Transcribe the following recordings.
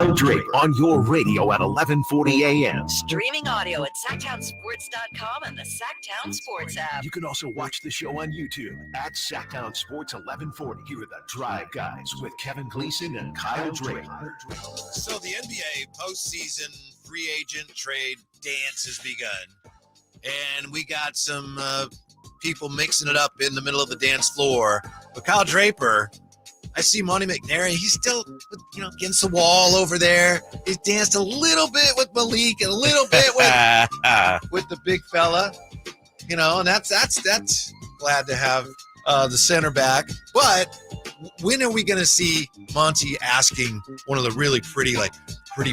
Kyle Draper on your radio at 1140 a.m. Streaming audio at SactownSports.com and the Sactown Sports app. You can also watch the show on YouTube at Sactown Sports 1140. Here are the Drive Guys with Kevin Gleason and Kyle Draper. So the NBA postseason free agent trade dance has begun. And we got some people mixing it up in the middle of the dance floor. But Kyle Draper, I see Monty McNair. He's still, against the wall over there. He's danced a little bit with Malik and a little bit with the big fella. And that's glad to have the center back. But when are we going to see Monty asking one of the really pretty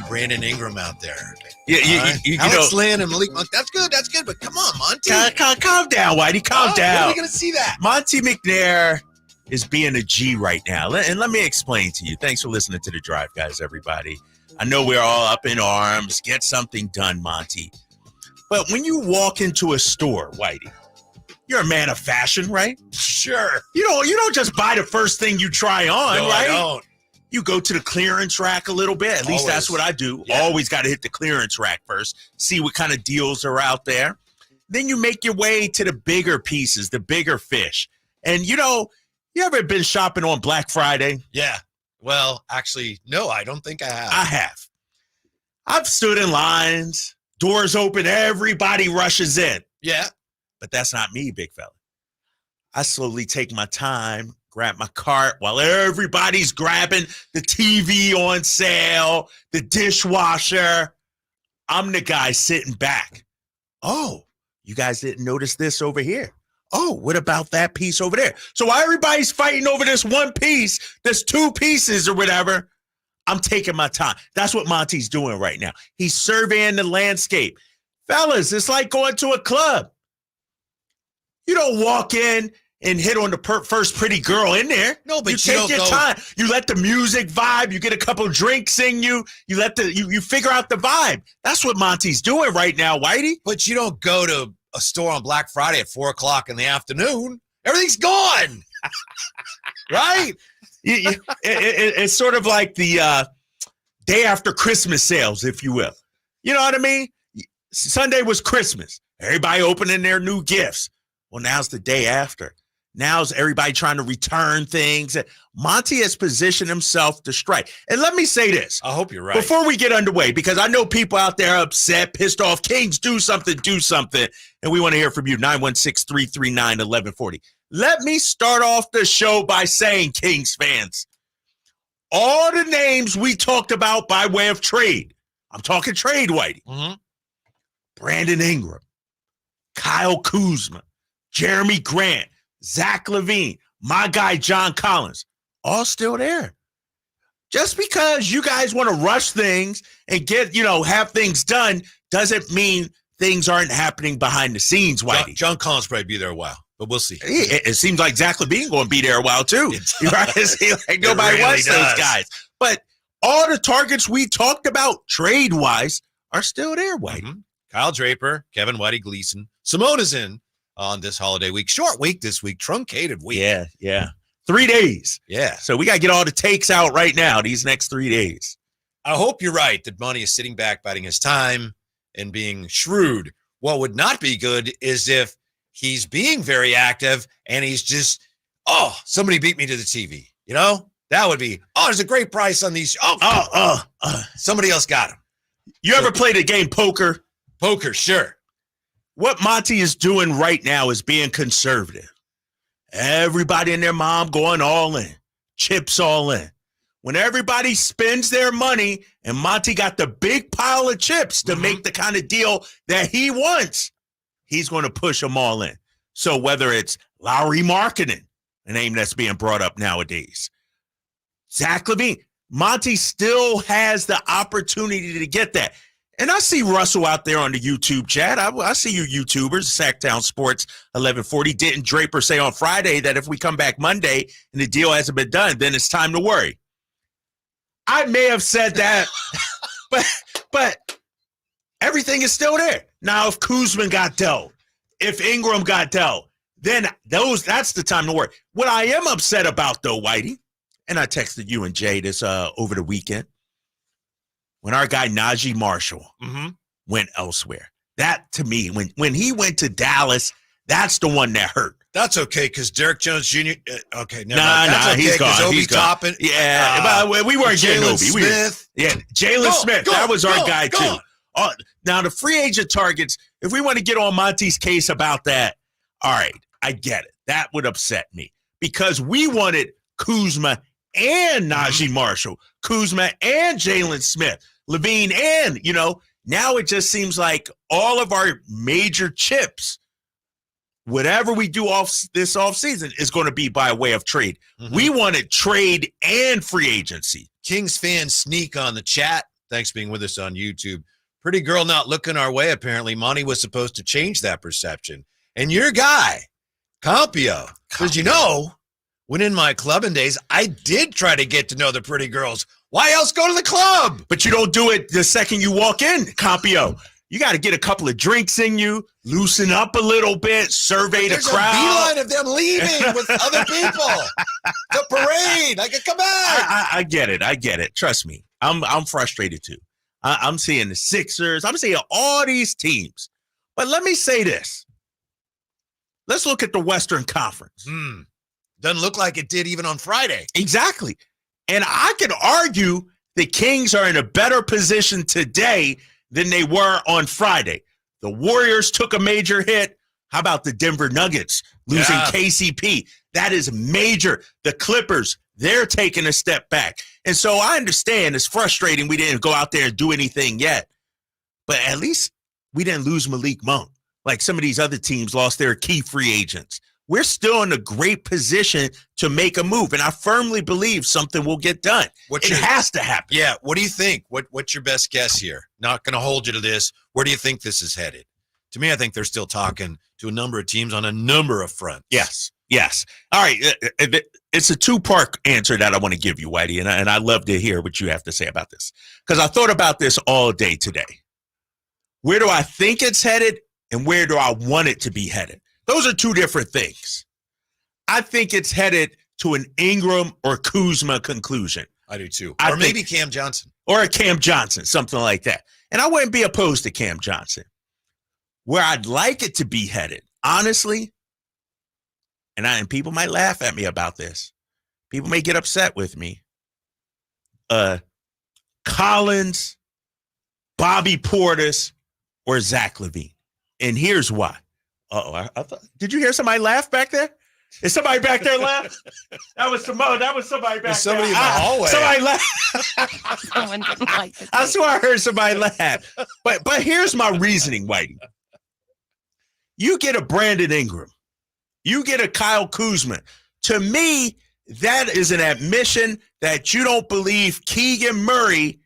Brandon Ingram out there? Yeah, Alex Lynn and Malik Monk. That's good. But come on, Monty. Calm down, Whitey. Calm down. When are we going to see that? Monty McNair is being a G right now. And let me explain to you. Thanks for listening to the Drive, guys, everybody. I know we're all up in arms. Get something done, Monty. But when you walk into a store, Whitey, you're a man of fashion, right? Sure. You don't just buy the first thing you try on, no, right? I don't. You go to the clearance rack a little bit. At least that's what I do. Yeah. Always got to hit the clearance rack first, see what kind of deals are out there. Then you make your way to the bigger pieces, the bigger fish. And, you ever been shopping on Black Friday? Yeah. Well, actually, no, I don't think I have. I have. I've stood in lines, doors open, everybody rushes in. Yeah. But that's not me, big fella. I slowly take my time, grab my cart while everybody's grabbing the TV on sale, the dishwasher. I'm the guy sitting back. Oh, you guys didn't notice this over here. Oh, what about that piece over there? So while everybody's fighting over this one piece, there's two pieces or whatever, I'm taking my time. That's what Monty's doing right now. He's surveying the landscape. Fellas, it's like going to a club. You don't walk in and hit on the first pretty girl in there. No, but you take your time. You let the music vibe. You get a couple drinks in you. You let you figure out the vibe. That's what Monty's doing right now, Whitey. But you don't go to a store on Black Friday at 4:00 in the afternoon. Everything's gone. Right? It's sort of like the day after Christmas sales, if you will. You know what I mean? Sunday was Christmas. Everybody opening their new gifts. Well, now's the day after. Now's everybody trying to return things. Monty has positioned himself to strike. And let me say this. I hope you're right. Before we get underway, because I know people out there upset, pissed off. Kings, do something. And we want to hear from you. 916-339-1140. Let me start off the show by saying, Kings fans, all the names we talked about by way of trade. I'm talking trade, Whitey. Mm-hmm. Brandon Ingram, Kyle Kuzma, Jeremy Grant, Zach LaVine, my guy John Collins, all still there. Just because you guys want to rush things and have things done doesn't mean things aren't happening behind the scenes, Whitey. John Collins probably be there a while, but we'll see. It seems like Zach LaVine going to be there a while too. Right? Nobody really wants does. those guys. But all the targets we talked about trade-wise are still there, Whitey. Mm-hmm. Kyle Draper, Kevin Whitey Gleason. Simone is in on this holiday week. Short week this week, truncated week. Yeah. 3 days. Yeah. So we got to get all the takes out right now these next 3 days. I hope you're right that Monty is sitting back, biding his time, and being shrewd. What would not be good is if he's being very active and he's just, somebody beat me to the TV. That would be, there's a great price on these. Somebody else got him. You ever played a game poker? Poker, sure. What Monty is doing right now is being conservative. Everybody and their mom going all in, chips all in. When everybody spends their money and Monty got the big pile of chips to make the kind of deal that he wants, he's going to push them all in. So whether it's Lowry Markkanen, a name that's being brought up nowadays, Zach LaVine, Monty still has the opportunity to get that. And I see Russell out there on the YouTube chat. I see you YouTubers, Sactown Sports 1140. Didn't Draper say on Friday that if we come back Monday and the deal hasn't been done, then it's time to worry? I may have said that, but everything is still there. Now, if Kuzma got dealt, if Ingram got dealt, then that's the time to worry. What I am upset about, though, Whitey, and I texted you and Jay this over the weekend, when our guy Najee Marshall went elsewhere. That, to me, when he went to Dallas, that's the one that hurt. That's okay, because Derrick Jones Jr. Okay, never mind. That's okay, he's gone. Obi He's gone. Toppin. Yeah, but we weren't getting Jalen Obi. Smith. Jalen Smith. That was our guy, too. Now, the free agent targets, if we want to get on Monty's case about that, all right, I get it. That would upset me because we wanted Kuzma and Najee Marshall, Kuzma and Jalen Smith, Levine, and, now it just seems like all of our major chips, whatever we do this offseason, is going to be by way of trade. We wanted trade and free agency. Kings fans sneak on the chat. Thanks for being with us on YouTube. Pretty girl not looking our way, apparently. Monty was supposed to change that perception. And your guy, Compio, because when in my clubbing days, I did try to get to know the pretty girls. Why else go to the club? But you don't do it the second you walk in, Compio. You got to get a couple of drinks in you, loosen up a little bit, survey the crowd. There's a beeline of them leaving with other people. The parade. I can come back. I get it. Trust me. I'm frustrated too. I'm seeing the Sixers. I'm seeing all these teams. But let me say this. Let's look at the Western Conference. Doesn't look like it did even on Friday. Exactly. And I could argue the Kings are in a better position today than they were on Friday. The Warriors took a major hit. How about the Denver Nuggets losing KCP? That is major. The Clippers, they're taking a step back. And so I understand it's frustrating we didn't go out there and do anything yet. But at least we didn't lose Malik Monk like some of these other teams lost their key free agents. We're still in a great position to make a move, and I firmly believe something will get done. It has to happen. Yeah, what do you think? What's your best guess here? Not going to hold you to this. Where do you think this is headed? To me, I think they're still talking to a number of teams on a number of fronts. Yes. All right, it's a two-part answer that I want to give you, Whitey, and I'd love to hear what you have to say about this, because I thought about this all day today. Where do I think it's headed, and where do I want it to be headed? Those are two different things. I think it's headed to an Ingram or Kuzma conclusion. I do too. Or maybe Cam Johnson. Or a Cam Johnson, something like that. And I wouldn't be opposed to Cam Johnson. Where I'd like it to be headed, honestly, and people might laugh at me about this. People may get upset with me. Collins, Bobby Portis, or Zach LaVine. And here's why. I thought, did you hear somebody laugh back there? Is somebody back there laugh? That was Simone. That was somebody back somebody there. in the hallway. Somebody laugh. Someone didn't like it. I swear I heard somebody laugh. But here's my reasoning, Whitey. You get a Brandon Ingram. You get a Kyle Kuzma. To me, that is an admission that you don't believe Keegan Murray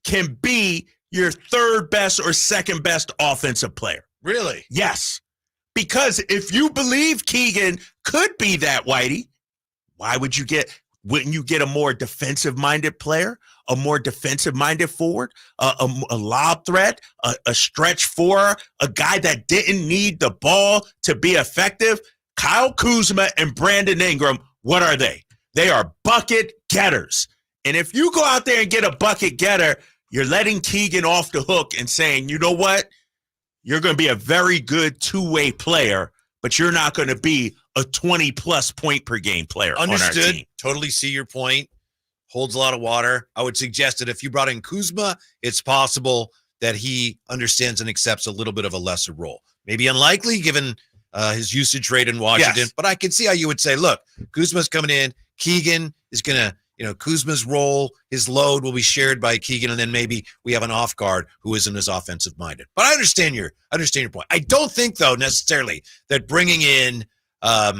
can be your third best or second best offensive player. Really? Yes. Because if you believe Keegan could be that, Whitey, wouldn't you get a more defensive-minded player, a more defensive-minded forward, a lob threat, a stretch four, a guy that didn't need the ball to be effective? Kyle Kuzma and Brandon Ingram, what are they? They are bucket getters. And if you go out there and get a bucket getter, you're letting Keegan off the hook and saying, you know what? You're going to be a very good two-way player, but you're not going to be a 20-plus point per game player on our team. Totally see your point. Holds a lot of water. I would suggest that if you brought in Kuzma, it's possible that he understands and accepts a little bit of a lesser role. Maybe unlikely given his usage rate in Washington, yes. But I can see how you would say, look, Kuzma's coming in. Keegan is going to, Kuzma's role, his load will be shared by Keegan, and then maybe we have an off guard who isn't as offensive minded. But I understand your point. I don't think, though, necessarily that bringing in a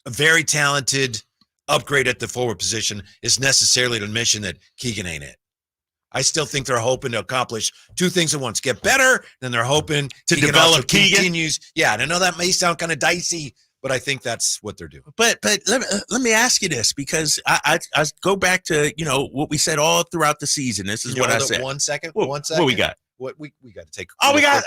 very talented upgrade at the forward position is necessarily an admission that Keegan ain't it. I still think they're hoping to accomplish two things at once: get better, then they're hoping to develop Keegan. Continues. Yeah, and I know that may sound kind of dicey, but I think that's what they're doing. But let me ask you this, because I go back to what we said all throughout the season. This is what I said. 1 second. What we got? What we got to take. We got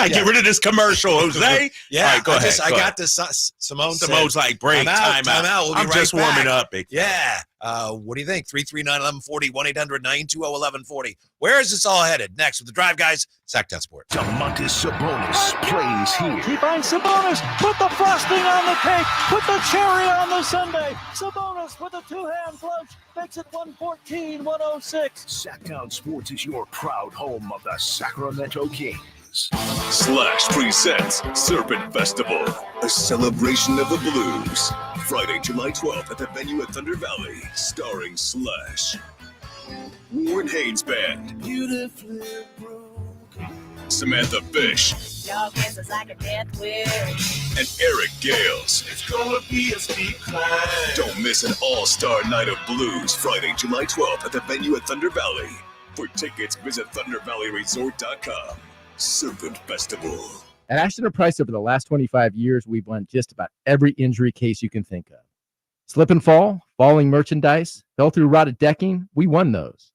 to get rid of this commercial, Jose. Yeah, all right, go ahead. I got this. Simone's like break time out. We'll I'm be just right warming back. up. Big yeah. What do you think? 339-1140, 1-800-920-1140. Where is this all headed? Next with the Drive Guys, Sactown Sports. Domantas Sabonis plays here. He finds Sabonis. Put the frosting on the cake. Put the cherry on the sundae. Sabonis with a two-hand clutch makes it 114-106. Sactown Sports is your proud home of the Sacramento Kings. Slash presents Serpent Festival, a celebration of the blues. Friday, July 12th at the venue at Thunder Valley, starring Slash, Warren Haynes Band, Beautifully broken. Samantha Fish, Y'all guess it's like a death wish. and Eric Gales. It's gonna be a steep climb. Don't miss an all-star night of blues Friday, July 12th at the venue at Thunder Valley. For tickets, visit ThunderValleyResort.com. Serpent Festival. At Ashton & Price, over the last 25 years, we've won just about every injury case you can think of. Slip and fall, falling merchandise, fell through rotted decking, we won those.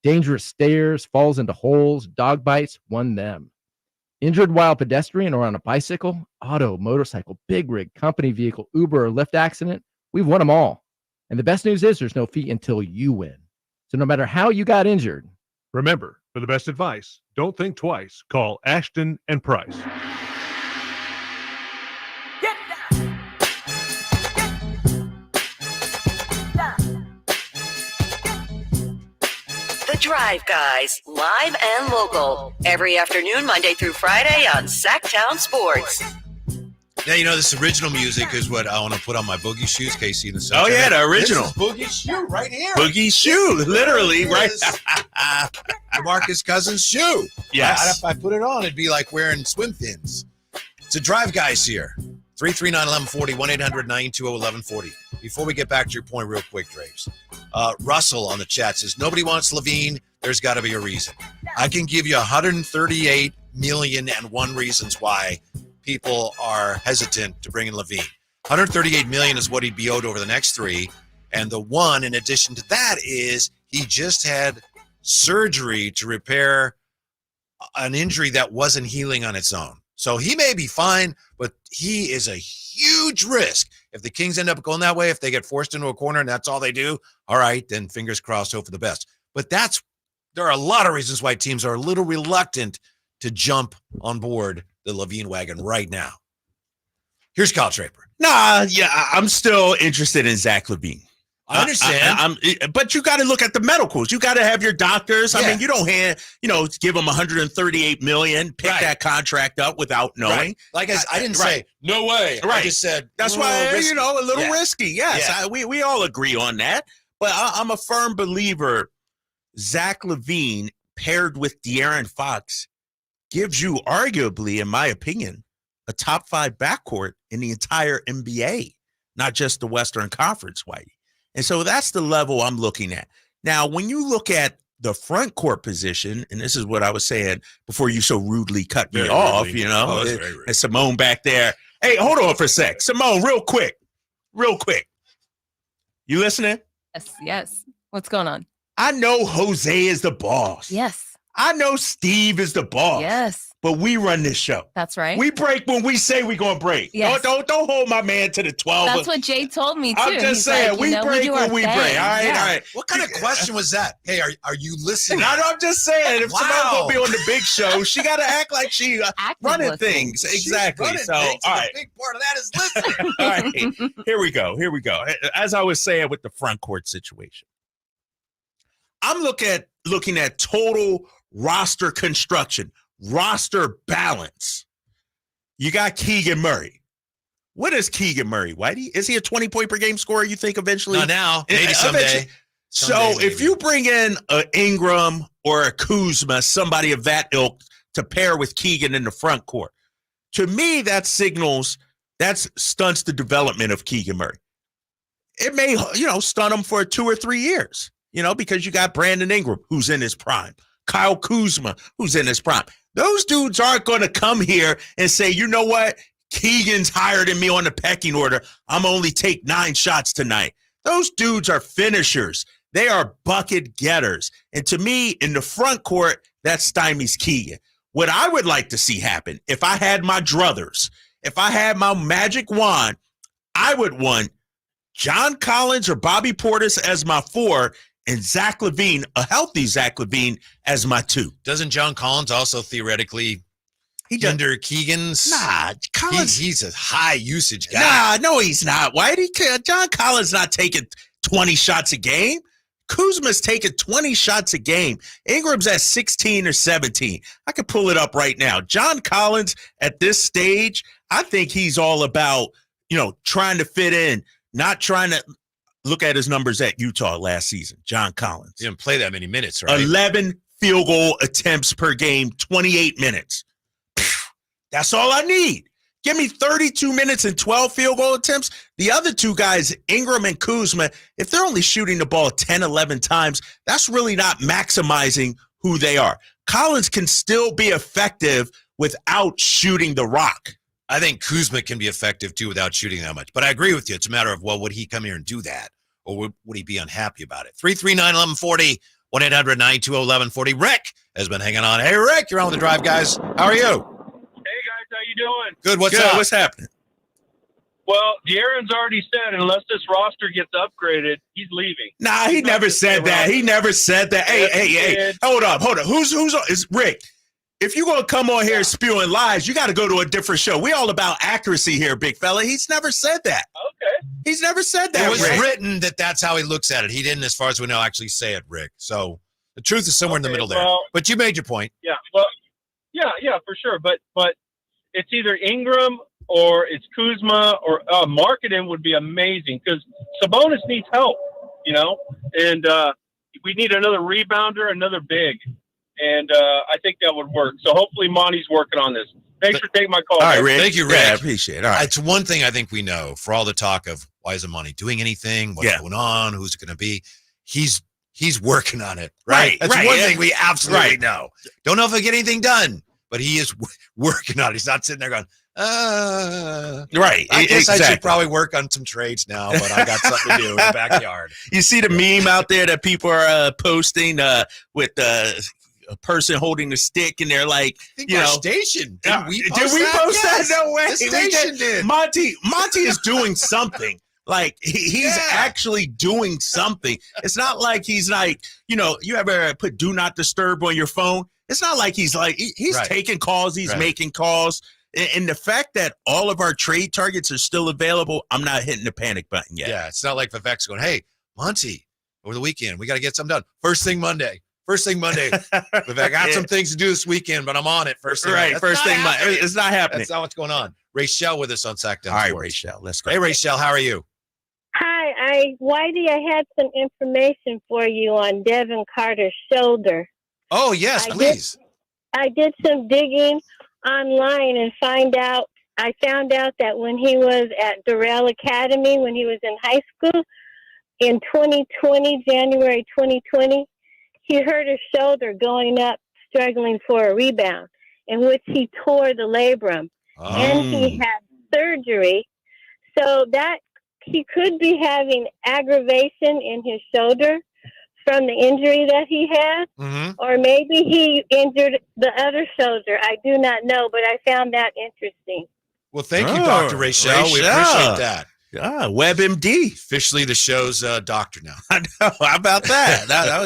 Dangerous stairs, falls into holes, dog bites, won them. Injured while pedestrian or on a bicycle, auto, motorcycle, big rig, company vehicle, Uber, or Lyft accident, we've won them all. And the best news is there's no fee until you win. So no matter how you got injured, remember, for the best advice, don't think twice. Call Ashton & Price. The Drive Guys, live and local. Every afternoon, Monday through Friday on Sactown Sports. Now, you know, this original music is what I want to put on my boogie shoes, Casey. In the Oh, yeah, the original. This is Boogie shoe right here. Boogie shoe, literally, It right? is. DeMarcus Cousins' shoe. Yes. If I put it on, it'd be like wearing swim fins. It's a Drive Guys here. 339-1140, 1-800-920-1140. Before we get back to your point real quick, Drapes, Russell on the chat says, nobody wants Levine. There's got to be a reason. I can give you 138 million and one reasons why people are hesitant to bring in Levine. 138 million is what he'd be owed over the next three. And the one, in addition to that, is he just had surgery to repair an injury that wasn't healing on its own. So he may be fine, but he is a huge risk. If the Kings end up going that way, if they get forced into a corner and that's all they do, all right, then fingers crossed, hope for the best. But there are a lot of reasons why teams are a little reluctant to jump on board the Levine wagon right now. Here's Kyle Draper. Nah, yeah, I'm still interested in Zach LaVine. I understand. But you got to look at the medicals. You got to have your doctors. Yeah. I mean, you don't give them 138 million, pick Right. that contract up without knowing. Right. Like I didn't Right. say, no way. I Right. just said, That's a why, little risky. a little Yeah. risky. Yes, Yeah. we all agree on that. But I'm a firm believer Zach LaVine paired with De'Aaron Fox gives you arguably, in my opinion, a top 5 backcourt in the entire NBA, not just the Western Conference, Whitey. And so that's the level I'm looking at. Now, when you look at the front court position, and this is what I was saying before you so rudely cut me Very off, rudely. you know, Oh, that's very rude. and Simone back there. Hey, hold on for a sec. Simone, real quick. You listening? Yes. What's going on? I know Jose is the boss. Yes. I know Steve is the boss. Yes. But we run this show. That's right. We break when we say we're going to break. Yes. Don't hold my man to the 12. That's what Jay told me too. I'm just He's saying, like, we break do when our we thing. break. All right, Yeah. all right. What kind of question was that? Hey, are you listening? I'm just saying, if Simone Wow. going to be on the big show, she got to act like she Active running listening. things. She's Exactly. running So, things, all and right. the big part of that is listening. All right. Here we go. As I was saying with the front court situation, I'm looking at total roster construction, roster balance. You got Keegan Murray. What is Keegan Murray, Whitey? Is he a 20-point per game scorer, you think, eventually? Not now. Maybe someday. Eventually. So Someday, if maybe. you bring in an Ingram or a Kuzma, somebody of that ilk, to pair with Keegan in the front court, to me, that stunts the development of Keegan Murray. It may, stun him for 2 or 3 years, because you got Brandon Ingram, who's in his prime, Kyle Kuzma, who's in his prime. Those dudes aren't going to come here and say, you know what? Keegan's higher than me on the pecking order. I'm only take 9 shots tonight. Those dudes are finishers. They are bucket getters. And to me, in the front court, that stymies Keegan. What I would like to see happen, if I had my druthers, if I had my magic wand, I would want John Collins or Bobby Portis as my 4, and Zach LaVine, a healthy Zach LaVine, as my 2. Doesn't John Collins also theoretically hinder Keegan's? Nah, Collins. He's a high usage guy. Nah, no, he's not. Whitey, John Collins not taking 20 shots a game. Kuzma's taking 20 shots a game. Ingram's at 16 or 17. I could pull it up right now. John Collins at this stage, I think he's all about, trying to fit in, not trying to look at his numbers at Utah last season. John Collins. He didn't play that many minutes, right? 11 field goal attempts per game, 28 minutes. That's all I need. Give me 32 minutes and 12 field goal attempts. The other 2 guys, Ingram and Kuzma, if they're only shooting the ball 10, 11 times, that's really not maximizing who they are. Collins can still be effective without shooting the rock. I think Kuzma can be effective, too, without shooting that much. But I agree with you. It's a matter of, would he come here and do that? Or would he be unhappy about it? 339-1140, 1-800-920-1140. Rick has been hanging on. Hey, Rick, you're on with the Drive, guys. How are you? How you doing? Good. What's up? What's happening? Well, De'Aaron's already said unless this roster gets upgraded, he's leaving. Nah, he never said that. He never said that. Hey. Hold up. Who's is Rick? If you're going to come on here spewing lies, you got to go to a different show. We all about accuracy here, big fella. He's never said that. Okay. He's never said that, It was Rick. written that's how he looks at it. He didn't, as far as we know, actually say it, Rick. So the truth is somewhere in the middle there. Well, but you made your point. Yeah. Well, yeah, for sure. But it's either Ingram or it's Kuzma or Markkanen would be amazing because Sabonis needs help, and we need another rebounder, another big. And I think that would work. So hopefully Monty's working on this. Thanks for taking my call. All right, Rick. Thank you, Rick. Yeah, I appreciate it. All right. It's one thing I think we know for all the talk of why isn't Monty doing anything? What's going on? Who's it going to be? He's working on it, right? That's one thing we absolutely know. Don't know if he'll get anything done, but he is working on it. He's not sitting there going, Right. I guess exactly. I should probably work on some trades now, but I got something to do in the backyard. You see the meme out there that people are posting with a person holding a stick, and they're like, station. Did we post that? No way. The station did. Monty is doing something. Like he's actually doing something. It's not like he's like, you ever put do not disturb on your phone? It's not like he's taking calls, he's making calls. And the fact that all of our trade targets are still available, I'm not hitting the panic button yet. Yeah, it's not like Vivek's going, hey, Monty, over the weekend, we got to get something done. First thing Monday. Vivek, I got some things to do this weekend, but I'm on it first thing. Right, first thing Monday. It's not happening. That's not what's going on. Rachel with us on Sactown Sports. All right, Rachel, let's go. Hey, Rachel, how are you? Hi, Whitey, I had some information for you on Devin Carter's shoulder. Oh, yes, please. I did some digging online and I found out that when he was at Durrell Academy, when he was in high school in 2020, January 2020, he hurt his shoulder going up, struggling for a rebound, in which he tore the labrum. And he had surgery. So that he could be having aggravation in his shoulder from the injury that he had, or maybe he injured the other shoulder. I do not know, but I found that interesting. Well, thank you, Dr. Rachel. We appreciate that. WebMD. Officially the show's doctor now. I know. How about that? That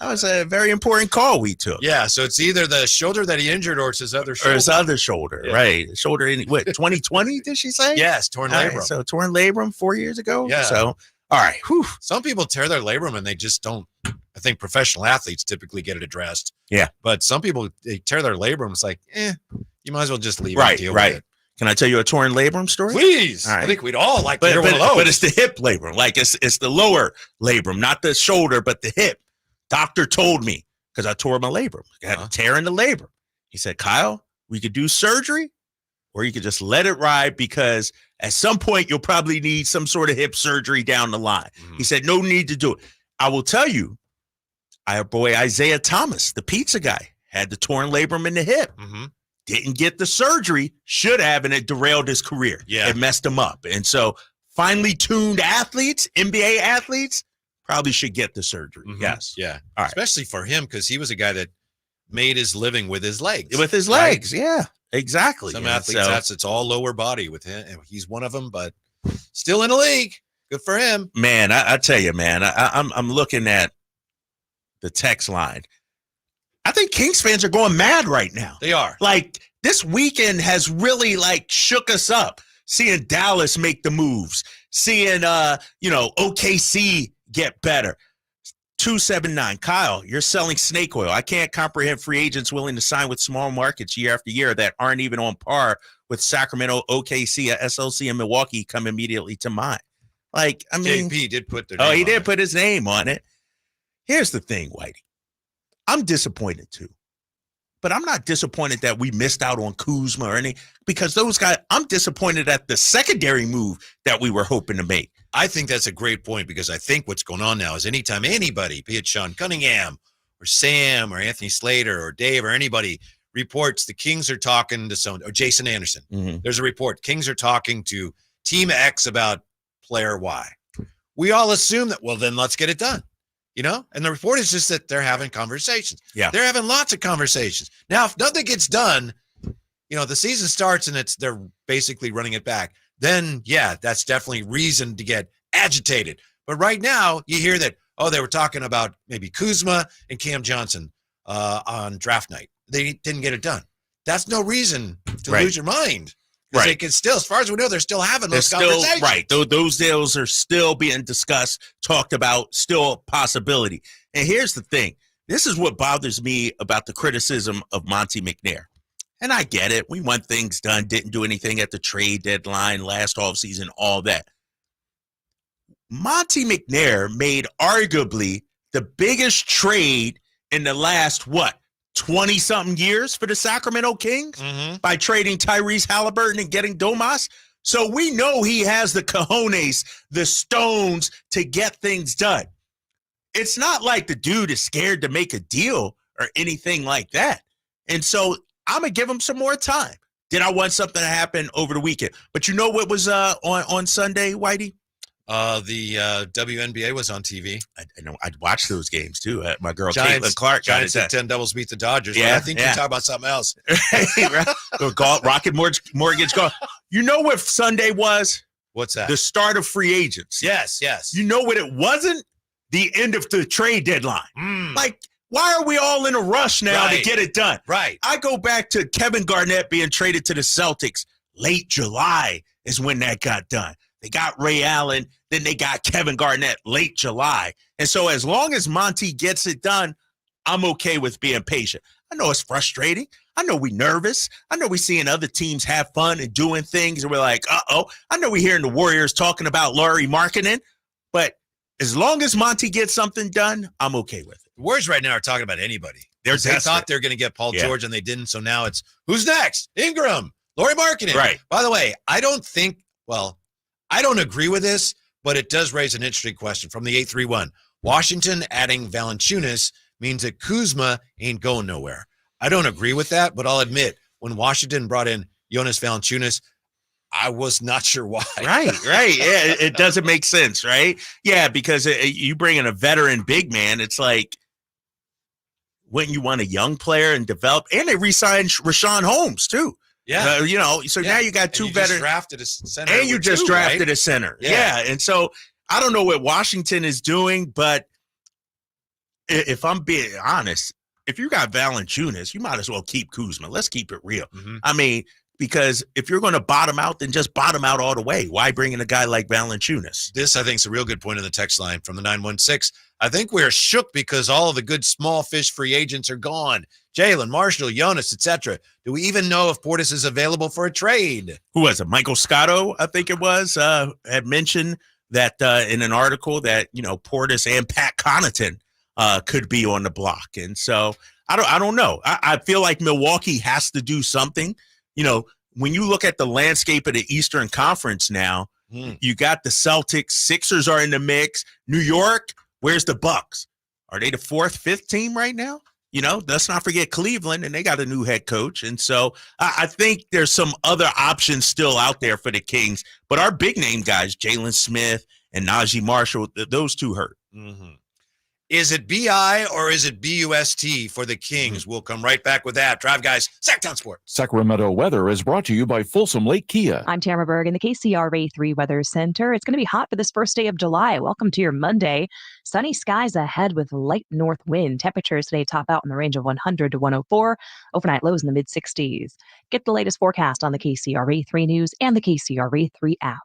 was a very important call we took. Yeah, so it's either the shoulder that he injured or it's his other shoulder. Or his other shoulder, right. Shoulder in, 2020, did she say? Yes, torn labrum. Right, so torn labrum 4 years ago? Yeah. So, all right. Whew. Some people tear their labrum and they just don't. I think professional athletes typically get it addressed. Yeah. But some people, they tear their labrum. It's like, you might as well just leave it and deal with it. Can I tell you a torn labrum story? Please. All right. I think we'd all like to hear one of those. But it's the hip labrum. Like it's the lower labrum, not the shoulder, but the hip. Doctor told me because I tore my labrum. I had a tear in the labrum. He said, Kyle, we could do surgery or you could just let it ride because at some point you'll probably need some sort of hip surgery down the line. He said, no need to do it. I will tell you, our boy Isaiah Thomas, the pizza guy, had the torn labrum in the hip. Didn't get the surgery, should have, and it derailed his career. Yeah. It messed him up. And so finely tuned athletes, NBA athletes, probably should get the surgery. Yes. Yeah. All right. Especially for him because he was a guy that made his living with his legs. With his legs, yeah. Exactly. Some And athletes, it's all lower body with him. He's one of them, but still in the league. Good for him. Man, I tell you, man, I'm looking at the text line. I think Kings fans are going mad right now. They are. Like, this weekend has really, like, shook us up. Seeing Dallas make the moves. Seeing, OKC get better. 279. Kyle, you're selling snake oil. I can't comprehend free agents willing to sign with small markets year after year that aren't even on par with Sacramento, OKC, SLC, and Milwaukee come immediately to mind. Like, I mean, JP did put their name he on did it. put his name on it. Here's the thing, Whitey. I'm disappointed too. But I'm not disappointed that we missed out on Kuzma or any, because those guys, I'm disappointed at the secondary move that we were hoping to make. I think that's a great point, because I think what's going on now is anytime anybody, be it Sean Cunningham or Sam or Anthony Slater or Dave or anybody, reports the Kings are talking to someone, or Jason Anderson. Mm-hmm. There's a report. Kings are talking to Team X about player Y. We all assume that, well, then let's get it done. And the report is just that they're having conversations. Yeah. They're having lots of conversations. Now, if nothing gets done, the season starts and they're basically running it back, then, yeah, that's definitely reason to get agitated. But right now, you hear that, they were talking about maybe Kuzma and Cam Johnson on draft night. They didn't get it done. That's no reason to lose your mind. Right. They can still, as far as we know, they're still having those conversations. Right. Those deals are still being discussed, talked about, still a possibility. And here's the thing. This is what bothers me about the criticism of Monte McNair. And I get it. We want things done, didn't do anything at the trade deadline, last offseason, all that. Monte McNair made arguably the biggest trade in the last, 20-something years for the Sacramento Kings by trading Tyrese Halliburton and getting Domas. So we know he has the cojones, the stones to get things done. It's not like the dude is scared to make a deal or anything like that. And so I'm going to give him some more time. Did I want something to happen over the weekend? But you know what was on Sunday, Whitey? The WNBA was on TV. I know. I'd watch those games too. My girl Giants, Caitlin Clark. Giants at 10 doubles beat the Dodgers. Yeah, I think you talk about something else. Rocket Mortgage Golf. You know what Sunday was? What's that? The start of free agents. Yes. You know what it wasn't? The end of the trade deadline. Like, why are we all in a rush now to get it done? Right. I go back to Kevin Garnett being traded to the Celtics. Late July is when that got done. They got Ray Allen, then they got Kevin Garnett late July. And so as long as Monty gets it done, I'm okay with being patient. I know it's frustrating. I know we're nervous. I know we're seeing other teams have fun and doing things, and we're like, uh-oh. I know we're hearing the Warriors talking about Lauri Markkanen, but as long as Monty gets something done, I'm okay with it. The Warriors right now are talking about anybody. They thought they were going to get Paul George, and they didn't, so now it's, who's next? Ingram, Lauri Markkanen. Right. By the way, I don't agree with this, but it does raise an interesting question from the 831. Washington adding Valanciunas means that Kuzma ain't going nowhere. I don't agree with that, but I'll admit, when Washington brought in Jonas Valanciunas, I was not sure why. Right. Yeah, it doesn't make sense, right? Yeah, because you bring in a veteran big man, it's like, wouldn't you want a young player and develop? And they re-signed Rashawn Holmes, too. Yeah. Now you got two veterans. Drafted a center. And you just drafted a center. Yeah. Yeah. And so I don't know what Washington is doing, but if I'm being honest, if you got Valanciunas, you might as well keep Kuzma. Let's keep it real. I mean, because if you're going to bottom out, then just bottom out all the way. Why bring in a guy like Valanciunas? This, I think, is a real good point in the text line from the 916. I think we're shook because all of the good small fish free agents are gone. Jalen, Marshall, Jonas, etc. Do we even know if Portis is available for a trade? Who was it? Michael Scotto, I think it was, had mentioned that in an article that, Portis and Pat Connaughton could be on the block. And so I don't know. I feel like Milwaukee has to do something. When you look at the landscape of the Eastern Conference now, you got the Celtics, Sixers are in the mix. New York, where's the Bucks? Are they the fourth, fifth team right now? Let's not forget Cleveland, and they got a new head coach. And so I think there's some other options still out there for the Kings. But our big name guys, Jalen Smith and Najee Marshall, those two hurt. Is it BI or is it BUST for the Kings? We'll come right back with that. Drive Guys, Sactown Sports. Sacramento weather is brought to you by Folsom Lake Kia. I'm Tamara Berg in the KCRA 3 Weather Center. It's going to be hot for this first day of July. Welcome to your Monday. Sunny skies ahead with light north wind. Temperatures today top out in the range of 100 to 104. Overnight lows in the mid-60s. Get the latest forecast on the KCRA 3 News and the KCRA 3 app.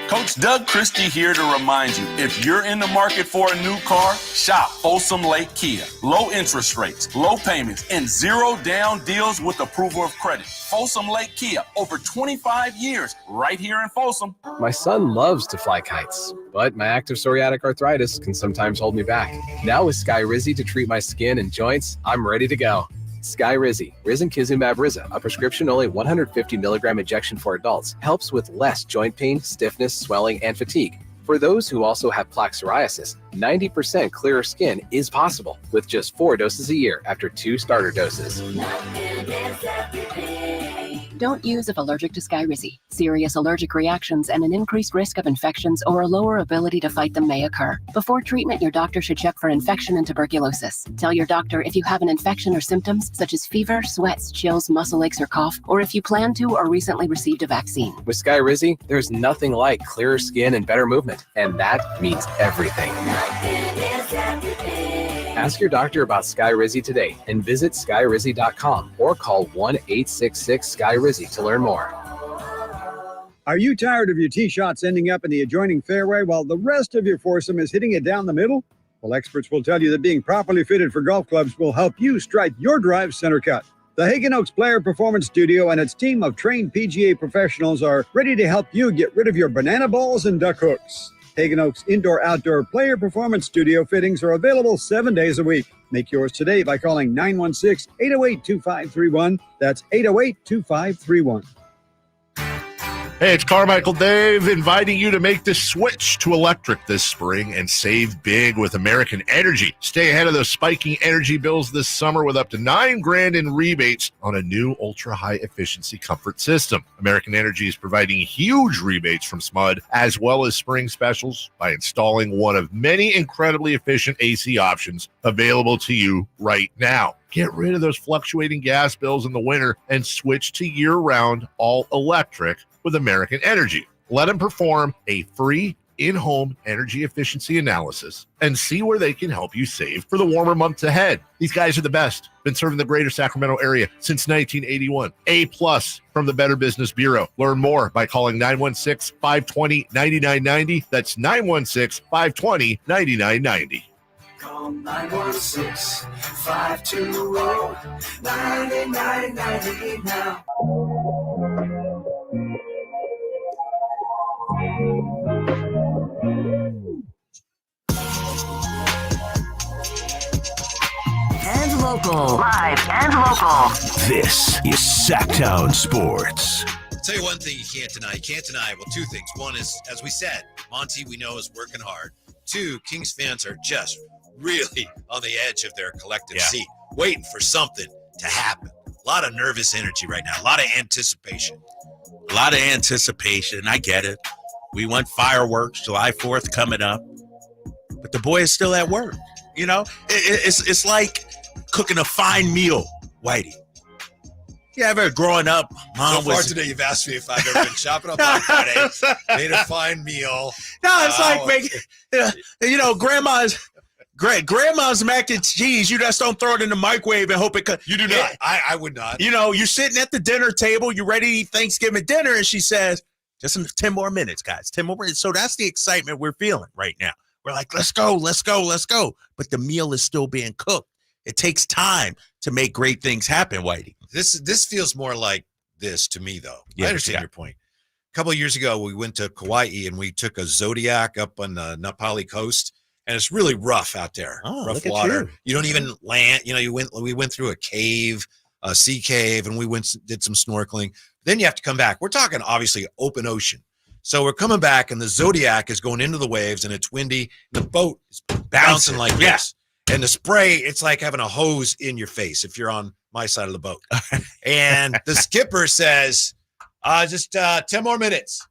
Coach Doug Christie here to remind you, if you're in the market for a new car, shop Folsom Lake Kia. Low interest rates, low payments, and zero down deals with approval of credit. Folsom Lake Kia, over 25 years, right here in Folsom. My son loves to fly kites, but my active psoriatic arthritis can sometimes hold me back. Now with Skyrizi to treat my skin and joints, I'm ready to go. Skyrizi, risankizumab Riza, a prescription-only 150 milligram injection for adults, helps with less joint pain, stiffness, swelling, and fatigue. For those who also have plaque psoriasis, 90% clearer skin is possible with just 4 doses a year after 2 starter doses. Don't use if allergic to Skyrizi. Serious allergic reactions and an increased risk of infections or a lower ability to fight them may occur. Before treatment, your doctor should check for infection and tuberculosis. Tell your doctor if you have an infection or symptoms such as fever, sweats, chills, muscle aches, or cough, or if you plan to or recently received a vaccine. With Skyrizi, there's nothing like clearer skin and better movement, and that means everything. Ask your doctor about Skyrizi today and visit skyrizi.com or call 1-866-SKYRIZI to learn more. Are you tired of your tee shots ending up in the adjoining fairway while the rest of your foursome is hitting it down the middle? Well, experts will tell you that being properly fitted for golf clubs will help you strike your drive center cut. The Hagen Oaks Player Performance Studio and its team of trained PGA professionals are ready to help you get rid of your banana balls and duck hooks. Hagen Oaks Indoor-Outdoor Player Performance Studio fittings are available 7 days a week. Make yours today by calling 916-808-2531. That's 808-2531. Hey, it's Carmichael Dave inviting you to make the switch to electric this spring and save big with American Energy. Stay ahead of those spiking energy bills this summer with up to $9,000 in rebates on a new ultra-high efficiency comfort system. American Energy is providing huge rebates from SMUD as well as spring specials by installing one of many incredibly efficient AC options available to you right now. Get rid of those fluctuating gas bills in the winter and switch to year-round all-electric with American Energy. Let them perform a free in-home energy efficiency analysis and see where they can help you save for the warmer months ahead. These guys are the best. Been serving the greater Sacramento area since 1981. A+ from the Better Business Bureau. Learn more by calling 916-520-9990. That's 916-520-9990. Call 916-520-9990 now. And local. Live and local. This is Sactown Sports. I'll tell you one thing you can't deny. You can't deny, well, two things. One is, as we said, Monty, we know, is working hard. Two, Kings fans are just really on the edge of their collective seat, waiting for something to happen. A lot of nervous energy right now, a lot of anticipation. A lot of anticipation. I get it. We want fireworks, July 4th coming up. But the boy is still at work. You know, it's like cooking a fine meal, Whitey. You ever growing up, mom so far today, you've asked me if I've ever been shopping up on Friday, made a fine meal. No, it's like grandma's mac and cheese. You just don't throw it in the microwave and hope it. You do not. I would not. You know, you're sitting at the dinner table. You're ready to eat Thanksgiving dinner, and she says, "Just 10 more minutes, guys. 10 more minutes." So that's the excitement we're feeling right now. We're like, let's go. But the meal is still being cooked. It takes time to make great things happen, Whitey. This feels more like this to me, though. Yeah, I understand your point. A couple of years ago, we went to Kauai and we took a Zodiac up on the Napali coast, and it's really rough out there. Rough water. You don't even land. You know, we went through a cave, a sea cave, and we did some snorkeling. Then you have to come back. We're talking obviously open ocean. So we're coming back, and the Zodiac is going into the waves, and it's windy. The boat is bouncing like this. And the spray, it's like having a hose in your face if you're on my side of the boat. And the skipper says, just 10 more minutes.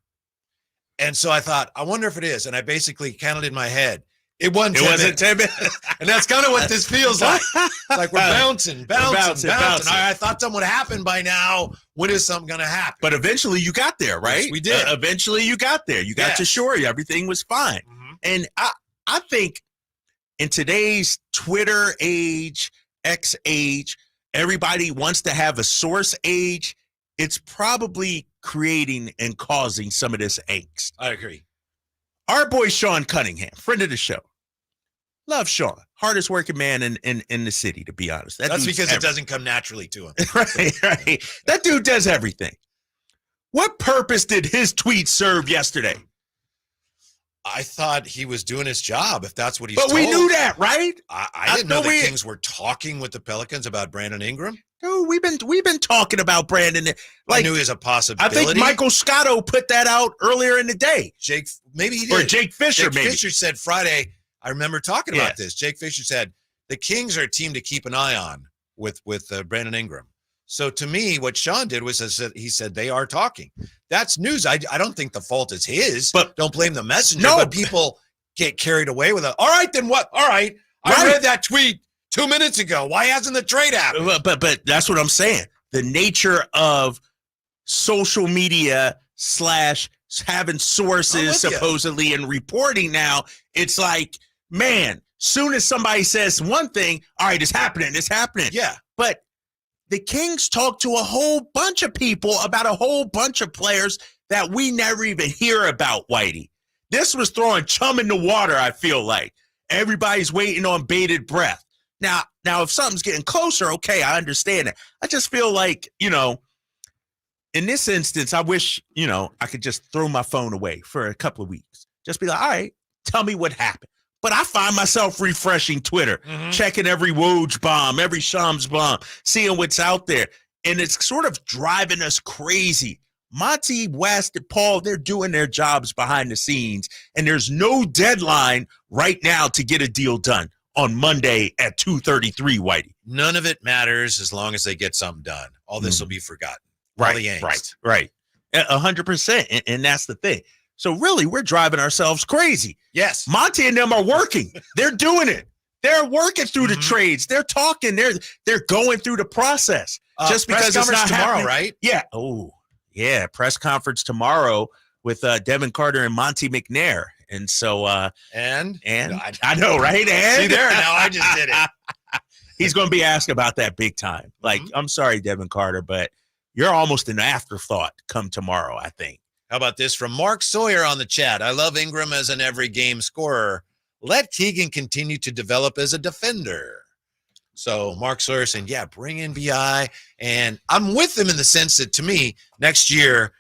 And so I thought, I wonder if it is. And I basically counted in my head, It wasn't 10 minutes. And that's kind of what this feels like. It's like we're bouncing. I thought something would happen by now. When is something going to happen? But eventually you got there, right? Yes, we did. Eventually you got there. You got to shore. Everything was fine. Mm-hmm. And I think in today's Twitter age, X age, everybody wants to have a source age. It's probably creating and causing some of this angst. I agree. Our boy Sean Cunningham, friend of the show. Love Sean. Hardest working man in the city, to be honest. That's because it doesn't come naturally to him. Right. That dude does everything. What purpose did his tweet serve yesterday? I thought he was doing his job, if that's what he's told. But we knew that, right? I didn't know the Kings were talking with the Pelicans about Brandon Ingram. Dude, we've been talking about Brandon. I knew he was a possibility. I think Michael Scotto put that out earlier in the day. Maybe he did. Or Jake Fisher, Jake Fisher said Friday, I remember talking about this. Jake Fisher said, the Kings are a team to keep an eye on with Brandon Ingram. So to me, what Sean did was he said they are talking. That's news. I don't think the fault is his. But don't blame the messenger. No. But people get carried away with it. All right, then what? All right. I read that tweet 2 minutes ago. Why hasn't the trade happened? But that's what I'm saying. The nature of social media / having sources supposedly and reporting now, it's like, man, soon as somebody says one thing, all right, it's happening. Yeah. But the Kings talk to a whole bunch of people about a whole bunch of players that we never even hear about, Whitey. This was throwing chum in the water, I feel like. Everybody's waiting on bated breath. Now, if something's getting closer, okay, I understand it. I just feel like, in this instance, I wish, I could just throw my phone away for a couple of weeks. Just be like, all right, tell me what happened. But I find myself refreshing Twitter, checking every Woj bomb, every Shams bomb, seeing what's out there. And it's sort of driving us crazy. Monty, West, and Paul, they're doing their jobs behind the scenes. And there's no deadline right now to get a deal done on Monday at 2:33, Whitey. None of it matters as long as they get something done. All this will be forgotten. Right. 100%. And that's the thing. So really, we're driving ourselves crazy. Yes. Monty and them are working. They're doing it. They're working through the trades. They're talking. They're going through the process. Just because it's not tomorrow, happening. Right? Yeah. Oh, yeah. Press conference tomorrow with Devin Carter and Monty McNair. And so, and I know, right? And see there, now I just did it. He's going to be asked about that big time. Like, I'm sorry, Devin Carter, but you're almost an afterthought come tomorrow, I think. How about this from Mark Sawyer on the chat? I love Ingram as an every game scorer. Let Keegan continue to develop as a defender. So Mark Sawyer saying, yeah, bring in BI. And I'm with him in the sense that to me, next year,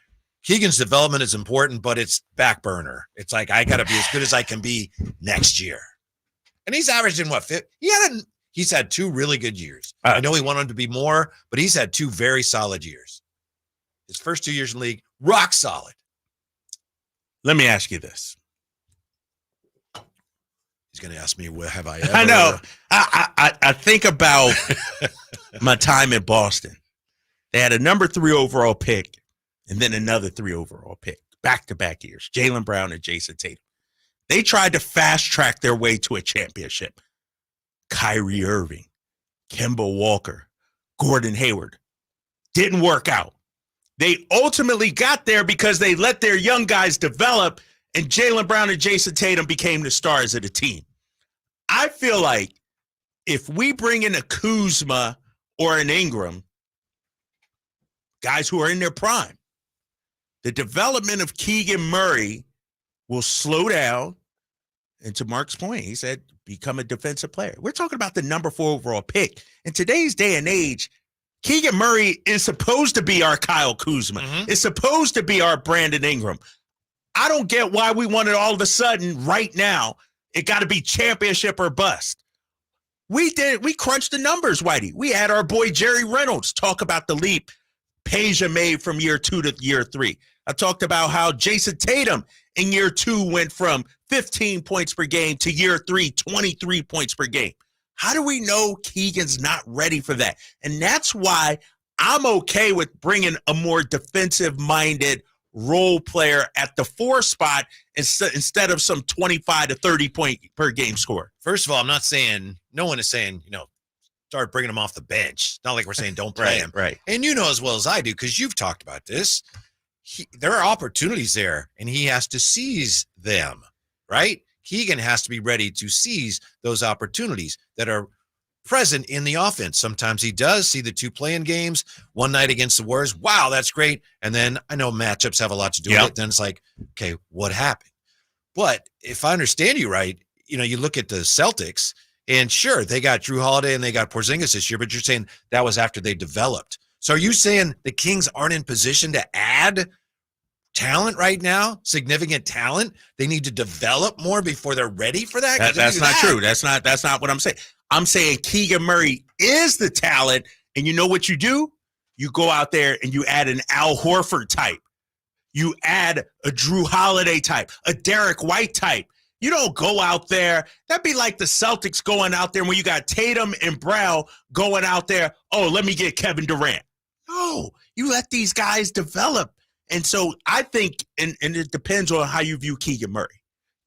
Keegan's development is important, but it's back burner. It's like, I got to be as good as I can be next year. And he's averaging what? He's had 2 really good years. I know he wanted to be more, but he's had 2 very solid years. His first 2 years in the league, rock solid. Let me ask you this. He's going to ask me, have I ever? I know. I think about my time in Boston. They had a number 3 overall pick and then another 3 overall pick, back-to-back years, Jaylen Brown and Jason Tatum. They tried to fast-track their way to a championship. Kyrie Irving, Kemba Walker, Gordon Hayward. Didn't work out. They ultimately got there because they let their young guys develop, and Jaylen Brown and Jason Tatum became the stars of the team. I feel like if we bring in a Kuzma or an Ingram, guys who are in their prime, the development of Keegan Murray will slow down. And to Mark's point, he said, become a defensive player. We're talking about the number 4 overall pick. In today's day and age, Keegan Murray is supposed to be our Kyle Kuzma. It's supposed to be our Brandon Ingram. I don't get why we want it all of a sudden right now. It got to be championship or bust. We crunched the numbers, Whitey. We had our boy Jerry Reynolds talk about the leap Peja made from year 2 to year 3. I talked about how Jason Tatum in year 2 went from 15 points per game to year 3, 23 points per game. How do we know Keegan's not ready for that? And that's why I'm okay with bringing a more defensive-minded role player at the 4 spot instead of some 25 to 30 point per game score. First of all, I'm not saying, no one is saying, start bringing him off the bench. It's not like we're saying don't play him. Right. And you know as well as I do, because you've talked about this, there are opportunities there, and he has to seize them, right? Keegan has to be ready to seize those opportunities that are present in the offense. Sometimes he does see the 2 playing games one night against the Warriors. Wow, that's great. And then I know matchups have a lot to do with it. Then it's like, okay, what happened? But if I understand you right, you look at the Celtics, and sure, they got Drew Holiday and they got Porzingis this year, but you're saying that was after they developed. So are you saying the Kings aren't in position to add talent right now, significant talent? They need to develop more before they're ready for that? That's not true. That's not what I'm saying. I'm saying Keegan Murray is the talent, and you know what you do? You go out there and you add an Al Horford type. You add a Drew Holiday type, a Derek White type. You don't go out there. That'd be like the Celtics going out there when you got Tatum and Brown going out there, oh, let me get Kevin Durant. No, you let these guys develop. And so I think, and it depends on how you view Keegan Murray.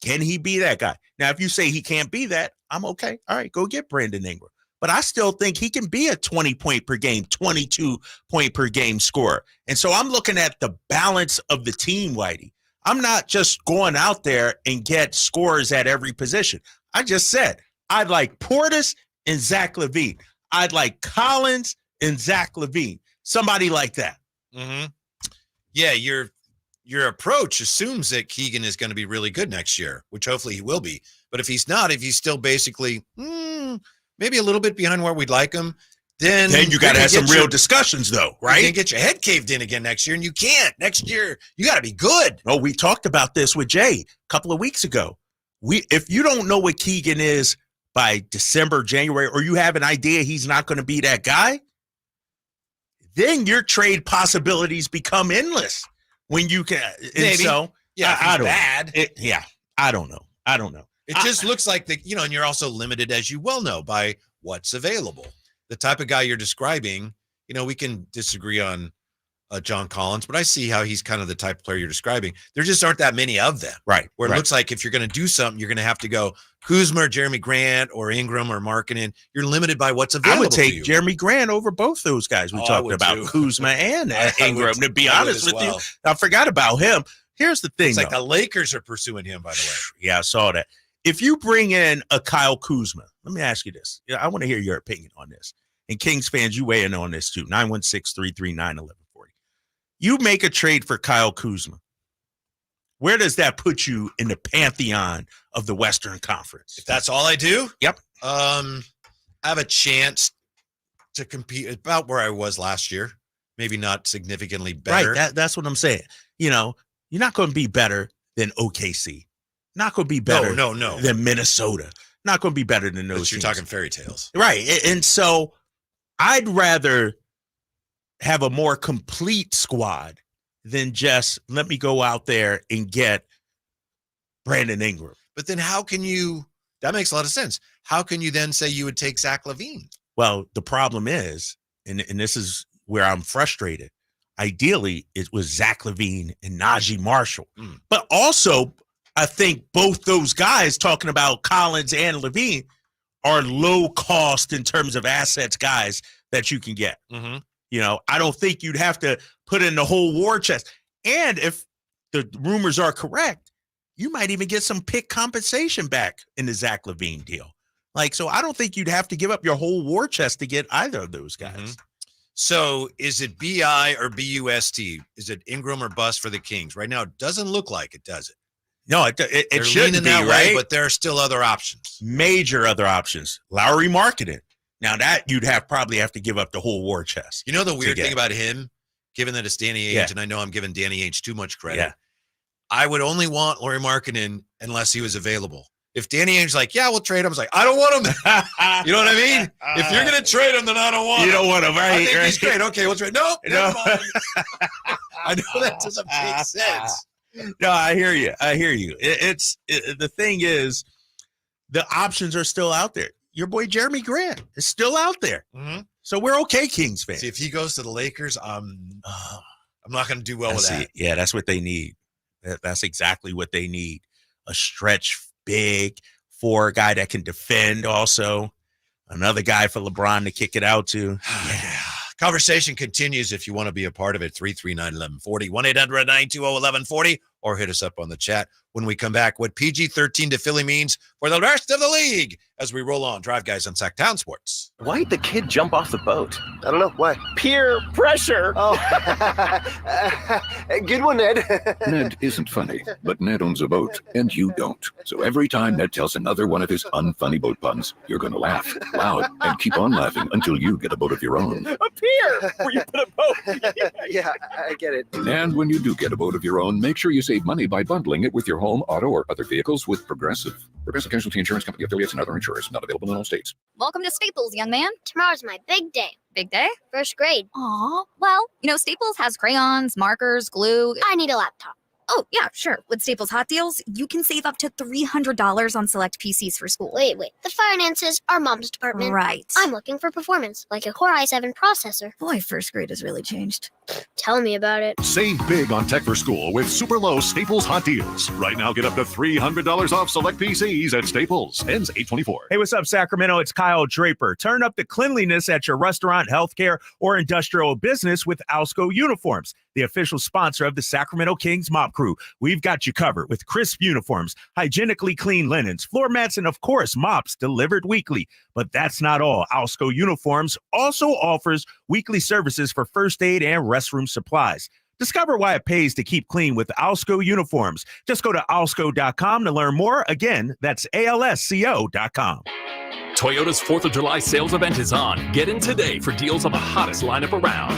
Can he be that guy? Now, if you say he can't be that, I'm okay. All right, go get Brandon Ingram. But I still think he can be a 20-point per game, 22-point per game scorer. And so I'm looking at the balance of the team, Whitey. I'm not just going out there and get scorers at every position. I just said I'd like Portis and Zach LaVine. I'd like Collins and Zach LaVine. Somebody like that. Mm-hmm. Yeah, your approach assumes that Keegan is going to be really good next year, which hopefully he will be. But if he's not, if he's still basically maybe a little bit behind where we'd like him, then you got to have some real discussions, though, right? You can't get your head caved in again next year, and you can't. Next year, you got to be good. Oh, we talked about this with Jay a couple of weeks ago. If you don't know what Keegan is by December, January, or you have an idea he's not going to be that guy, then your trade possibilities become endless. When you can, and so I don't know. I don't know. It just looks like and you're also limited, as you well know, by what's available. The type of guy you're describing, we can disagree on John Collins, but I see how he's kind of the type of player you're describing. There just aren't that many of them. Right. Where it looks like if you're going to do something, you're going to have to go Kuzma or Jeremy Grant or Ingram or Markkanen. You're limited by what's available. I would take to you. Jeremy Grant over both those guys we talked about, too. Kuzma and Ingram. To be honest with you, I forgot about him. Here's the thing. It's like the Lakers are pursuing him, by the way. Yeah, I saw that. If you bring in a Kyle Kuzma, let me ask you this. I want to hear your opinion on this. And Kings fans, you weigh in on this too. 916-339-1140. You make a trade for Kyle Kuzma. Where does that put you in the pantheon of the Western Conference? If that's all I do? Yep. I have a chance to compete about where I was last year. Maybe not significantly better. Right. That's what I'm saying. You're not going to be better than OKC. Not going to be better than Minnesota. Not going to be better than those. You're teams. talking fairy tales. Right. And so I'd rather have a more complete squad than just let me go out there and get Brandon Ingram. But then how can you – that makes a lot of sense. How can you then say you would take Zach LaVine? Well, the problem is, and this is where I'm frustrated, ideally it was Zach LaVine and Najee Marshall. But also I think both those guys, talking about Collins and LaVine, are low cost in terms of assets guys that you can get. Mm-hmm. I don't think you'd have to put in the whole war chest. And if the rumors are correct, you might even get some pick compensation back in the Zach LaVine deal. So I don't think you'd have to give up your whole war chest to get either of those guys. Mm-hmm. So is it BI or BUST? Is it Ingram or bust for the Kings? Right now, it doesn't look like it, does it? No, it shouldn't be, that right? way, but there are still other options. Major other options. Lowry Markkanen. Now that you'd probably have to give up the whole war chest. You know the weird thing about him, given that it's Danny Ainge, and I know I'm giving Danny Ainge too much credit. Yeah. I would only want Lauri Markkanen unless he was available. If Danny Ainge's like, yeah, we'll trade him, I was like, I don't want him. You know what I mean? If you're going to trade him, then I don't want him. You don't want him, right? I think he's great. Okay, we'll trade. Nope. No. I know that doesn't make sense. No, I hear you. The thing is, the options are still out there. Your boy Jeremy Grant is still out there. Mm-hmm. So we're okay, Kings fans. See, if he goes to the Lakers, I'm not going to do well with that. Yeah, that's what they need. That's exactly what they need. A stretch big for a guy that can defend also. Another guy for LeBron to kick it out to. Yeah. Conversation continues if you want to be a part of it. 339-1140, 1-800-920-1140, or hit us up on the chat when we come back. What PG-13 to Philly means for the rest of the league as we roll on. Drive Guys on Sactown Sports. Why'd the kid jump off the boat? I don't know. Why? Peer pressure. Oh, good one, Ned. Ned isn't funny, but Ned owns a boat, and you don't. So every time Ned tells another one of his unfunny boat puns, you're going to laugh loud and keep on laughing until you get a boat of your own. A pier where you put a boat. Yeah, I get it. And when you do get a boat of your own, make sure you save money by bundling it with your home, auto, or other vehicles with Progressive. Progressive Casualty Insurance Company affiliates and other insurers. Not available in all states. Welcome to Staples, young man. Tomorrow's my big day. Big day? First grade. Aw. Well, Staples has crayons, markers, glue. I need a laptop. Oh, yeah, sure. With Staples Hot Deals, you can save up to $300 on select PCs for school. Wait. The finances are Mom's department. Right. I'm looking for performance, like a Core i7 processor. Boy, first grade has really changed. Tell me about it. Save big on tech for school with super low Staples Hot Deals. Right now, get up to $300 off select PCs at Staples. Ends 8/24. Hey, what's up, Sacramento? It's Kyle Draper. Turn up the cleanliness at your restaurant, healthcare, or industrial business with Alsco Uniforms, the official sponsor of the Sacramento Kings Mop Crew. We've got you covered with crisp uniforms, hygienically clean linens, floor mats, and of course, mops delivered weekly. But that's not all. Alsco Uniforms also offers weekly services for first aid and restroom supplies. Discover why it pays to keep clean with Alsco Uniforms. Just go to alsco.com to learn more. Again, that's alsco.com. Toyota's 4th of July sales event is on. Get in today for deals on the hottest lineup around.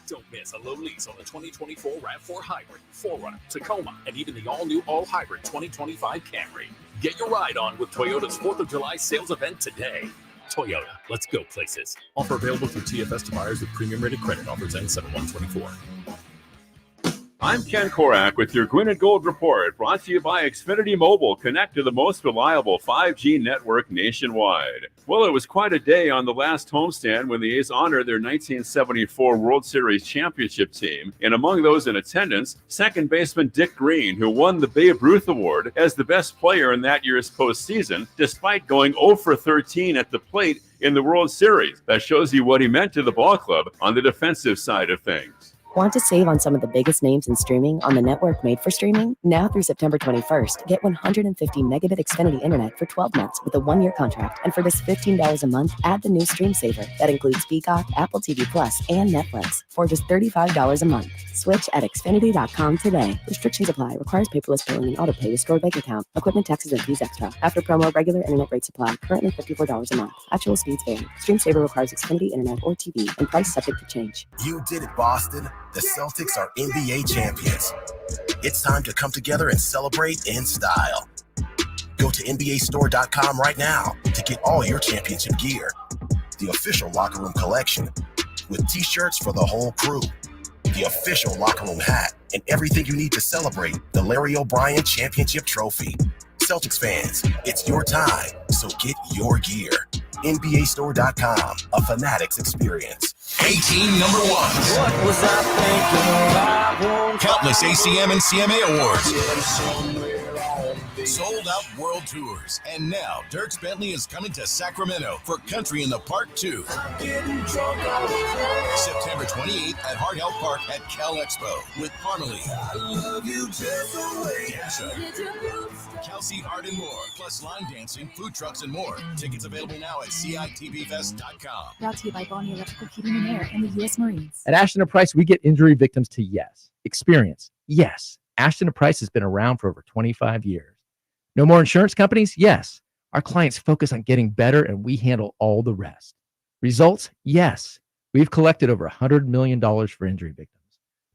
Don't miss a low lease on the 2024 RAV4 Hybrid, 4Runner, Tacoma, and even the all-new all-hybrid 2025 Camry. Get your ride on with Toyota's 4th of July sales event today. Toyota, let's go places. Offer available through TFS to buyers with premium-rated credit. Offers end 7/1/24. I'm Ken Korak with your Gwynedd Gold Report, brought to you by Xfinity Mobile. Connect to the most reliable 5G network nationwide. Well, it was quite a day on the last homestand when the A's honored their 1974 World Series championship team. And among those in attendance, second baseman Dick Green, who won the Babe Ruth Award as the best player in that year's postseason, despite going 0 for 13 at the plate in the World Series. That shows you what he meant to the ball club on the defensive side of things. Want to save on some of the biggest names in streaming on the network made for streaming? Now through September 21st, get 150 megabit Xfinity internet for 12 months with a 1-year contract. And for just $15 a month, add the new Stream Saver. That includes Peacock, Apple TV Plus, and Netflix for just $35 a month. Switch at Xfinity.com today. Restrictions apply. Requires paperless billing and auto pay to stored bank account. Equipment, taxes, and fees extra. After promo, regular internet rates apply. Currently $54 a month. Actual speeds vary. Stream Saver requires Xfinity internet or TV and price subject to change. You did it, Boston. The Celtics are NBA champions. It's time to come together and celebrate in style. Go to NBAstore.com right now to get all your championship gear. The official locker room collection with t-shirts for the whole crew. The official locker room hat and everything you need to celebrate the Larry O'Brien Championship Trophy. Celtics fans, it's your time, so get your gear. NBAstore.com, a Fanatics experience. 18 number ones. What was I thinking? Countless ACM and CMA awards. Sold out world tours. And now Dierks Bentley is coming to Sacramento for Country in the Park 2. September 28th at Hart Health Park at Cal Expo with Parmalee, Kelsey Hart and more, plus line dancing, food trucks, and more. Tickets available now at CITVFest.com. Brought to you by Bonnie Electrical Heating and Air and the U.S. Marines. At Ashton & Price, we get injury victims to yes. Experience, yes. Ashton & Price has been around for over 25 years. No more insurance companies? Yes. Our clients focus on getting better, and we handle all the rest. Results? Yes. We've collected over $100 million for injury victims.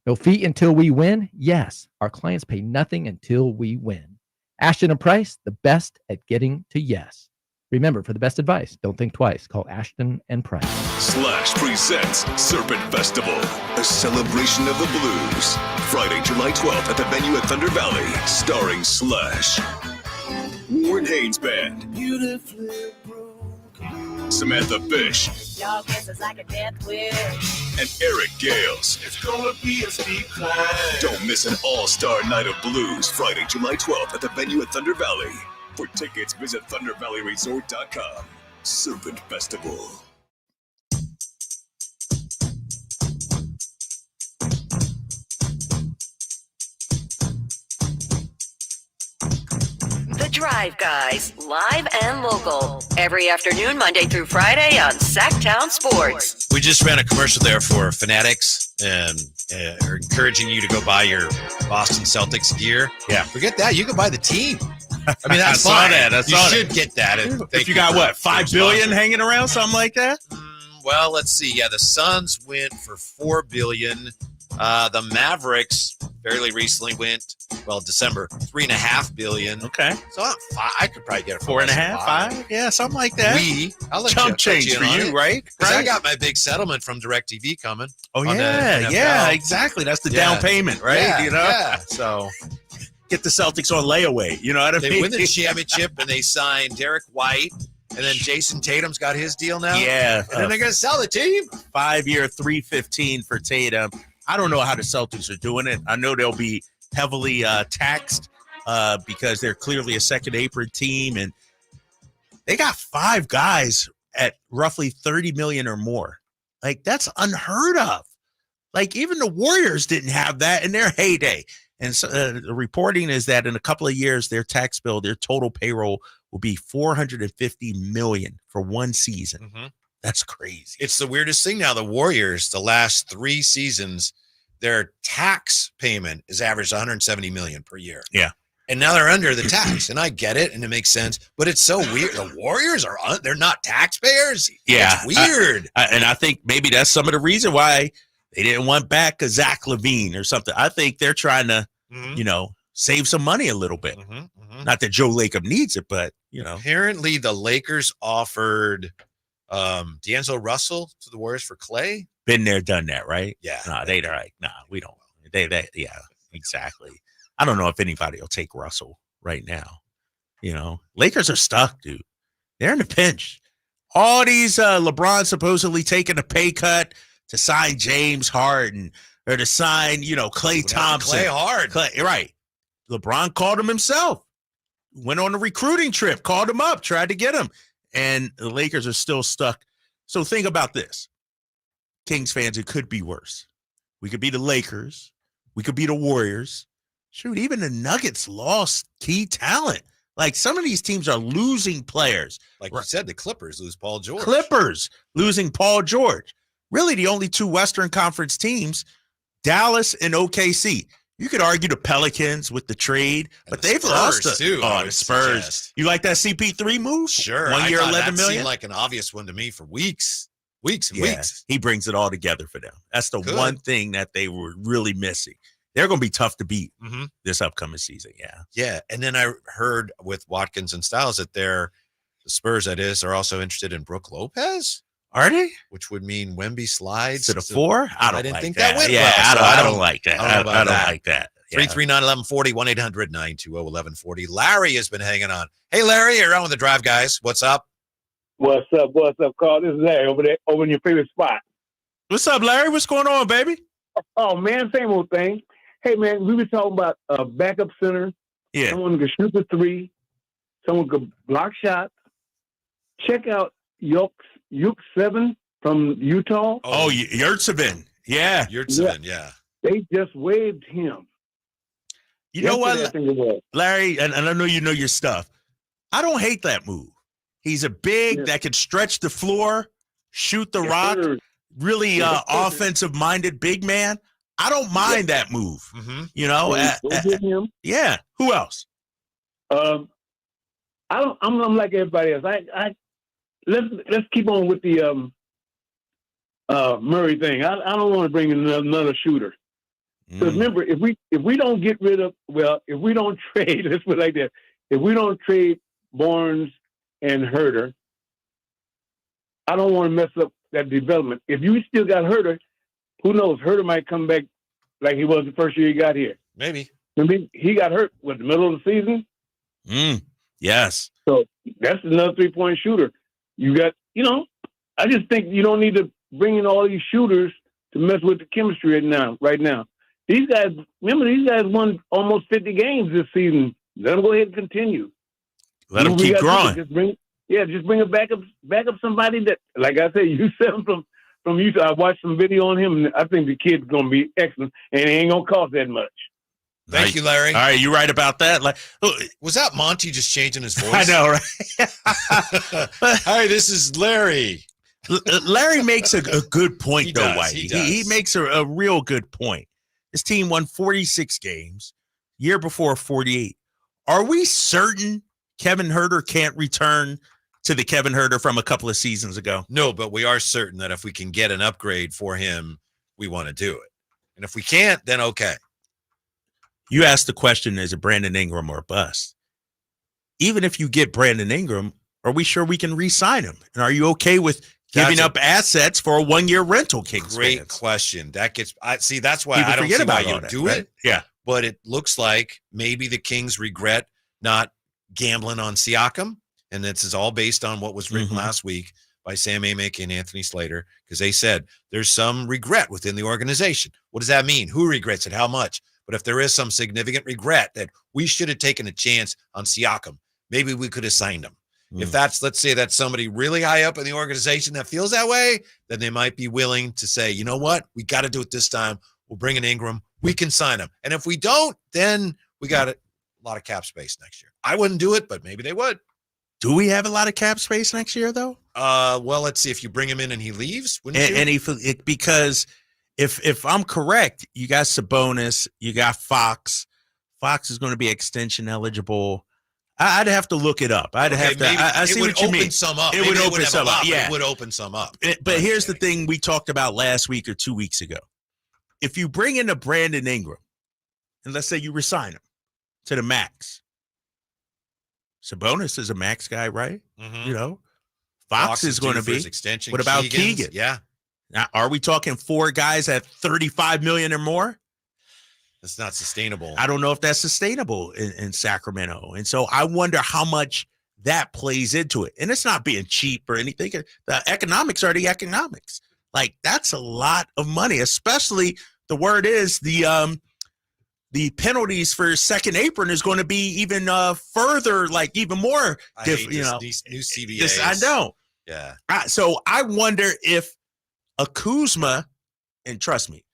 No fee until we win? Yes. Our clients pay nothing until we win. Ashton & Price, the best at getting to yes. Remember, for the best advice, don't think twice. Call Ashton & Price. Slash presents Serpent Festival, a celebration of the blues. Friday, July 12th at the venue at Thunder Valley, starring Slash, Warren Haynes Band, Samantha Fish, Your kiss is like a death wish. and Eric Gales. It's gonna be a steep climb. Don't miss an all-star night of blues Friday, July 12th at the venue at Thunder Valley. For tickets, visit ThunderValleyResort.com. Serpent Festival. The Drive Guys, live and local. Every afternoon, Monday through Friday on Sactown Sports. We just ran a commercial there for Fanatics and are encouraging you to go buy your Boston Celtics gear. Yeah. Forget that. You can buy the team. I mean, that's I saw fine. that. I saw you that. should get that. If you got what, $5 billion hanging around, something like that? Well, let's see. Yeah, the Suns went for $4 billion. The Mavericks fairly recently went, December, $3.5 billion. Okay. So I could probably get a 4.5, 5? Yeah, something like that. I'll let Chump you change for you, right? Because I got my big settlement from DirecTV coming. Oh, on the yeah, NFL. yeah, exactly. That's the down payment, right? Yeah, you know? yeah. So get the Celtics on layaway. You know what I mean? they win the championship and they sign Derek White. And then Jason Tatum's got his deal now. Yeah. And then they're going to sell the team. 5-year, $315 for Tatum. I don't know how the Celtics are doing it. I know they'll be heavily taxed because they're clearly a second apron team. And they got 5 guys at roughly $30 million or more. Like, that's unheard of. Like, even the Warriors didn't have that in their heyday. And so, the reporting is that in a couple of years, their tax bill, their total payroll will be $450 million for one season. Mm-hmm. That's crazy. It's the weirdest thing now. The Warriors, the last 3 seasons, their tax payment is averaged $170 million per year. Yeah. And now they're under the tax. And I get it, and it makes sense. But it's so weird. The Warriors they're not taxpayers. Yeah. It's weird. And I think maybe that's some of the reason why they didn't want back a Zach LaVine or something. I think they're trying to, save some money a little bit. Not that Joe Lacob needs it, but, Apparently, the Lakers offered D'Angelo Russell to the Warriors for Klay. Been there, done that, right? Yeah. No, they right. Nah, we don't. Yeah, exactly. I don't know if anybody will take Russell right now. Lakers are stuck, dude. They're in a pinch. All these LeBron supposedly taking a pay cut to sign James Harden or to sign, Klay Thompson. Klay hard. Right. LeBron called him himself. Went on a recruiting trip, called him up, tried to get him. And the Lakers are still stuck. So think about this. Kings fans, it could be worse. We could be the Lakers. We could be the Warriors. Shoot, even the Nuggets lost key talent. Like, some of these teams are losing players. Like you said, the Clippers lose Paul George. Clippers losing Paul George. Really, the only 2 Western Conference teams, Dallas and OKC. You could argue the Pelicans with the trade, but they've lost too. The Spurs. Suggest. You like that CP3 move? Sure. 1 year, $11 million. Seemed like an obvious one to me for weeks and weeks. He brings it all together for them. That's the one thing that they were really missing. They're going to be tough to beat this upcoming season. Yeah. Yeah. And then I heard with Watkins and Styles that the Spurs, that is, are also interested in Brook Lopez. Are they? Which would mean Wemby slides to the 4? I didn't like think that went yeah, well. I don't like that. I don't like that. 339-1140, 1-800-920-1140. Larry has been hanging on. Hey, Larry, you're on with the Drive Guys. What's up? What's up, Carl? This is Larry over there, over in your favorite spot. What's up, Larry? What's going on, baby? Oh, man, same old thing. Hey, man, we were talking about a backup center. Yeah. Someone could shoot the 3. Someone could block shots. Check out Yuk 7 from Utah. Oh, Yurtsevin. Yeah. Yurtsevin, yeah. They just waived him. You know what, Larry, and I know you know your stuff. I don't hate that move. He's a big that could stretch the floor, shoot the rock, really offensive-minded big man. I don't mind that move. Yeah. Who else? I'm like everybody else. Let's keep on with the Murray thing. I don't want to bring in another shooter. Because remember, if we don't get rid of, if we don't trade, let's put it like that. If we don't trade Barnes and Herter, I don't want to mess up that development. If you still got Herter, who knows? Herter might come back like he was the first year he got here. Maybe. I mean, he got hurt the middle of the season. Yes. So that's another 3-point shooter. You got, I just think you don't need to bring in all these shooters to mess with the chemistry right now. These guys won almost 50 games this season. Let them go ahead and continue. Let them keep growing. Just bring a backup somebody that, like I said, you sent him from Utah. I watched some video on him, and I think the kid's going to be excellent, and it ain't going to cost that much. Thank you, Larry. All right, you right about that. Was that Monty just changing his voice? I know, right? Hi, this is Larry. Larry makes a good point, though, does, Whitey. He makes a real good point. His team won 46 games, year before 48. Are we certain Kevin Huerter can't return to the Kevin Huerter from a couple of seasons ago? No, but we are certain that if we can get an upgrade for him, we want to do it. And if we can't, then okay. You asked the question, is it Brandon Ingram or bust? Even if you get Brandon Ingram, are we sure we can re-sign him? And are you okay with giving up assets for a one-year rental, Kings Great fans? question. That's why People I don't forget see about why all you that, do right? it. Yeah. But it looks like maybe the Kings regret not gambling on Siakam. And this is all based on what was written last week by Sam Amick and Anthony Slater, because they said there's some regret within the organization. What does that mean? Who regrets it? How much? But if there is some significant regret that we should have taken a chance on Siakam, maybe we could have signed him. If let's say that's somebody really high up in the organization that feels that way, then they might be willing to say, you know what? We got to do it this time. We'll bring in Ingram. We can sign him. And if we don't, then we got a lot of cap space next year. I wouldn't do it, but maybe they would. Do we have a lot of cap space next year, though? Well, let's see. If you bring him in and he leaves, wouldn't you? Because if I'm correct, you got Sabonis, you got Fox. Fox is going to be extension eligible. I'd have to look it up. I see what you mean. It would open some up. Yeah, it would open some up. But here's the thing we talked about last week or 2 weeks ago. If you bring in a Brandon Ingram, and let's say you resign him to the max, Sabonis is a max guy, right? Fox is going to be. Extension. What about Keegan? Yeah. Now, are we talking 4 guys at $35 million or more? That's not sustainable. I don't know if that's sustainable in Sacramento. And so I wonder how much that plays into it. And it's not being cheap or anything. The economics are the economics. Like, that's a lot of money, especially the word is the penalties for second apron is going to be even further, like even more different. These new CBAs. I know. Yeah. So I wonder if a Kuzma, and trust me,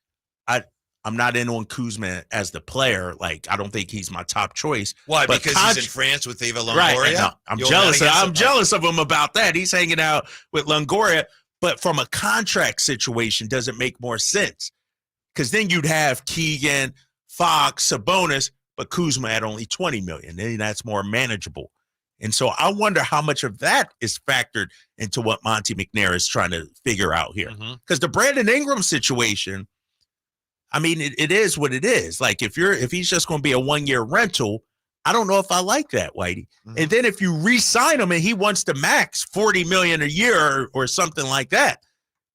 I'm not in on Kuzma as the player. Like, I don't think he's my top choice. Why? Because he's in France with Eva Longoria? Right. No, I'm jealous of him about that. He's hanging out with Longoria. But from a contract situation, does it make more sense? Because then you'd have Keegan, Fox, Sabonis, but Kuzma at only $20 million. And that's more manageable. And so I wonder how much of that is factored into what Monty McNair is trying to figure out here. Because the Brandon Ingram situation, I mean, it is what it is. Like, if he's just going to be a one-year rental, I don't know if I like that, Whitey. And then if you re-sign him and he wants to max $40 million a year or something like that,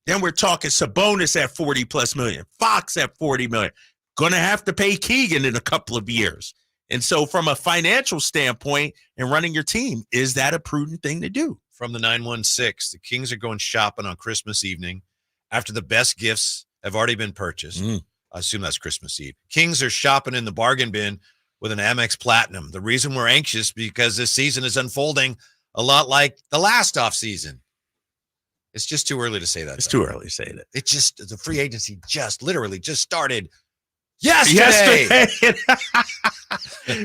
then we're talking Sabonis at $40+ million, Fox at $40 million. Going to have to pay Keegan in a couple of years. And so from a financial standpoint and running your team, is that a prudent thing to do? From the 916, the Kings are going shopping on Christmas evening after the best gifts have already been purchased. I assume that's Christmas Eve. Kings are shopping in the bargain bin with an Amex Platinum. The reason we're anxious because this season is unfolding a lot like the last offseason. It's just too early to say that. It's too early to say that. It just, the free agency literally started yesterday.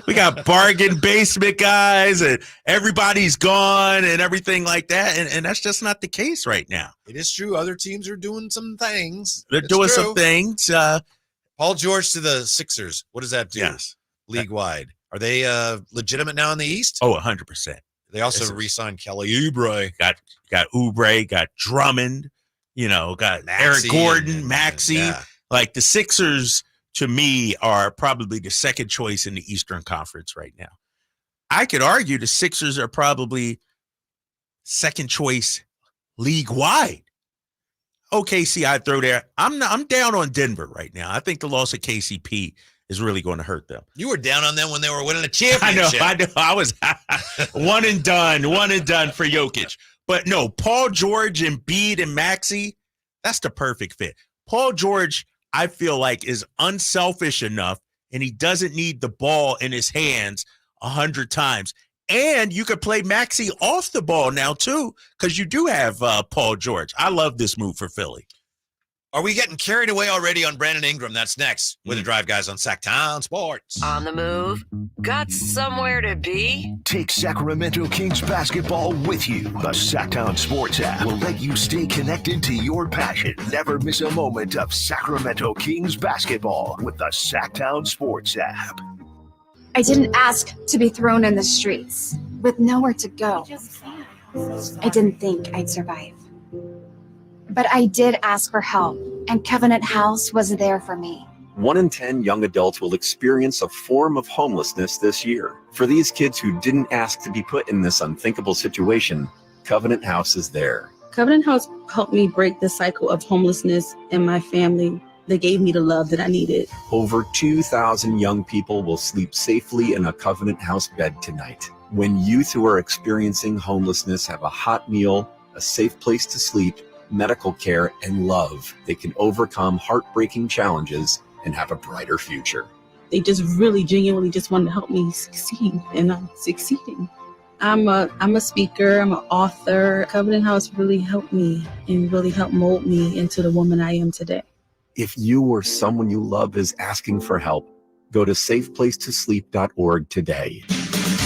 We got bargain basement guys and everybody's gone and everything like that. And that's just not the case right now. It is true. Other teams are doing some things. They're doing some things. Paul George to the Sixers. What does that do? Yes. League-wide. Are they legitimate now in the East? Oh, 100%. They also re-signed Kelly Oubre. Got Oubre, got Drummond, got Eric Gordon, Maxey. Yeah. Like, the Sixers, to me, are probably the second choice in the Eastern Conference right now. I could argue the Sixers are probably second choice league-wide. OKC, I'd throw there. I'm down on Denver right now. I think the loss of KCP is really going to hurt them. You were down on them when they were winning a championship. I know. I was one and done for Jokic. But no, Paul George, Embiid, and Maxey, that's the perfect fit. Paul George, I feel like, is unselfish enough, and he doesn't need the ball in his hands 100 times. And you could play Maxey off the ball now, too, because you do have Paul George. I love this move for Philly. Are we getting carried away already on Brandon Ingram? That's next with the Drive Guys on Sactown Sports. On the move? Got somewhere to be? Take Sacramento Kings basketball with you. The Sactown Sports app will let you stay connected to your passion. Never miss a moment of Sacramento Kings basketball with the Sactown Sports app. I didn't ask to be thrown in the streets with nowhere to go. I didn't think I'd survive. But I did ask for help, and Covenant House was there for me. 1 in 10 young adults will experience a form of homelessness this year. For these kids who didn't ask to be put in this unthinkable situation, Covenant House is there. Covenant House helped me break the cycle of homelessness in my family. They gave me the love that I needed. Over 2,000 young people will sleep safely in a Covenant House bed tonight. When youth who are experiencing homelessness have a hot meal, a safe place to sleep, medical care, and love, they can overcome heartbreaking challenges and have a brighter future. They just really genuinely just wanted to help me succeed, and I'm succeeding. I'm a speaker, I'm an author. Covenant House really helped me and really helped mold me into the woman I am today. If you or someone you love is asking for help, go to safeplacetosleep.org today.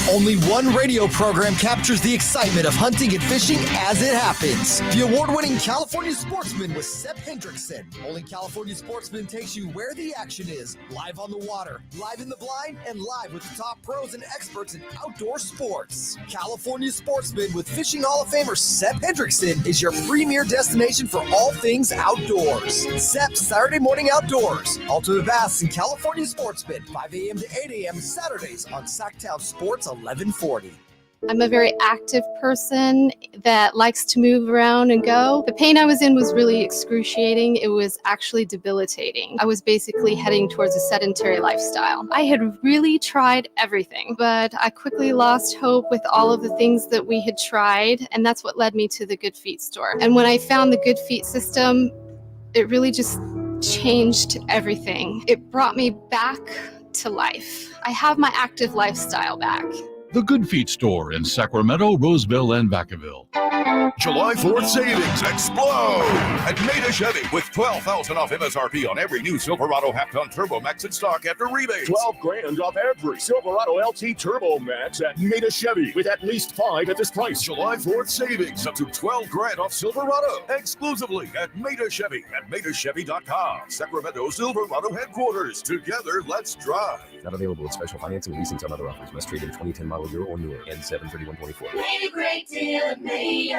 Only one radio program captures the excitement of hunting and fishing as it happens. The award-winning California Sportsman with Sep Hendrickson. Only California Sportsman takes you where the action is, live on the water, live in the blind, and live with the top pros and experts in outdoor sports. California Sportsman with Fishing Hall of Famer Sep Hendrickson is your premier destination for all things outdoors. Sep's Saturday Morning Outdoors. Ultimate Bass and California Sportsman, 5 a.m. to 8 a.m. Saturdays on Sactown Sports 1140. I'm a very active person that likes to move around and go. The pain I was in was really excruciating. It was actually debilitating. I was basically heading towards a sedentary lifestyle. I had really tried everything, but I quickly lost hope with all of the things that we had tried, and that's what led me to the Good Feet store. And when I found the Good Feet system, it really just changed everything. It brought me back to life. I have my active lifestyle back. The Good Feet store in Sacramento, Roseville, and Vacaville. July 4th savings explode at Maida Chevy with $12,000 off MSRP on every new Silverado half-ton Turbo Max in stock after rebates. $12,000 off every Silverado LT Turbo Max at Maida Chevy with at least 5 at this price. July 4th savings up to $12,000 off Silverado exclusively at Maida Chevy at MaidaChevy.com. Sacramento Silverado headquarters. Together, let's drive. Not available with special financing and leasing. Some other offers must trade in 2010 model year or newer and 7/31/24. Made a great deal of Maida.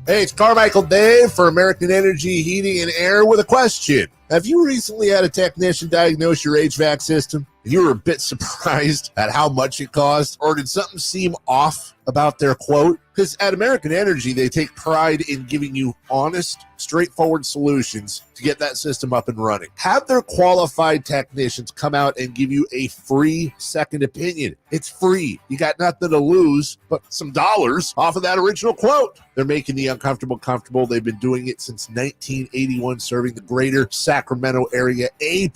Hey, it's Carmichael Dave for American Energy Heating and Air with a question. Have you recently had a technician diagnose your HVAC system and you were a bit surprised at how much it cost? Or did something seem off about their quote? Because at American Energy, they take pride in giving you honest, straightforward solutions to get that system up and running. Have their qualified technicians come out and give you a free second opinion. It's free. You got nothing to lose but some dollars off of that original quote. They're making the uncomfortable comfortable. They've been doing it since 1981, serving the greater Sacramento area. A+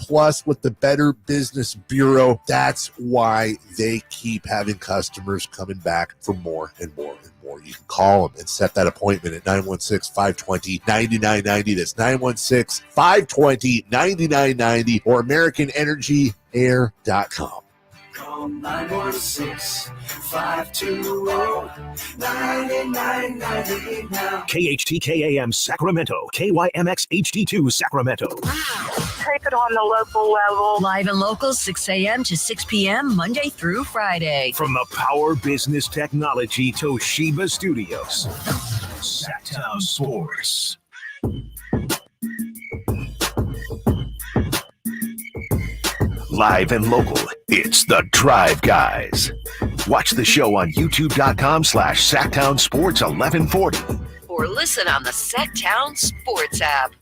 with the Better Business Bureau. That's why they keep having customers coming back for more and more and more. You can call them and set that appointment at 916-520-9990. That's 916-520-9990 or AmericanEnergyAir.com. Call 916-520-9990 now. KHTKAM Sacramento, KYMX HD2 Sacramento. Take it on the local level. Live and local, 6 a.m. to 6 p.m. Monday through Friday. From the Power Business Technology Toshiba Studios. Sactown Sports. Live and local, it's the Drive Guys. Watch the show on youtube.com/Sactown Sports 1140. Or listen on the Sactown Sports app.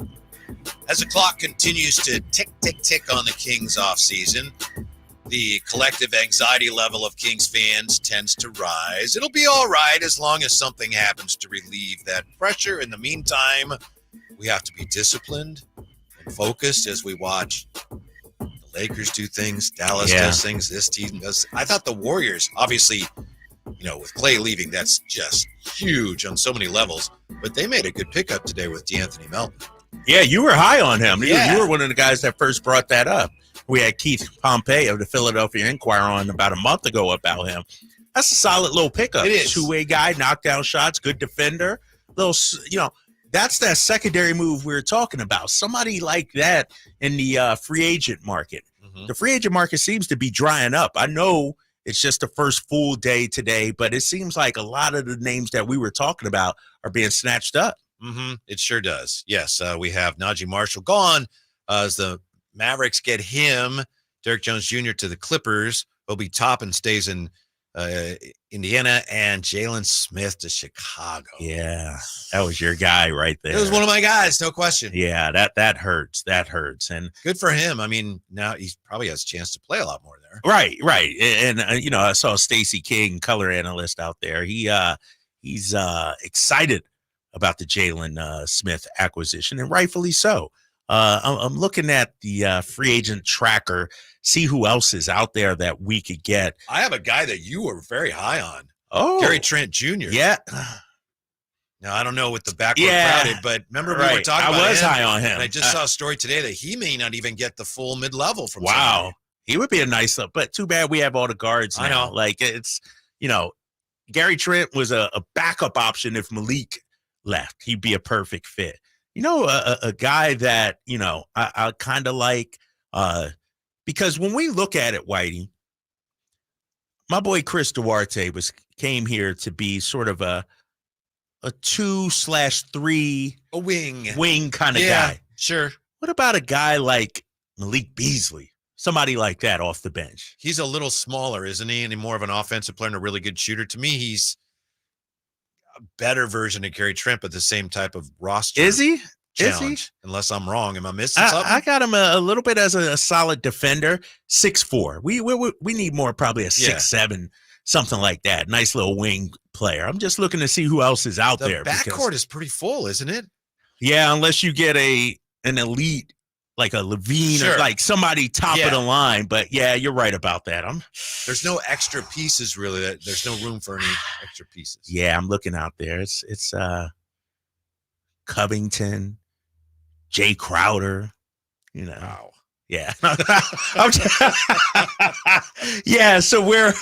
As the clock continues to tick, tick, tick on the Kings offseason, the collective anxiety level of Kings fans tends to rise. It'll be all right as long as something happens to relieve that pressure. In the meantime, we have to be disciplined and focused as we watch the Lakers do things, Dallas does things, this team does. I thought the Warriors, obviously, with Klay leaving, that's just huge on so many levels. But they made a good pickup today with DeAnthony Melton. Yeah, you were high on him. Yeah. You were one of the guys that first brought that up. We had Keith Pompey of the Philadelphia Inquirer on about a month ago about him. That's a solid little pickup. It is. Two-way guy, knockdown shots, good defender. That's that secondary move we were talking about. Somebody like that in the free agent market. Mm-hmm. The free agent market seems to be drying up. I know it's just the first full day today, but it seems like a lot of the names that we were talking about are being snatched up. Mm-hmm. It sure does. Yes, we have Najee Marshall gone as the Mavericks get him, Derrick Jones Jr. to the Clippers. Obi Toppin stays in Indiana, and Jalen Smith to Chicago. Yeah, that was your guy right there. It was one of my guys, no question. Yeah, that hurts. That hurts. And good for him. I mean, now he probably has a chance to play a lot more there. Right. And I saw Stacey King, color analyst out there. He's excited about the Jalen Smith acquisition, and rightfully so. I'm looking at the free agent tracker, see who else is out there that we could get. I have a guy that you were very high on. Oh, Gary Trent Jr. Yeah. Now, I don't know with the backcourt crowded, but remember we were talking about I was him, high on him. And I just saw a story today that he may not even get the full mid-level from Wow. somebody. He would be a nice, but too bad we have all the guards now. I know. Like, it's, Gary Trent was a backup option if Malik left. He'd be a perfect fit. A guy that, I kind of like, because when we look at it, Whitey, my boy Chris Duarte came here to be sort of a 2/3, a wing kind of guy. Sure. What about a guy like Malik Beasley? Somebody like that off the bench. He's a little smaller, isn't he? And more of an offensive player and a really good shooter. To me, he's a better version of Gary Trent, but the same type of roster. Is he? Challenge, unless I'm wrong. Am I missing something? I got him a little bit as a solid defender, 6'4". We need more, probably a 6'7", something like that. Nice little wing player. I'm just looking to see who else is out there. The backcourt is pretty full, isn't it? Yeah, unless you get an elite like a Levine or like somebody top of the line. But yeah, you're right about that. There's no extra pieces really. There's no room for any extra pieces. Yeah, I'm looking out there. It's Covington, Jay Crowder, Wow. Yeah. Yeah, so we're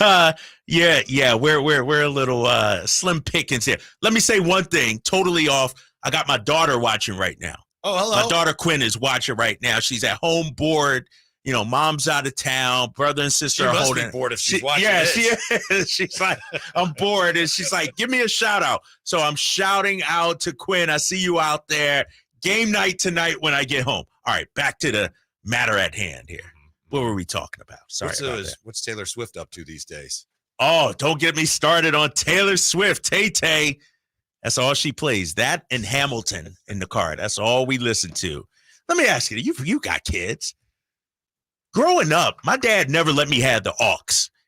we're a little slim pickings here. Let me say one thing, totally off. I got my daughter watching right now. Oh, hello. My daughter Quinn is watching right now. She's at home bored. Mom's out of town. Brother and sister are holding. She must be bored if she's watching this. She is. She's like, I'm bored. And she's like, give me a shout out. So I'm shouting out to Quinn. I see you out there. Game night tonight when I get home. All right, back to the matter at hand here. What were we talking about? Sorry about that. What's Taylor Swift up to these days? Oh, don't get me started on Taylor Swift. Tay-Tay. That's all she plays. That and Hamilton in the car. That's all we listen to. Let me ask you, you got kids. Growing up, my dad never let me have the aux.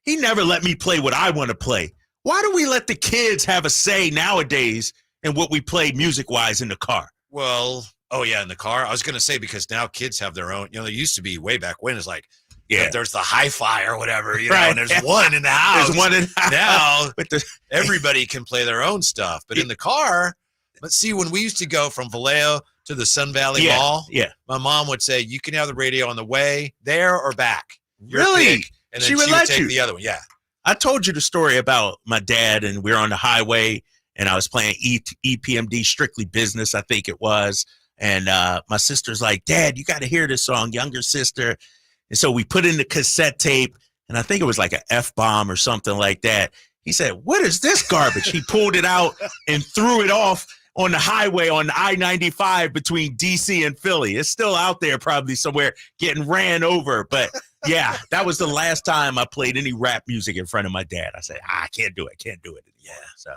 He never let me play what I want to play. Why do we let the kids have a say nowadays in what we play music-wise in the car? Well, in the car. I was going to say because now kids have their own. There used to be way back when it's like, there's the hi-fi or whatever, right. and there's one in the house. There's one in the now. Everybody can play their own stuff, but in the car. Let's see, when we used to go from Vallejo to the Sun Valley Mall, my mom would say, "You can have the radio on the way there or back." Really? And then she would take the other one. Yeah. I told you the story about my dad, and we were on the highway, and I was playing EPMD, Strictly Business, I think it was. And my sister's like, "Dad, you got to hear this song," younger sister. And so we put in the cassette tape, and I think it was like an F-bomb or something like that. He said, "What is this garbage?" He pulled it out and threw it off on the highway on I-95 between D.C. and Philly. It's still out there probably somewhere getting ran over. But, yeah, that was the last time I played any rap music in front of my dad. I said, I can't do it. Can't do it. Yeah. So.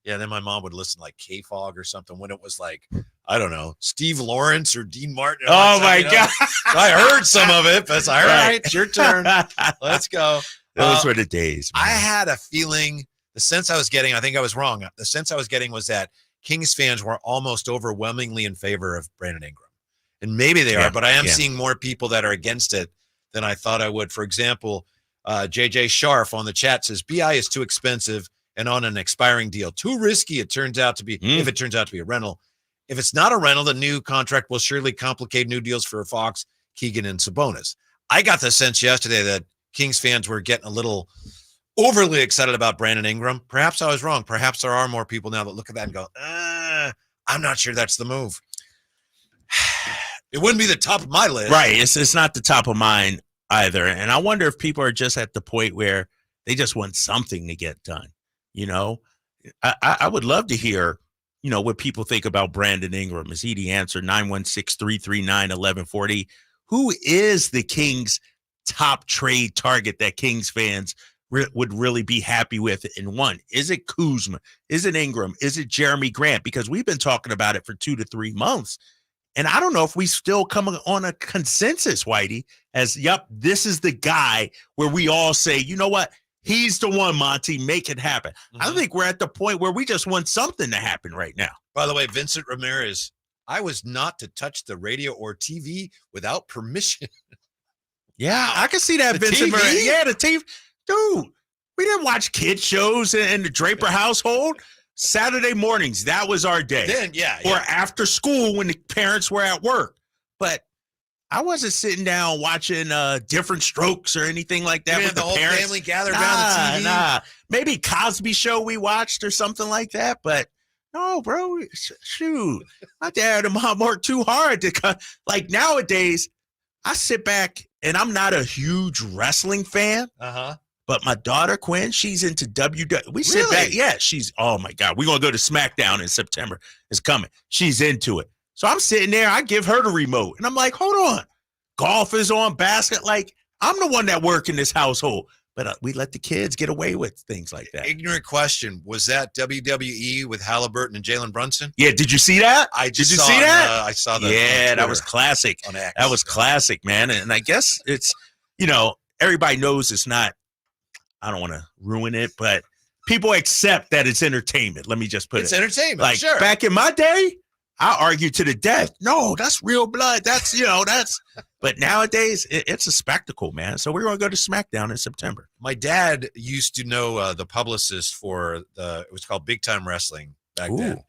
Yeah, then my mom would listen like K-Fog or something when it was like I don't know, Steve Lawrence or Dean Martin. Oh, my God. So I heard some of it, but it's all right, it's your turn. Let's go. Those were the days, man. I had a feeling, the sense I was getting, I think I was wrong. The sense I was getting was that Kings fans were almost overwhelmingly in favor of Brandon Ingram. And maybe they are, but I am seeing more people that are against it than I thought I would. For example, JJ Sharf on the chat says, BI is too expensive and on an expiring deal. Too risky, it turns out to be, if it turns out to be a rental. If it's not a rental, the new contract will surely complicate new deals for Fox, Keegan, and Sabonis. I got the sense yesterday that Kings fans were getting a little overly excited about Brandon Ingram. Perhaps I was wrong. Perhaps there are more people now that look at that and go, I'm not sure that's the move. It wouldn't be the top of my list. Right. It's not the top of mine either. And I wonder if people are just at the point where they just want something to get done. You know, I would love to hear, you know, what people think about Brandon Ingram. Is he the answer? 916-339-1140. Who is the Kings' top trade target that Kings fans would really be happy with? And one, is it Kuzma? Is it Ingram? Is it Jeremy Grant? Because we've been talking about it for 2 to 3 months. And I don't know if we still come on a consensus, Whitey, as, yep, this is the guy where we all say, you know what? He's the one, Monty, make it happen. I think we're at the point where we just want something to happen right now. By the way, Vincent Ramirez, I was not to touch the radio or TV without permission. Yeah, I can see that, The Vincent. TV? Yeah, the TV. Dude, we didn't watch kid shows in the Draper household. Saturday mornings, that was our day. Then, yeah. Or after school when the parents were at work. But I wasn't sitting down watching Different Strokes or anything like that with the whole parents. family gathered around the TV? Nah. Maybe Cosby Show we watched or something like that. But no, bro, shoot. My dad and mom worked too hard to cut. Like nowadays, I sit back and I'm not a huge wrestling fan. But my daughter, Quinn, she's into WWE. We sit back. Yeah, she's, oh, my God. We're going to go to SmackDown in September. It's coming. She's into it. So I'm sitting there. I give her the remote. And I'm like, hold on. Golf is on, basket. Like, I'm the one that work in this household. But we let the kids get away with things like that. Ignorant question. Was that WWE with Halliburton and Jalen Brunson? Yeah, did you see that? Did you see that? I saw that. Yeah, that was classic. On X. That was classic, man. And I guess it's, you know, everybody knows it's not, I don't want to ruin it, but people accept that it's entertainment. Let me just put It's it. entertainment, Like sure. back in my day, I argued to the death. No, that's real blood. That's, you know, that's, but nowadays it's a spectacle, man. So we're going to go to SmackDown in September. My dad used to know the publicist for it was called Big Time Wrestling back then.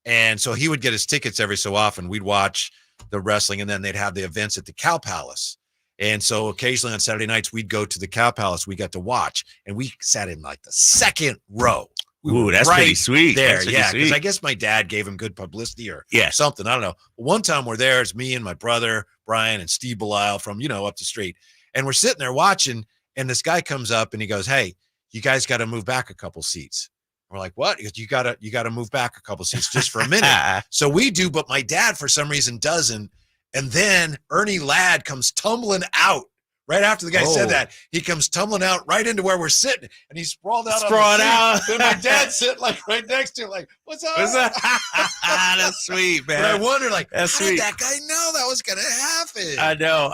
And so he would get his tickets every so often. We'd watch the wrestling and then they'd have the events at the Cow Palace. And so occasionally on Saturday nights, we'd go to the Cow Palace. We got to watch, and we sat in like the second row. Ooh, that's pretty sweet. There, That's pretty yeah, because sweet. I guess my dad gave him good publicity or Yeah. something. I don't know. One time we're there, it's me and my brother, Brian, and Steve Belisle from, you know, up the street. And we're sitting there watching, and this guy comes up and he goes, hey, you guys got to move back a couple seats. We're like, what? He goes, you gotta move back a couple seats just for a minute. So we do, but my dad for some reason doesn't. And then Ernie Ladd comes tumbling out. Right after the guy said that, he comes tumbling out right into where we're sitting, and he's sprawled out. Sprawled on the out. seat. And my dad's sitting like right next to him, like, "What's up?" That's sweet, man. But I wonder, like, That's how sweet. did that guy know that was going to happen? I know.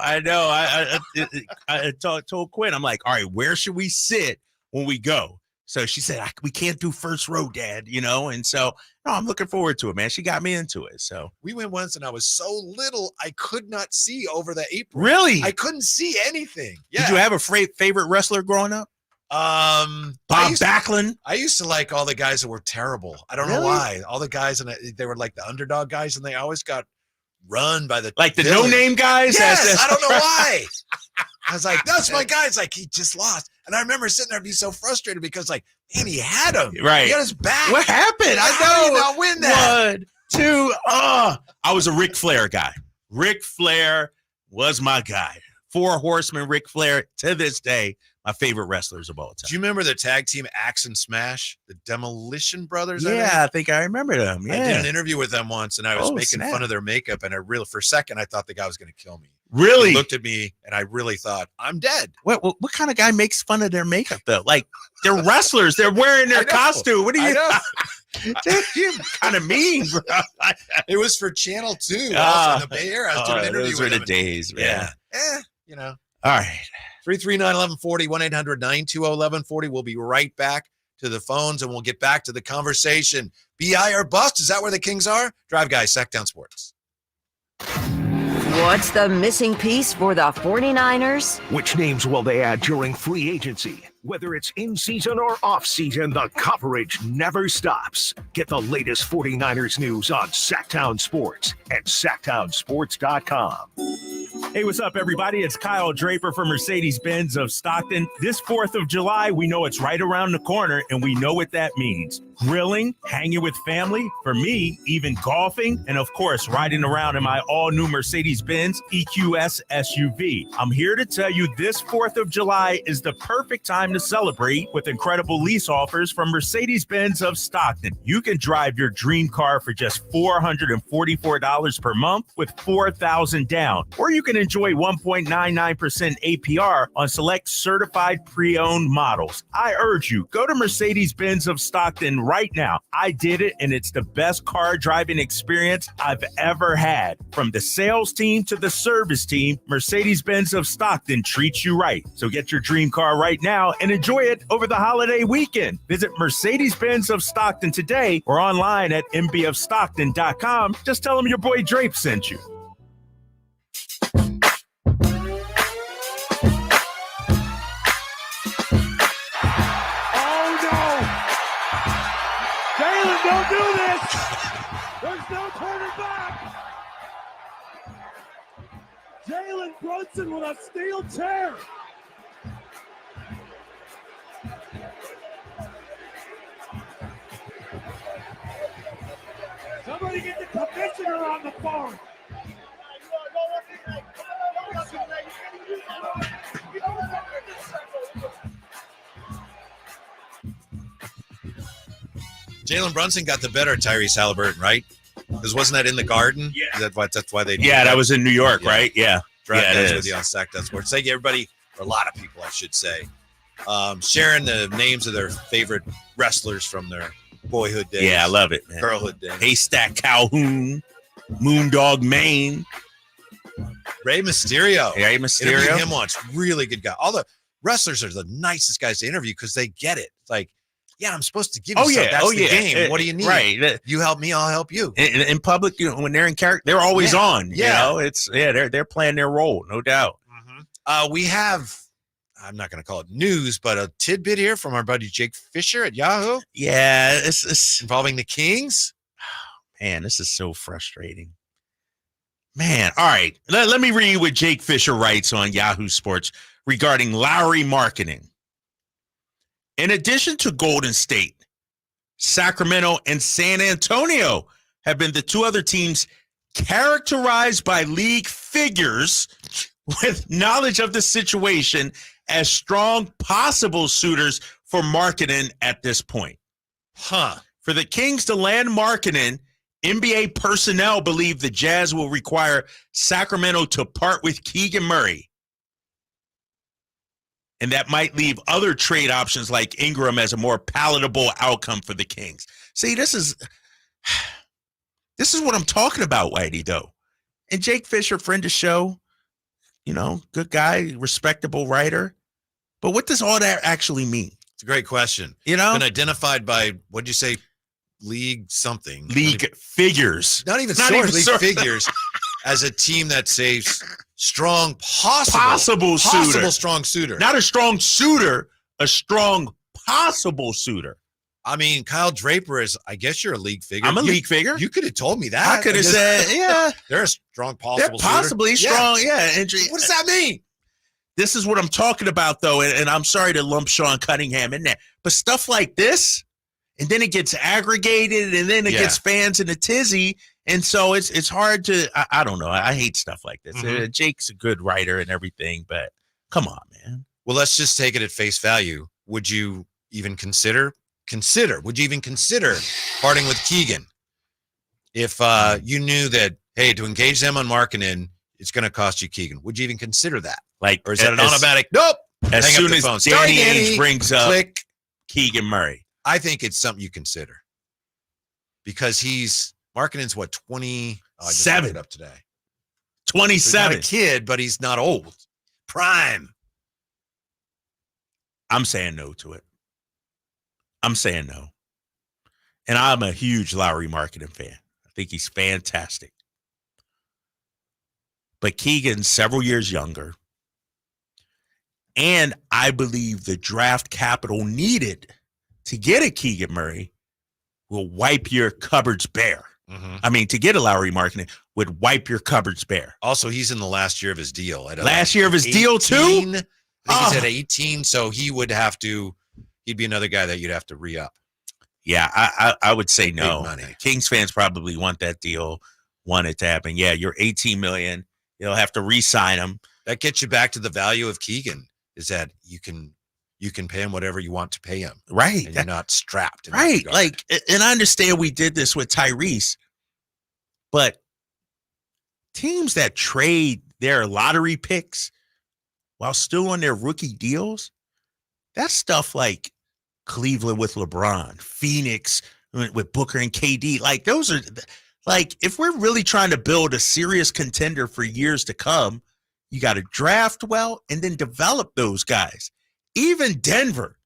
I told Quinn, I'm like, all right, where should we sit when we go? So she said, we can't do first row, Dad, you know? And so, no, I'm looking forward to it, man. She got me into it. So We went once, and I was so little, I could not see over the apron. Really? I couldn't see anything. Yeah. Did you have a favorite wrestler growing up? Bob Backlund? I used to like all the guys that were terrible. I don't know Really? why. All the guys, and they were like the underdog guys, and they always got run by the Like the villain. no-name guys? Yes, That's I don't know why. I was like, that's my guy. It's like, he just lost. And I remember sitting there being so frustrated because, like, man, he had him. Right. He had his back. What happened? How I did know. he not win that? 1, 2, I was a Ric Flair guy. Ric Flair was my guy. 4 Horsemen, Ric Flair, to this day, my favorite wrestlers of all time. Do you remember the tag team Axe and Smash? The Demolition Brothers? Yeah, I think I remember them. Yeah. I did an interview with them once, and I was making snap. fun of their makeup, and for a second, I thought the guy was going to kill me. Really? He looked at me, and I really thought, I'm dead. What kind of guy makes fun of their makeup, though? Like, they're wrestlers. They're wearing their costume. What are you? You're kind of mean, bro. It was for Channel 2 also in the Bay Area. I was doing an interview those with were him. the days, man. Yeah. All right. 339-1140, 1-800-920-1140. We'll be right back to the phones, and we'll get back to the conversation. BI or bust? Is that where the Kings are? Drive Guys, Sactown Sports. What's the missing piece for the 49ers? Which names will they add during free agency? Whether it's in season or off season, the coverage never stops. Get the latest 49ers news on Sactown Sports at SactownSports.com. Hey, what's up, everybody? It's Kyle Draper from Mercedes-Benz of Stockton. This 4th of July, we know it's right around the corner, and we know what that means. Grilling, hanging with family, for me, even golfing, and of course, riding around in my all-new Mercedes-Benz EQS SUV. I'm here to tell you this 4th of July is the perfect time to celebrate with incredible lease offers from Mercedes-Benz of Stockton. You can drive your dream car for just $444 per month with $4,000 down, or you can enjoy 1.99% APR on select certified pre-owned models. I urge you, go to Mercedes-Benz of Stockton right now. I did it, and it's the best car driving experience I've ever had. From the sales team to the service team, Mercedes-Benz of Stockton treats you right. So get your dream car right now and enjoy it over the holiday weekend. Visit Mercedes-Benz of Stockton today or online at mbofstockton.com. Just tell them your boy Drape sent you. Don't do this! There's no turning back! Jalen Brunson with a steel chair! Somebody get the commissioner on the phone! Jalen Brunson got the better of Tyrese Halliburton, right? Because wasn't that in the Garden? Yeah. That's why they did Yeah, that was in New York, right? Yeah. Drive Yeah, it Guys is. with you on Sactown Sports. Thank you, everybody, or a lot of people, I should say, sharing the names of their favorite wrestlers from their boyhood days. Yeah, I love it, man. Girlhood days. Haystack Calhoun, Moondog Maine. Ray Mysterio. Ray Mysterio. Interviewed him once. Really good guy. All the wrestlers are the nicest guys to interview because they get it. It's like, yeah, I'm supposed to give you something. That's the game. What do you need? Right. You help me, I'll help you. In public, when they're in character, they're always on. Yeah. You know, they're playing their role, no doubt. We have, I'm not going to call it news, but a tidbit here from our buddy Jake Fisher at Yahoo. Yeah, it's involving the Kings. Man, this is so frustrating. Man, all right. Let me read what Jake Fisher writes on Yahoo Sports regarding Lauri Markkanen. In addition to Golden State, Sacramento and San Antonio have been the two other teams characterized by league figures with knowledge of the situation as strong possible suitors for Markkanen at this point. For the Kings to land Markkanen, NBA personnel believe the Jazz will require Sacramento to part with Keegan Murray. And that might leave other trade options like Ingram as a more palatable outcome for the Kings. See, this is what I'm talking about, Whitey, though. And Jake Fisher, friend of the show, you know, good guy, respectable writer. But what does all that actually mean? It's a great question. You know? Been identified by, what'd you say, league something? League figures. Not even source, league figures as a team that's a strong possible suitor. Strong suitor. Not a strong suitor, a strong possible suitor. I mean, Kyle Draper is, I guess you're a league figure. I'm a league figure. You could have told me that. I could have said, yeah. They're a strong possible They're possibly suitor. strong, yeah. What does that mean? This is what I'm talking about, though, and I'm sorry to lump Sean Cunningham in there. But stuff like this, and then it gets aggregated, and then it gets fans in a tizzy, and so it's hard to, I don't know. I hate stuff like this. Jake's a good writer and everything, but come on, man. Well, let's just take it at face value. Would you even consider parting with Keegan if you knew that, hey, to engage them on Markkanen, it's going to cost you Keegan. Would you even consider that? Like, or is that an automatic? Nope. As Hang up soon the as phone. Danny Sorry, Ainge brings up click. Keegan Murray. I think it's something you consider because Markkanen's what, 27? I just looked it up today. 27. So he's not a kid, but he's not old. Prime. I'm saying no to it. I'm saying no. And I'm a huge Lauri Markkanen fan. I think he's fantastic. But Keegan's several years younger. And I believe the draft capital needed to get a Keegan Murray will wipe your cupboards bare. Mm-hmm. I mean, to get a Lauri Markkanen would wipe your cupboards bare. Also, he's in the last year of his deal. Last year of his 18, deal, too? I think he's at 18, so he'd be another guy that you'd have to re-up. Yeah, I would say no. Big money. Kings fans probably want that deal, want it to happen. Yeah, you're $18 million. You'll have to re-sign him. That gets you back to the value of Keegan, is that you can pay him whatever you want to pay him. Right. And you're not strapped. in that Right. regard. Like, and I understand we did this with Tyrese, but teams that trade their lottery picks while still on their rookie deals, that's stuff like Cleveland with LeBron, Phoenix with Booker and KD. Like, those are, like, if we're really trying to build a serious contender for years to come, you got to draft well and then develop those guys. Even Denver,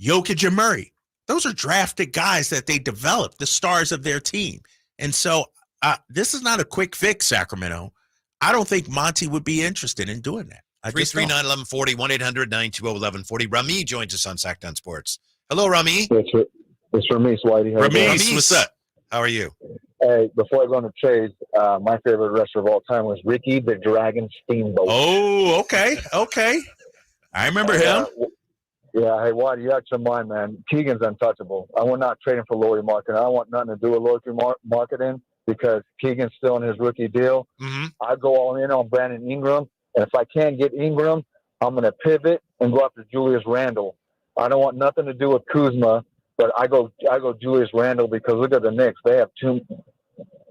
Jokic and Murray, those are drafted guys that they developed, the stars of their team. And so this is not a quick fix, Sacramento. I don't think Monty would be interested in doing that. 339-1140, 1-800-920-1140. Rami joins us on Sactown Sports. Hello, Rami. It's Ramesh, Whitey. Ramesh, what's up? How are you? Hey, before I go into trades, my favorite wrestler of all time was Ricky the Dragon Steamboat. Oh, okay. I remember him. Yeah, hey, Whitey, you got your mind, man. Keegan's untouchable. I will not trade him for Lauri Markkanen. I don't want nothing to do with Lauri Markkanen because Keegan's still in his rookie deal. Mm-hmm. I go all in on Brandon Ingram. And if I can't get Ingram, I'm going to pivot and go after Julius Randle. I don't want nothing to do with Kuzma, but I go Julius Randle because look at the Knicks. They have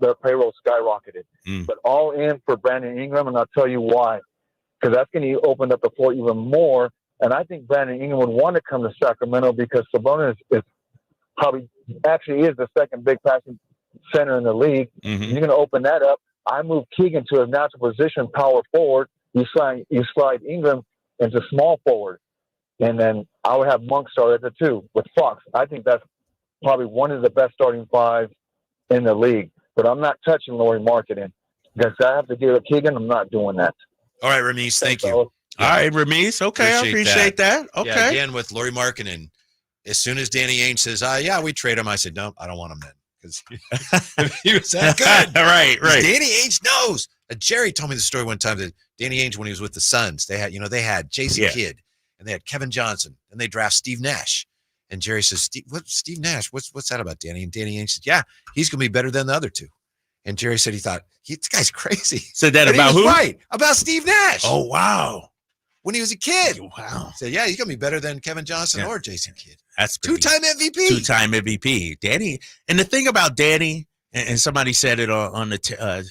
their payroll skyrocketed. But all in for Brandon Ingram, and I'll tell you why. Because that's going to open up the floor even more. And I think Brandon Ingram would want to come to Sacramento because Sabonis is the second big passing center in the league. Mm-hmm. You're going to open that up. I move Keegan to a natural position, power forward. You slide Ingram into small forward. And then I would have Monk start at the 2 with Fox. I think that's probably one of the best starting 5 in the league. But I'm not touching Lauri Markkanen. Because I have to give it Keegan. I'm not doing that. All right, Ramesh, thank you. All right, Ramesh. Okay, I appreciate that. Okay. Yeah, again, with Lauri Markkanen, as soon as Danny Ainge says, yeah, we trade him, I said, no, I don't want him then. Because he was that good. Right. Danny Ainge knows. Jerry told me the story one time that Danny Ainge, when he was with the Suns, they had Jason Kidd and they had Kevin Johnson and they draft Steve Nash. And Jerry says, Steve Nash? What's that about, Danny? And Danny Ainge said, yeah, he's going to be better than the other 2. And Jerry said he thought, this guy's crazy. Said that and about who? Right, about Steve Nash. Oh, wow. When he was a kid. Wow. Said, yeah, he's going to be better than Kevin Johnson or Jason Kidd. That's two-time MVP. Two-time MVP. Danny. And the thing about Danny, and somebody said it on the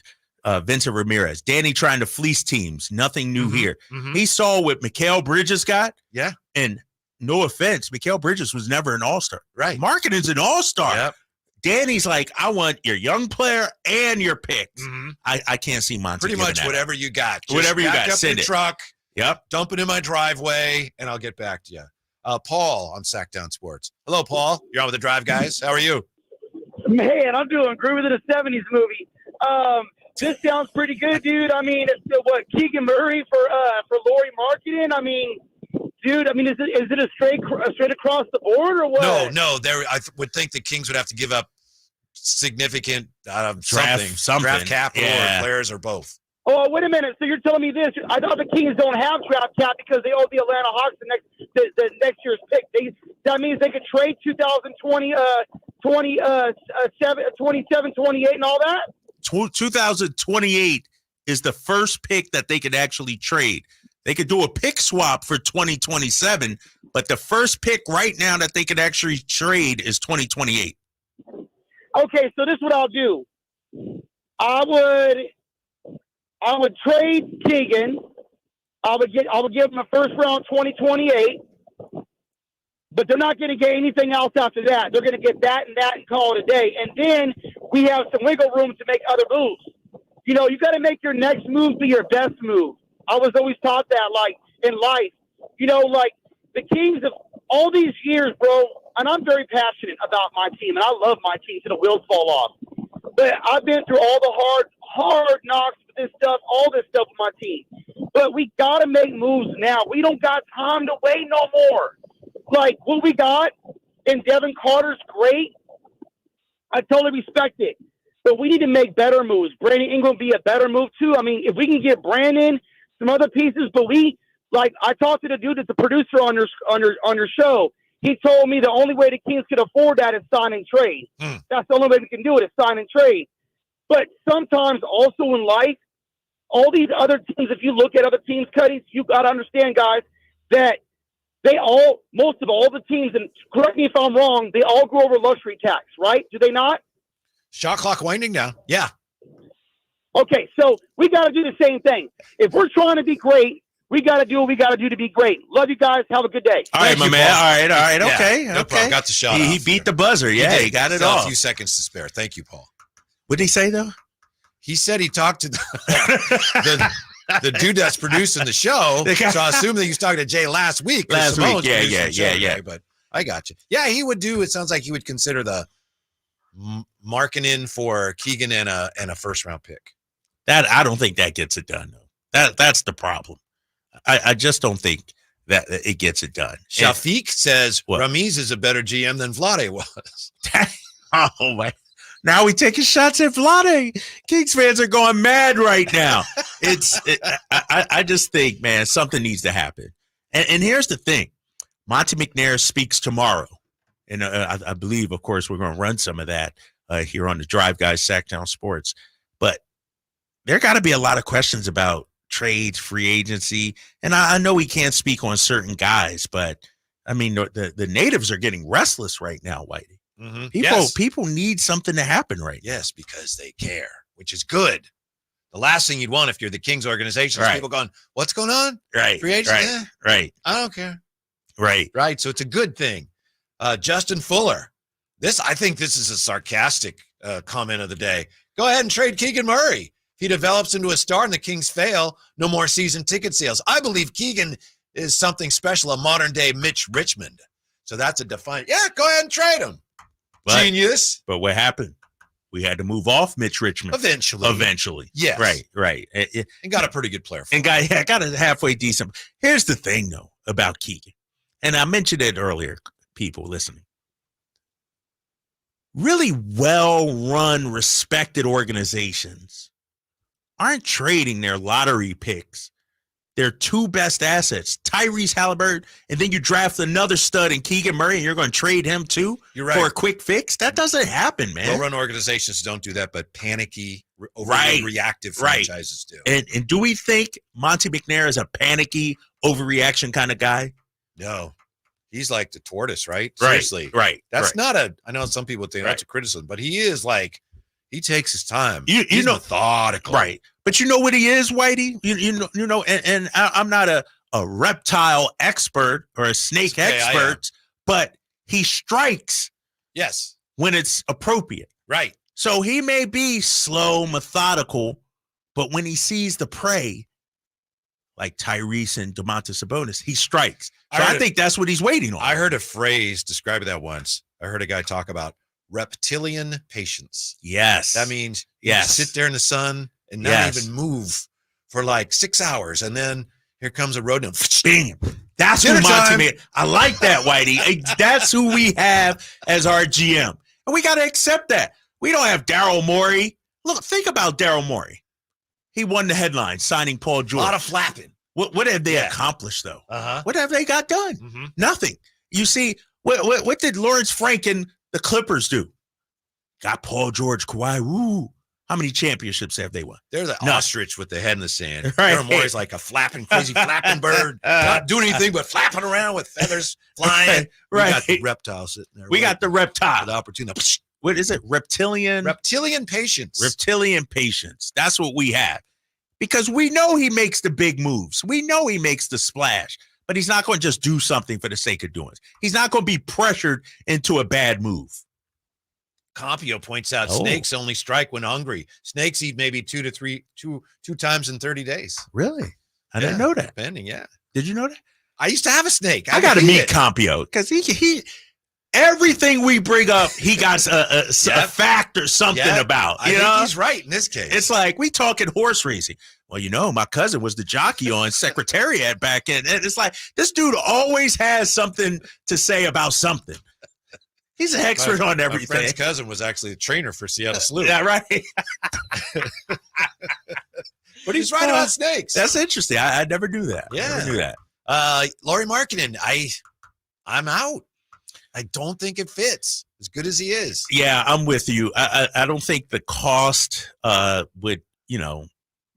Vincent Ramirez, Danny trying to fleece teams. Nothing new here. Mm-hmm. He saw what Mikal Bridges got. Yeah. And no offense, Mikal Bridges was never an all-star. Right. Markkanen's an all-star. Yep. Danny's like, I want your young player and your picks. Mm-hmm. I can't see Monty. Pretty much whatever you got. Just whatever you got. Back up Send your it. Truck. Yep. Dump it in my driveway, and I'll get back to you. Paul on Sactown Sports. Hello, Paul. You're on with the Drive Guys. How are you? Man, I'm doing Groove of the 70s movie. This sounds pretty good, dude. I mean, Keegan Murray for Lauri Markkanen? I mean, dude, is it a straight across the board or what? No. I would think the Kings would have to give up significant draft capital or players or both. Oh, wait a minute. So you're telling me this? I thought the Kings don't have draft cap because they owe the Atlanta Hawks the next year's pick. That means they could trade 2020, 27, 28, and all that? 2028 is the first pick that they could actually trade. They could do a pick swap for 2027, but the first pick right now that they could actually trade is 2028. Okay, so this is what I'll do. I would I would trade Keegan. I would give him a first round 2028. But they're not going to get anything else after that. They're going to get that and call it a day. And then we have some wiggle room to make other moves. You know, you got to make your next move be your best move. I was always taught that, like, in life. You know, like, the Kings of all these years, bro, and I'm very passionate about my team, and I love my team till the wheels fall off. But I've been through all the hard knocks with this stuff, all this stuff with my team. But we got to make moves now. We don't got time to wait no more. Like, what we got, and Devin Carter's great. I totally respect it. But we need to make better moves. Brandon Ingram be a better move, too. I mean, if we can get Brandon, some other pieces, but like, I talked to the dude that's the producer on your show. He told me the only way the Kings could afford that is sign and trade. That's the only way we can do it is sign and trade. But sometimes also in life, all these other teams, if you look at other teams, Cuddy, you got to understand, guys, that most of all the teams, and correct me if I'm wrong, they all go over luxury tax, right? Do they not? Shot clock winding down. Yeah. Okay, so we got to do the same thing. If we're trying to be great, we got to do what we got to do to be great. Love you guys. Have a good day. All right, my man. All right. Okay. No problem. Got the shot He off. beat the buzzer. Yeah, he got it Still off. A few seconds to spare. Thank you, Paul. What did he say, though? He said he talked to the dude that's producing the show. So I assume that he was talking to Jay last week. Yeah. But I got you. Yeah, he would do. It sounds like he would consider the Markkanen for Keegan and a first round pick. That I don't think that gets it done, though. That's the problem. I just don't think that it gets it done. Shafiq says Ramiz is a better GM than Vlade was. Oh my! Now we taking shots at Vlade. Kings fans are going mad right now. I just think, man, something needs to happen. And here's the thing: Monte McNair speaks tomorrow, and I believe, of course, we're going to run some of that here on the Drive Guys Sactown Sports. But there got to be a lot of questions about trades, free agency, and I know we can't speak on certain guys, but I mean the natives are getting restless right now, Whitey. Mm-hmm. People need something to happen right now. Yes, because they care, which is good. The last thing you'd want if you're the Kings organization is people going, "What's going on? Right, free agency, right. I don't care." Right. So it's a good thing. Justin Fuller. I think this is a sarcastic comment of the day. Go ahead and trade Keegan Murray. If he develops into a star and the Kings fail, no more season ticket sales. I believe Keegan is something special, a modern day Mitch Richmond. So that's a defiant. Yeah, go ahead and trade him. Genius. But what happened? We had to move off Mitch Richmond. Eventually. Yes. Right. And got a pretty good player. Got a halfway decent. Here's the thing, though, about Keegan. And I mentioned it earlier, people listening. Really well-run, respected organizations aren't trading their lottery picks, their two best assets, Tyrese Halliburton, and then you draft another stud in Keegan Murray, and you're going to trade him too for a quick fix? That doesn't happen, man. Well-run organizations don't do that, but panicky, overly reactive franchises do. And do we think Monte McNair is a panicky, overreaction kind of guy? No. He's like the tortoise, right? Seriously. Right. That's not I know some people think that's a criticism, but he is like, he takes his time. He's methodical. Right. But you know what he is, Whitey? You know, and I'm not a reptile expert or a snake expert, but he strikes when it's appropriate. Right. So he may be slow, methodical, but when he sees the prey, like Tyrese and Domantas Sabonis, he strikes. So I think that's what he's waiting on. I heard a phrase describing that once. I heard a guy talk about reptilian patience. Yes. That means you sit there in the sun and not even move for like 6 hours. And then here comes a rodent. Bam. That's who Monty. I like that, Whitey. That's who we have as our GM. And we got to accept that. We don't have Daryl Morey. Look, think about Daryl Morey. He won the headline signing Paul George. A lot of flapping. What have they accomplished, though? What have they got done? Mm-hmm. Nothing. You see, what did Lawrence Frank and the Clippers do? Got Paul George, Kawhi. Ooh, how many championships have they won? They're the ostrich with the head in the sand. Right. Morey's like a crazy flapping bird, not doing anything but flapping around with feathers flying. Right. We got the reptile sitting there. We got the reptile. The opportunity. What is it? Reptilian patience. Reptilian patience. That's what we have. because we know he makes the big moves. We know he makes the splash, but he's not going to just do something for the sake of doing it. He's not going to be pressured into a bad move. Compio points out snakes only strike when hungry. Snakes eat maybe two times in 30 days. Really? I didn't know that. Depending, yeah. Did you know that? I used to have a snake. I got to meet Compio because he everything we bring up, he got a fact or something about. I think he's right in this case. It's like we talking horse racing. Well, my cousin was the jockey on Secretariat back in. And it's like this dude always has something to say about something. He's an expert on everything. My friend's cousin was actually a trainer for Seattle Slew. Yeah, right. But he's right about snakes. That's interesting. I never knew that. Yeah. I never knew that. Lauri Markkanen, I'm out. I don't think it fits as good as he is. Yeah, I'm with you. I don't think the cost would,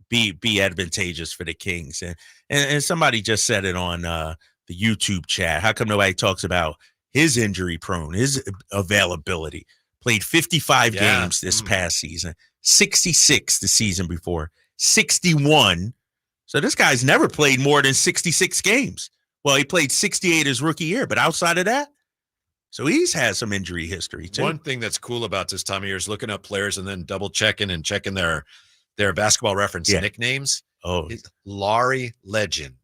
be advantageous for the Kings. And somebody just said it on the YouTube chat. How come nobody talks about his injury prone, his availability? Played 55 games this past season, 66 the season before, 61. So this guy's never played more than 66 games. Well, he played 68 his rookie year, but outside of that, so he's had some injury history too. One thing that's cool about this time of year is looking up players and then double checking and checking their basketball reference nicknames. Oh, Laurie Legend,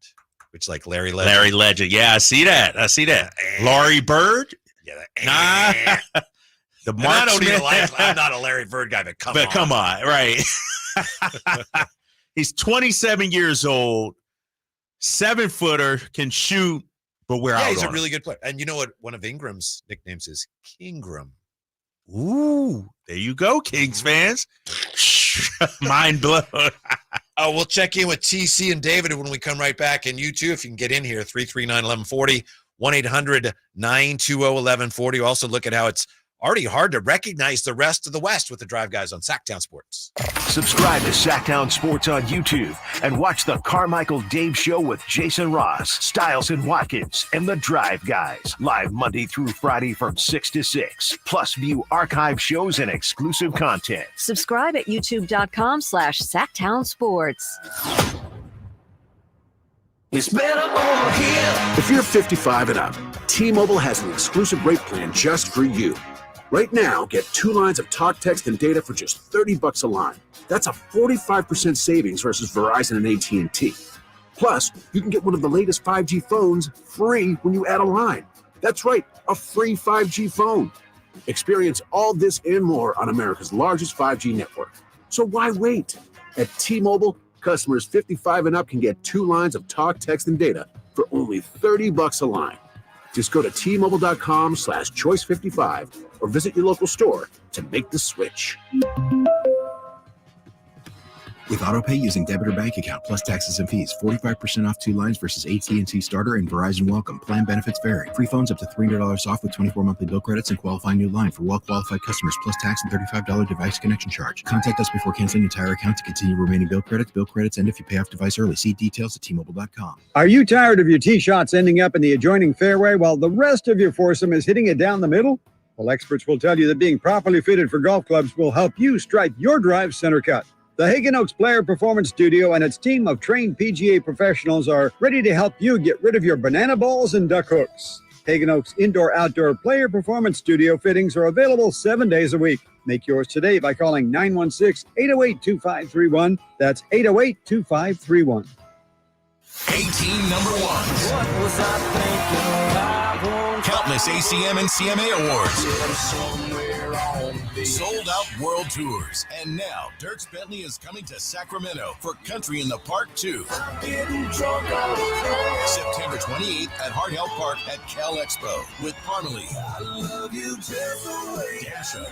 which like Larry Legend. Larry Legend. Yeah, I see that. Laurie Bird. Yeah. The I don't even I'm not a Larry Bird guy, but come on, right? He's 27 years old, 7-footer, can shoot, but we're out. Yeah, he's a really good player. And you know what? One of Ingram's nicknames is Kingram. Ooh, there you go, Kings fans. Mind blown. We'll check in with TC and David when we come right back. And you too, if you can get in here, 339-1140, 1-800-920-1140. Also look at how it's already hard to recognize the rest of the West with the Drive Guys on Sactown Sports. Subscribe to Sactown Sports on YouTube and watch the Carmichael Dave Show with Jason Ross, Stiles and Watkins, and the Drive Guys. Live Monday through Friday from 6 to 6. Plus view archive shows and exclusive content. Subscribe at youtube.com/Sactown Sports. It's better over here. If you're 55 and up, T-Mobile has an exclusive rate plan just for you. Right now, get 2 lines of talk, text, and data for just $30 a line. That's a 45% savings versus Verizon and AT&T. Plus, you can get one of the latest 5G phones free when you add a line. That's right, a free 5G phone. Experience all this and more on America's largest 5G network. So why wait? At T-Mobile, customers 55 and up can get 2 lines of talk, text, and data for only $30 a line. Just go to T-Mobile.com/choice55 or visit your local store to make the switch. With AutoPay using debit or bank account plus taxes and fees, 45% off 2 lines versus AT&T Starter and Verizon Welcome. Plan benefits vary. Free phones up to $300 off with 24 monthly bill credits and qualifying new line for well-qualified customers plus tax and $35 device connection charge. Contact us before canceling entire account to continue remaining bill credits, and if you pay off device early. See details at T-Mobile.com. Are you tired of your tee shots ending up in the adjoining fairway while the rest of your foursome is hitting it down the middle? Well, experts will tell you that being properly fitted for golf clubs will help you strike your drive center cut. The Hagen Oaks Player Performance Studio and its team of trained PGA professionals are ready to help you get rid of your banana balls and duck hooks. Hagen Oaks Indoor-Outdoor Player Performance Studio fittings are available 7 days a week. Make yours today by calling 916-808-2531. That's 808-2531. 18 number ones. What was I thinking? Countless ACM and CMA awards. Sold out world tours. And now, Dierks Bentley is coming to Sacramento for Country in the Park 2. September 28th at Hart Health Park at Cal Expo with Parmalee, Dasha,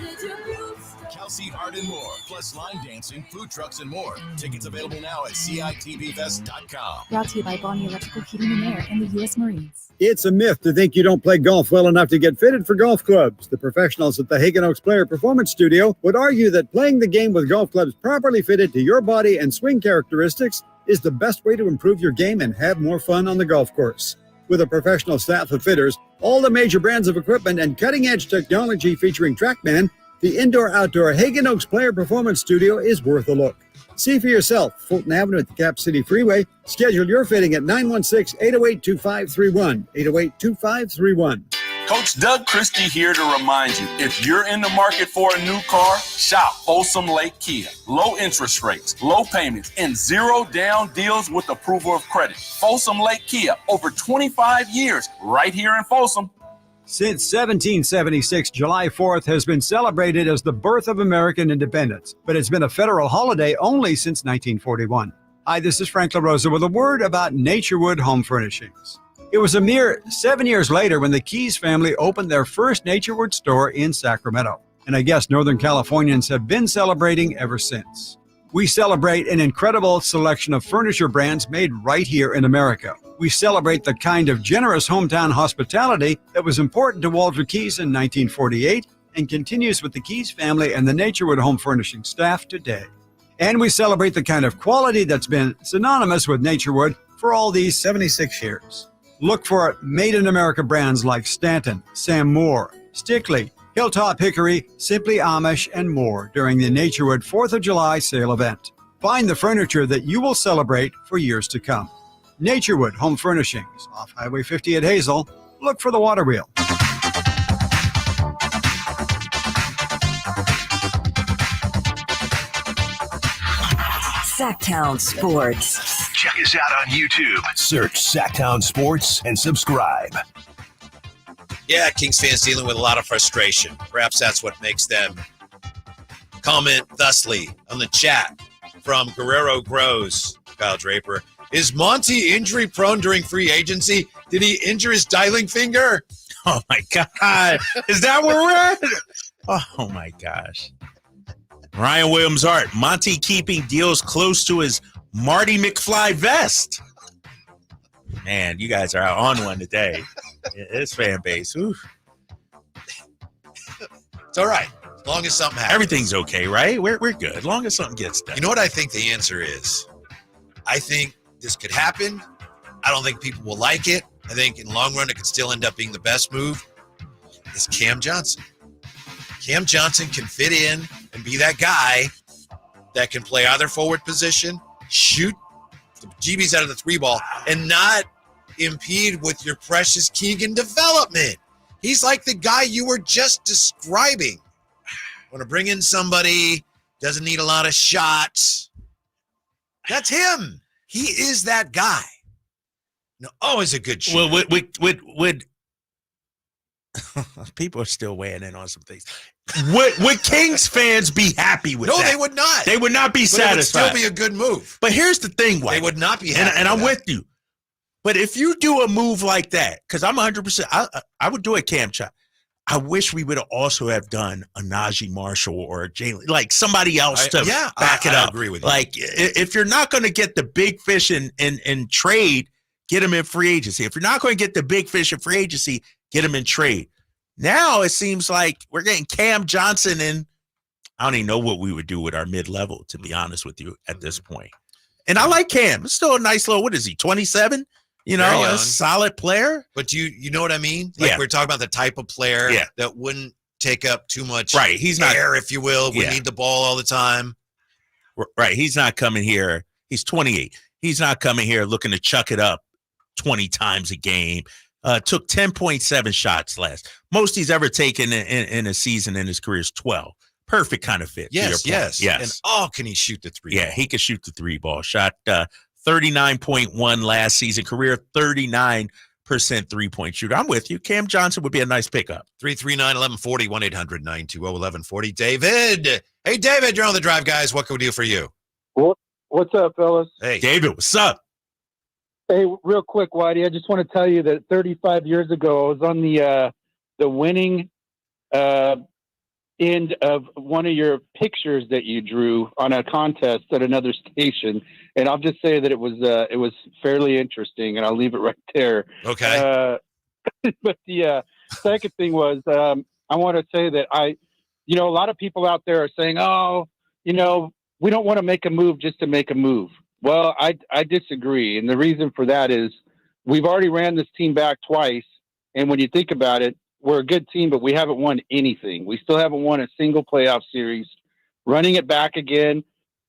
Kelsey Hart, and more. Plus line dancing, food trucks, and more. Tickets available now at CITVFest.com. Brought to you by Bonnie Electrical Heating and Air and the U.S. Marines. It's a myth to think you don't play golf well enough to get fitted for golf clubs. The professionals at the Hagen Oaks Player Performance Studio would argue that playing the game with golf clubs properly fitted to your body and swing characteristics is the best way to improve your game and have more fun on the golf course. With a professional staff of fitters, all the major brands of equipment, and cutting-edge technology featuring TrackMan, the indoor-outdoor Hagen Oaks Player Performance Studio is worth a look. See for yourself. Fulton Avenue at the Cap City Freeway. Schedule your fitting at 916-808-2531. 808-2531. Coach Doug Christie here to remind you, if you're in the market for a new car, shop Folsom Lake Kia. Low interest rates, low payments, and zero down deals with approval of credit. Folsom Lake Kia, over 25 years, right here in Folsom. Since 1776, July 4th has been celebrated as the birth of American independence, but it's been a federal holiday only since 1941. Hi, this is Frank LaRosa with a word about Naturewood Home Furnishings. It was a mere 7 years later when the Keys family opened their first Naturewood store in Sacramento. And I guess Northern Californians have been celebrating ever since. We celebrate an incredible selection of furniture brands made right here in America. We celebrate the kind of generous hometown hospitality that was important to Walter Keys in 1948 and continues with the Keys family and the Naturewood Home Furnishing staff today. And we celebrate the kind of quality that's been synonymous with Naturewood for all these 76 years. Look for Made in America brands like Stanton, Sam Moore, Stickley, Hilltop Hickory, Simply Amish, and more during the Naturewood 4th of July sale event. Find the furniture that you will celebrate for years to come. Naturewood Home Furnishings, off Highway 50 at Hazel. Look for the water wheel. Sactown Sports. Check us out on YouTube. Search Sactown Sports and subscribe. Yeah, Kings fans dealing with a lot of frustration. Perhaps that's what makes them comment thusly on the chat from Guerrero Grows, Kyle Draper. Is Monty injury prone during free agency? Did he injure his dialing finger? Oh, my God. Is that where we're at? Oh, my gosh. Ryan Williams-Hart, Monty keeping deals close to his Marty McFly vest. Man, you guys are out on one today. This fan base. Oof. It's all right. As long as something happens. Everything's okay, right? We're good. As long as something gets done. You know what I think the answer is? I think this could happen. I don't think people will like it. I think in the long run, it could still end up being the best move. Is Cam Johnson. Cam Johnson can fit in and be that guy that can play either forward position, shoot the GBs out of the three ball, and not impede with your precious Keegan development. He's like the guy you were just describing. Want to bring in somebody, doesn't need a lot of shots. That's him. He is that guy. No, always a good shooter. Well, would people are still weighing in on some things. Would Kings fans be happy with that? No, they would not. They would not be satisfied. It would still be a good move. But here's the thing, Whitey. They would not be happy. And I'm with you. But if you do a move like that, because I'm 100%, I would do a Cam shot. I wish we would also have done a Najee Marshall or a Jalen, like somebody else to back it up. I agree with you. Like, if you're not going to get the big fish in trade, get them in free agency. If you're not going to get the big fish in free agency, get them in trade. Now it seems like we're getting Cam Johnson in. I don't even know what we would do with our mid-level, to be honest with you, at this point. And I like Cam. It's still a nice little, what is he, 27? You know, a solid player. But you know what I mean? Like we're talking about the type of player that wouldn't take up too much He's not, air, if you will. We need the ball all the time. Right. He's not coming here. He's 28. He's not coming here looking to chuck it up 20 times a game. Took 10.7 shots last. Most he's ever taken in a season in his career is 12. Perfect kind of fit. Yes. And can he shoot the three? Yeah, he can shoot the three ball. Shot 39.1 last season. Career 39% three-point shooter. I'm with you. Cam Johnson would be a nice pickup. 339-1140, 1-800-920-1140. David. Hey, David, you're on the drive, guys. What can we do for you? What's up, fellas? Hey. David, what's up? Hey, real quick, Whitey, I just want to tell you that 35 years ago, I was on the winning end of one of your pictures that you drew on a contest at another station, and I'll just say that it was fairly interesting, and I'll leave it right there. Okay. But the second thing was, I want to say that a lot of people out there are saying, we don't want to make a move just to make a move. Well, I disagree. And the reason for that is we've already ran this team back twice. And when you think about it, we're a good team, but we haven't won anything. We still haven't won a single playoff series. Running it back again,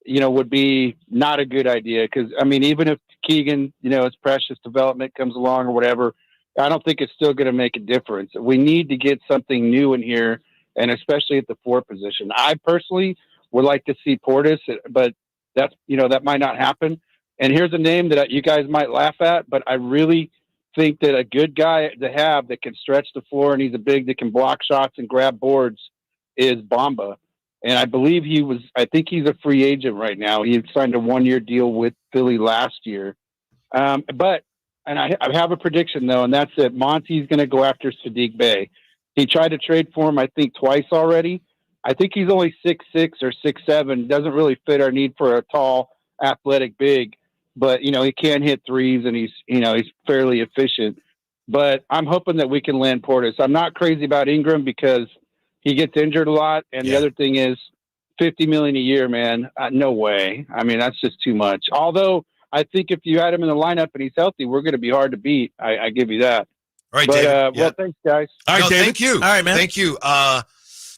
would be not a good idea. Because, I mean, even if Keegan, his precious development comes along or whatever, I don't think it's still going to make a difference. We need to get something new in here, and especially at the 4 position. I personally would like to see Portis, but that's, that might not happen. And here's a name that you guys might laugh at, but I really think that a good guy to have that can stretch the floor and he's a big that can block shots and grab boards is Bamba. And I believe I think he's a free agent right now. He signed a 1-year deal with Philly last year. But I have a prediction though, and that's that Monty's going to go after Sadiq Bey. He tried to trade for him, I think, twice already. I think he's only 6'6" or 6'7", doesn't really fit our need for a tall, athletic big. But, he can hit threes and he's fairly efficient. But I'm hoping that we can land Portis. I'm not crazy about Ingram because he gets injured a lot. And the other thing is $50 million a year, man. No way. I mean, that's just too much. Although I think if you had him in the lineup and he's healthy, we're going to be hard to beat. I give you that. All right, but, David. Well, thanks, guys. All right, David. Thank you. All right, man. Thank you.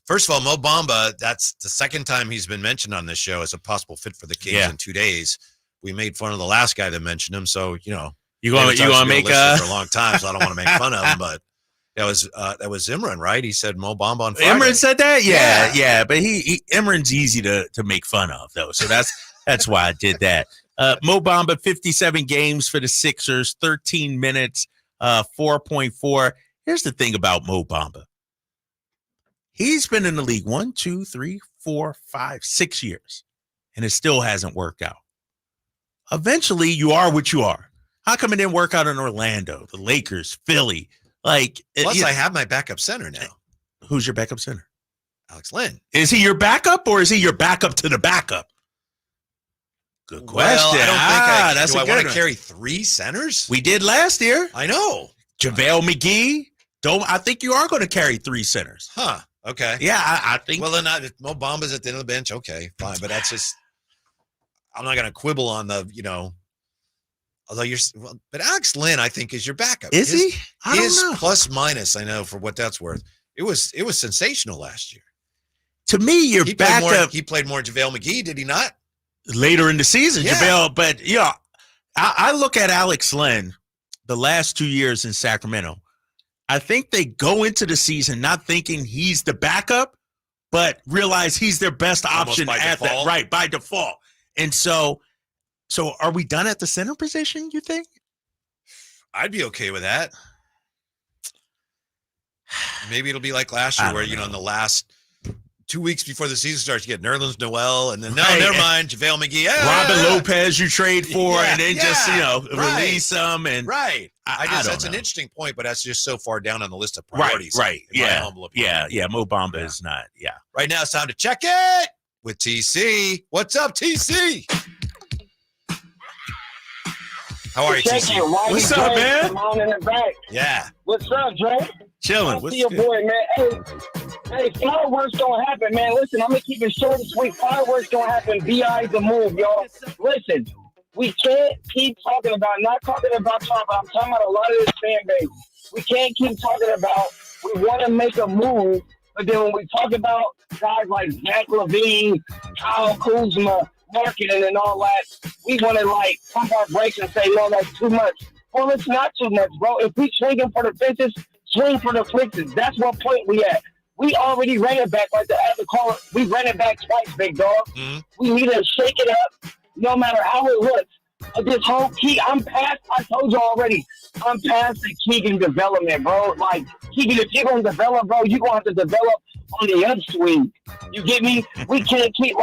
First of all, Mo Bamba, that's the second time he's been mentioned on this show as a possible fit for the Kings in 2 days. We made fun of the last guy that mentioned him, so you want to make for a long time, so I don't want to make fun of him. But that was Imran, right? He said Mo Bamba on Friday. Imran said that, yeah. But Imran's easy to make fun of though, so that's why I did that. Mo Bamba, 57 games for the Sixers, 13 minutes, 4.4. Here's the thing about Mo Bamba. He's been in the league 1, 2, 3, 4, 5, 6 years, and it still hasn't worked out. Eventually, you are what you are. How come it didn't work out in Orlando, the Lakers, Philly? Plus, I have my backup center now. Who's your backup center? Alex Len. Is he your backup, or is he your backup to the backup? Good question. Well, I don't think I want to carry 3 centers? We did last year. I know. JaVale McGee. I think you are going to carry 3 centers. Huh. Okay. Yeah, I think. Well, then Mo Bamba's at the end of the bench. Okay, fine. But that's just. I'm not going to quibble on the, although but Alex Len, I think, is your backup. Is he? I don't know. Plus minus, I know, for what that's worth. It was sensational last year. To me, your backup. He played more JaVale McGee, did he not? Later in the season, JaVale. But I look at Alex Len the last 2 years in Sacramento. I think they go into the season not thinking he's the backup, but realize he's their best option at that, right, by default. And so are we done at the center position, you think? I'd be okay with that. Maybe it'll be like last year where, in the last 2 weeks before the season starts, you get Nerlens Noel, and then, never mind, JaVale McGee. Robin Lopez you trade for, and then just, release them. And right. That's an interesting point, but that's just so far down on the list of priorities. Right. Yeah. Mo Bamba is not. Yeah. Right now it's time to check it with TC. What's up, TC? How are you, TC? What's up, man? Come on in the back. Yeah. What's up, Dre? Chilling. See your boy, man. Hey, fireworks don't happen, man. Listen, I'm going to keep it short and sweet. Fireworks don't happen. BI the move, y'all. Listen, we can't keep talking about, not talking about Trump, but I'm talking about a lot of this fan base. We can't keep talking about we want to make a move, but then when we talk about guys like Zach LaVine, Kyle Kuzma, Markkanen and all that, we want to pump our brakes and say, no, that's too much. Well, it's not too much, bro. If we swinging for the fences, swing for the fences. That's what point we at. We already ran it back like the other caller. We ran it back twice, big dog. Mm-hmm. We need to shake it up, no matter how it looks. This whole I'm past. I told you already. I'm past the Keegan development, bro. Keegan, if you're gonna develop, bro, you're gonna have to develop on the upswing. You get me? We can't keep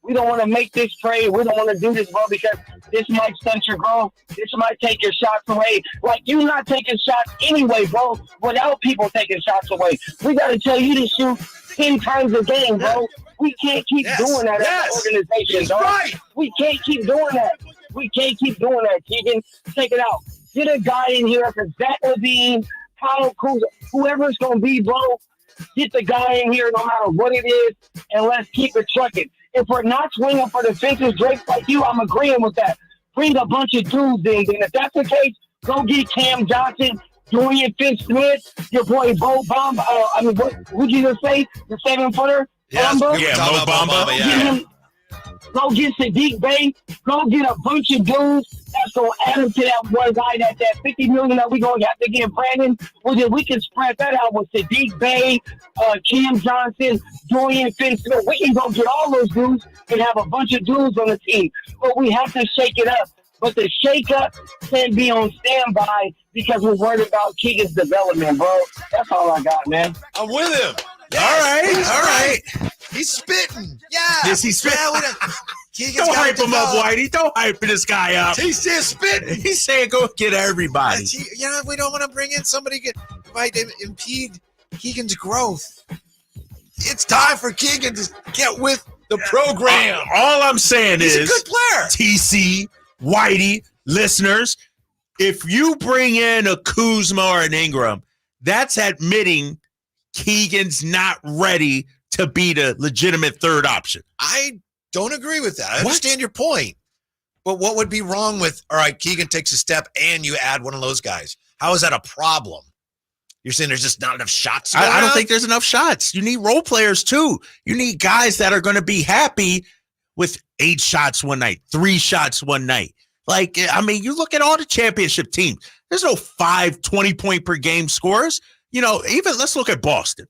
we don't want to make this trade. We don't want to do this, bro, because this might stunt your growth. This might take your shots away. You're not taking shots anyway, bro, without people taking shots away. We got to tell you to shoot 10 times a game, bro. We can't keep doing that as an organization, dog. Right. We can't keep doing that. We can't keep doing that, Keegan. Take it out. Get a guy in here for Zach LaVine, Kyle Kuzma, whoever it's going to be, bro. Get the guy in here no matter what it is, and let's keep it trucking. If we're not swinging for the fences, Drake, like you, I'm agreeing with that. Bring a bunch of dudes in. And if that's the case, go get Cam Johnson, Dorian Finney-Smith, your boy Bo Bamba. What would you just say? The 7-footer? Yeah, Bamba? Mo Bamba. Go get Sadiq Bey. Go get a bunch of dudes that's going to add them to that one guy that $50 million that we're going to have to get Brandon. Well, then we can spread that out with Sadiq Bey, Cam Johnson, Dorian Finney-Smith. We can go get all those dudes and have a bunch of dudes on the team. But we have to shake it up. But the shake-up can't be on standby because we're worried about Keegan's development, bro. That's all I got, man. I'm with him. Yes, all right. He's spitting. Yeah. Yes, he's spitting. Don't hype him up, Whitey. Don't hype this guy up. He's just spitting. He's saying go get everybody. We don't want to bring in somebody who might impede Keegan's growth. It's time for Keegan to get with the program. All I'm saying He's is, a good player. TC, Whitey, listeners, if you bring in a Kuzma or an Ingram, that's admitting Keegan's not ready to be the legitimate third option. I don't agree with that. I understand your point. But what would be wrong with, all right, Keegan takes a step and you add one of those guys? How is that a problem? You're saying there's just not enough shots? I don't think there's enough shots. You need role players, too. You need guys that are going to be happy with 8 shots one night, 3 shots one night. Like, I mean, you look at all the championship teams. There's no 5 20-point per game scorers. You know, even let's look at Boston.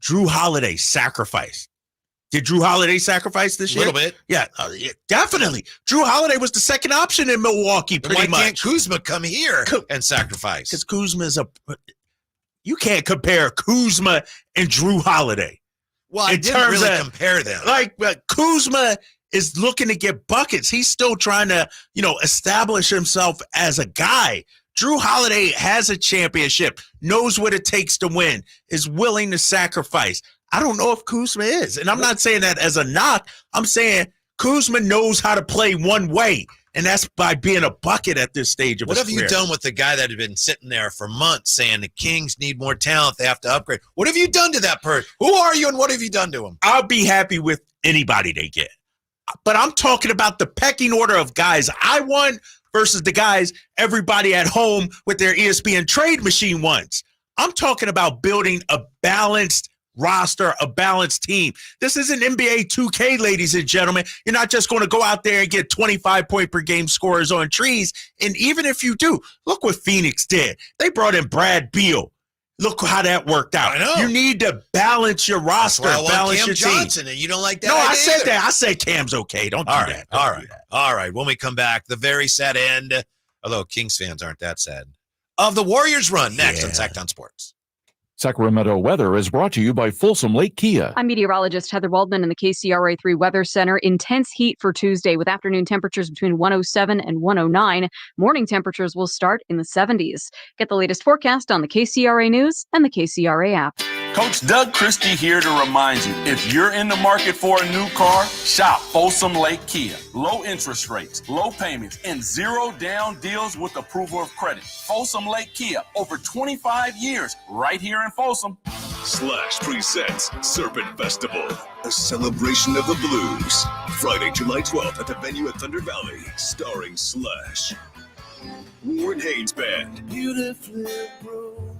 Drew Holiday sacrificed. Did Drew Holiday sacrifice this year? A little bit. Yeah, definitely. Drew Holiday was the second option in Milwaukee pretty much. Why can't Kuzma come here and sacrifice? Because Kuzma's you can't compare Kuzma and Drew Holiday. Well, I didn't really compare them. Like, Kuzma is looking to get buckets. He's still trying to, establish himself as a guy. Drew Holiday has a championship, knows what it takes to win, is willing to sacrifice. I don't know if Kuzma is. And I'm not saying that as a knock. I'm saying Kuzma knows how to play one way, and that's by being a bucket at this stage of his career. What have you done with the guy that had been sitting there for months saying the Kings need more talent, they have to upgrade? What have you done to that person? Who are you and what have you done to him? I'll be happy with anybody they get. But I'm talking about the pecking order of guys I want versus the guys everybody at home with their ESPN trade machine wants. I'm talking about building a balanced roster, a balanced team. This isn't NBA 2K, ladies and gentlemen. You're not just going to go out there and get 25-point per game scorers on trees. And even if you do, look what Phoenix did. They brought in Brad Beal. Look how that worked out. I know. You need to balance your roster, balance Cam your Johnson, team. and you don't like that? No, I said either. that. I said Cam's okay. Don't do that. All right. When we come back, the very sad end, although Kings fans aren't that sad, of the Warriors run next on Sactown Sports. Sacramento weather is brought to you by Folsom Lake Kia. I'm meteorologist Heather Waldman in the KCRA3 Weather Center. Intense heat for Tuesday with afternoon temperatures between 107 and 109. Morning temperatures will start in the 70s. Get the latest forecast on the KCRA News and the KCRA app. Coach Doug Christie here to remind you, if you're in the market for a new car, shop Folsom Lake Kia. Low interest rates, low payments, and 0 down deals with approval of credit. Folsom Lake Kia, over 25 years, right here in Folsom. Slash presents Serpent Festival, a celebration of the blues. Friday, July 12th at the venue at Thunder Valley, starring Slash, Warren Haynes Band, Beautifully broken.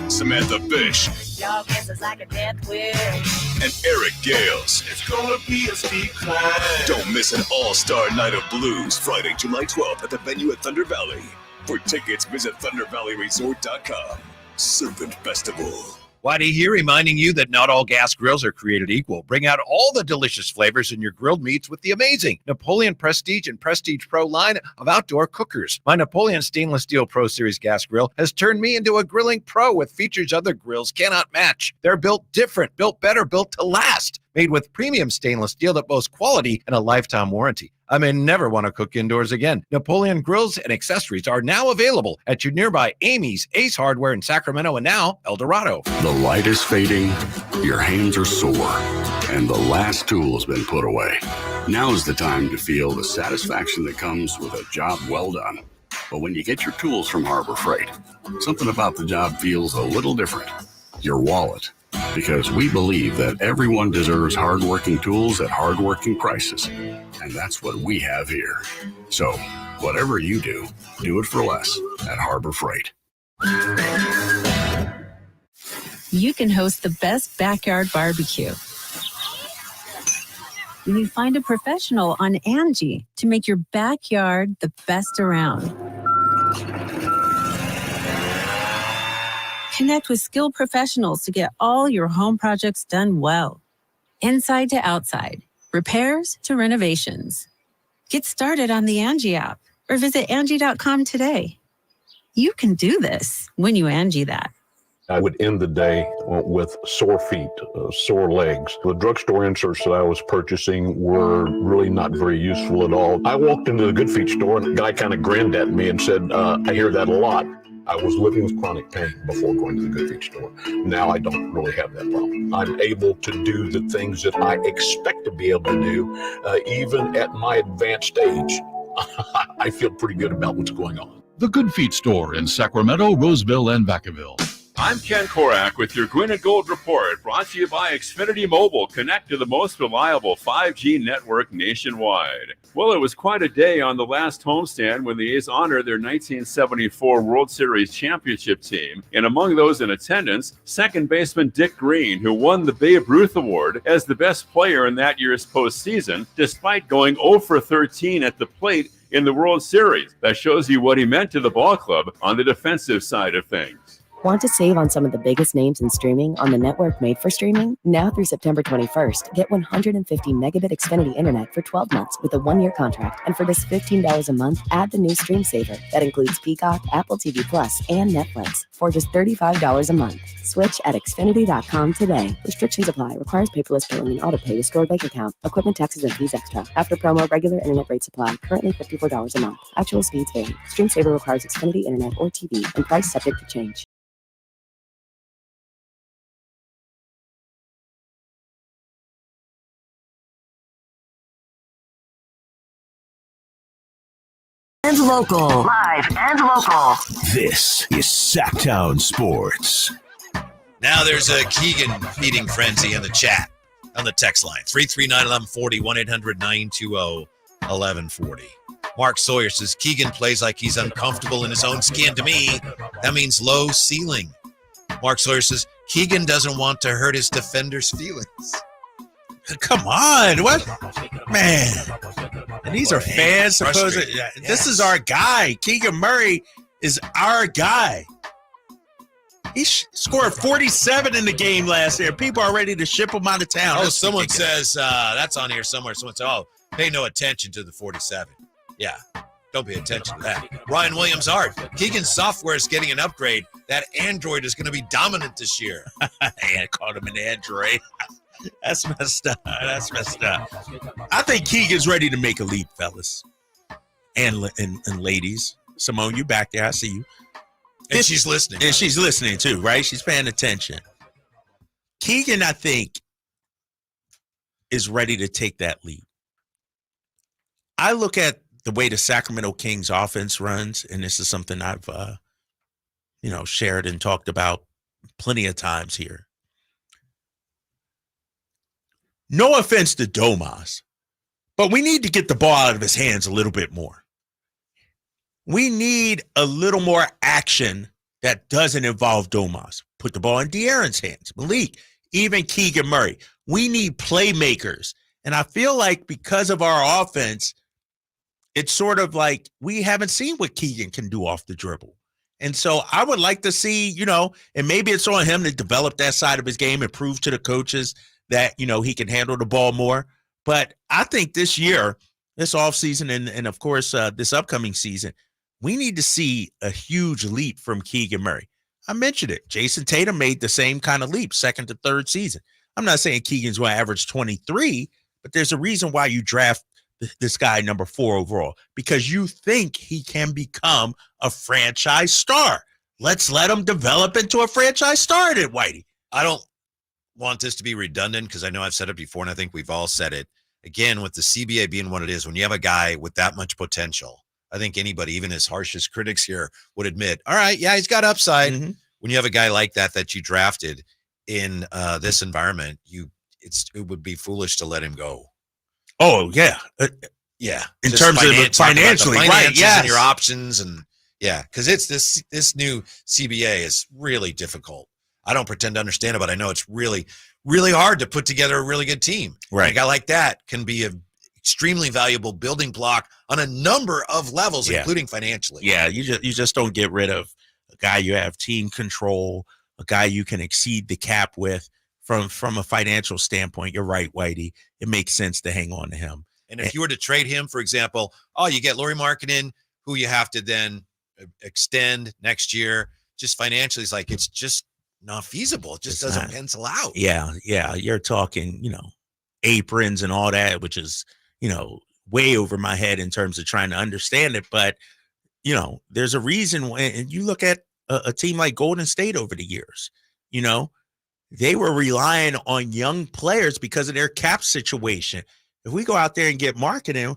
Samantha Fish, Y'all guess it's like a death wish. and Eric Gales. It's gonna be a steep climb. Don't miss an all-star night of blues, Friday, July 12th at the venue at Thunder Valley. For tickets, visit ThunderValleyResort.com. Serpent Festival. Whitey here reminding you that not all gas grills are created equal. Bring out all the delicious flavors in your grilled meats with the amazing Napoleon Prestige and Prestige Pro line of outdoor cookers. My Napoleon Stainless Steel Pro Series gas grill has turned me into a grilling pro with features other grills cannot match. They're built different, built better, built to last. Made with premium stainless steel that boasts quality and a lifetime warranty. I may never want to cook indoors again. Napoleon grills and accessories are now available at your nearby Amy's, Ace Hardware in Sacramento, and now El Dorado. The light is fading, your hands are sore, and the last tool has been put away. Now is the time to feel the satisfaction that comes with a job well done. But when you get your tools from Harbor Freight, something about the job feels a little different. Your wallet. Because we believe that everyone deserves hardworking tools at hardworking prices. And that's what we have here. So, whatever you do, do it for less at Harbor Freight. You can host the best backyard barbecue when you find a professional on Angie to make your backyard the best around. Connect with skilled professionals to get all your home projects done well. Inside to outside, repairs to renovations. Get started on the Angie app or visit Angie.com today. You can do this when you Angie that. I would end the day with sore feet, sore legs. The drugstore inserts that I was purchasing were really not very useful at all. I walked into the Good Feet store and the guy kind of grinned at me and said, I hear that a lot. I was living with chronic pain before going to the Good Feet store. Now I don't really have that problem. I'm able to do the things that I expect to be able to do, even at my advanced age. I feel pretty good about what's going on. The Good Feet store in Sacramento, Roseville, and Vacaville. I'm Ken Korak with your Green and Gold Report, brought to you by Xfinity Mobile. Connect to the most reliable 5G network nationwide. Well, it was quite a day on the last homestand when the A's honored their 1974 World Series championship team. And among those in attendance, second baseman Dick Green, who won the Babe Ruth Award as the best player in that year's postseason, despite going 0 for 13 at the plate in the World Series. That shows you what he meant to the ball club on the defensive side of things. Want to save on some of the biggest names in streaming on the network made for streaming? Now through September 21st, get 150 megabit Xfinity internet for 12 months with a 1-year contract. And for just $15 a month, add the new Stream Saver. That includes Peacock, Apple TV Plus, and Netflix for just $35 a month. Switch at Xfinity.com today. Restrictions apply. Requires paperless billing and auto-pay to store bank account. Equipment taxes and fees extra. After promo, regular internet rates apply. Currently $54 a month. Actual speeds vary. Stream Saver requires Xfinity internet or TV and price subject to change. And local. Live and local. This is Sactown Sports. Now there's a Keegan feeding frenzy in the chat on the text line. 339-1140, 1-800-920-1140. Mark Sawyer says, Keegan plays like he's uncomfortable in his own skin. To me, that means low ceiling. Mark Sawyer says, Keegan doesn't want to hurt his defenders' feelings. Come on, what? Man. And these are fans supposed to, this is our guy. Keegan Murray is our guy. He scored 47 in the game last year. People are ready to ship him out of town. Oh, someone says, that's on here somewhere. Someone said, oh, pay no attention to the 47. Yeah, don't pay attention to that. Ryan Williams Art. Keegan's software is getting an upgrade. That Android is going to be dominant this year. I called him an Android. That's messed up. That's messed up. I think Keegan's ready to make a leap, fellas. And ladies. Simone, you back there. I see you. And she's listening. And she's listening too, right? She's paying attention. Keegan, I think, is ready to take that leap. I look at the way the Sacramento Kings offense runs, and this is something I've shared and talked about plenty of times here. No offense to Domas, but we need to get the ball out of his hands a little bit more. We need a little more action that doesn't involve Domas. Put the ball in De'Aaron's hands, Malik, even Keegan Murray. We need playmakers. And I feel like because of our offense, it's sort of like we haven't seen what Keegan can do off the dribble. And so I would like to see, and maybe it's on him to develop that side of his game and prove to the coaches that, he can handle the ball more. But I think this year, this offseason, and of course, this upcoming season, we need to see a huge leap from Keegan Murray. I mentioned it. Jason Tatum made the same kind of leap, second to third season. I'm not saying Keegan's going to average 23, but there's a reason why you draft this guy number 4 overall, because you think he can become a franchise star. Let's let him develop into a franchise star then, Whitey. I don't want this to be redundant because I know I've said it before, and I think we've all said it. Again, with the CBA being what it is, when you have a guy with that much potential, I think anybody, even as harsh as critics here, would admit, all right, yeah, he's got upside. Mm-hmm. When you have a guy like that you drafted in this environment, it would be foolish to let him go. Oh, yeah. Yeah. In terms of financially, right, yes. And your options, and yeah, because it's this new CBA is really difficult. I don't pretend to understand it, but I know it's really, really hard to put together a really good team. Right. A guy like that can be an extremely valuable building block on a number of levels, including financially. Yeah, you just don't get rid of a guy you have team control, a guy you can exceed the cap with from a financial standpoint. You're right, Whitey. It makes sense to hang on to him. And if you were to trade him, for example, you get Lauri Markkanen, who you have to then extend next year. Just financially, it's just not feasible. It just doesn't pencil out. Yeah. You're talking, aprons and all that, which is, way over my head in terms of trying to understand it. But, there's a reason when you look at a team like Golden State over the years, they were relying on young players because of their cap situation. If we go out there and get Markkanen,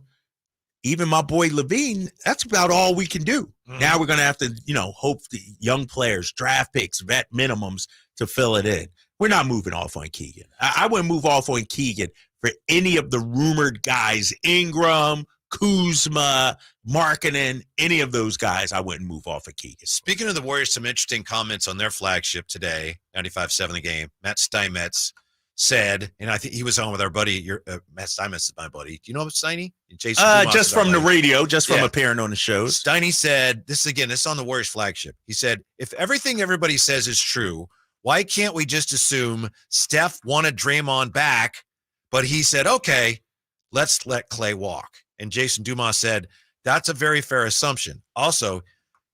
even my boy Levine, that's about all we can do. Mm-hmm. Now we're going to have to, hope the young players, draft picks, vet minimums to fill it in. We're not moving off on Keegan. I wouldn't move off on Keegan for any of the rumored guys, Ingram, Kuzma, Markkanen, any of those guys. I wouldn't move off of Keegan. Speaking of the Warriors, some interesting comments on their flagship today, 95-7 the game. Matt Steinmetz said, and I think he was on with our buddy. Matt Steinmetz is my buddy. Do you know Steiny? Jason just from the radio, just from appearing on the shows. Steiny said, this is on the Warriors flagship. He said, if everything everybody says is true, why can't we just assume Steph wanted Draymond back, but he said, okay, let's let Klay walk. And Jason Dumas said, that's a very fair assumption. Also,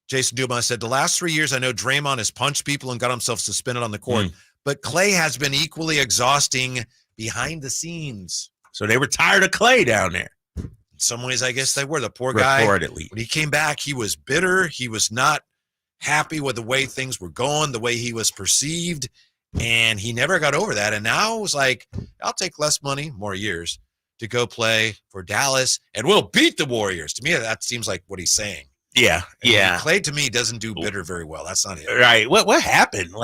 Jason Dumas said, the last 3 years, I know Draymond has punched people and got himself suspended on the court. But Klay has been equally exhausting behind the scenes. So they were tired of Klay down there. In some ways, I guess they were. The poor guy, reportedly. When he came back, he was bitter. He was not happy with the way things were going, the way he was perceived, and he never got over that. And now it was like, I'll take less money, more years, to go play for Dallas, and we'll beat the Warriors. To me, that seems like what he's saying. Yeah. Klay, to me, doesn't do bitter very well. That's not it. Right. What happened?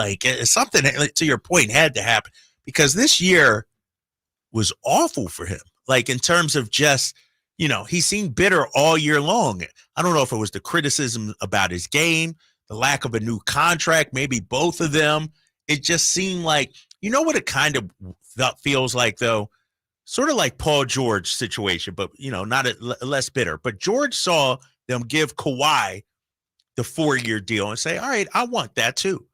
Something, to your point, had to happen because this year was awful for him. In terms of just, he seemed bitter all year long. I don't know if it was the criticism about his game, the lack of a new contract, maybe both of them. It just seemed like, what it kind of feels like, though? Sort of like Paul George situation, but, not less bitter. But George saw them give Kawhi the 4-year deal and say, all right, I want that too.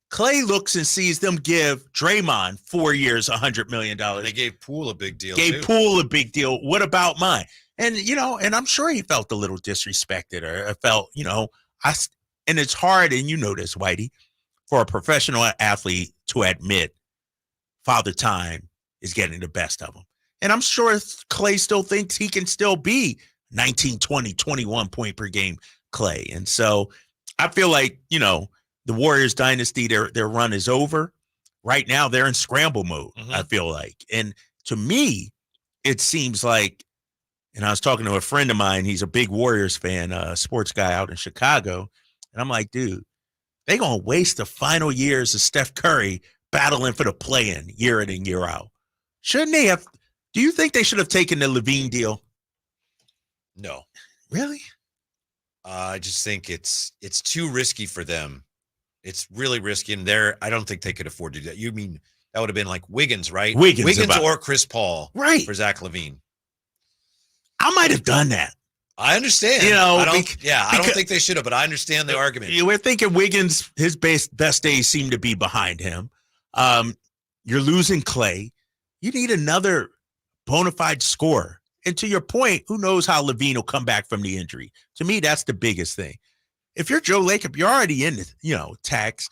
Klay looks and sees them give Draymond 4 years, $100 million. They gave Poole a big deal. Poole a big deal. What about mine? And, and I'm sure he felt a little disrespected or felt, and it's hard, and you know this, Whitey, for a professional athlete to admit Father Time is getting the best of him. And I'm sure Klay still thinks he can still be 19, 20, 21 point per game Klay. And so I feel like, the Warriors dynasty, their run is over. Right now, they're in scramble mode, I feel like. And to me, it seems like, and I was talking to a friend of mine, he's a big Warriors fan, a sports guy out in Chicago. And I'm like, dude, they're going to waste the final years of Steph Curry battling for the play-in year in and year out. Shouldn't they have? Do you think they should have taken the Levine deal? No. Really? I just think it's too risky for them. It's really risky, and I don't think they could afford to do that. You mean that would have been like Wiggins, right? Wiggins or Chris Paul, right? For Zach LaVine. I might have done that. I understand. I don't think they should have, but I understand the argument. We're thinking Wiggins, his best days seem to be behind him. You're losing Klay. You need another bona fide scorer. And to your point, who knows how Levine will come back from the injury? To me, that's the biggest thing. If you're Joe Lacob, you're already in the, tax.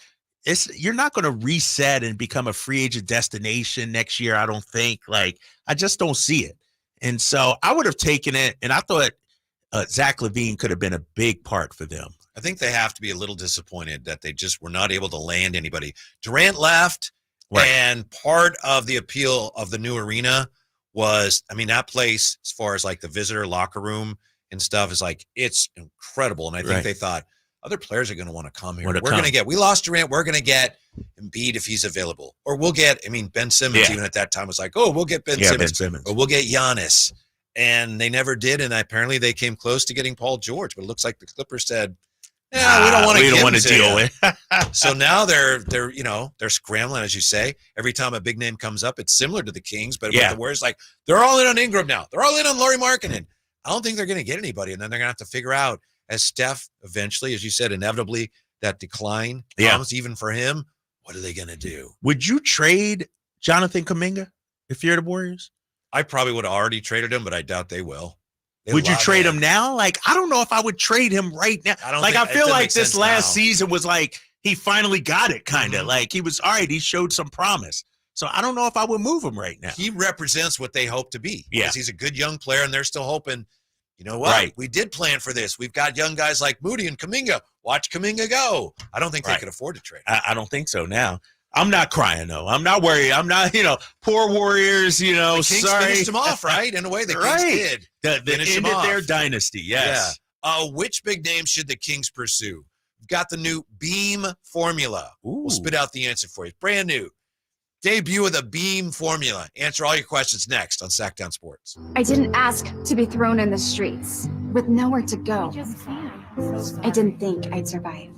You're not going to reset and become a free agent destination next year, I don't think. I just don't see it. And so I would have taken it, and I thought Zach LaVine could have been a big part for them. I think they have to be a little disappointed that they just were not able to land anybody. Durant left, right. And part of the appeal of the new arena was, that place, as far as the visitor locker room and stuff, is it's incredible. And I think they thought other players are going to want to come here. We lost Durant. We're going to get Embiid if he's available. Or we'll get, Ben Simmons even at that time was we'll get Ben Simmons. Or we'll get Giannis. And they never did. And apparently they came close to getting Paul George. But it looks like the Clippers said, Yeah, we don't want to deal with. So now they're scrambling, as you say. Every time a big name comes up, it's similar to the Kings, but with the Warriors, like they're all in on Ingram now. They're all in on Lauri Markkanen. I don't think they're going to get anybody, and then they're going to have to figure out as Steph eventually, as you said, inevitably that decline comes even for him. What are they going to do? Would you trade Jonathan Kuminga if you're the Warriors? I probably would have already traded him, but I doubt they will. Would you trade him now? Like, I don't know if I would trade him right now. I feel like this last season was like he finally got it, kind of. Like he was all right. He showed some promise. So I don't know if I would move him right now. He represents what they hope to be. Yeah. Because he's a good young player, and they're still hoping, you know what? Right. We did plan for this. We've got young guys like Moody and Kuminga. Watch Kuminga go. I don't think they could afford to trade him. I don't think so now. I'm not crying, though. I'm not worried. I'm not, poor Warriors, The Kings finished them off, right? In a way, the Kings did. They ended their dynasty, yes. Yeah. Which big names should the Kings pursue? We've got the new Beam formula. We'll spit out the answer for you. Brand new. Debut of the Beam formula. Answer all your questions next on Sactown Sports. I didn't ask to be thrown in the streets with nowhere to go. I didn't think I'd survive.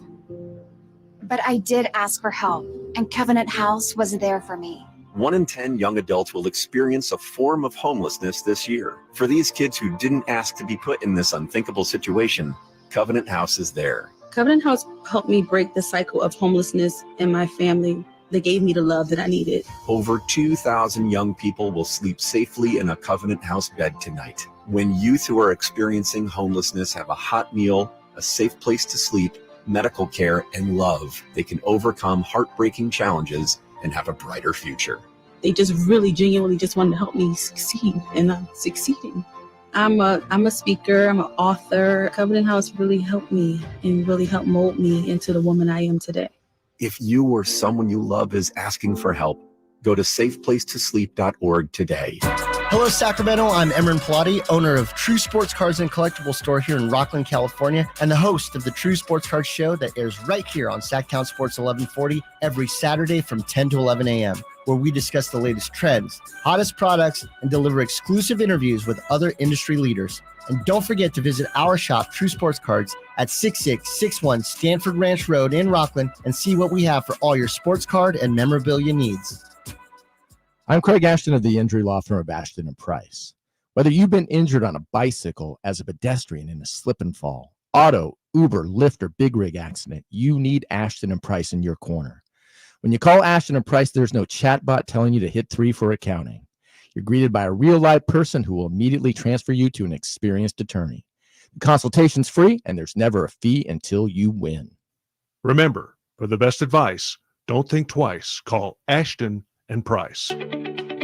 But I did ask for help, and Covenant House was there for me. 1 in 10 young adults will experience a form of homelessness this year. For these kids who didn't ask to be put in this unthinkable situation, Covenant House is there. Covenant House helped me break the cycle of homelessness in my family. They gave me the love that I needed. Over 2,000 young people will sleep safely in a Covenant House bed tonight. When youth who are experiencing homelessness have a hot meal, a safe place to sleep, medical care, and love, they can overcome heartbreaking challenges and have a brighter future. They just really genuinely just wanted to help me succeed, and I'm succeeding. I'm a speaker, I'm an author. Covenant House really helped me and really helped mold me into the woman I am today. If you or someone you love is asking for help, go to safeplacetosleep.org today. Hello, Sacramento. I'm Emran Pilati, owner of True Sports Cards and Collectible Store here in Rockland, California, and the host of the True Sports Cards Show that airs right here on Sactown Sports 1140 every Saturday from 10 to 11 a.m., where we discuss the latest trends, hottest products, and deliver exclusive interviews with other industry leaders. And don't forget to visit our shop, True Sports Cards, at 6661 Stanford Ranch Road in Rockland and see what we have for all your sports card and memorabilia needs. I'm Craig Ashton of the injury law firm of Ashton & Price. Whether you've been injured on a bicycle, as a pedestrian in a slip and fall, auto, Uber, Lyft, or big rig accident, you need Ashton & Price in your corner. When you call Ashton & Price, there's no chatbot telling you to hit 3 for accounting. You're greeted by a real-life person who will immediately transfer you to an experienced attorney. The consultation's free, and there's never a fee until you win. Remember, for the best advice, don't think twice. Call Ashton & Price.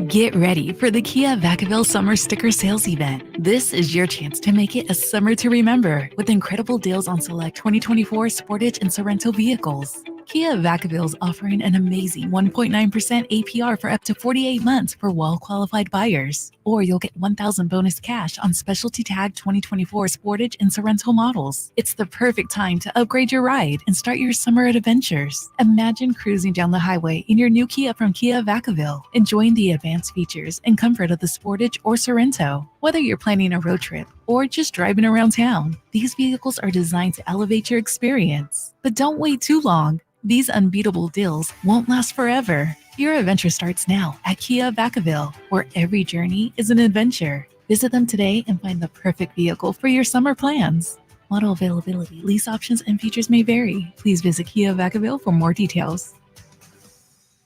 Get ready for the Kia Vacaville Summer Sticker Sales Event. This is your chance to make it a summer to remember with incredible deals on select 2024 Sportage and Sorrento vehicles. Kia Vacaville is offering an amazing 1.9% APR for up to 48 months for well-qualified buyers. Or you'll get $1,000 bonus cash on specialty tag 2024 Sportage and Sorrento models. It's the perfect time to upgrade your ride and start your summer adventures. Imagine cruising down the highway in your new Kia from Kia Vacaville, enjoying the advanced features and comfort of the Sportage or Sorrento. Whether you're planning a road trip or just driving around town, these vehicles are designed to elevate your experience. But don't wait too long. These unbeatable deals won't last forever. Your adventure starts now at Kia Vacaville, where every journey is an adventure. Visit them today and find the perfect vehicle for your summer plans. Model availability, lease options, and features may vary. Please visit Kia Vacaville for more details.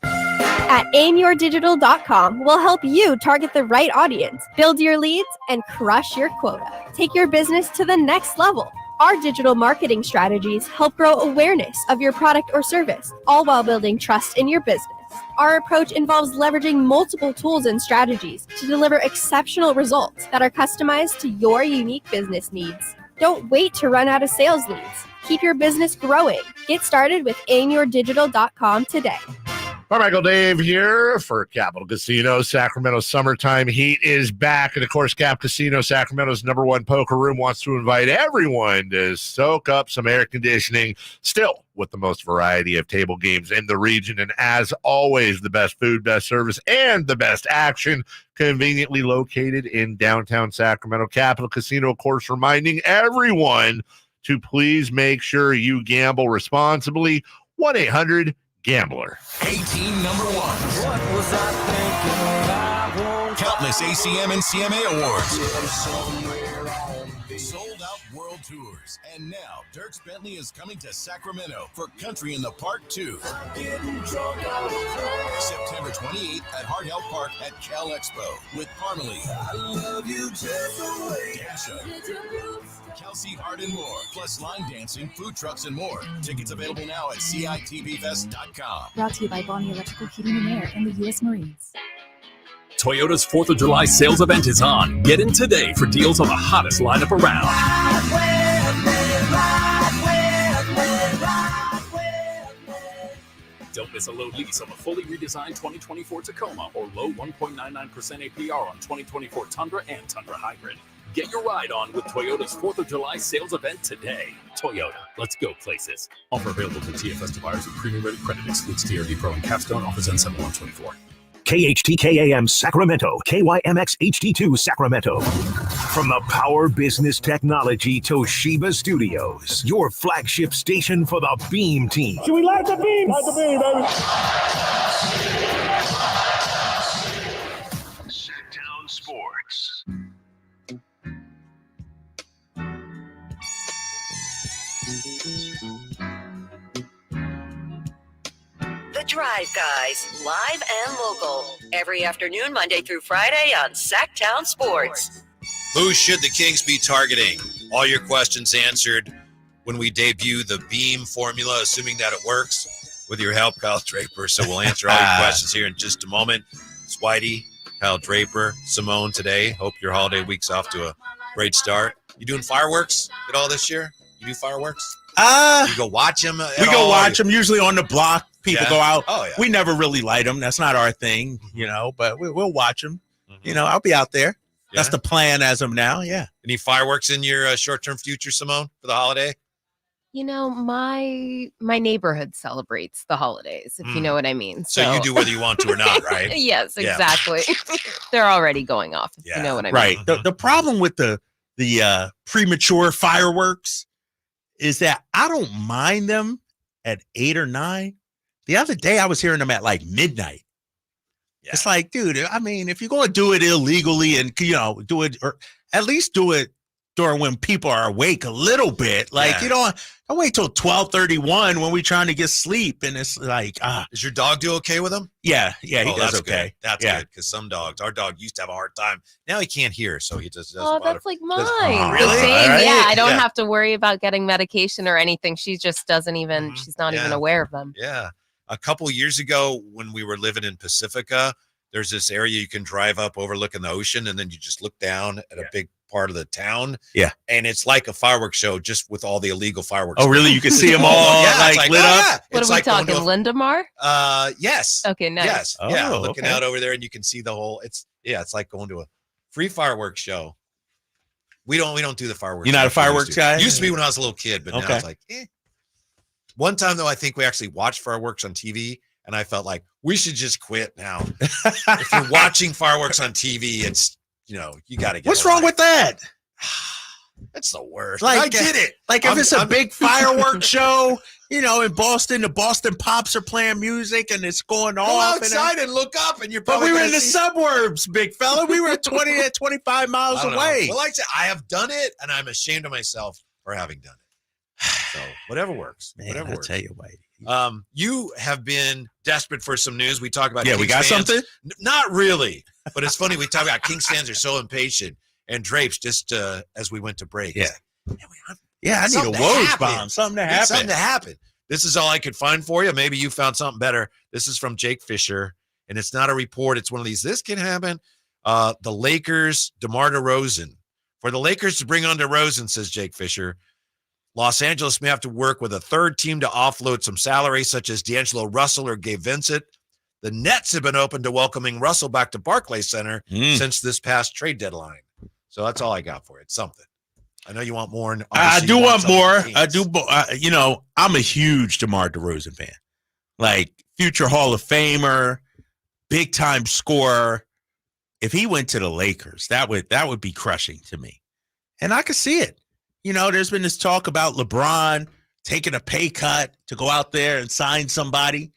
At aimyourdigital.com, we'll help you target the right audience, build your leads, and crush your quota. Take your business to the next level. Our digital marketing strategies help grow awareness of your product or service, all while building trust in your business. Our approach involves leveraging multiple tools and strategies to deliver exceptional results that are customized to your unique business needs. Don't wait to run out of sales leads. Keep your business growing. Get started with aimyourdigital.com today. Carmichael Dave here for Capital Casino. Sacramento summertime heat is back. And, of course, Cap Casino, Sacramento's #1 poker room, wants to invite everyone to soak up some air conditioning, still with the most variety of table games in the region. And, as always, the best food, best service, and the best action, conveniently located in downtown Sacramento. Capital Casino, of course, reminding everyone to please make sure you gamble responsibly. 1-800-GAMBLER. 18 number one. What was I thinking? Countless ACM and CMA awards. Sold out world tours. And now Dierks Bentley is coming to Sacramento for Country in the Park 2. September 28th at Hart Health Park at Cal Expo with Parmalee, I love you just the way Dasha, Kelsey Hart, and more. Plus line dancing, food trucks, and more. Tickets available now at CITVFest.com. Brought to you by Bonnie Electrical Heating and Air and the U.S. Marines. Toyota's 4th of July sales event is on. Get in today for deals on the hottest lineup around. Don't miss a low lease on the fully redesigned 2024 Tacoma or low 1.99% APR on 2024 Tundra and Tundra Hybrid. Get your ride on with Toyota's 4th of July sales event today. Toyota, let's go places. Offer available to TFS buyers with premium rated credit. Excludes TRD Pro and Capstone. Offers end 7/1/24. KHTKAM Sacramento, KYMX HD2 Sacramento. From the Power Business Technology Toshiba Studios, your flagship station for the Beam Team. Should we light the beam? Light the beam, baby. Sactown Sports. The Drive Guys, live and local, every afternoon, Monday through Friday on Sactown Sports. Who should the Kings be targeting? All your questions answered when we debut the Beam formula, assuming that it works, with your help, Kyle Draper. So we'll answer all your questions here in just a moment. It's Whitey, Kyle Draper, Simone today. Hope your holiday week's off to a great start. You doing fireworks at all this year? You do fireworks? You go watch them? We go watch them, usually on the block. People go out. Oh, yeah. We never really light them. That's not our thing, but we'll watch them. Mm-hmm. I'll be out there. Yeah. That's the plan as of now, yeah. Any fireworks in your short-term future, Simone, for the holiday? My neighborhood celebrates the holidays, if you know what I mean. So you do whether you want to or not, right? Yes, Yeah. exactly. They're already going off, if you know what I mean. Right. The problem with the premature fireworks is that I don't mind them at 8 or 9. The other day I was hearing them at like midnight. Yeah. It's like, dude, I mean, if you're going to do it illegally and, do it, or at least do it during when people are awake a little bit. Like, don't wait till 12:31 when we're trying to get sleep. And it's like, Does your dog do okay with them? Yeah, he does that's okay. Good. That's good, because some dogs, our dog used to have a hard time. Now he can't hear, so he just does. Oh, that's like mine. Really? Same. Right. Yeah, I don't Yeah. have to worry about getting medication or anything. She just doesn't even, she's not even aware of them. Yeah. A couple years ago when we were living in Pacifica, there's this area you can drive up overlooking the ocean, and then you just look down at a big part of the town. Yeah. And it's like a fireworks show just with all the illegal fireworks. Oh, really? You can see them all it's lit up? Yeah. What It's are we like going talking, to Lindamar? Yes. Okay, nice. Yes. Yeah. Oh, Looking okay. out over there, and you can see the whole. It's like going to a free fireworks show. We don't do the fireworks. You're not a like we fireworks used to. guy? Used to be when I was a little kid, but now Okay. it's like, One time though, I think we actually watched fireworks on TV, and I felt like we should just quit now. If you're watching fireworks on TV, it's you got to get. What's wrong with that? It's the worst. Like, I get it. Like if it's a big fireworks show, in Boston, the Boston Pops are playing music and it's going Go off. outside and look up, and you're. But probably we were gonna in the see- suburbs, big fella. We were 25 miles I don't know. away. Well, like I said, I have done it, and I'm ashamed of myself for having done it. So whatever works. Man, whatever I'll works. tell you, Whitey. You have been desperate for some news. We talk about Yeah, we Kings got fans. something? Not really, but it's funny. We talk about Kings fans are so impatient, and Drapes just as we went to break. Yeah. Yeah, I need a something to Woj happen. bomb. Something to Need happen. Something to happen. This is all I could find for you. Maybe you found something better. This is from Jake Fisher, and it's not a report. It's one of these. This can happen. The Lakers, DeMar DeRozan. For the Lakers to bring on DeRozan, says Jake Fisher, Los Angeles may have to work with a third team to offload some salaries, such as D'Angelo Russell or Gabe Vincent. The Nets have been open to welcoming Russell back to Barclays Center since this past trade deadline. So that's all I got for you. It's something. I know you want more. And I obviously do you want something more. for the I Kings. do. I'm a huge DeMar DeRozan fan. Like future Hall of Famer, big time scorer. If he went to the Lakers, that would be crushing to me. And I could see it. there's been this talk about LeBron taking a pay cut to go out there and sign somebody.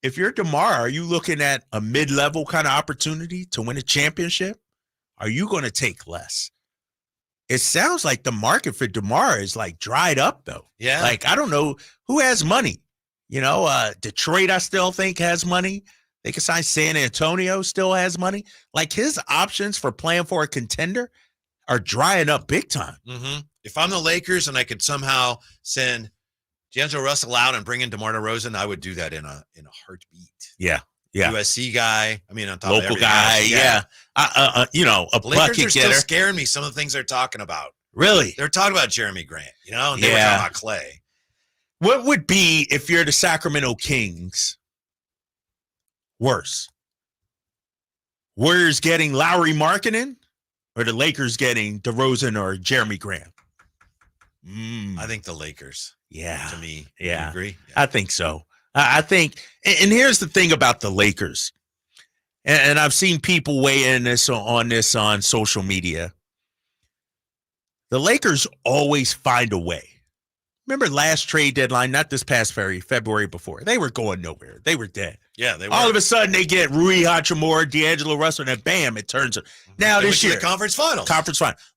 If you're DeMar, are you looking at a mid-level kind of opportunity to win a championship? Are you going to take less? It sounds like the market for DeMar is like dried up, though. Yeah. Like, I don't know who has money. Detroit, I still think, has money. They can sign San Antonio, still has money. Like, his options for playing for a contender are drying up big time. Mm-hmm. If I'm the Lakers and I could somehow send D'Angelo Russell out and bring in DeMar DeRozan, I would do that in a heartbeat. Yeah. Yeah. USC guy. I mean, on top local of guy. Yeah. A the bucket Lakers are still getter. scaring me. Some of the things they're talking about. Really? They're talking about Jeremy Grant, and they were talking about Klay. What would be, if you're the Sacramento Kings, worse? Warriors getting Lowry Markkanen, or the Lakers getting DeRozan or Jeremy Grant? I think the Lakers. Yeah. To me. Yeah. You agree? Yeah. I think so. I think, and here's the thing about the Lakers, and I've seen people weigh in on social media. The Lakers always find a way. Remember last trade deadline, not this past February before. They were going nowhere. They were dead. Yeah, they were. All of a sudden, they get Rui Hachimura, D'Angelo Russell, and then bam, it turns. Now They this went to year, the conference finals.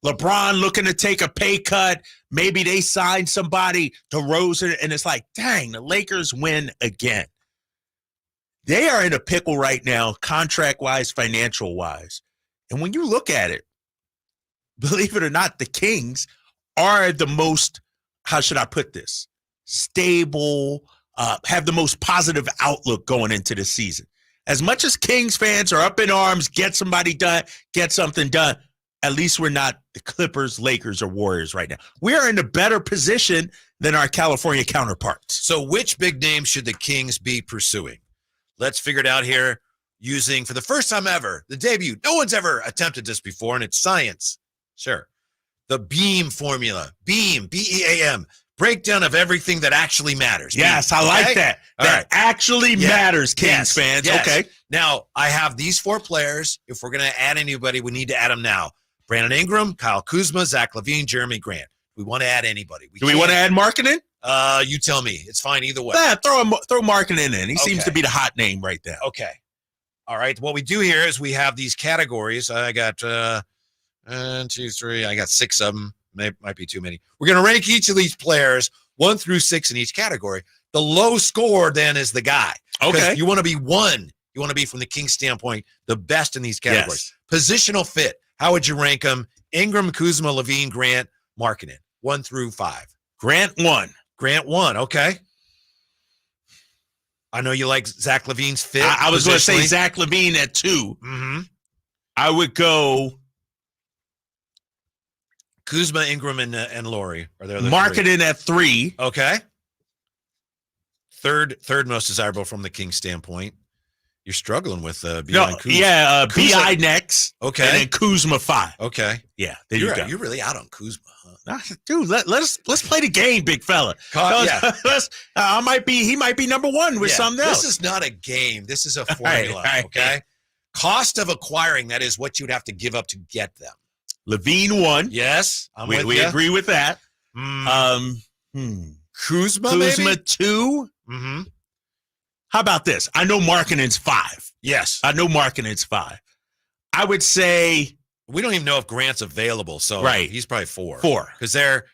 LeBron looking to take a pay cut. Maybe they sign somebody to DeRozan, and it's like, dang, the Lakers win again. They are in a pickle right now, contract-wise, financial-wise. And when you look at it, believe it or not, the Kings are the most, how should I put this, stable, have the most positive outlook going into the season. As much as Kings fans are up in arms, get somebody done, get something done, at least we're not the Clippers, Lakers, or Warriors right now. We are in a better position than our California counterparts. So which big name should the Kings be pursuing? Let's figure it out here using, for the first time ever, the debut. No one's ever attempted this before, and it's science. Sure. The BEAM formula. BEAM, B-E-A-M. Breakdown of everything that actually matters. Yes, BEAM. I like that. All That right. actually matters, Kings fans. Yes. Okay. Now, I have these four players. If we're going to add anybody, we need to add them now. Brandon Ingram, Kyle Kuzma, Zach LaVine, Jeremy Grant. We want to add anybody. Do we want to add Markkanen? You tell me. It's fine either way. Yeah, throw Markkanen in. He seems Okay. to be the hot name right there. Okay. All right. What we do here is we have these categories. I got 1, 2, 3. I got 6 of them. Might be too many. We're going to rank each of these players 1 through 6 in each category. The low score then is the guy. Okay. You want to be one. You want to be, from the Kings standpoint, the best in these categories. Positional fit. How would you rank them? Ingram, Kuzma, LaVine, Grant, Markkanen. 1 through 5. Grant 1. Grant 1. Okay. I know you like Zach LaVine's fit. I was going to say positionally. Zach LaVine at 2. Mm-hmm. I would go Kuzma, Ingram, and Laurie are there. Markkanen at 3. Okay. Third most desirable from the Kings standpoint. You're struggling with beyond Kuzma. Yeah, Kuzma. BI next. Okay. And then Kuzma 5. Okay. Yeah, there you go. You're really out on Kuzma, huh? Dude, let's play the game, big fella. Yeah. He might be number 1 with something else. This is not a game. This is a Right, formula. right. Okay. Cost of acquiring, that is what you'd have to give up to get them. LaVine 1. Yes. We agree with that. Kuzma maybe? 2. Mm-hmm. How about this? I know Markkanen's 5. Yes. I know Markkanen's 5. I would say we don't even know if Grant's available, so right. He's probably 4. 4. Because they're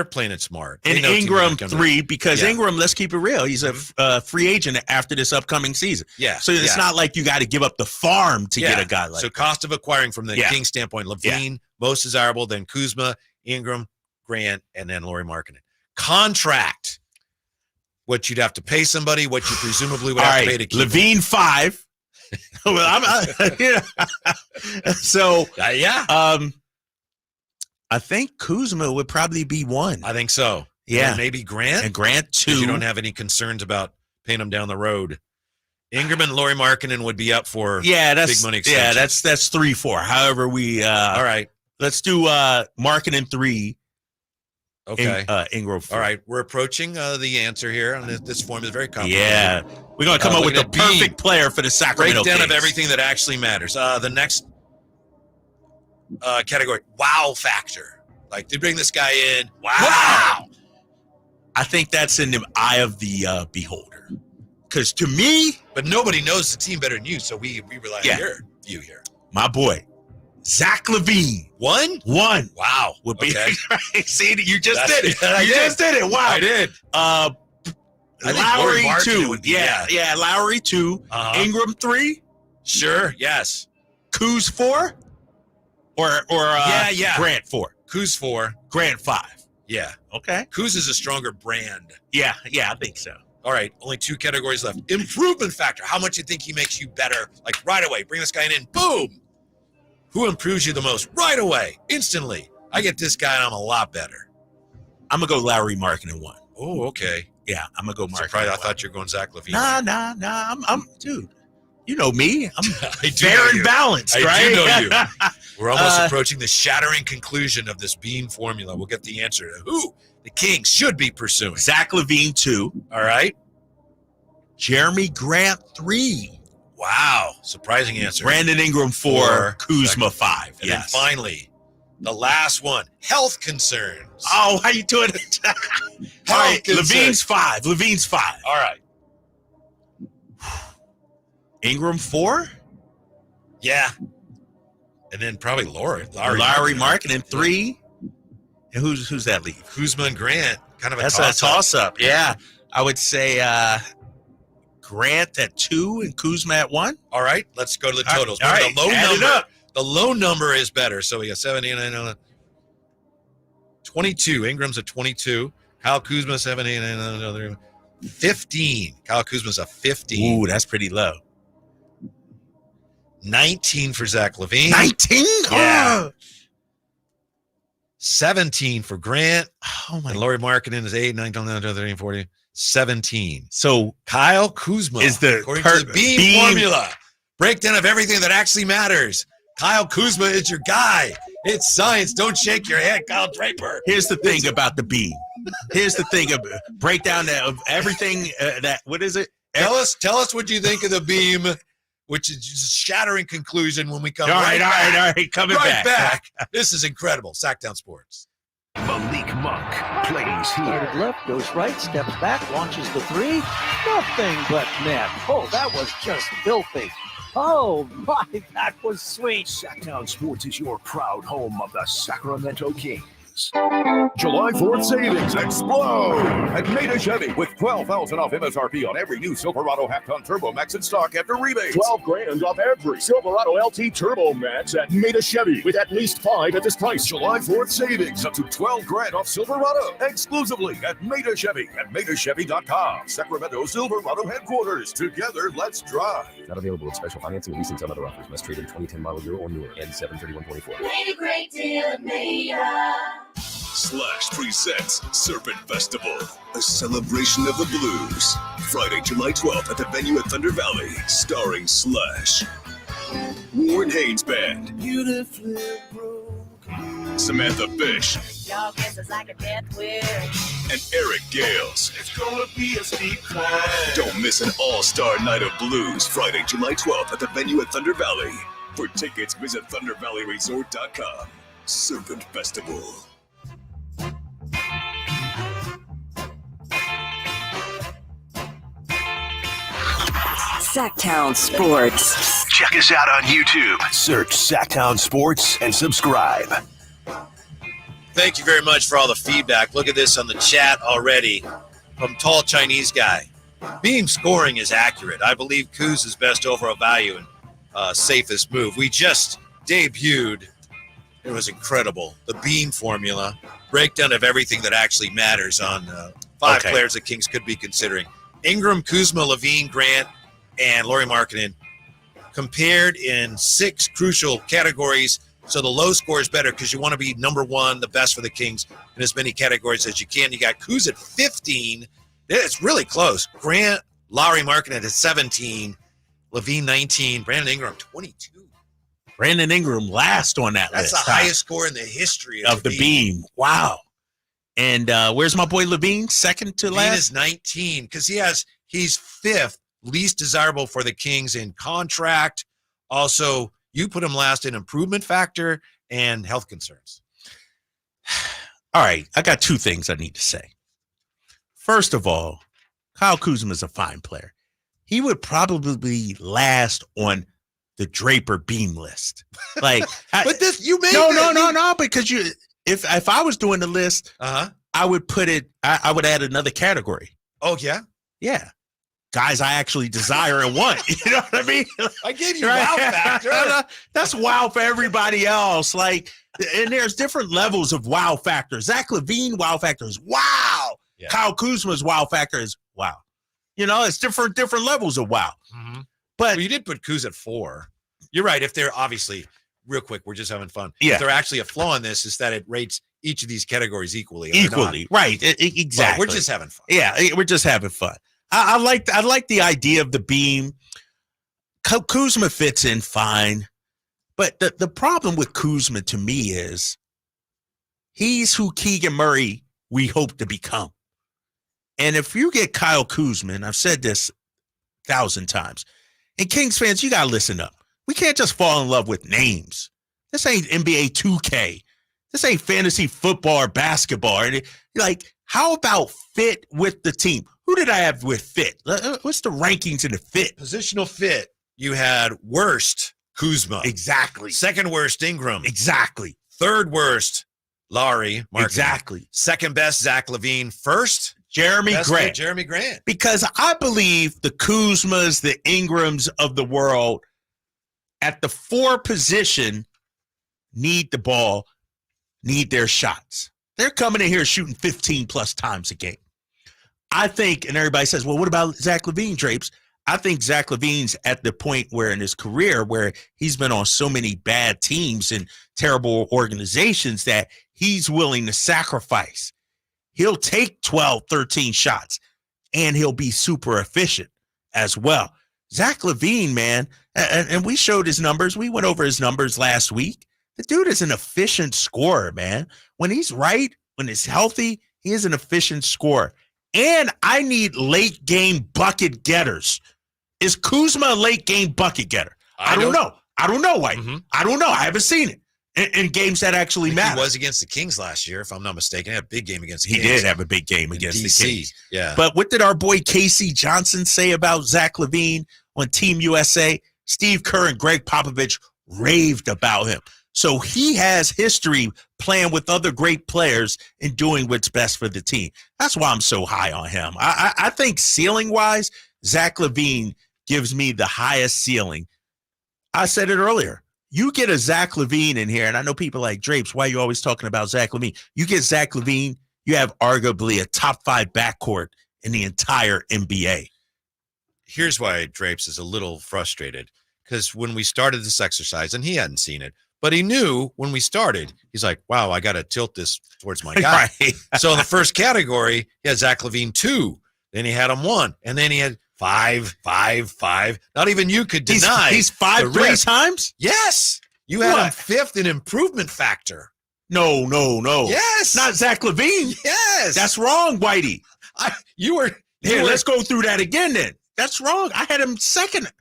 playing it smart. And Ingram 3, because Ingram, let's keep it real, he's a free agent after this upcoming season. Yeah. So it's not like you got to give up the farm to get a guy like so that. cost of acquiring from the Kings standpoint, LaVine, most desirable, then Kuzma, Ingram, Grant, and then Laurie Markkanen. Contract. What you'd have to pay somebody, what you presumably would have to pay to keep LaVine 5. Well, so I think Kuzma would probably be 1. I think so. Yeah. And maybe Grant. And Grant 2. You don't have any concerns about paying them down the road. Ingram and Laurie Markkanen would be up for big money extension. Yeah, that's 3-4. However, we all right. Let's do Markkanen 3. Okay. Ingram 4. All right. We're approaching the answer here, and this form is very complicated. Yeah. We're going to come up with the perfect player for the Sacramento Breakdown Kings. of everything that actually matters. The next category, wow factor. Like, they bring this guy in. Wow. I think that's in the eye of the beholder. Because to me, but nobody knows the team better than you, so we rely on your view here. My boy, Zach LaVine. One? Wow. Would be see, you just did it. You just did it. Wow. I did. Lowry 2. Would be, yeah. Lowry 2. Ingram 3. Sure. Yes. Kuz 4. Or Grant 4. Kuz 4. Grant 5. Yeah. Okay. Kuz is a stronger brand. Yeah, I think so. All right, only 2 categories left. Improvement factor. How much you think he makes you better? Like right away. Bring this guy in, boom. Who improves you the most? Right away, instantly. I get this guy and I'm a lot better. I'm going to go Lowry Markkanen 1. Oh, okay. Yeah, I'm going to go Markkanen. Surprised. I thought you were going Zach LaVine. Nah. I'm dude. You know me. I'm fair and balanced, right? I do know you. We're almost approaching the shattering conclusion of this beam formula. We'll get the answer to who the Kings should be pursuing. Zach LaVine 2. All right. Jeremy Grant 3. Wow. Surprising answer. Brandon Ingram 4. Kuzma 5. And then finally, the last one, health concerns. Oh, how you doing it? All right, Levine's 5. All right. Ingram 4? Yeah. And then probably Lowry Markkanen 3. And who's that leave? Kuzma and Grant. Kind of That's a toss-up. Yeah. I would say Grant at 2 and Kuzma at 1. All right. Let's go to the totals. All right. The low number is better. So we got 17, 22. Ingram's a 22. Kyle Kuzma, 17, 15. Kyle Kuzma's a 15. Ooh, that's pretty low. 19 for Zach LaVine. 19? Yeah. 17 for Grant. Oh, my. And Lowry Markkanen is 8, 9, 10, 11, 13, 14. 17. So Kyle Kuzma is according to the beam formula. Breakdown of everything that actually matters. Kyle Kuzma is your guy. It's science. Don't shake your head, Kyle Draper. Here's the thing about the beam. Here's the thing of breakdown of everything what is it? Tell us what you think of the beam, which is just a shattering conclusion when we come all right. Coming back. This is incredible. Sactown Sports. Malik Monk plays here. Started left, goes right, steps back, launches the 3. Nothing but net. Oh, that was just filthy. Oh, my, that was sweet. Sactown Sports is your proud home of the Sacramento Kings. July 4th savings explode at Maida Chevy with $12,000 off MSRP on every new Silverado half-ton Turbo Max in stock after rebates. $12,000 off every Silverado LT Turbo Max at Maida Chevy with at least 5 at this price. July 4th savings up to $12,000 off Silverado exclusively at Maida Chevy at MaidaChevy.com. Sacramento Silverado headquarters. Together, let's drive. Not available with special financing and leasing on other offers. Must trade in 2010 model year or newer and 7/31/24. Made a great deal at Maida. Slash presents Serpent Festival, a celebration of the blues. Friday, July 12th at the venue at Thunder Valley, starring Slash, Warren Haynes Band, Beautifully broken. Samantha Fish, Y'all guesses I can get with. and Eric Gales. It's gonna be a steep climb. Don't miss an all-star night of blues, Friday, July 12th at the venue at Thunder Valley. For tickets, visit ThunderValleyResort.com. Serpent Festival. Sactown Sports. Check us out on YouTube. Search Sactown Sports and subscribe. Thank you very much for all the feedback. Look at this on the chat already from Tall Chinese Guy. Beam scoring is accurate. I believe Kuz is best overall value and safest move. We just debuted. It was incredible. The beam formula, breakdown of everything that actually matters on 5 players that Kings could be considering. Ingram, Kuzma, LaVine, Grant, and Lowry Markkanen compared in 6 crucial categories. So the low score is better because you want to be number 1, the best for the Kings in as many categories as you can. You got Kuz at 15. It's really close. Grant, Lowry Markkanen at 17, LaVine 19, Brandon Ingram 22. Brandon Ingram last on that list. That's the highest score in the history of the beam. Wow. And where's my boy LaVine? Second to last? LaVine is 19 because he's 5th least desirable for the Kings in contract. Also, you put him last in improvement factor and health concerns. All right, I got two things I need to say. First of all, Kyle Kuzma is a fine player. He would probably be last on the Draper beam list. Like, but this you made no, because if I was doing the list, I would put it. I would add another category. Oh yeah, yeah. Guys, I actually desire and want. You know what I mean? I gave you wow factor. That's wow for everybody else. Like, and there's different levels of wow factor. Zach LaVine wow factor is wow. Yeah. Kyle Kuzma's wow factor is wow. You know, it's different levels of wow. Mm-hmm. But you did put Kuz at 4. You're right. If they're obviously real quick, we're just having fun. Yeah. If they're actually a flaw in this is that it rates each of these categories equally. Right. Exactly. But we're just having fun. Yeah, we're just having fun. I like the idea of the beam. Kuzma fits in fine. But the problem with Kuzma to me is he's who Keegan Murray we hope to become. And if you get Kyle Kuzma, and I've said this 1,000 times, and Kings fans, you got to listen up. We can't just fall in love with names. This ain't NBA 2K. This ain't fantasy football or basketball. And like, how about fit with the team? Who did I have with fit? What's the rankings in the fit? Positional fit. You had worst Kuzma. Exactly. Second worst Ingram. Exactly. Third worst Larry. Markkanen. Exactly. Second best Zach LaVine. First Jeremy Grant. Jeremy Grant. Because I believe the Kuzmas, the Ingrams of the world at the 4 position need the ball, need their shots. They're coming in here shooting 15 plus times a game. I think, and everybody says, well, what about Zach LaVine, Drapes? I think Zach LaVine's at the point where in his career where he's been on so many bad teams and terrible organizations that he's willing to sacrifice. He'll take 12, 13 shots, and he'll be super efficient as well. Zach LaVine, man, and we showed his numbers. We went over his numbers last week. The dude is an efficient scorer, man. When he's right, when he's healthy, he is an efficient scorer. And I need late game bucket getters. Is Kuzma a late game bucket getter? I don't know. White. Mm-hmm. I don't know. I haven't seen it in games that actually matter. He was against the Kings last year, if I'm not mistaken. He had a big game against the Kings. He did have a big game against DC. the Kings. Yeah. But what did our boy Casey Johnson say about Zach LaVine on Team USA? Steve Kerr and Greg Popovich raved about him. So he has history playing with other great players and doing what's best for the team. That's why I'm so high on him. I think ceiling-wise, Zach LaVine gives me the highest ceiling. I said it earlier. You get a Zach LaVine in here, and I know people like Drapes, why are you always talking about Zach LaVine? You get Zach LaVine, you have arguably a top 5 backcourt in the entire NBA. Here's why Drapes is a little frustrated, because when we started this exercise, and he hadn't seen it, but he knew when we started, he's like, wow, I got to tilt this towards my guy. Right. So in the first category, he had Zach LaVine 2. Then he had him 1. And then he had 5. Not even you could deny. He's 5 3 times? Yes. You had him 5th in improvement factor. No. Yes. Not Zach LaVine. Yes. That's wrong, Whitey. Let's go through that again then. That's wrong. I had him second.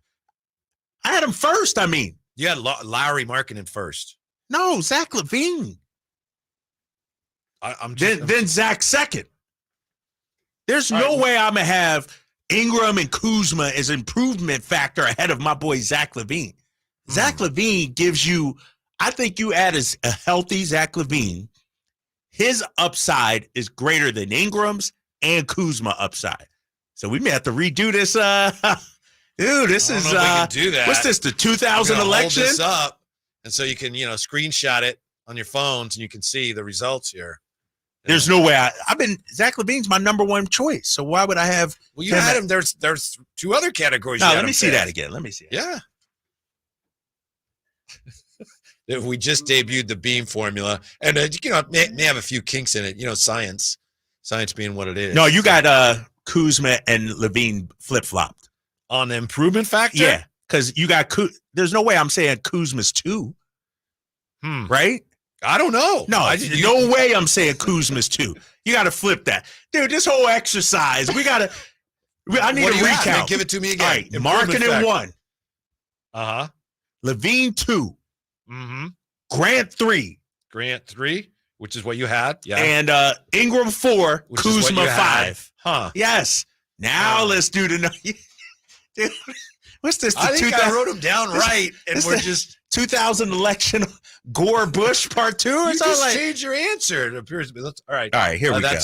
I had him first, I mean. You had Larry Markkanen first. No, Zach LaVine. Then Zach second. There's no way I'm going to have Ingram and Kuzma as improvement factor ahead of my boy Zach LaVine. Zach LaVine gives you, I think you add a healthy Zach LaVine, his upside is greater than Ingram's and Kuzma upside. So we may have to redo this. Dude, this is, we can do that. What's this, the 2000 election? Hold this up, and so you can, screenshot it on your phones, and you can see the results here. There's no way Zach LaVine's my number 1 choice. So why would I have? Well, you had him. There's 2 other categories. No, let me see that again. Let me see it. Yeah. We just debuted the beam formula, and may have a few kinks in it. Science being what it is. No, you got Kuzma and LaVine flip-flopped on the improvement factor. Yeah, because you got there's no way I'm saying Kuzma's 2. Right? I don't know. No, no way I'm saying Kuzma's 2. You got to flip that. Dude, this whole exercise, I need a recount. Give it to me again. All right, Markkanen 1. Uh-huh. LaVine 2. Mm-hmm. Grant 3. Grant 3. Which is what you had? Yeah. And Ingram 4, Which is what Kuzma you had. 5. Huh. Yes. Now let's do the Dude, what's this? I think I wrote them down right, and we're just 2000 election Gore Bush part 2 or you something. just change your answer. It appears to be. All right. All right, here we go.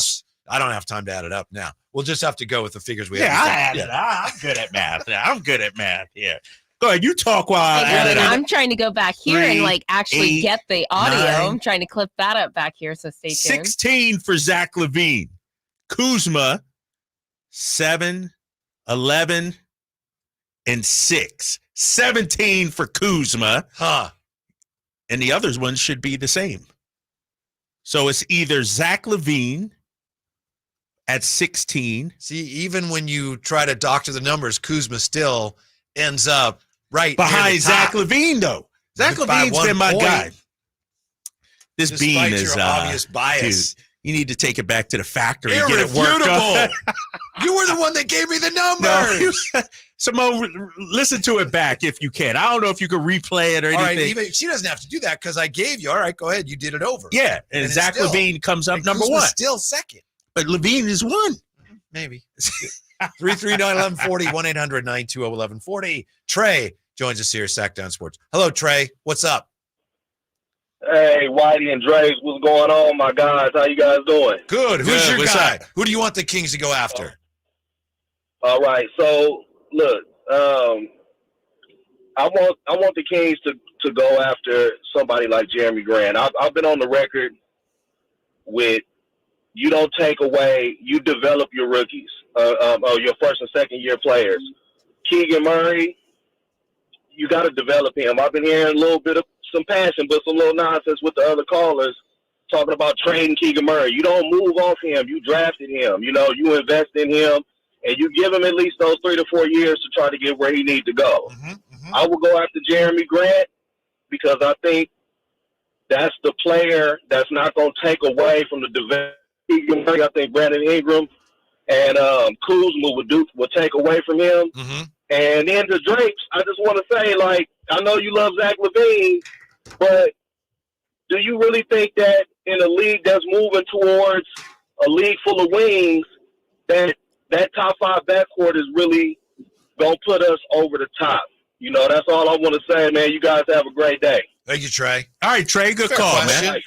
I don't have time to add it up now. We'll just have to go with the figures we Yeah, have. I add it. I'm good at math. I'm good at math. Yeah. Go ahead. You talk while I add it up. I'm trying to go back here and 3, like actually 8, get the audio. 9, I'm trying to clip that up back here. So stay tuned. 16 for Zach LaVine. Kuzma 7, 11, and 6. 17 for Kuzma. Huh. And the others ones should be the same. So it's either Zach LaVine at 16. See, even when you try to doctor the numbers, Kuzma still ends up right behind Zach LaVine, though. Zach LaVine's been my guy. This bean is your obvious bias. Dude, you need to take it back to the factory and get it worked up. You were the one that gave me the numbers. No, Simone, listen to it back if you can. I don't know if you can replay it or anything. All right, even she doesn't have to do that because I gave you. All right, go ahead. You did it over. Yeah, and Zach LaVine comes up number 1. Still second. But LaVine is 1. Maybe. 339-1140, 1-800-920-1140. Trey joins us here at Sactown Sports. Hello, Trey. What's up? Hey, Whitey and Draves, what's going on, my guys? How you guys doing? Good. Who's your What's guy? up? Who do you want the Kings to go after? All right. So look, I want the Kings to go after somebody like Jeremy Grant. I've been on the record with you don't take away, you develop your rookies, your first and second year players. Keegan Murray, you got to develop him. I've been hearing a little bit of some passion, but some little nonsense with the other callers talking about trading Keegan Murray. You don't move off him. You drafted him. You know, you invest in him, and you give him at least those 3 to 4 years to try to get where he needs to go. I will go after Jeremy Grant because I think that's the player that's not going to take away from the development. I think Brandon Ingram and Kuzma would take away from him. And then the Drapes, I just want to say, like, I know you love Zach LaVine, but do you really think that in a league that's moving towards a league full of wings, that top 5 backcourt is really going to put us over the top? You know, that's all I want to say, man. You guys have a great day. Thank you, Trey. All right, Trey, good Fair call, question.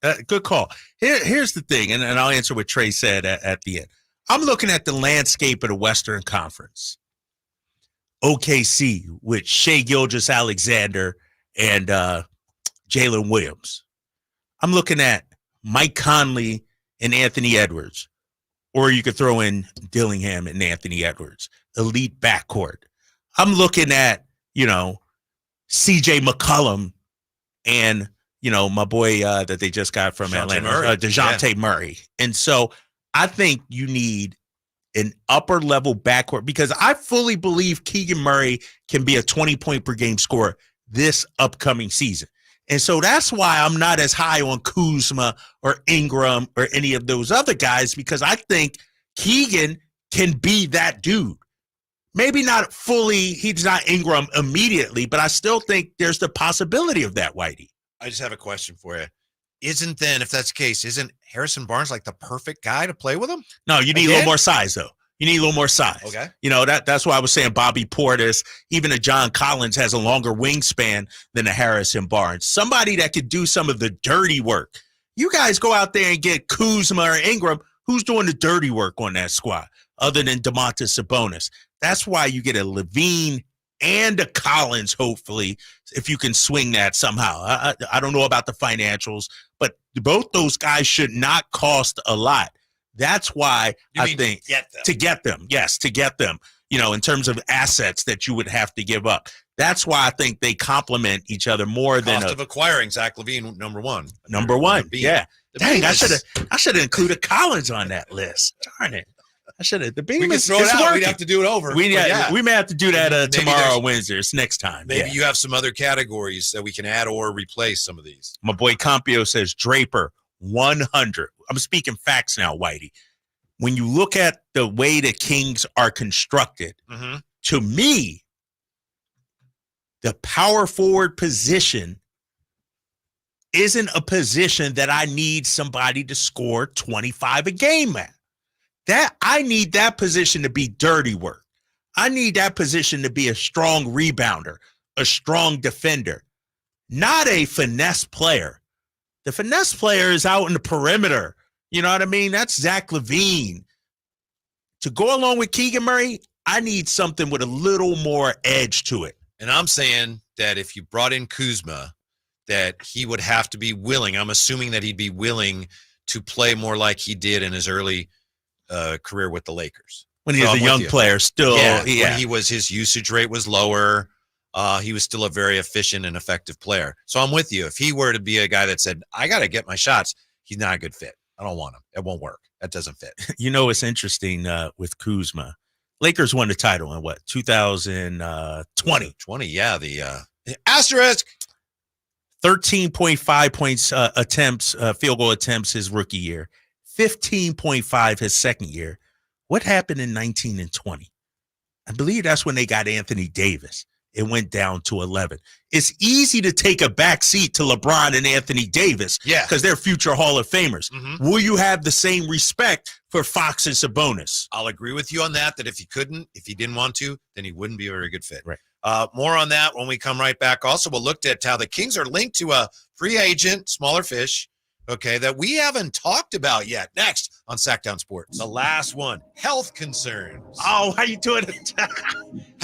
man. Good call. Here's the thing, and I'll answer what Trey said at the end. I'm looking at the landscape of the Western Conference. OKC with Shai Gilgeous-Alexander and Jalen Williams. I'm looking at Mike Conley and Anthony Edwards. Or you could throw in Dillingham and Anthony Edwards. Elite backcourt. I'm looking at, C.J. McCollum and, my boy that they just got from Atlanta, DeJounte Murray. And so I think you need an upper level backcourt because I fully believe Keegan Murray can be a 20-point per game scorer this upcoming season. And so that's why I'm not as high on Kuzma or Ingram or any of those other guys because I think Keegan can be that dude. Maybe not fully, he's not Ingram immediately, but I still think there's the possibility of that, Whitey. I just have a question for you. Isn't then, if that's the case, isn't Harrison Barnes like the perfect guy to play with him? No, you need a little more size, though. You need a little more size. Okay. That's why I was saying Bobby Portis, even a John Collins has a longer wingspan than a Harrison Barnes. Somebody that could do some of the dirty work. You guys go out there and get Kuzma or Ingram. Who's doing the dirty work on that squad other than Domantas Sabonis? That's why you get a LaVine and a Collins, hopefully, if you can swing that somehow. I don't know about the financials, but both those guys should not cost a lot. That's why I think to get them, in terms of assets that you would have to give up. That's why I think they complement each other more than cost of acquiring Zach LaVine, number one. Number one, yeah. Dang, I should have included Collins on that list. Darn it. I should have. The beam we is throw it out. working. We'd have to do it over. We may have to do that tomorrow or Wednesday. It's next time. Maybe you have some other categories that we can add or replace some of these. My boy Campio says Draper 100. I'm speaking facts now, Whitey. When you look at the way the Kings are constructed, to me, the power forward position isn't a position that I need somebody to score 25 a game at. That I need that position to be dirty work. I need that position to be a strong rebounder, a strong defender, not a finesse player. The finesse player is out in the perimeter. You know what I mean? That's Zach LaVine. To go along with Keegan Murray, I need something with a little more edge to it. And I'm saying that if you brought in Kuzma, that he would have to be willing. I'm assuming that he'd be willing to play more like he did in his early career with the Lakers. When he was a young player, still. When his usage rate was lower. He was still a very efficient and effective player. So I'm with you. If he were to be a guy that said, I got to get my shots, he's not a good fit. I don't want him. It won't work. That doesn't fit. You know, it's interesting with Kuzma. Lakers won the title in 2020. 20, yeah. The asterisk. 13.5 points field goal attempts his rookie year. 15.5 his second year. What happened in 19 and 20? I believe that's when they got Anthony Davis. It went down to 11. It's easy to take a back seat to LeBron and Anthony Davis because they're future Hall of Famers. Mm-hmm. Will you have the same respect for Fox and Sabonis? I'll agree with you on that if he didn't want to, then he wouldn't be a very good fit. Right. More on that when we come right back. Also, we'll look at how the Kings are linked to a free agent, smaller fish, that we haven't talked about yet. Next on Sactown Sports. The last one, health concerns. Oh, how you doing?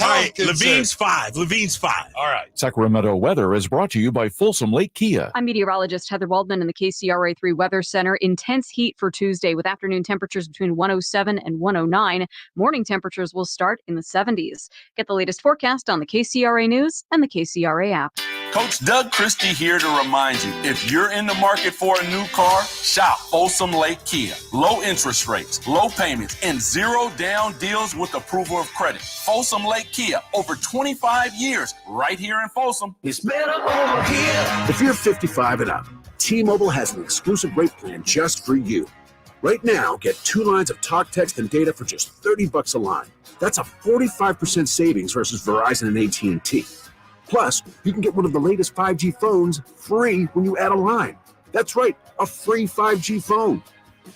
All right, Levine's five. All right. Sacramento weather is brought to you by Folsom Lake Kia. I'm meteorologist Heather Waldman in the KCRA 3 Weather Center. Intense heat for Tuesday with afternoon temperatures between 107 and 109. Morning temperatures will start in the 70s. Get the latest forecast on the KCRA News and the KCRA app. Coach Doug Christie here to remind you, if you're in the market for a new car, shop Folsom Lake Kia. Low interest rates, low payments, and zero down deals with approval of credit. Folsom Lake Kia, over 25 years, right here in Folsom. It's better over here. If you're 55 and up, T-Mobile has an exclusive rate plan just for you. Right now, get 2 lines of talk, text, and data for just $30 a line. That's a 45% savings versus Verizon and AT&T. Plus, you can get one of the latest 5G phones free when you add a line. That's right, a free 5G phone.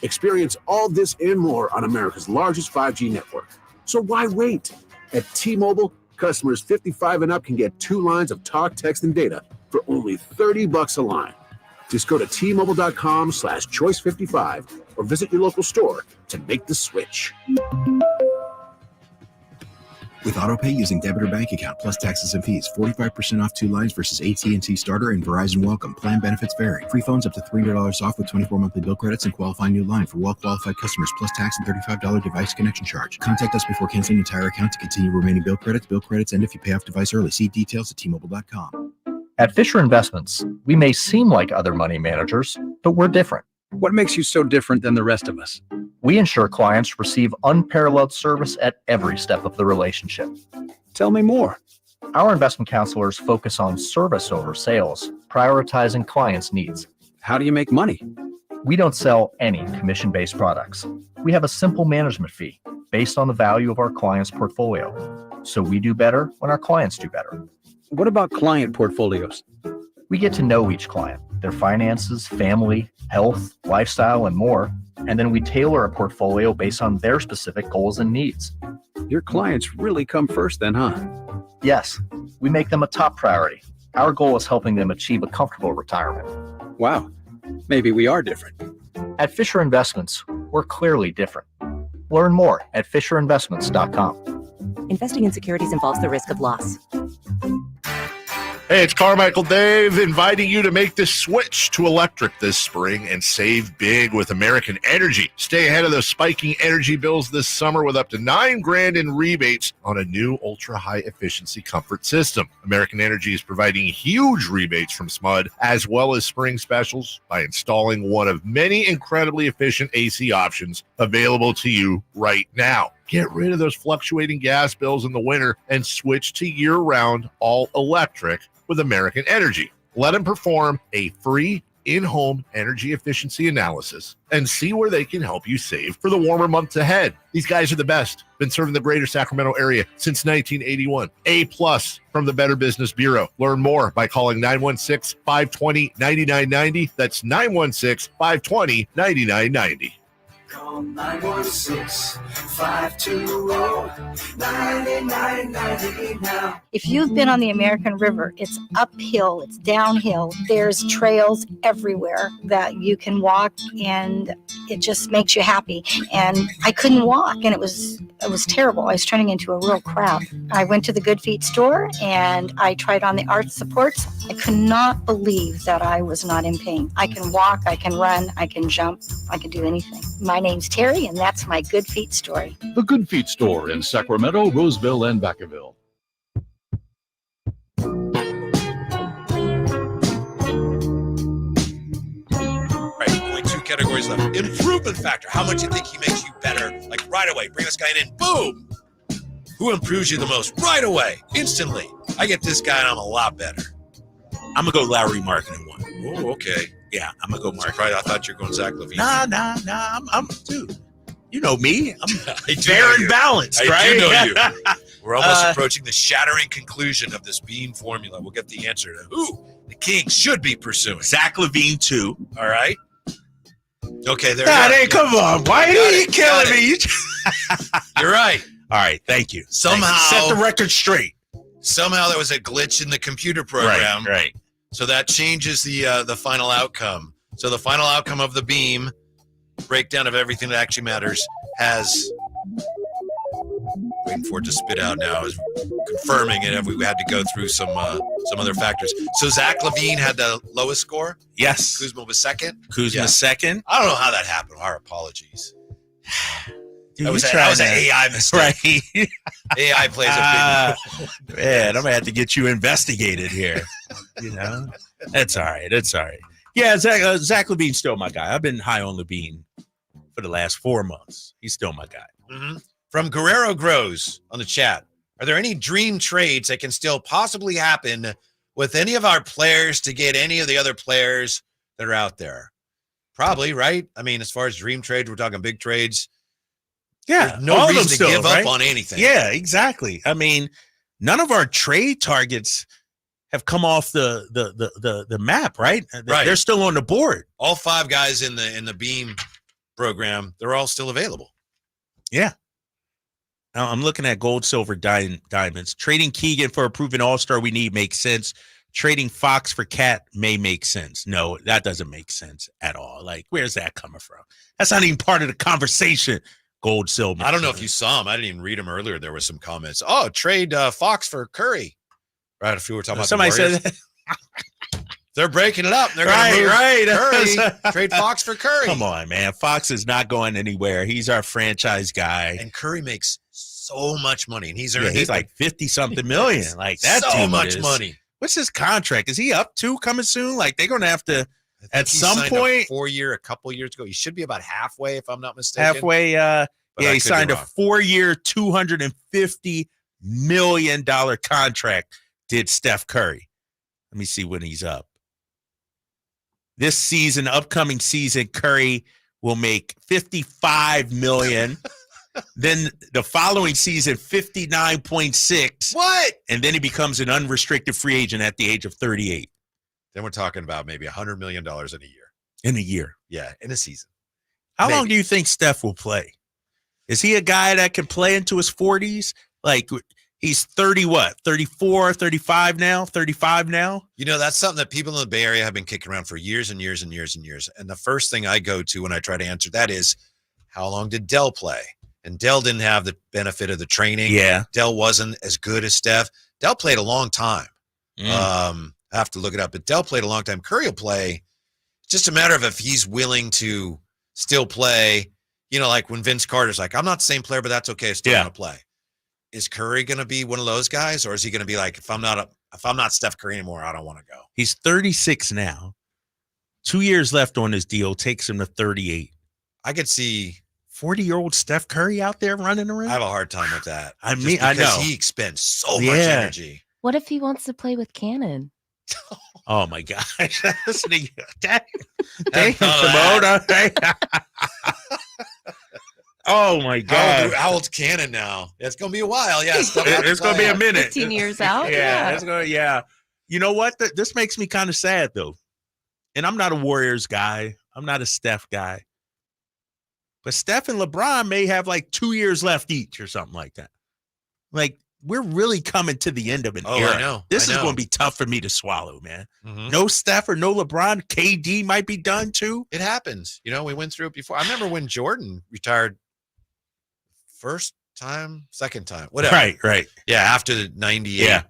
Experience all this and more on America's largest 5G network. So why wait? At T-Mobile, customers 55 and up can get 2 lines of talk, text, and data for only $30 a line. Just go to T-Mobile.com/choice55 or visit your local store to make the switch. With AutoPay using debit or bank account plus taxes and fees, 45% off 2 lines versus AT&T Starter and Verizon Welcome. Plan benefits vary. Free phones up to $300 off with 24 monthly bill credits and qualifying new line for well-qualified customers plus tax and $35 device connection charge. Contact us before canceling entire account to continue remaining bill credits. Bill credits end if you pay off device early. See details at T-Mobile.com. At Fisher Investments, we may seem like other money managers, but we're different. What makes you so different than the rest of us? We ensure clients receive unparalleled service at every step of the relationship. Tell me more. Our investment counselors focus on service over sales, prioritizing clients' needs. How do you make money? We don't sell any commission-based products. We have a simple management fee based on the value of our client's portfolio. So we do better when our clients do better. What about client portfolios? We get to know each client, their finances, family, health, lifestyle, and more. And then we tailor a portfolio based on their specific goals and needs. Your clients really come first then, huh? Yes, we make them a top priority. Our goal is helping them achieve a comfortable retirement. Wow, maybe we are different. At Fisher Investments, we're clearly different. Learn more at FisherInvestments.com. Investing in securities involves the risk of loss. Hey, it's Carmichael Dave inviting you to make the switch to electric this spring and save big with American Energy. Stay ahead of those spiking energy bills this summer with up to $9,000 in rebates on a new ultra-high efficiency comfort system. American Energy is providing huge rebates from SMUD as well as spring specials by installing one of many incredibly efficient AC options available to you right now. Get rid of those fluctuating gas bills in the winter and switch to year-round all-electric with American Energy. Let them perform a free in-home energy efficiency analysis and see where they can help you save for the warmer months ahead. These guys are the best. Been serving the greater Sacramento area since 1981. A+ from the Better Business Bureau. Learn more by calling 916-520-9990. That's 916-520-9990. Call 916-520-9990 now. If you've been on the American River, it's uphill, it's downhill. There's trails everywhere that you can walk, and it just makes you happy. And I couldn't walk, and it was terrible. I was turning into a real crowd. I went to the Good Feet store, and I tried on the arch supports. I could not believe that I was not in pain. I can walk, I can run, I can jump, I can do anything. My name's Terry, and that's my Good Feet story. The Good Feet Store in Sacramento, Roseville, and Vacaville. Right, only 2 categories left. Improvement factor. How much you think he makes you better? Like right away. Bring this guy in. Boom. Who improves you the most? Right away. Instantly. I get this guy and I'm a lot better. I'm going to go Larry Markkanen one. Oh, okay. Yeah, I'm going to go Markkanen. Right, I thought you were going Zach LaVine. Nah. I'm dude. You know me. I'm I do fair know and you. balanced, I right? do know you. We're almost approaching the shattering conclusion of this Beam formula. We'll get the answer to who the Kings should be pursuing. Zach LaVine, too. All right. Okay, there Hey, come on. Why are you killing me? You're right. All right, thank you. Somehow set the record straight. Somehow there was a glitch in the computer program. Right. So that changes the final outcome. So the final outcome of the Beam breakdown of everything that actually matters has waiting for it to spit out now is confirming it. We had to go through some other factors. So Zach LaVine had the lowest score. Yes. Kuzma was second. Second. I don't know how that happened. Our apologies. Dude, that was an AI mistake. Right. AI plays a big role. Man, I'm gonna have to get you investigated here. That's all right. Yeah, Zach LaVine's still my guy. I've been high on LaVine for the last 4 months. He's still my guy. Mm-hmm. From Guerrero Grows on the chat, are there any dream trades that can still possibly happen with any of our players to get any of the other players that are out there? Probably, right? I mean, as far as dream trades, we're talking big trades. Yeah, there's no reason to give up on anything. Yeah, exactly. I mean, none of our trade targets have come off the map, right? Right. They're still on the board. All 5 guys in the Beam program, they're all still available. Yeah. Now I'm looking at gold, silver, diamonds. Trading Keegan for a proven all-star we need makes sense. Trading Fox for Cat may make sense. No, that doesn't make sense at all. Like, where's that coming from? That's not even part of the conversation. Gold, silver. I don't know if you saw him. I didn't even read him earlier. There was some comments. Oh, trade Fox for Curry. Right, if you were talking about somebody the Warriors. said they're breaking it up. They're going to move Curry. Trade Fox for Curry. Come on, man. Fox is not going anywhere. He's our franchise guy. And Curry makes so much money, and he's like 50-something million. Like that. So much money. What's his contract? Is he up to coming soon? Like they're going to have to at some point. A 4-year, a couple years ago. He should be about halfway, if I'm not mistaken. Halfway. He signed a 4-year, $250 million contract. Did Steph Curry? Let me see when he's up. This season, upcoming season, Curry will make $55 million. Then the following season, 59.6. What? And then he becomes an unrestricted free agent at the age of 38. Then we're talking about maybe $100 million in a year. In a year. Yeah, in a season. How long do you think Steph will play? Is he a guy that can play into his 40s? Like, he's 34, 35 now, 35 now? You know, that's something that people in the Bay Area have been kicking around for years and years and years and years. And the first thing I go to when I try to answer that is, how long did Dell play? And Dell didn't have the benefit of the training. Yeah. Dell wasn't as good as Steph. Dell played a long time. I have to look it up. But Dell played a long time. Curry will play. It's just a matter of if he's willing to still play. You know, like when Vince Carter's like, I'm not the same player, but that's okay. I still want to play. Is Curry going to be one of those guys? Or is he going to be like, if I'm not Steph Curry anymore, I don't want to go? He's 36 now. 2 years left on his deal takes him to 38. I could see 40-year-old Steph Curry out there running around. I have a hard time with that. I mean, I know he expends so much energy. What if he wants to play with Cannon? Oh my gosh. Listening. Hadn't Thank you, thought of Simona. Oh my God. How old's Cannon now? It's gonna be a while. Yeah, It's gonna be a minute. 15 years out. Yeah. You know what? This makes me kind of sad though. And I'm not a Warriors guy. I'm not a Steph guy. But Steph and LeBron may have like 2 years left each or something like that. Like, we're really coming to the end of an era. I know. This is going to be tough for me to swallow, man. Mm-hmm. No Steph or no LeBron. KD might be done too. It happens. You know, we went through it before. I remember when Jordan retired first time, second time, whatever. Right. Yeah, after the 98. Yeah.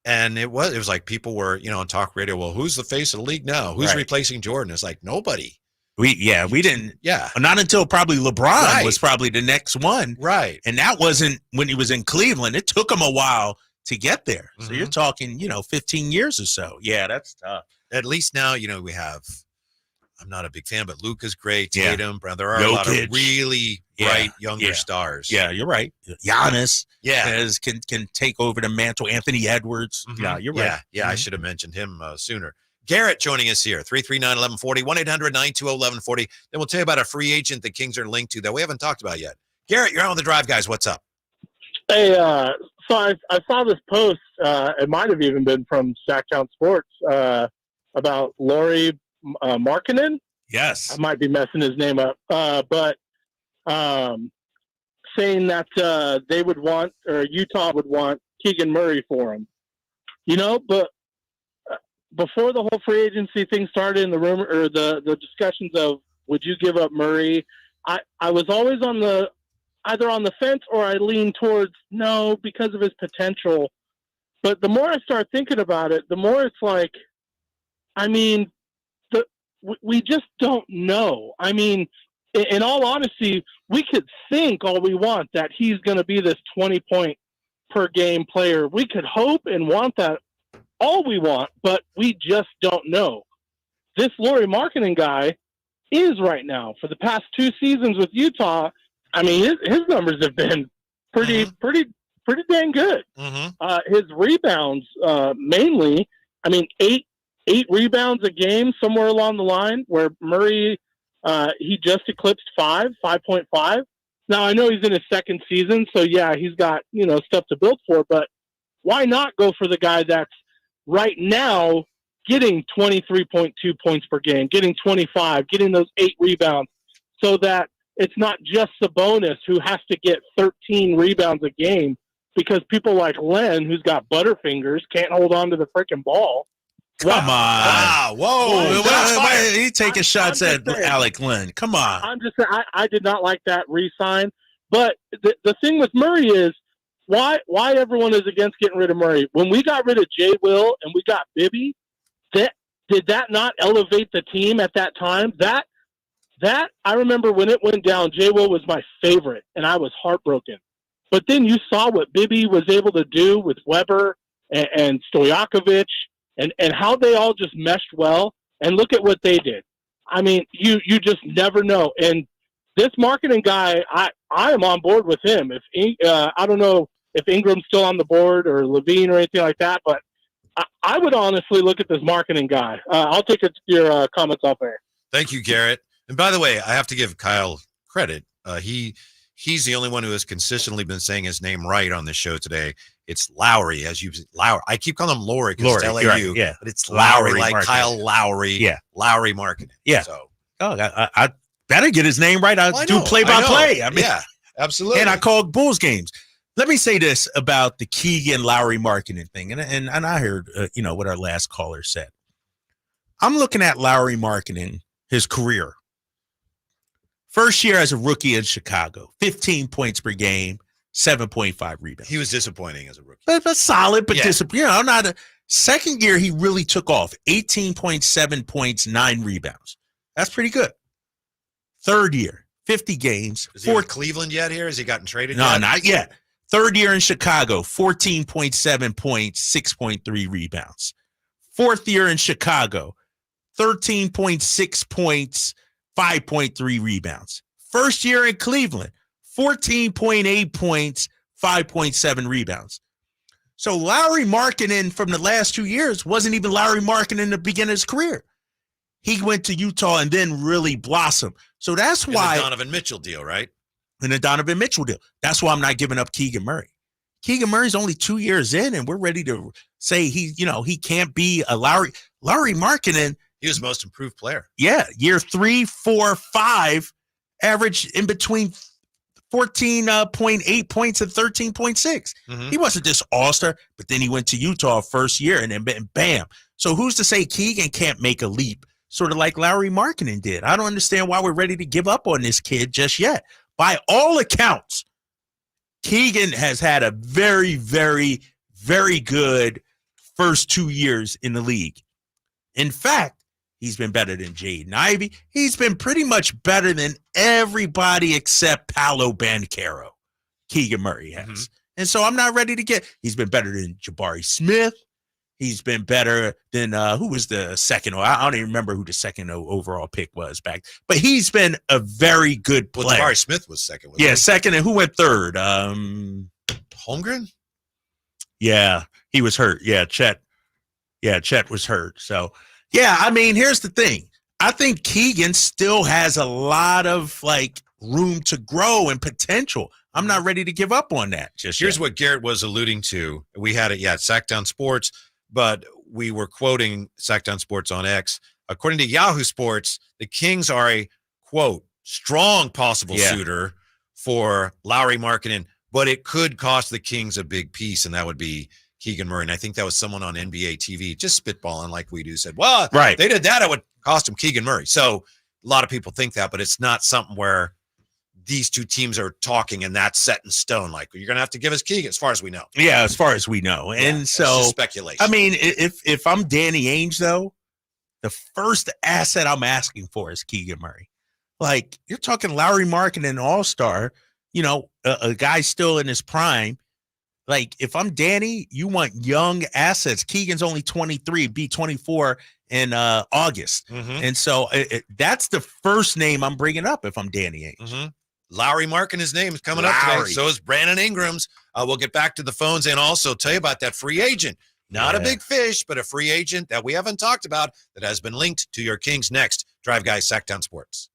And it was like people were, on talk radio, well, who's the face of the league now? Who's replacing Jordan? It's like nobody. We didn't. Yeah. Not until probably LeBron was probably the next one. Right. And that wasn't when he was in Cleveland. It took him a while to get there. So you're talking, 15 years or so. Yeah, that's tough. At least now, we have, I'm not a big fan, but Luka's great, Tatum, Brown. There are Jokic. a lot of really bright younger stars. Yeah, you're right. Giannis Yeah. can take over the mantle. Anthony Edwards. Mhm. Yeah, you're right. Yeah, I should have mentioned him sooner. Garrett joining us here, 339-1140, 1-800-920-1140. Then we'll tell you about a free agent the Kings are linked to that we haven't talked about yet. Garrett, you're on the drive, guys. What's up? Hey, so I saw this post. It might have even been from Sactown Sports about Lauri Markkanen. Yes. I might be messing his name up. But saying that they would want, or Utah would want Keegan Murray for him. But before the whole free agency thing started, in the rumor or the discussions of would you give up Murray, I was always either on the fence or I leaned towards no because of his potential. But the more I start thinking about it, the more it's like, we just don't know. In all honesty, we could think all we want that he's going to be this 20-point per game player. We could hope and want that all we want, but we just don't know. This Lauri Markkanen guy is right now. For the past 2 seasons with Utah, his numbers have been pretty dang good. His rebounds, mainly, 8 rebounds a game, somewhere along the line, where Murray, he just eclipsed 5.5. Now, I know he's in his second season, so yeah, he's got, stuff to build for, but why not go for the guy that's right now getting 23.2 points per game, getting 25, getting those 8 rebounds, so that it's not just Sabonis who has to get 13 rebounds a game because people like Len, who's got butterfingers, can't hold on to the freaking ball. Come on. Wow. Whoa. He taking shots at Alec Len. Come on. I'm just saying, I did not like that re-sign. But the thing with Murray is, why everyone is against getting rid of Murray. When we got rid of Jay Will and we got Bibby, did that not elevate the team at that time? That I remember when it went down, Jay Will was my favorite, and I was heartbroken. But then you saw what Bibby was able to do with Weber and Stojakovic, and how they all just meshed well. And look at what they did. You just never know. And this Markkanen guy, I am on board with him. I don't know if Ingram's still on the board or Levine or anything like that, but I would honestly look at this Markkanen guy. I'll take your comments off air. Thank you, Garrett. And by the way, I have to give Kyle credit. He's the only one who has consistently been saying his name right on this show today. It's Lowry, Lowry. I keep calling him Lowry because it's LAU, right, but it's Lowry, like Markkanen. Kyle Lowry. Yeah. Lowry Markkanen. Yeah. So, I better get his name right. I do know, play-by-play. Yeah, absolutely. And I called Bulls games. Let me say this about the Keegan Lowry Markkanen thing, and I heard what our last caller said. I'm looking at Lowry Markkanen, his career. First year as a rookie in Chicago, 15 points per game, 7.5 rebounds. He was disappointing as a rookie. But solid, but disappointing. Not a second year. He really took off. 18.7 points, 9 rebounds. That's pretty good. Third year, 50 games. Is he with Cleveland yet here? Has he gotten traded No, yet? not yet. Third year in Chicago, 14.7 points, 6.3 rebounds. Fourth year in Chicago, 13.6 points, 5.3 rebounds. First year in Cleveland, 14.8 points, 5.7 rebounds. So Larry Markkanen from the last 2 years wasn't even Larry Markkanen in the beginning of his career. He went to Utah and then really blossomed. So that's why the Donovan Mitchell deal, right? In the Donovan Mitchell deal. That's why I'm not giving up Keegan Murray. Keegan Murray's only 2 years in, and we're ready to say he can't be a Larry Markkanen. He was the most improved player. Yeah, year 3, 4, 5, average in between 14.8 points and 13.6. Mm-hmm. He wasn't this all-star, but then he went to Utah first year, and then bam. So who's to say Keegan can't make a leap, sort of like Larry Markkanen did? I don't understand why we're ready to give up on this kid just yet. By all accounts, Keegan has had a very, very, very good first 2 years in the league. In fact, he's been better than Jaden Ivey. He's been pretty much better than everybody except Paolo Banchero. Keegan Murray has. Mm-hmm. And so I'm not ready to he's been better than Jabari Smith. He's been better than who was the second? I don't even remember who the second overall pick was back. But he's been a very good player. Well, Jabari Smith was second. Yeah, second. And who went third? Holmgren? Yeah, he was hurt. Yeah, Chet. Yeah, Chet was hurt. So, yeah, I mean, here's the thing. I think Keegan still has a lot of, room to grow and potential. I'm not ready to give up on that just Here's yet. what Garrett was alluding to. We had it, at Sactown Sports, but we were quoting Sactown Sports on X. According to Yahoo Sports, the Kings are a, quote, strong possible suitor for Larry Markkanen, but it could cost the Kings a big piece, and that would be Keegan Murray. And I think that was someone on NBA TV just spitballing like we do, said, well, right, they did that, it would cost him Keegan Murray. So a lot of people think that, but it's not something where these two teams are talking and that's set in stone. Like, you're going to have to give us Keegan, as far as we know. Yeah, as far as we know. And so, it's just speculation. I mean, if I'm Danny Ainge, though, the first asset I'm asking for is Keegan Murray. Like, you're talking Larry Markkanen, all-star, a guy still in his prime. Like, if I'm Danny, you want young assets. Keegan's only 23, be 24 in August. Mm-hmm. And so that's the first name I'm bringing up if I'm Danny Ainge. Mm-hmm. Larry Markkanen's name is coming up today. So is Brandon Ingram's. We'll get back to the phones and also tell you about that free agent. Not a big fish, but a free agent that we haven't talked about that has been linked to your Kings next. Drive Guys, Sactown Sports.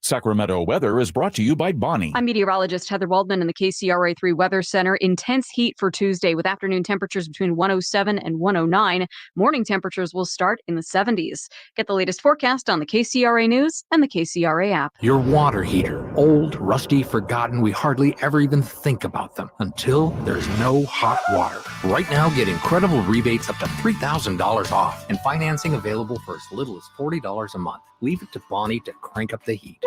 Sacramento weather is brought to you by Bonnie. I'm meteorologist Heather Waldman in the KCRA3 Weather Center. Intense heat for Tuesday with afternoon temperatures between 107 and 109. Morning temperatures will start in the 70s. Get the latest forecast on the KCRA News and the KCRA app. Your water heater. Old, rusty, forgotten. We hardly ever even think about them until there's no hot water. Right now, get incredible rebates up to $3,000 off and financing available for as little as $40 a month. Leave it to Bonnie to crank up the heat.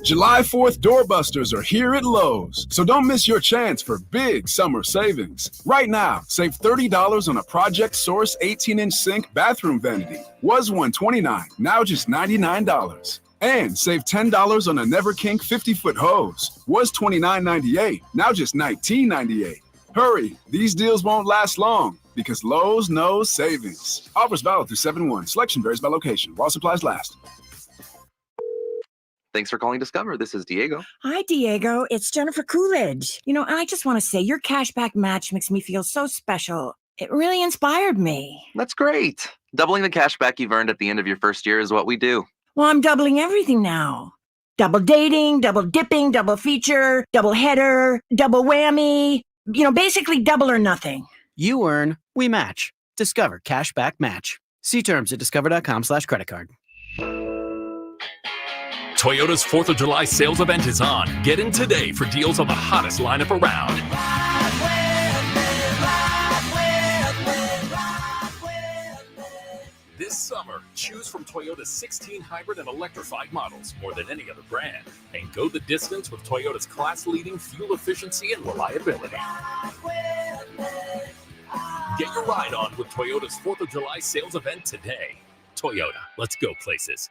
July 4th doorbusters are here at Lowe's, so don't miss your chance for big summer savings. Right now, save $30 on a Project Source 18-inch sink bathroom vanity. Was $129, now just $99. And save $10 on a Never Kink 50-foot hose. Was $29.98, now just $19.98. Hurry, these deals won't last long because Lowe's knows savings. Offers valid through 7/1. Selection varies by location. While supplies last. Thanks for calling Discover. This is Diego. Hi, Diego. It's Jennifer Coolidge. I just want to say your cashback match makes me feel so special. It really inspired me. That's great. Doubling the cashback you've earned at the end of your first year is what we do. Well, I'm doubling everything now. Double dating, double dipping, double feature, double header, double whammy. Basically double or nothing. You earn, we match. Discover Cashback Match. See terms at discover.com/creditcard. Toyota's 4th of July sales event is on. Get in today for deals on the hottest lineup around. This summer, choose from Toyota's 16 hybrid and electrified models, more than any other brand. And go the distance with Toyota's class-leading fuel efficiency and reliability. Get your ride on with Toyota's 4th of July sales event today. Toyota, let's go places.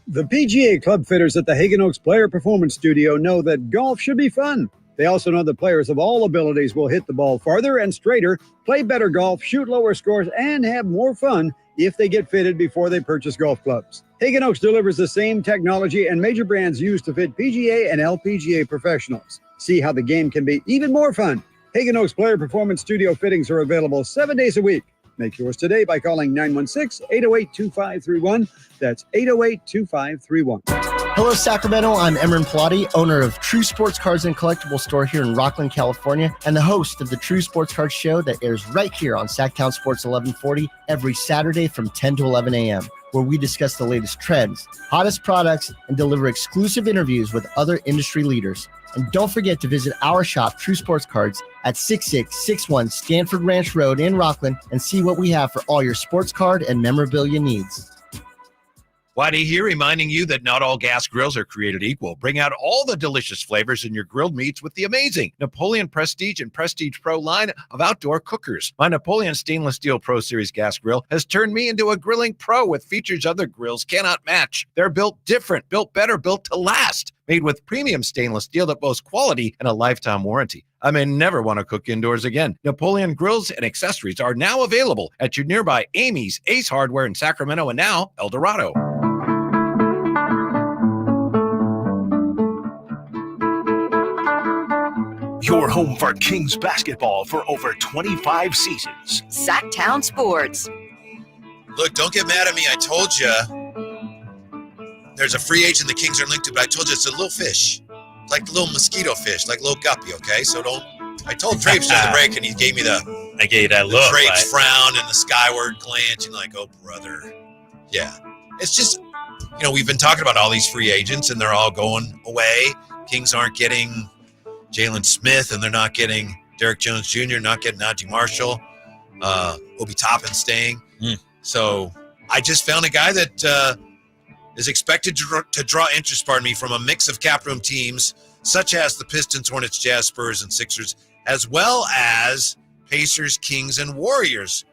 The PGA club fitters at the Hagen Oaks Player Performance Studio know that golf should be fun. They also know that players of all abilities will hit the ball farther and straighter, play better golf, shoot lower scores, and have more fun if they get fitted before they purchase golf clubs. Hagen Oaks delivers the same technology and major brands used to fit PGA and LPGA professionals. See how the game can be even more fun. Hagen Oaks Player Performance Studio fittings are available 7 days a week. Make yours today by calling 916-808-2531. That's 808-2531. Hello, Sacramento. I'm Emran Pilati, owner of True Sports Cards and Collectible Store here in Rockland, California, and the host of the True Sports Cards Show that airs right here on Sactown Sports 1140 every Saturday from 10 to 11 a.m., where we discuss the latest trends, hottest products, and deliver exclusive interviews with other industry leaders. And don't forget to visit our shop, True Sports Cards, at 6661 Stanford Ranch Road in Rockland and see what we have for all your sports card and memorabilia needs. Whitey here, reminding you that not all gas grills are created equal. Bring out all the delicious flavors in your grilled meats with the amazing Napoleon Prestige and Prestige Pro line of outdoor cookers. My Napoleon Stainless Steel Pro Series gas grill has turned me into a grilling pro with features other grills cannot match. They're built different, built better, built to last. Made with premium stainless steel that boasts quality and a lifetime warranty. I may never want to cook indoors again. Napoleon grills and accessories are now available at your nearby Amy's, Ace Hardware in Sacramento, and now El Dorado. Your home for Kings basketball for over 25 seasons. Sactown Sports. Look, don't get mad at me. I told you there's a free agent the Kings are linked to, but I told you it's a little fish. Like a little mosquito fish, like a little guppy, okay? So don't. I told Drapes during the break, and he gave me the Drapes frown and the skyward glance, and like, oh, brother. Yeah. It's just, we've been talking about all these free agents, and they're all going away. Kings aren't getting Jalen Smith, and they're not getting Derek Jones Jr., not getting Najee Marshall, Obi Toppin staying. So I just found a guy that is expected to draw interest, from a mix of cap room teams, such as the Pistons, Hornets, Jazz, Spurs, and Sixers, as well as Pacers, Kings, and Warriors,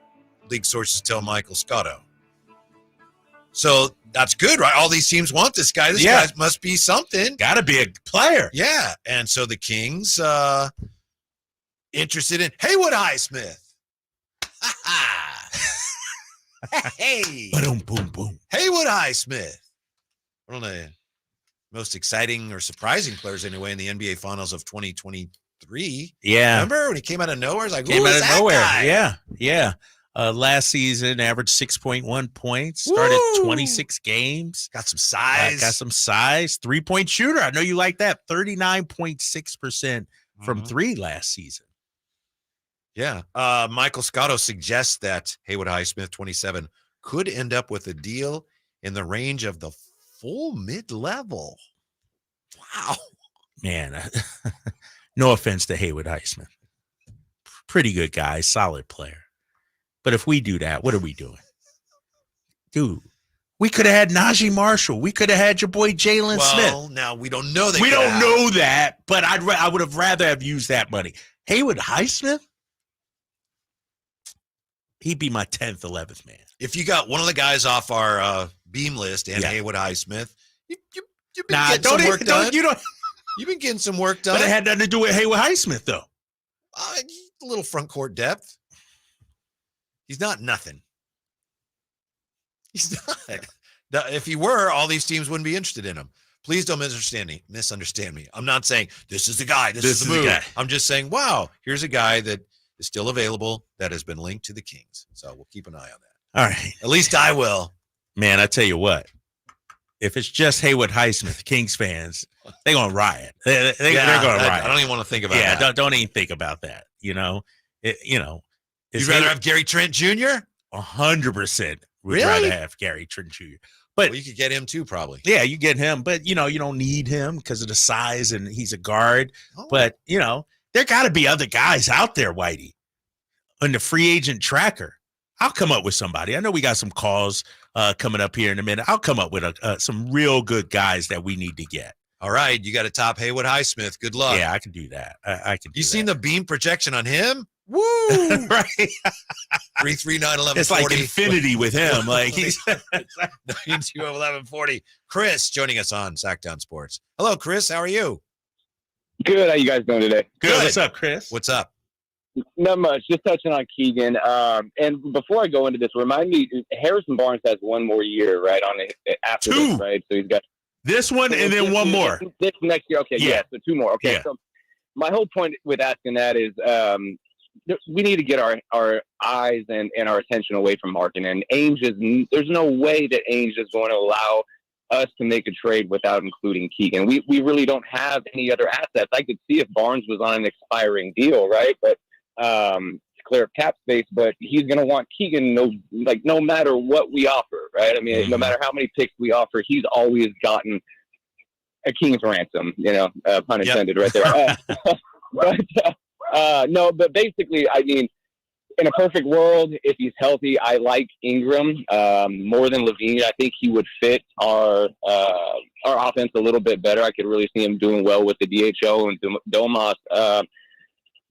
league sources tell Michael Scotto. So that's good, right? All these teams want this guy. This guy must be something. Got to be a player. Yeah. And so the Kings interested in Haywood Highsmith. Hey. Boom, boom, boom. Haywood Highsmith. One of the most exciting or surprising players anyway in the NBA Finals of 2023. Yeah. Remember when he came out of nowhere? It's like, came out of nowhere. Guy? Yeah. Yeah. Last season, averaged 6.1 points, started 26 games. Got some size. 3-point shooter. I know you like that. 39.6% from three last season. Yeah. Michael Scotto suggests that Haywood Highsmith, 27, could end up with a deal in the range of the full mid-level. Wow. Man, no offense to Haywood Highsmith. Pretty good guy, solid player. But if we do that, what are we doing? Dude, we could have had Najee Marshall. We could have had your boy Jalen Smith. Well, now we don't know that. We don't know that, but I would have rather have used that money. Haywood Highsmith? He'd be my 10th, 11th man. If you got one of the guys off our beam list and Haywood Highsmith, you've been getting some work done. You've been getting some work done. But it had nothing to do with Haywood Highsmith, though. A little front court depth. He's not nothing. He's not. Now, if he were, all these teams wouldn't be interested in him. Please don't misunderstand me. I'm not saying this is the guy. This is the move. Guy. I'm just saying, wow, here's a guy that is still available that has been linked to the Kings. So we'll keep an eye on that. All right. At least I will. Man, I tell you what. If it's just Haywood Highsmith, Kings fans, they're going to riot. They're going to riot. I don't even want to think about that. Yeah, don't even think about that. You'd rather have Gary Trent Jr.? 100% would really? rather have Gary Trent Jr. But you could get him too, probably. Yeah, you get him, but you don't need him because of the size and he's a guard. Oh. But there got to be other guys out there, Whitey, on the free agent tracker. I'll come up with somebody. I know we got some calls coming up here in a minute. I'll come up with some real good guys that we need to get. All right, you got to top Haywood Highsmith. Good luck. Yeah, I can do that. I can. You seen the beam projection on him? Woo! Right. 339 1140. It's like infinity with him. Like he's 1140. Chris joining us on Sactown Sports. Hello, Chris. How are you? Good. How you guys doing today? Good. What's up, Chris? What's up? Not much. Just touching on Keegan. And before I go into this, remind me, Harrison Barnes has one more year, right? On it after this, right? So he's got this one and then one more. This next year. Okay. Yeah. So two more. Okay. Yeah. So my whole point with asking that is we need to get our eyes and our attention away from Markkanen. And there's no way that Ainge is going to allow us to make a trade without including Keegan. We really don't have any other assets. I could see if Barnes was on an expiring deal, right? But to clear up cap space, but he's going to want Keegan no matter what we offer, right? I mean, no matter how many picks we offer, he's always gotten a king's ransom, pun intended right there. But basically, I mean, in a perfect world, if he's healthy, I like Ingram more than Levine. I think he would fit our offense a little bit better. I could really see him doing well with the DHO and Domas.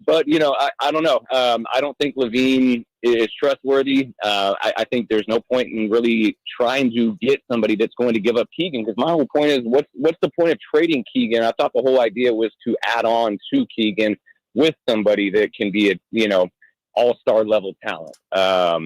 But, I don't know. I don't think Levine is trustworthy. I think there's no point in really trying to get somebody that's going to give up Keegan, because my whole point is what's the point of trading Keegan? I thought the whole idea was to add on to Keegan with somebody that can be a, all-star level talent. I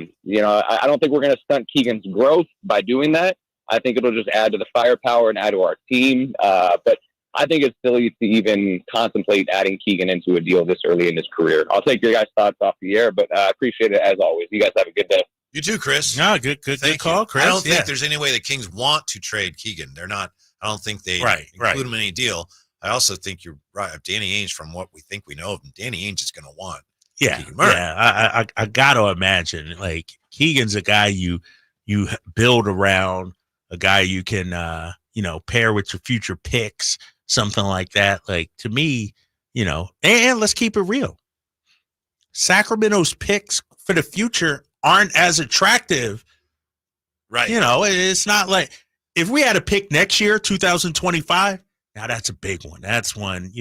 don't think we're going to stunt Keegan's growth by doing that. I think it'll just add to the firepower and add to our team. But I think it's silly to even contemplate adding Keegan into a deal this early in his career. I'll take your guys' thoughts off the air, but I appreciate it as always. You guys have a good day. You too, Chris. No, good call, Chris. I don't think there's any way the Kings want to trade Keegan. They're not. I don't think they include him in any deal. I also think you're right. Danny Ainge, from what we think we know of him, Danny Ainge is going to want. Yeah. I got to imagine like Keegan's a guy you build around, a guy you can pair with your future picks, something like that. Like, to me, and let's keep it real. Sacramento's picks for the future aren't as attractive. Right. It's not like if we had a pick next year, 2025, now that's a big one. That's one,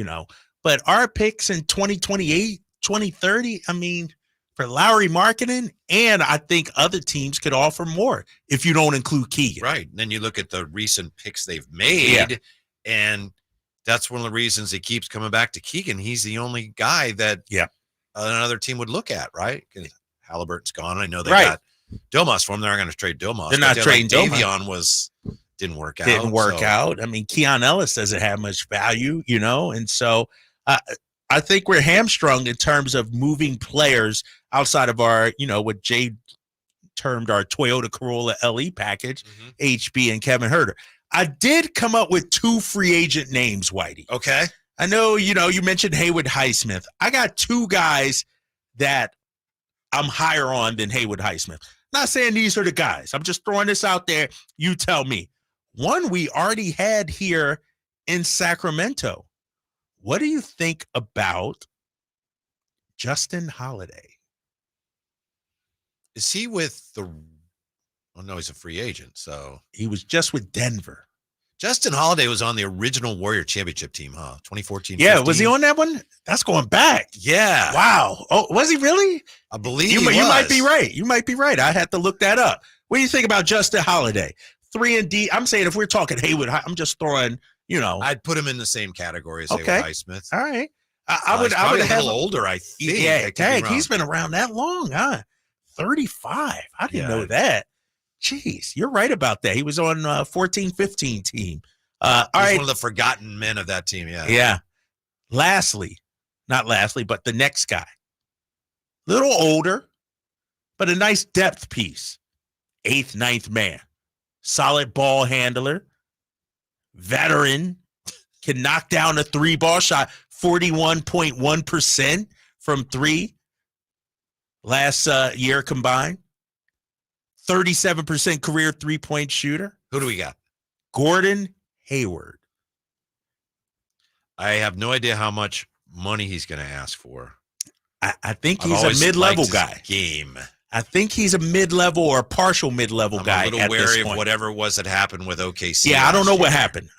but our picks in 2028, 2030, I mean, for Lowry, Markkanen, and I think other teams could offer more if you don't include Keegan. Right. And then you look at the recent picks they've made, and that's one of the reasons it keeps coming back to Keegan. He's the only guy that another team would look at, right? Halliburton's gone. I know they got Domas for him. They're not going to trade Domas. They're not trading Davion. Didn't work out. I mean, Keon Ellis doesn't have much value, and so I think we're hamstrung in terms of moving players outside of our, what Jay termed our Toyota Corolla LE package, HB and Kevin Huerter. I did come up with 2 free agent names, Whitey. Okay. I know, you mentioned Haywood Highsmith. I got 2 guys that I'm higher on than Haywood Highsmith. Not saying these are the guys. I'm just throwing this out there. You tell me. One we already had here in Sacramento. What do you think about Justin Holiday? Is he with the – oh, no, he's a free agent, so. He was just with Denver. Justin Holiday was on the original Warrior Championship team, huh? 2014. Yeah, 15. Was he on that one? That's going back. Yeah. Wow. Oh, was he really? I believe you might be right. You might be right. I had to look that up. What do you think about Justin Holiday? 3 and D. I'm saying if we're talking Haywood, I'm just throwing – I'd put him in the same category as Haywood Highsmith. All right. I would have a little older, I think. Yeah, dang, he's been around that long, huh? 35. I didn't know that. Jeez, you're right about that. He was on 14-15 team. All right. One of the forgotten men of that team, yeah. Yeah. Not lastly, but the next guy. Little older, but a nice depth piece. 8th, 9th man. Solid ball handler. Veteran, can knock down a 3-ball shot, 41.1% from 3 last year combined. 37% career 3-point shooter. Who do we got? Gordon Hayward. I have no idea how much money he's going to ask for. I think he's a mid-level guy. Game. I think he's a mid-level or partial mid-level guy. I'm a little wary of whatever it was that happened with OKC. Yeah, I don't know what happened.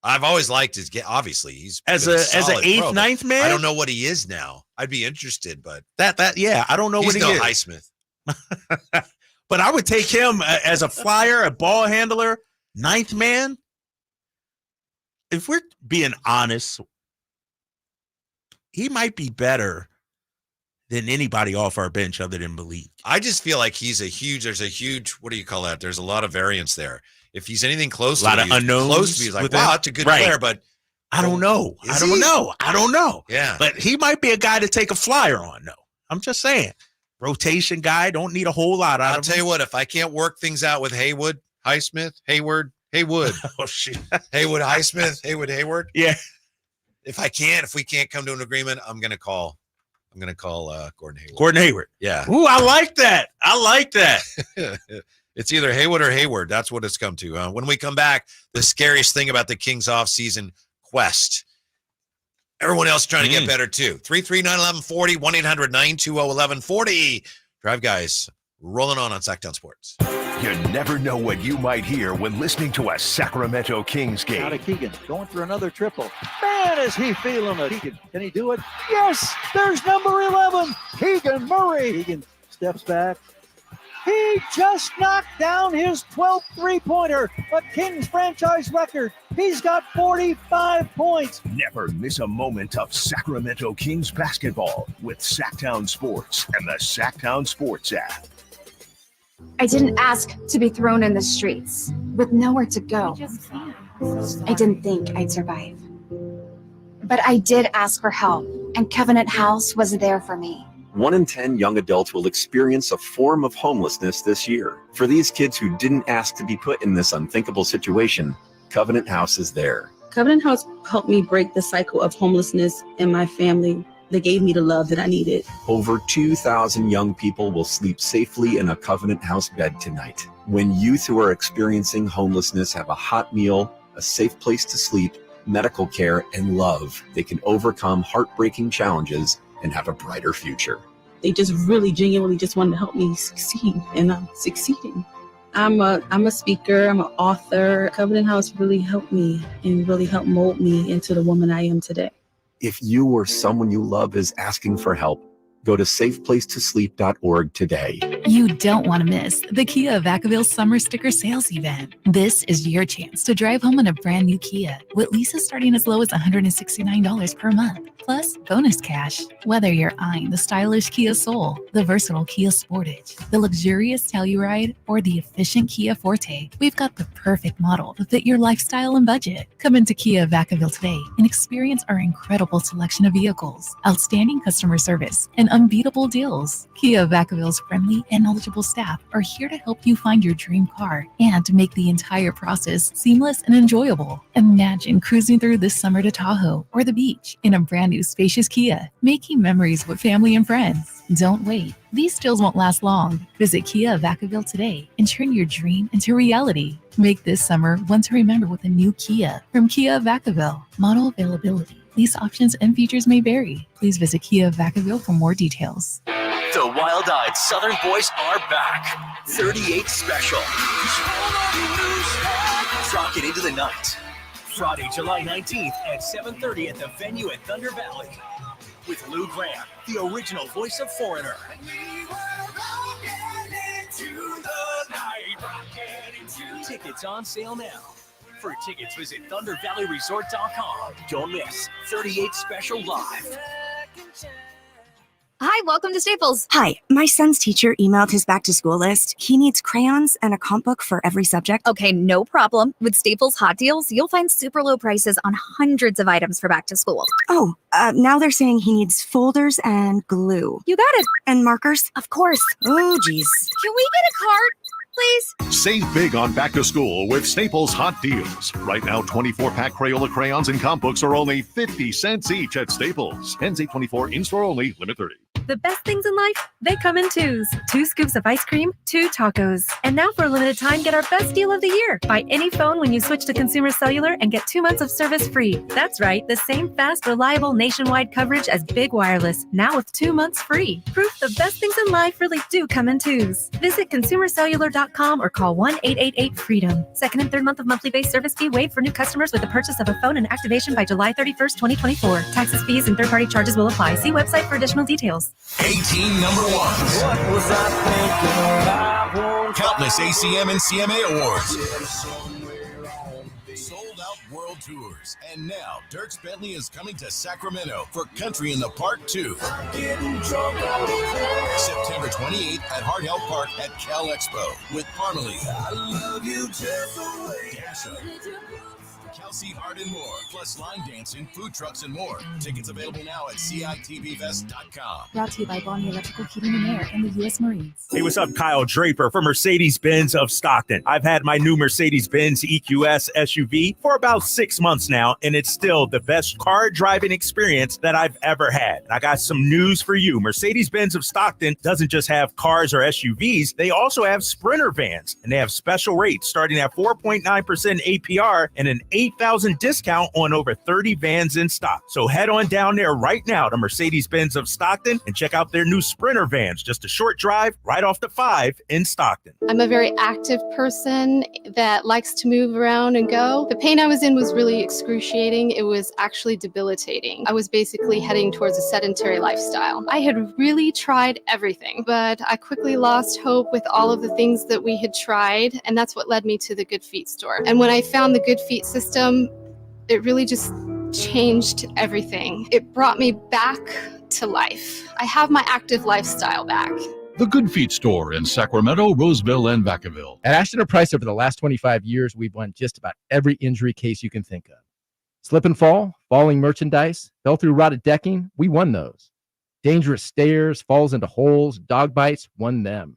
I've always liked his game. Obviously, he's as an 8th, 9th man. I don't know what he is now. I'd be interested, but I don't know what he is. Highsmith. But I would take him as a flyer, a ball handler, 9th man. If we're being honest, he might be better than anybody off our bench other than Malik. I just feel like there's a huge, what do you call that? There's a lot of variance there. If he's anything close a lot of unknowns. He's like, wow, that's a good player, but I don't know. Is I don't he? know. I don't know. Yeah. But he might be a guy to take a flyer on, though. I'm just saying. Rotation guy, don't need a whole lot out I'll of tell him. you what, if I can't work things out with Haywood, Highsmith, Haywood. Oh, shit. Haywood, Highsmith, Hayward. Yeah. If we can't come to an agreement, I'm going to call Gordon Hayward. Gordon Hayward. Yeah. Ooh, I like that. It's either Haywood or Hayward. That's what it's come to. When we come back, the scariest thing about the Kings offseason quest. Everyone else trying to get better too. 339-1140, 1-800-920-1140. Drive Guys rolling on Sactown Sports. You never know what you might hear when listening to a Sacramento Kings game. Out of Keegan, going for another triple. Man, is he feeling it. Keegan, can he do it? Yes, there's number 11, Keegan Murray. Keegan steps back. He just knocked down his 12th three-pointer, a Kings franchise record. He's got 45 points. Never miss a moment of Sacramento Kings basketball with Sactown Sports and the Sactown Sports app. I didn't ask to be thrown in the streets with nowhere to go. I didn't think I'd survive. But I did ask for help, and Covenant House was there for me. 1 in 10 young adults will experience a form of homelessness this year. For these kids who didn't ask to be put in this unthinkable situation, Covenant House is there. Covenant House helped me break the cycle of homelessness in my family. They gave me the love that I needed. Over 2,000 young people will sleep safely in a Covenant House bed tonight. When youth who are experiencing homelessness have a hot meal, a safe place to sleep, medical care, and love, they can overcome heartbreaking challenges and have a brighter future. They just really genuinely just wanted to help me succeed, and I'm succeeding. I'm a speaker, I'm an author. Covenant House really helped me and really helped mold me into the woman I am today. If you or someone you love is asking for help, go to safeplacetosleep.org today. You don't want to miss the Kia of Vacaville Summer Sticker Sales Event. This is your chance to drive home in a brand new Kia with leases starting as low as $169 per month, plus bonus cash. Whether you're eyeing the stylish Kia Soul, the versatile Kia Sportage, the luxurious Telluride, or the efficient Kia Forte, we've got the perfect model to fit your lifestyle and budget. Come into Kia Vacaville today and experience our incredible selection of vehicles, outstanding customer service, and unbeatable deals. Kia Vacaville's friendly and knowledgeable staff are here to help you find your dream car and to make the entire process seamless and enjoyable. Imagine cruising through this summer to Tahoe or the beach in a brand new spacious Kia, making memories with family and friends. Don't wait. These deals won't last long. Visit Kia Vacaville today and turn your dream into reality. Make this summer one to remember with a new Kia from Kia Vacaville. Model availability, lease options, and features may vary. Please visit Kia Vacaville for more details. The wild-eyed Southern boys are back. 38 Special. Rock it into the night. Friday, July 19th at 7:30 at the venue at Thunder Valley. With Lou Graham, the original voice of Foreigner. Tickets on sale now. For tickets, visit ThunderValleyResort.com. Don't miss 38 Special Live. Hi, welcome to Staples. Hi, my son's teacher emailed his back-to-school list. He needs crayons and a comp book for every subject. Okay, no problem. With Staples Hot Deals, you'll find super low prices on hundreds of items for back to school. Oh, now they're saying he needs folders and glue. You got it. And markers? Of course. Oh, geez. Can we get a card, please? Save big on back to school with Staples Hot Deals. Right now, 24-pack Crayola crayons and comp books are only 50 cents each at Staples. Ends 8/24, in-store only, limit 30. The best things in life, they come in twos. 2 scoops of ice cream, 2 tacos. And now for a limited time, get our best deal of the year. Buy any phone when you switch to Consumer Cellular and get 2 months of service free. That's right, the same fast, reliable nationwide coverage as Big Wireless, now with 2 months free. Proof the best things in life really do come in twos. Visit ConsumerCellular.com or call 1-888-FREEDOM. Second and third month of monthly base service fee waived for new customers with the purchase of a phone and activation by July 31st, 2024. Taxes, fees, and third-party charges will apply. See website for additional details. 18 number ones. What was I thinking? Countless ACM and CMA awards. Sold out world tours. And now, Dierks Bentley is coming to Sacramento for Country in the Park 2. September 28th at Hart Health Park at Cal Expo with Parmalee, Kelsey, Art, and more. Plus line dancing, food trucks, and more. Tickets available now at CITVFest.com. Brought to you by Bonnie Electrical Heating and Air and the U.S. Marines. Hey, what's up? Kyle Draper from Mercedes-Benz of Stockton. I've had my new Mercedes-Benz EQS SUV for about 6 months now, and it's still the best car driving experience that I've ever had. And I got some news for you. Mercedes-Benz of Stockton doesn't just have cars or SUVs, they also have Sprinter vans, and they have special rates starting at 4.9% APR and an $8,000 discount on over 30 vans in stock. So head on down there right now to Mercedes-Benz of Stockton and check out their new Sprinter vans. Just a short drive right off the 5 in Stockton. I'm a very active person that likes to move around and go. The pain I was in was really excruciating. It was actually debilitating. I was basically heading towards a sedentary lifestyle. I had really tried everything, but I quickly lost hope with all of the things that we had tried, and that's what led me to the Good Feet store. And when I found the Good Feet system, it really just changed everything. It brought me back to life. I have my active lifestyle back. The Good Feet store in Sacramento, Roseville, and Vacaville. At Ashton & Price, over the last 25 years, we've won just about every injury case you can think of. Slip and fall, falling merchandise, fell through rotted decking, we won those. Dangerous stairs, falls into holes, dog bites, won them.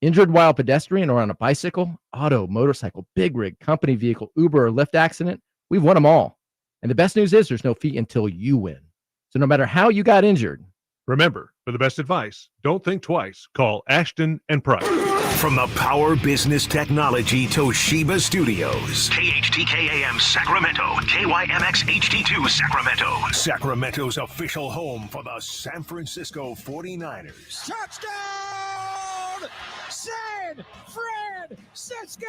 Injured while pedestrian or on a bicycle, auto, motorcycle, big rig, company vehicle, Uber, or Lyft accident, we've won them all. And the best news is there's no fee until you win. So no matter how you got injured, remember, for the best advice, don't think twice. Call Ashton & Price. From the Power Business Technology Toshiba Studios. KHTK AM Sacramento. KYMX HD2 Sacramento. Sacramento's official home for the San Francisco 49ers. Touchdown! San Francisco!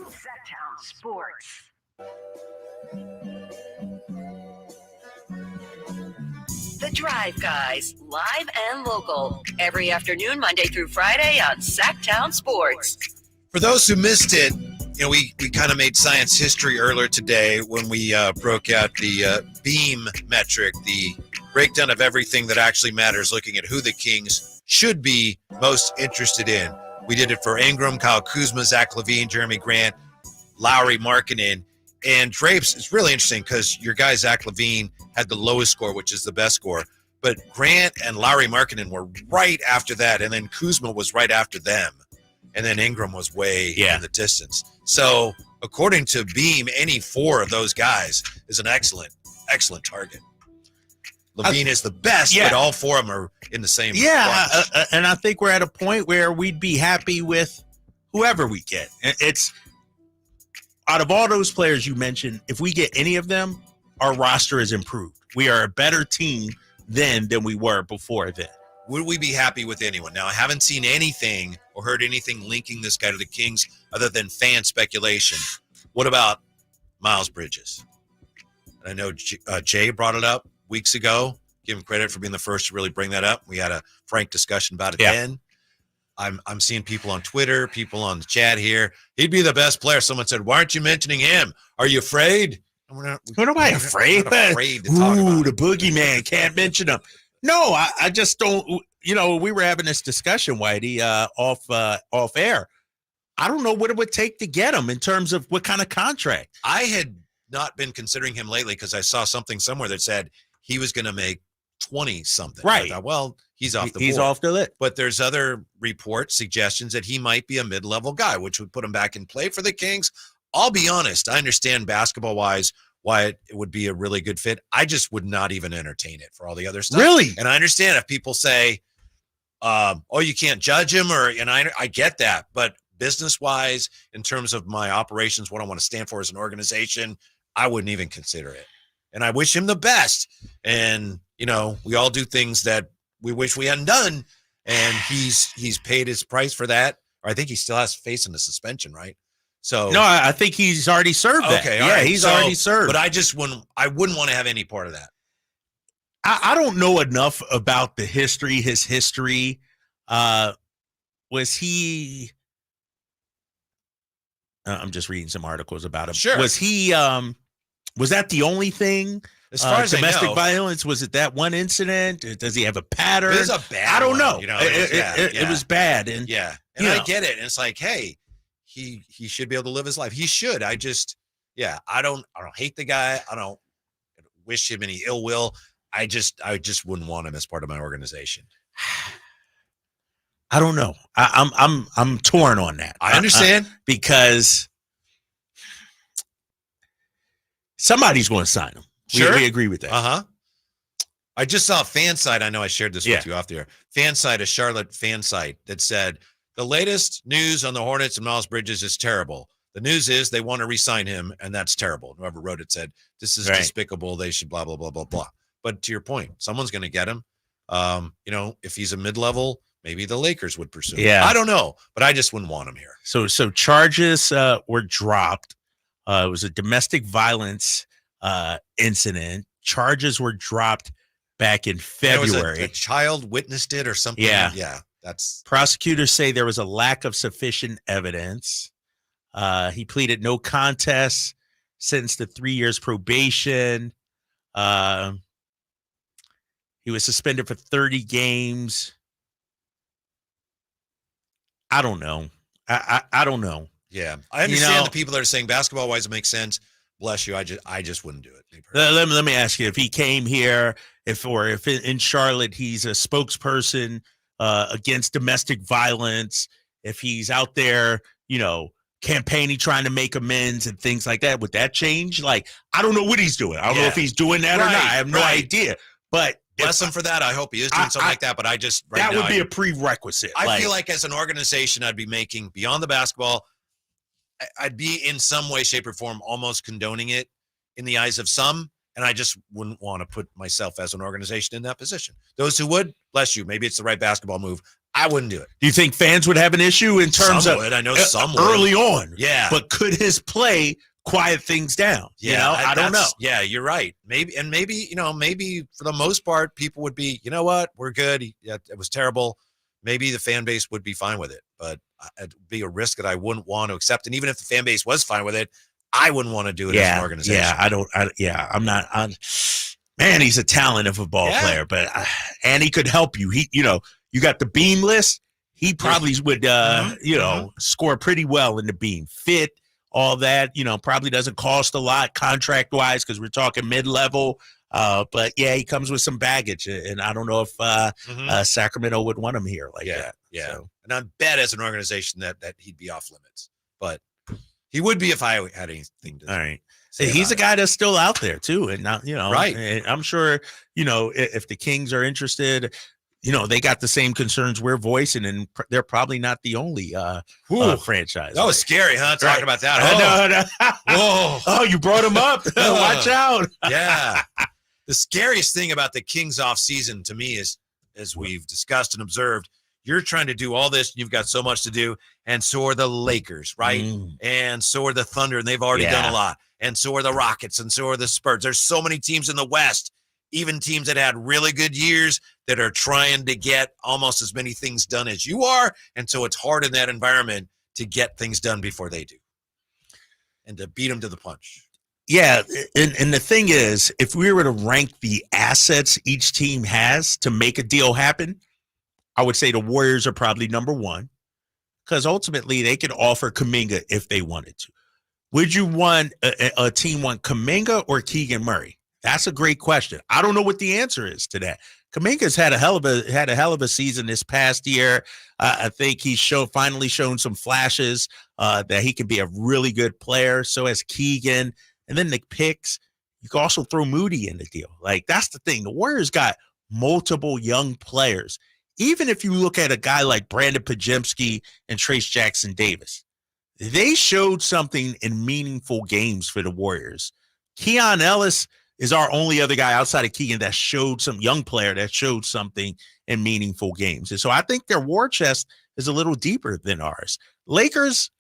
Sactown Sports. The Drive Guys, live and local, every afternoon, Monday through Friday on Sactown Sports. For those who missed it, we kind of made science history earlier today when we broke out the beam metric, the breakdown of everything that actually matters, looking at who the Kings should be most interested in. We did it for Ingram, Kyle Kuzma, Zach LaVine, Jeremy Grant, Lowry, Markkanen, and Drapes. It's really interesting because your guy Zach LaVine had the lowest score, which is the best score. But Grant and Lowry Markkanen were right after that, and then Kuzma was right after them. And then Ingram was way in the distance. So according to Beam, any four of those guys is an excellent target. LaVine is the best, but all four of them are in the same and I think we're at a point where we'd be happy with whoever we get. It's out of all those players you mentioned, if we get any of them, our roster is improved. We are a better team then than we were before then. Would we be happy with anyone? Now, I haven't seen anything or heard anything linking this guy to the Kings other than fan speculation. What about Miles Bridges? I know Jay brought it up weeks ago. Give him credit for being the first to really bring that up. We had a frank discussion about it then. I'm seeing people on Twitter, people on the chat here. He'd be the best player. Someone said, "Why aren't you mentioning him? Are you afraid?" What am I afraid? We're not afraid to talk about the boogeyman. Can't mention him. No, I just don't. We were having this discussion, Whitey, off air. I don't know what it would take to get him in terms of what kind of contract. I had not been considering him lately because I saw something somewhere that said he was going to make 20-something. Right. I thought, well, he's off the board. He's off the list. But there's other reports, suggestions that he might be a mid-level guy, which would put him back in play for the Kings. I'll be honest. I understand basketball-wise why it would be a really good fit. I just would not even entertain it for all the other stuff. Really? And I understand if people say, you can't judge him, and I get that. But business-wise, in terms of my operations, what I want to stand for as an organization, I wouldn't even consider it. And I wish him the best. And, we all do things that we wish we hadn't done. And he's paid his price for that. Or I think he still has facing the suspension, right? So no, I think he's already served that. Okay, yeah, he's already served. But I wouldn't want to have any part of that. I don't know enough about his history. Was he? I'm just reading some articles about him. Sure. Was he? Was that the only thing? As far as domestic I know, violence, was it that one incident? Does he have a pattern? It was a bad I don't know. One, It was bad, and and I get it. And it's like, hey, he should be able to live his life. He should. I just Yeah, I don't hate the guy. I don't wish him any ill will. I just wouldn't want him as part of my organization. I don't know. I'm torn on that. I understand because somebody's going to sign him. Sure. We agree with that. I just saw a fan site. I know I shared this with you off there. Fan site, a Charlotte fan site that said the latest news on the Hornets and Miles Bridges is terrible. The news is they want to re-sign him, and that's terrible. Whoever wrote it said this is despicable. They should blah blah blah blah blah. But to your point, someone's going to get him. If he's a mid-level, maybe the Lakers would pursue him. Yeah. I don't know, but I just wouldn't want him here. So charges were dropped. It was a domestic violence incident. Charges were dropped back in February. A child witnessed it or something. Yeah. That's prosecutors say there was a lack of sufficient evidence. He pleaded no contest, sentenced to 3 years probation. He was suspended for 30 games. I don't know. I don't know. Yeah, I understand the people that are saying basketball-wise it makes sense. Bless you. I just wouldn't do it. Let me ask you: if he came here, if in Charlotte he's a spokesperson against domestic violence, if he's out there, campaigning, trying to make amends and things like that, would that change? Like, I don't know what he's doing. I don't know if he's doing that or not. I have no idea. But bless him for that. I hope he is doing something like that. But I just would be a prerequisite. I feel like as an organization, I'd be making beyond the basketball. I'd be in some way, shape, or form almost condoning it in the eyes of some, and I just wouldn't want to put myself as an organization in that position. Those who would, bless you. Maybe it's the right basketball move. I wouldn't do it. Do you think fans would have an issue in terms of? I know some would. Early on. Yeah. But could his play quiet things down? Yeah, I don't know. Yeah, you're right. Maybe for the most part, people would be, you know what, we're good. Yeah, it was terrible. Maybe the fan base would be fine with it, but it'd be a risk that I wouldn't want to accept. And even if the fan base was fine with it, I wouldn't want to do it as an organization. Yeah, I'm not. Man, he's a talent of a ball player, but and he could help you. You got the beam list. He probably would, score pretty well in the beam. Fit, all that. Probably doesn't cost a lot contract wise because we're talking mid level. But yeah, he comes with some baggage, and I don't know if Sacramento would want him here like that. Yeah, so. And I bet as an organization that he'd be off limits, but he would be if I had anything to. All right, he's a guy that's still out there too, and not right. And I'm sure if the Kings are interested, they got the same concerns we're voicing, and they're probably not the only franchise. That was scary, huh? Talking about that. Oh, no. Oh, you brought him up. Watch out. Yeah. The scariest thing about the Kings off season to me is, as we've discussed and observed, you're trying to do all this. And you've got so much to do. And so are the Lakers, right? And so are the Thunder. And they've already done a lot. And so are the Rockets. And so are the Spurs. There's so many teams in the West, even teams that had really good years that are trying to get almost as many things done as you are. And so it's hard in that environment to get things done before they do and to beat them to the punch. Yeah, and the thing is, if we were to rank the assets each team has to make a deal happen, I would say the Warriors are probably number one because ultimately they could offer Kuminga if they wanted to. Would you want a team want Kuminga or Keegan Murray? That's a great question. I don't know what the answer is to that. Kuminga's had a hell of a season this past year. I think he's finally shown some flashes that he can be a really good player. So has Keegan. And then the picks, you can also throw Moody in the deal. Like, that's the thing. The Warriors got multiple young players. Even if you look at a guy like Brandon Pajemski and Trace Jackson Davis, they showed something in meaningful games for the Warriors. Keon Ellis is our only other guy outside of Keegan that showed some young player that showed something in meaningful games. And so I think their war chest is a little deeper than ours. Lakers,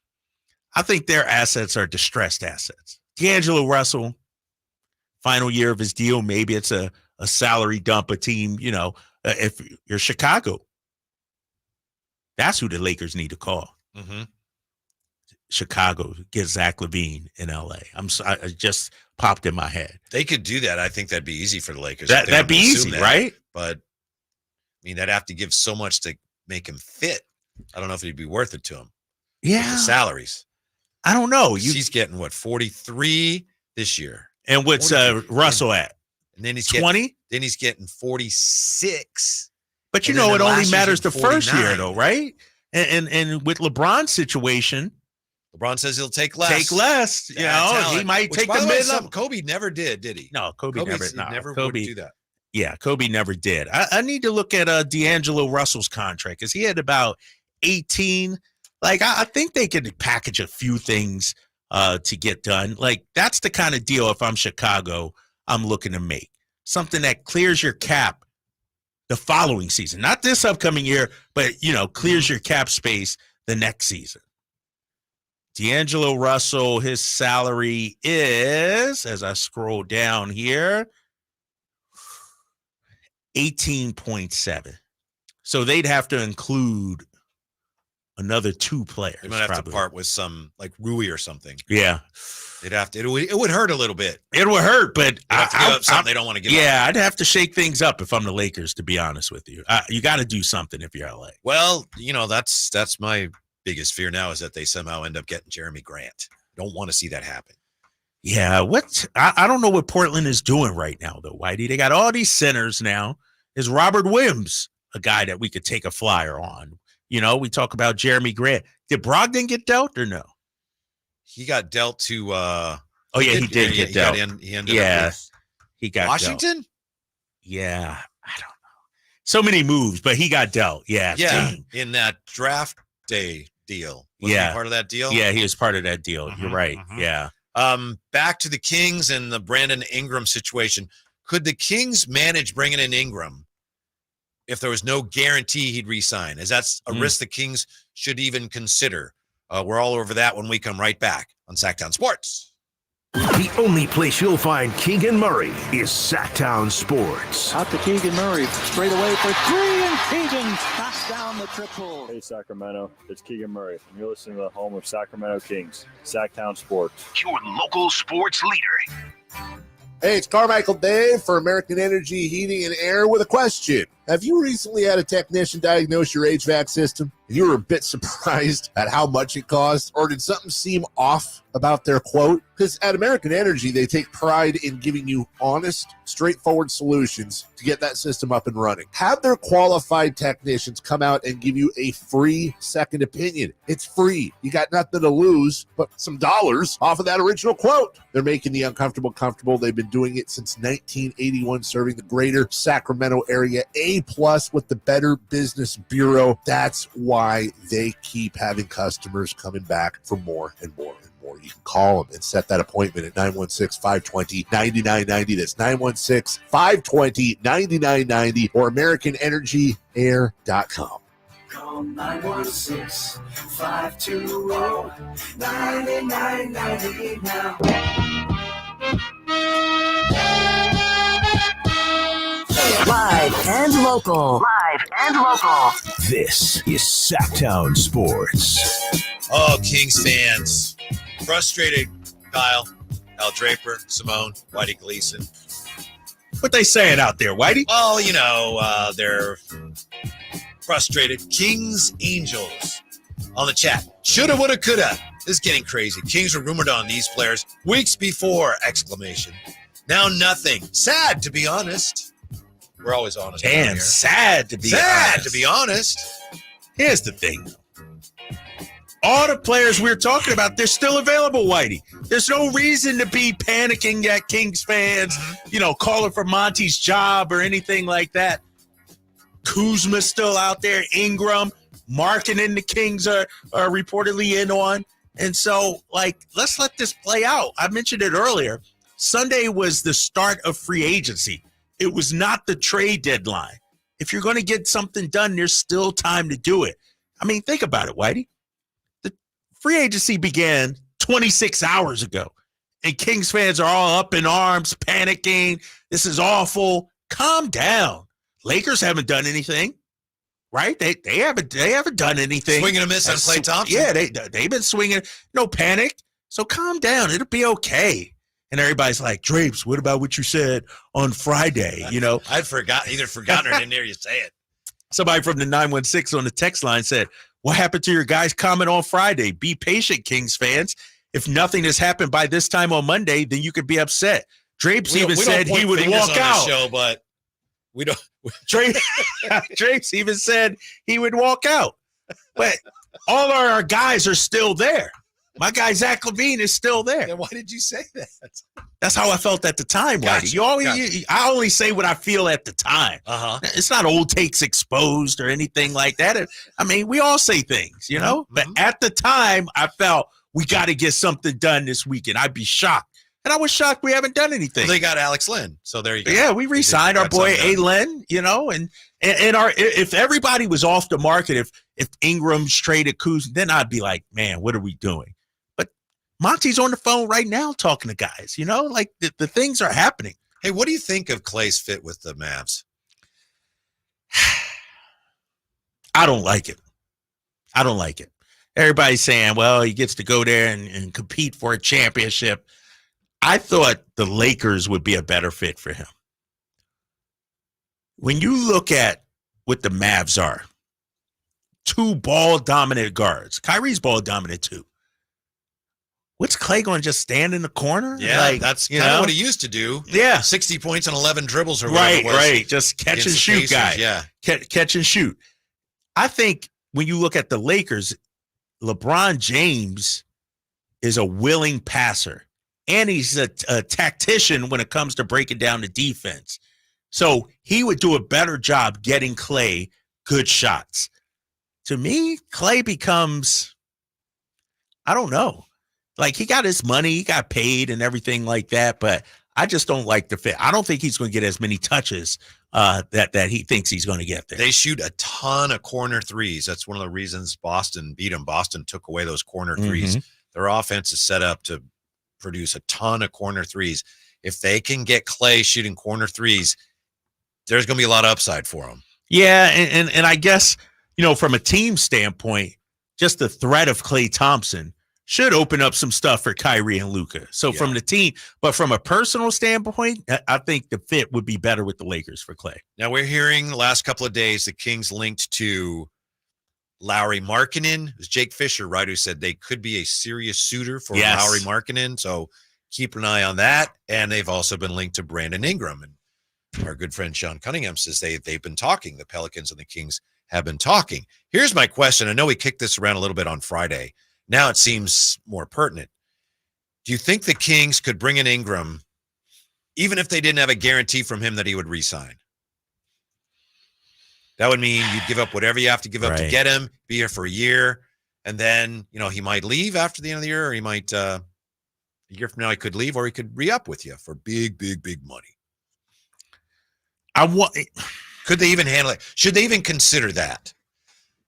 I think their assets are distressed assets. D'Angelo Russell, final year of his deal. Maybe it's a salary dump, a team, if you're Chicago, that's who the Lakers need to call. Chicago, get Zach LaVine in LA. I just popped in my head. They could do that. I think that'd be easy for the Lakers. That'd be easy, right? But they'd have to give so much to make him fit. I don't know if it'd be worth it to him. Yeah. The salaries. I don't know. She's getting, what, 43 this year. And what's Russell at? And then he's 20? Then he's getting 46. But And it then only last matters the year's first year, 49. though, right? And with LeBron's situation, LeBron says he'll take less. You know, he might take the mid-level. Kobe never did he? No, Kobe never would do that. Yeah, Kobe never did. I need to look at D'Angelo Russell's contract because he had about 18. Like, I think they could package a few things to get done. Like, that's the kind of deal, if I'm Chicago, I'm looking to make. Something that clears your cap the following season. Not this upcoming year, but, you know, clears your cap space the next season. D'Angelo Russell, his salary is, as I scroll down here, 18.7. So they'd have to include another 2 players. They might have to part with some, like Rui or something. Yeah. They'd have to. It would hurt a little bit. It would hurt, but they don't want to give up. Yeah, I'd have to shake things up if I'm the Lakers, to be honest with you. You got to do something if you're LA. Well, you know, that's my biggest fear now is that they somehow end up getting Jeremy Grant. Don't want to see that happen. Yeah, I don't know what Portland is doing right now, though, Whitey. They got all these centers now. Is Robert Williams a guy that we could take a flyer on? You know, we talk about Jeremy Grant. Did Brogdon get dealt or no? He got dealt to he did get dealt. He ended up with he got Washington? Dealt. Yeah, I don't know. So many moves, but he got dealt. Yeah. Dang. In that draft day deal. Wasn't he part of that deal? Yeah, he was part of that deal. You're right. Yeah. Back to the Kings and the Brandon Ingram situation. Could the Kings manage bringing in Ingram if there was no guarantee he'd re-sign? Is that a risk the Kings should even consider? We're all over that when we come right back on Sactown Sports. The only place you'll find Keegan Murray is Sactown Sports. Out to Keegan Murray, straight away for 3, and Keegan knocks down the triple. Hey Sacramento, it's Keegan Murray, and you're listening to the home of Sacramento Kings, Sactown Sports. Your local sports leader. Hey, it's Carmichael Dave for American Energy Heating and Air with a question. Have you recently had a technician diagnose your HVAC system and you were a bit surprised at how much it cost? Or did something seem off about their quote? Because at American Energy, they take pride in giving you honest, straightforward solutions to get that system up and running. Have their qualified technicians come out and give you a free second opinion. It's free. You got nothing to lose but some dollars off of that original quote. They're making the uncomfortable comfortable. They've been doing it since 1981, serving the greater Sacramento area. A+ with the Better Business Bureau. That's why they keep having customers coming back for more and more and more. You can call them and set that appointment at 916-520-9990. That's 916-520-9990 or AmericanEnergyAir.com. Call 916-520-9990 now. Live and local. This is Sactown Sports. Oh, Kings fans. Frustrated, Kyle Draper, Simone, Whitey Gleason. What they saying out there, Whitey? Well, you know, they're frustrated. Kings Angels on the chat. Shoulda, woulda, coulda. This is getting crazy. Kings were rumored on these players weeks before! Now nothing. Sad, to be honest. We're always honest. Damn, sad to be honest. Here's the thing. All the players we're talking about, they're still available, Whitey. There's no reason to be panicking at Kings fans, you know, calling for Monty's job or anything like that. Kuzma's still out there. Ingram, Markkanen, the Kings are reportedly in on. And so, like, let's let this play out. I mentioned it earlier. Sunday was the start of free agency. It was not the trade deadline. If you're going to get something done, there's still time to do it. I mean, think about it, Whitey. The free agency began 26 hours ago, and Kings fans are all up in arms, panicking. This is awful. Calm down. Lakers haven't done anything, right? They haven't done anything. Swinging a miss on Klay Thompson. Yeah, they've been swinging. No panic. So calm down. It'll be okay. And everybody's like, Drapes, what about what you said on Friday? You know, I'd either forgotten or didn't hear you say it. Somebody from the 916 on the text line said, what happened to your guys' comment on Friday? Be patient, Kings fans. if nothing has happened by this time on Monday, then you could be upset. Drapes even said he would walk out. Show, but we don't. Drapes even said he would walk out. But all our guys are still there. My guy Zach LaVine is still there. Then why did you say that? That's how I felt at the time, Whitey. I only say what I feel at the time. It's not old takes exposed or anything like that. I mean, we all say things, you know. But at the time, I felt we got to get something done this weekend. I'd be shocked. And I was shocked we haven't done anything. Well, they got Alex Len, so there you go. Yeah, we re-signed our boy A. Len, you know, and if everybody was off the market, if Ingram's traded Kuz, then I'd be like, man, what are we doing? But Monty's on the phone right now talking to guys, you know, like the things are happening. Hey, what do you think of Klay's fit with the Mavs? I don't like it. Everybody's saying, well, he gets to go there and compete for a championship. I thought the Lakers would be a better fit for him. When you look at what the Mavs are, 2 ball-dominant guards. Kyrie's ball-dominant too. What's Klay going to just stand in the corner? Yeah, that's kind of what he used to do. Yeah. 60 points and 11 dribbles or whatever it was. Right. Just catch and shoot guy. Yeah. Catch and shoot. I think when you look at the Lakers, LeBron James is a willing passer. And he's a tactician when it comes to breaking down the defense. So he would do a better job getting Klay good shots. To me, Klay becomes, I don't know. Like, he got his money, he got paid and everything like that, but I just don't like the fit. I don't think he's going to get as many touches that he thinks he's going to get there. They shoot a ton of corner threes. That's one of the reasons Boston beat them. Boston took away those corner threes. Their offense is set up to produce a ton of corner threes. If they can get Klay shooting corner threes, there's going to be a lot of upside for them. Yeah, and I guess, you know, from a team standpoint, just the threat of Klay Thompson should open up some stuff for Kyrie and Luka. So from the team, but from a personal standpoint, I think the fit would be better with the Lakers for Klay. Now we're hearing the last couple of days the Kings linked to Lauri Markkanen. It was Jake Fisher, right, who said they could be a serious suitor for Lauri Markkanen. So keep an eye on that. And they've also been linked to Brandon Ingram. And our good friend Sean Cunningham says they've been talking. The Pelicans and the Kings have been talking. Here's my question. I know we kicked this around a little bit on Friday. Now it seems more pertinent. Do you think the Kings could bring in Ingram, even if they didn't have a guarantee from him that he would re-sign? That would mean you'd give up whatever you have to give up to get him, be here for a year, and then, you know, he might leave after the end of the year, or he might, a year from now, he could leave, or he could re-up with you for big, big, big money. Could they even handle it? Should they even consider that?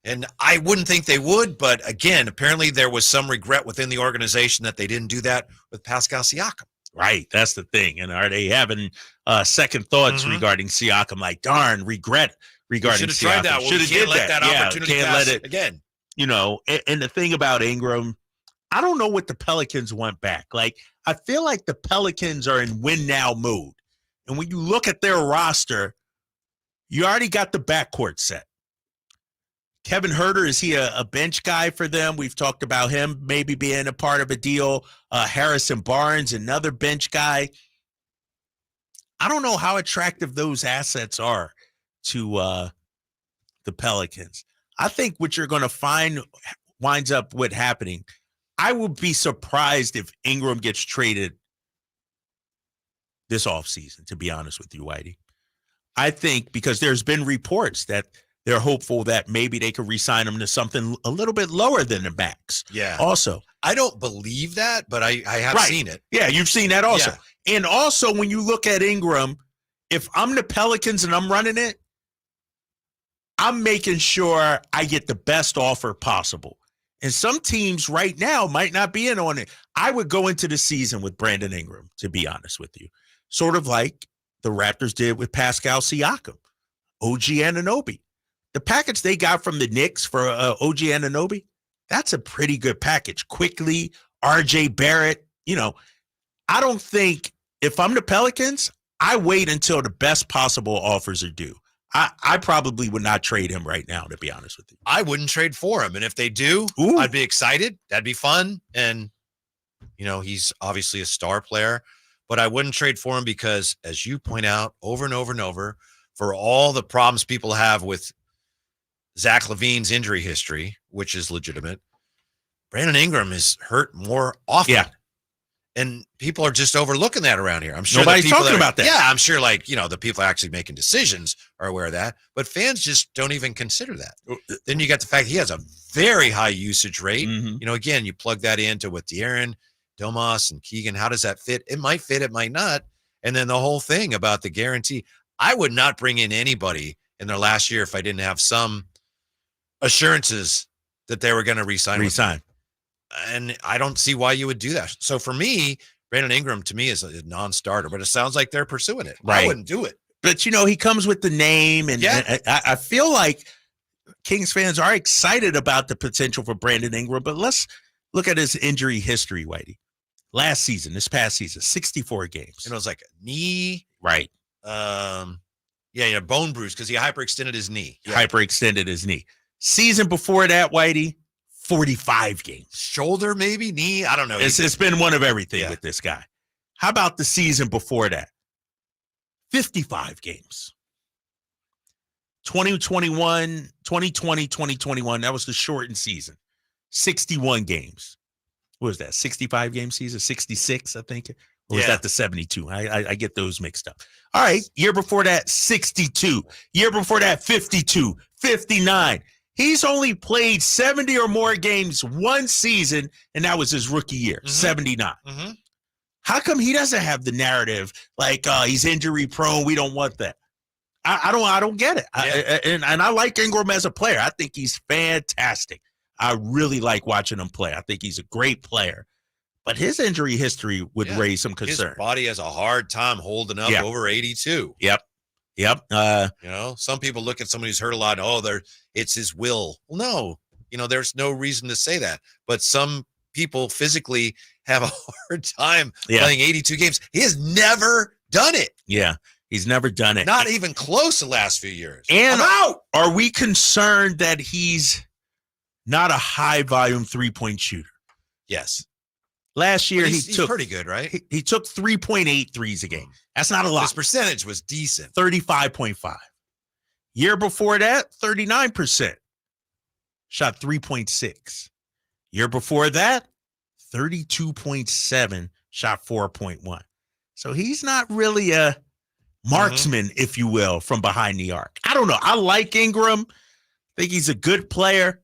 And I wouldn't think they would, but again, apparently there was some regret within the organization that they didn't do that with Pascal Siakam. Right, that's the thing. And are they having second thoughts regarding Siakam? Like, darn, regret regarding Siakam. Should have tried that. Should have did that opportunity can't pass let it again. You know, and the thing about Ingram, I don't know what the Pelicans want back. Like, I feel like the Pelicans are in win now mode. And when you look at their roster, you already got the backcourt set. Kevin Huerter, is he a bench guy for them? We've talked about him maybe being a part of a deal. Harrison Barnes, another bench guy. I don't know how attractive those assets are to the Pelicans. I think what you're going to find winds up with happening. I would be surprised if Ingram gets traded this offseason, to be honest with you, Whitey. I think because there's been reports that they're hopeful that maybe they could re-sign him to something a little bit lower than the max. Yeah. Also, I don't believe that, but I have seen it. Yeah, you've seen that also. Yeah. And also, when you look at Ingram, if I'm the Pelicans and I'm running it, I'm making sure I get the best offer possible. And some teams right now might not be in on it. I would go into the season with Brandon Ingram, to be honest with you. Sort of like the Raptors did with Pascal Siakam, OG Anunoby. The package they got from the Knicks for OG Anunoby, that's a pretty good package. Quickly, RJ Barrett, you know, I don't think if I'm the Pelicans, I wait until the best possible offers are due. I probably would not trade him right now, to be honest with you. I wouldn't trade for him. And if they do, I'd be excited. That'd be fun. And He's obviously a star player, but I wouldn't trade for him because, as you point out over and over and over, for all the problems people have with Zach LaVine's injury history, which is legitimate, Brandon Ingram is hurt more often. Yeah. And people are just overlooking that around here. I'm sure nobody's talking about that. Yeah, I'm sure the people actually making decisions are aware of that, but fans just don't even consider that. Then you got the fact he has a very high usage rate. Again, you plug that into with De'Aaron, Domas, and Keegan. How does that fit? It might fit, it might not. And then the whole thing about the guarantee. I would not bring in anybody in their last year if I didn't have some assurances that they were going to re-sign. And I don't see why you would do that. So for me, Brandon Ingram to me is a non-starter, but it sounds like they're pursuing it. Right. I wouldn't do it. But, he comes with the name, and I feel like Kings fans are excited about the potential for Brandon Ingram, but let's look at his injury history, Whitey. This past season, 64 games. And it was like a knee. Right. Bone bruise because he hyperextended his knee. Hyperextended his knee. Season before that, Whitey, 45 games. Shoulder, maybe, knee. I don't know. It's been one of everything with this guy. How about the season before that? 55 games. 2020, 2021, that was the shortened season. 61 games. What was that? 65 game season? 66, I think. Or was that the 72? I get those mixed up. All right. Year before that, 62. Year before that, 52, 59. He's only played 70 or more games one season, and that was his rookie year, 79. How come he doesn't have the narrative like he's injury prone? We don't want that. I don't get it. And I like Ingram as a player. I think he's fantastic. I really like watching him play. I think he's a great player. But his injury history would raise some concern. His body has a hard time holding up over 82. Yep. Some people look at somebody who's hurt a lot. It's his will. Well, no, there's no reason to say that. But some people physically have a hard time playing 82 games. He has never done it. Yeah, he's never done it. Not even close the last few years. And I'm out. Are we concerned that he's not a high volume 3-point shooter? Yes. Last year, he's pretty good, right? He took 3.8 threes a game. That's not a lot. His percentage was decent. 35.5. Year before that, 39%. Shot 3.6. Year before that, 32.7. Shot 4.1. So he's not really a marksman, if you will, from behind the arc. I don't know. I like Ingram. I think he's a good player.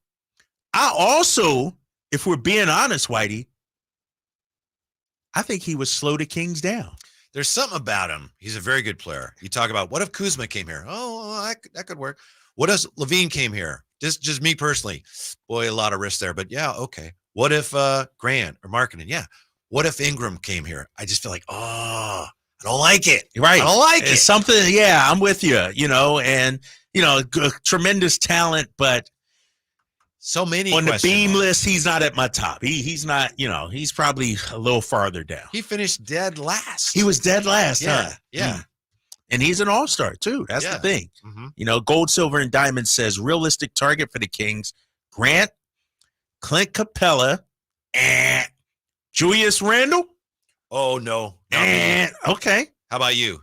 I also, if we're being honest, Whitey, I think he would slow the Kings down. There's something about him. He's a very good player. You talk about, what if Kuzma came here? Oh, that could work. What if LaVine came here? Just me personally. Boy, a lot of risk there. But yeah, okay. What if Grant or Markkanen? Yeah. What if Ingram came here? I just feel like, I don't like it. Right. I don't like it. Something, I'm with you, and, tremendous talent, but so many on the beam list, he's not at my top. He's not, he's probably a little farther down. He finished dead last. He was dead last, huh? Yeah. And he's an all-star, too. That's the thing. Gold, Silver, and Diamond says realistic target for the Kings, Grant, Clint Capella, and Julius Randle. Oh, no. Okay. How about you?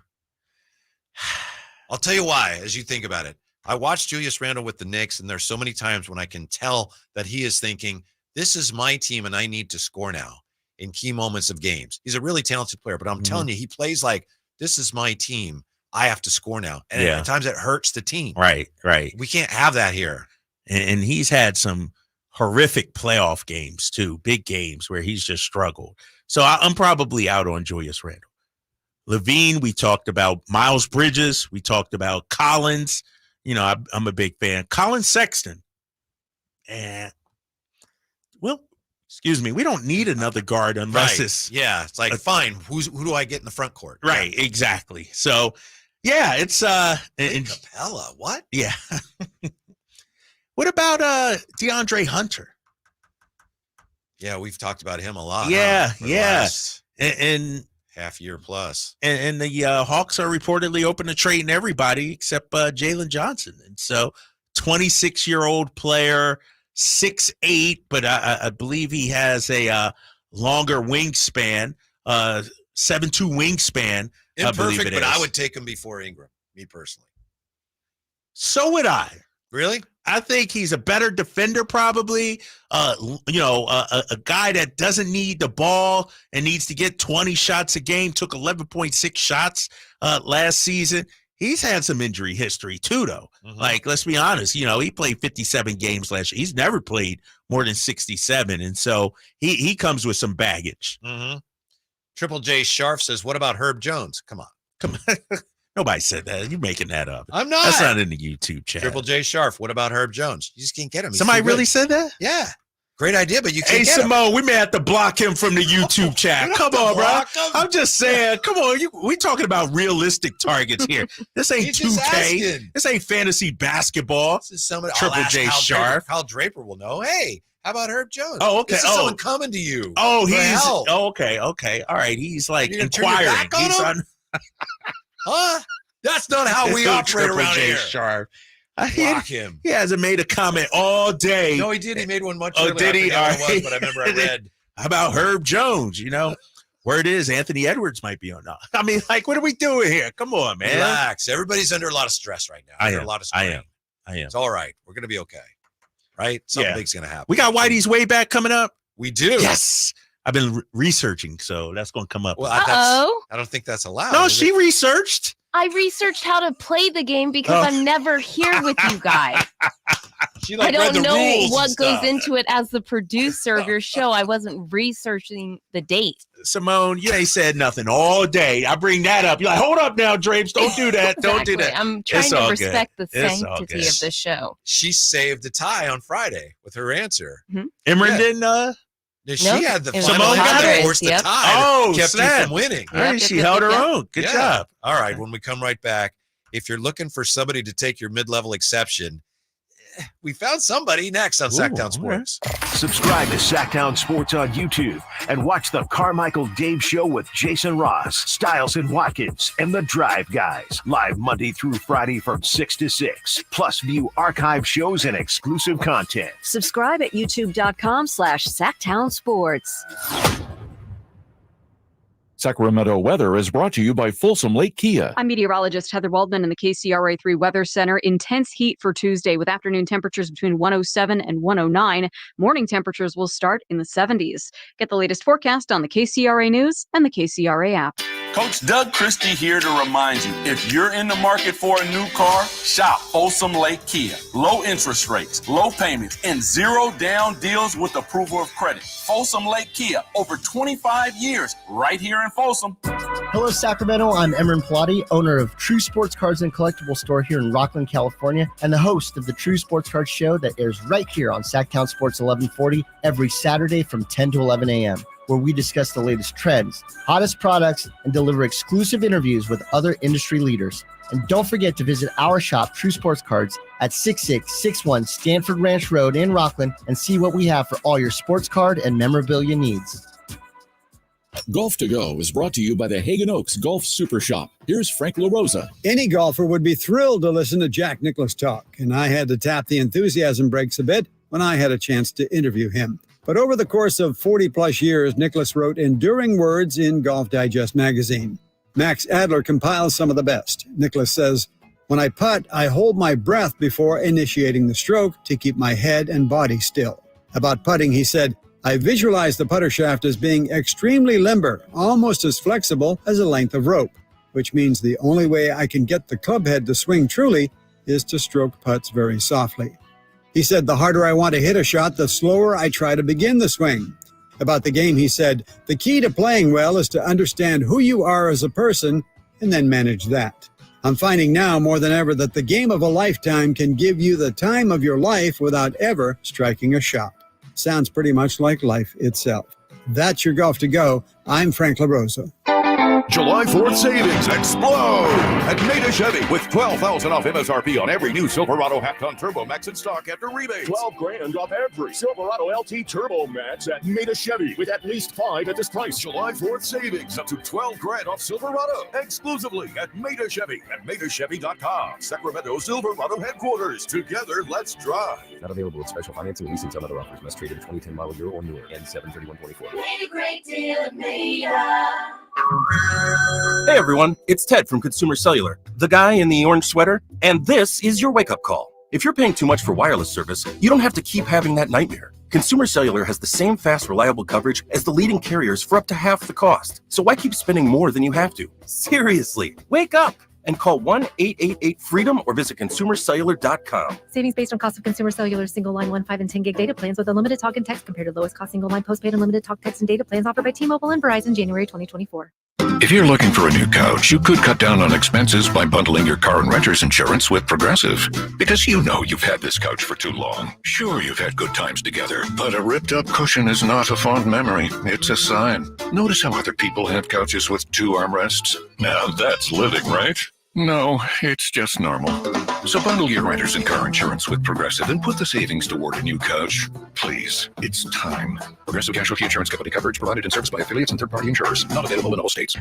I'll tell you why, as you think about it. I watched Julius Randle with the Knicks, and there's so many times when I can tell that he is thinking, this is my team, and I need to score now in key moments of games. He's a really talented player, but I'm telling you, he plays like, this is my team. I have to score now. And at times it hurts the team. Right. We can't have that here. And he's had some horrific playoff games, too, big games where he's just struggled. So I'm probably out on Julius Randle. LaVine, we talked about. Miles Bridges, we talked about. Collins. I'm a big fan. Colin Sexton. And, excuse me, we don't need another guard unless it's... Yeah, it's like, fine, who do I get in the front court? Right, exactly. So, it's... Capella, what? Yeah. What about DeAndre Hunter? Yeah, we've talked about him a lot. Yeah. And half year plus. And the Hawks are reportedly open to trading everybody except Jalen Johnson. And so 26-year-old player, 6'8", but I believe he has a longer wingspan, 7'2" wingspan. Imperfect, but I would take him before Ingram, me personally. So would I. Really? I think he's a better defender, probably. A guy that doesn't need the ball and needs to get 20 shots a game. Took 11.6 shots last season. He's had some injury history too, though. Mm-hmm. Like, let's be honest. He played 57 games last year. He's never played more than 67, and so he comes with some baggage. Mm-hmm. Triple J Sharf says, "What about Herb Jones?" Come on. Nobody said that. You're making that up. I'm not. That's not in the YouTube chat. Triple J Sharf, what about Herb Jones? You just can't get him. He's Somebody too good. really said that? Yeah. Great idea, but you can't Hey, get Simone, we may have to block him from the YouTube chat. Come on, bro. block him. I'm just saying. Come on. We talking about realistic targets here. This ain't He's just 2K. asking. This ain't fantasy basketball. This is somebody. Triple J Sharp. Kyle Draper will know. Hey, how about Herb Jones? Oh, okay. This is someone coming to you. Oh, for he's help. okay. All right. He's like You're gonna turn your inquiring. back on He's him? Huh? That's not how we operate Triple around J here. Sharp. Block him. He hasn't made a comment all day. No, he did. He made one much Oh, earlier. did he? I forget what All it was, but I remember I read. How about Herb Jones? Word is Anthony Edwards might be on. I mean, like, what are we doing here? Come on, man. Relax. Everybody's under a lot of stress right now. I Under am. a lot of strain. I am. It's all right. We're going to be okay. Right? Something big's going to happen. We got Whitey's way back coming up. We do. Yes. I've been researching, so that's going to come up. Well, I don't think that's allowed. No, is she it? researched. I researched how to play the game because I'm never here with you guys. She, I read don't the know rules what and goes stuff. into it as the producer of your show. I wasn't researching the date. Simone, you ain't said nothing all day. I bring that up. You're like, hold up now, Drapes. Don't do that. Don't do that. I'm trying It's to all respect good. the It's all sanctity good. of the show. She saved the tie on Friday with her answer. Imran Yeah. didn't. She Nope. had the It was final the answer that Padres, forced the yep. tie. Oh, that kept snap. you from winning. All right, she held her own. Good Yeah. job. All right, when we come right back, if you're looking for somebody to take your mid-level exception, we found somebody next on Sactown Sports. Subscribe to Sactown Sports on YouTube and watch the Carmichael Dave Show with Jason Ross, Stiles and Watkins, and the Drive Guys. Live Monday through Friday from 6 to 6. Plus view archive shows and exclusive content. Subscribe at youtube.com/Sactown Sports. Sacramento weather is brought to you by Folsom Lake Kia. I'm meteorologist Heather Waldman in the KCRA3 Weather Center. Intense heat for Tuesday with afternoon temperatures between 107 and 109. Morning temperatures will start in the 70s. Get the latest forecast on the KCRA News and the KCRA app. Coach Doug Christie here to remind you, if you're in the market for a new car, shop Folsom Lake Kia. Low interest rates, low payments, and zero down deals with approval of credit. Folsom Lake Kia, over 25 years, right here in Folsom. Hello, Sacramento. I'm Emran Pilati, owner of True Sports Cards and Collectible Store here in Rockland, California, and the host of the True Sports Cards Show that airs right here on Sactown Sports 1140 every Saturday from 10 to 11 a.m., where we discuss the latest trends, hottest products, and deliver exclusive interviews with other industry leaders. And don't forget to visit our shop, True Sports Cards, at 6661 Stanford Ranch Road in Rockland and see what we have for all your sports card and memorabilia needs. Golf to Go is brought to you by the Hagen Oaks Golf Super Shop. Here's Frank LaRosa. Any golfer would be thrilled to listen to Jack Nicklaus talk, and I had to tap the enthusiasm brakes a bit when I had a chance to interview him. But over the course of 40-plus years, Nicklaus wrote enduring words in Golf Digest magazine. Max Adler compiles some of the best. Nicklaus says, "When I putt, I hold my breath before initiating the stroke to keep my head and body still." About putting, he said, "I visualize the putter shaft as being extremely limber, almost as flexible as a length of rope, which means the only way I can get the club head to swing truly is to stroke putts very softly." He said, "The harder I want to hit a shot, the slower I try to begin the swing." About the game, he said, "The key to playing well is to understand who you are as a person and then manage that. I'm finding now more than ever that the game of a lifetime can give you the time of your life without ever striking a shot." Sounds pretty much like life itself. That's your Golf to Go. I'm Frank LaRosa. July 4th savings explode at Meta Chevy with $12,000 off MSRP on every new Silverado half-ton Turbo Max in stock after rebates. $12,000 off every Silverado LT Turbo Max at Meta Chevy with at least 5 at this price. July 4th savings up to $12,000 off Silverado exclusively at Meta Chevy at MetaChevy.com. Sacramento Silverado headquarters. Together, let's drive. Not available with special financing and leasing. Some other offers must trade in 2010 model year or newer and 7/31/24. Made a great deal at Meta. Hey everyone, it's Ted from Consumer Cellular, the guy in the orange sweater, and this is your wake-up call. If you're paying too much for wireless service, you don't have to keep having that nightmare. Consumer Cellular has the same fast, reliable coverage as the leading carriers for up to half the cost. So why keep spending more than you have to? Seriously, wake up and call 1-888-FREEDOM or visit consumercellular.com. Savings based on cost of Consumer Cellular single line 1, 5, and 10 gig data plans with unlimited talk and text compared to lowest cost single line postpaid unlimited talk, text, and data plans offered by T-Mobile and Verizon January 2024. If you're looking for a new couch, you could cut down on expenses by bundling your car and renter's insurance with Progressive. Because you know you've had this couch for too long. Sure, you've had good times together, but a ripped-up cushion is not a fond memory. It's a sign. Notice how other people have couches with 2 armrests? Now that's living, right? No, it's just normal. So bundle your renters and car insurance with Progressive and put the savings toward a new couch. Please, it's time. Progressive Casualty Insurance Company coverage provided and serviced by affiliates and third-party insurers. Not available in all states.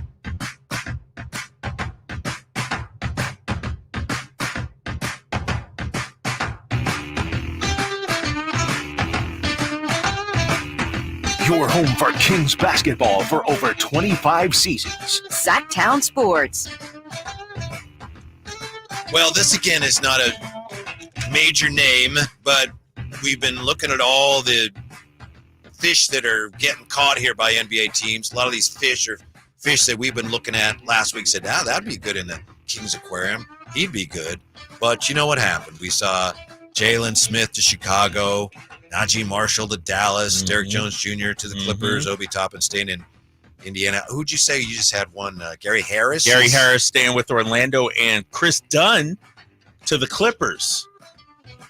Your home for Kings basketball for over 25 seasons. Sactown Sports. Well, this again is not a major name, but we've been looking at all the fish that are getting caught here by NBA teams. A lot of these fish are fish that we've been looking at last week. Said, that'd be good in the Kings Aquarium. He'd be good. But you know what happened? We saw Jalen Smith to Chicago, Najee Marshall to Dallas, Derrick Jones Jr. to the Clippers, Obi Toppin staying in Indiana. Who'd you say you just had one? Gary Harris? Gary Harris staying with Orlando, and Chris Dunn to the Clippers.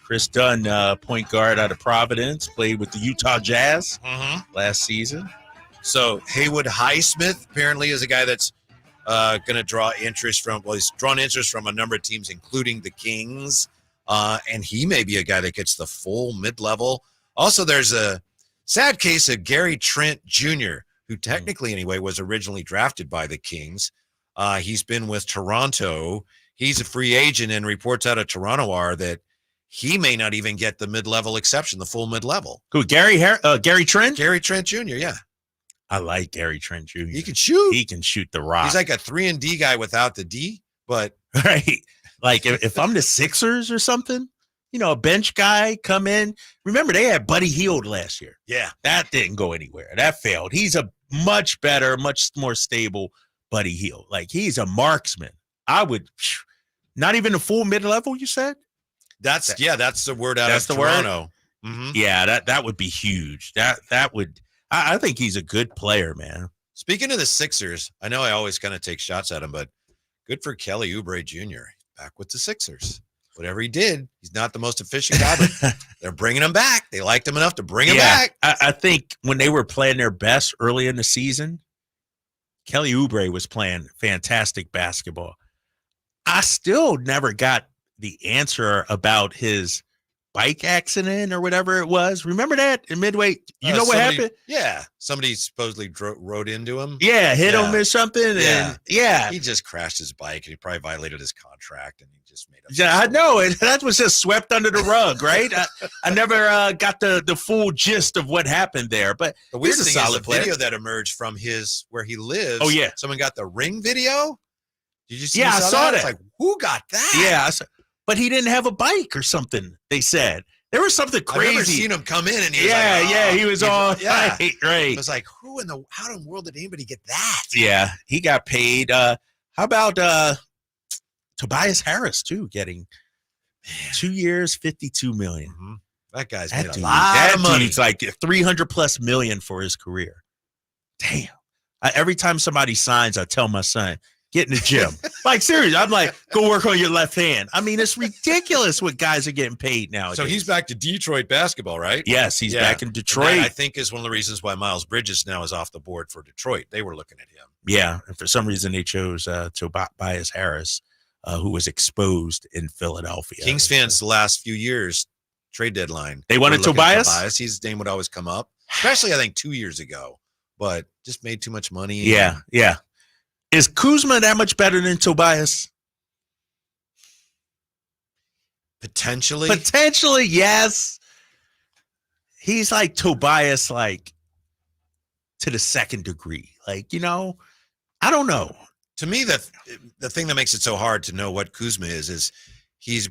Chris Dunn, point guard out of Providence, played with the Utah Jazz last season. So Haywood Highsmith apparently is a guy that's going to draw interest from, he's drawn interest from a number of teams, including the Kings. And he may be a guy that gets the full mid-level. Also, there's a sad case of Gary Trent Jr., who technically anyway was originally drafted by the Kings. He's been with Toronto. He's a free agent, and reports out of Toronto are that he may not even get the mid-level exception, the full mid-level. Who, Gary Trent? Gary Trent Jr., yeah. I like Gary Trent Jr. He can shoot. He can shoot the rock. He's like a 3-and-D guy without the D, but right. Like if I'm the Sixers or something, you know, a bench guy come in. Remember, they had Buddy Hield last year. Yeah. That didn't go anywhere. That failed. He's a much better, much more stable Buddy Hield. Like, he's a marksman. I would not even a full mid-level, you said? That's the word out of Toronto. Yeah, that would be huge. That would I think he's a good player, man. Speaking of the Sixers, I know I always kind of take shots at him, but good for Kelly Oubre Jr. back with the Sixers. Whatever he did, he's not the most efficient guy, but they're bringing him back. They liked him enough to bring him back. I think when they were playing their best early in the season, Kelly Oubre was playing fantastic basketball. I still never got the answer about his bike accident or whatever it was. Remember that in Midway? You know what happened? Yeah. Somebody supposedly rode into him. Yeah, hit him or something. And he just crashed his bike and he probably violated his contract and he just made up. Yeah, I know. And that was just swept under the rug, right? I never got the full gist of what happened there. But the weird thing thing is the video that emerged from where he lives. Oh, yeah. Someone got the ring video. Did you see? Yeah, I saw that. It's like, who got that? Yeah, but he didn't have a bike or something, they said. There was something crazy. I've never seen him come in and he was he was all right. It was like, how in the world did anybody get that? Yeah, he got paid. How about Tobias Harris too, getting 2 years, $52 million. That guy's made a lot of money. It's like $300+ million for his career. Damn. Every time somebody signs, I tell my son, get in the gym. Like, seriously, I'm like, go work on your left hand. I mean, it's ridiculous what guys are getting paid nowadays. So he's back to Detroit basketball, right? Yes, he's back in Detroit. And that, I think, is one of the reasons why Miles Bridges now is off the board for Detroit. They were looking at him. Yeah, and for some reason they chose Tobias Harris, who was exposed in Philadelphia. Kings fans the last few years, trade deadline. They wanted were looking at Tobias? His name would always come up, especially I think 2 years ago, but just made too much money. Yeah. Is Kuzma that much better than Tobias? Potentially, yes. He's like Tobias, like to the second degree. Like, I don't know. To me, the thing that makes it so hard to know what Kuzma is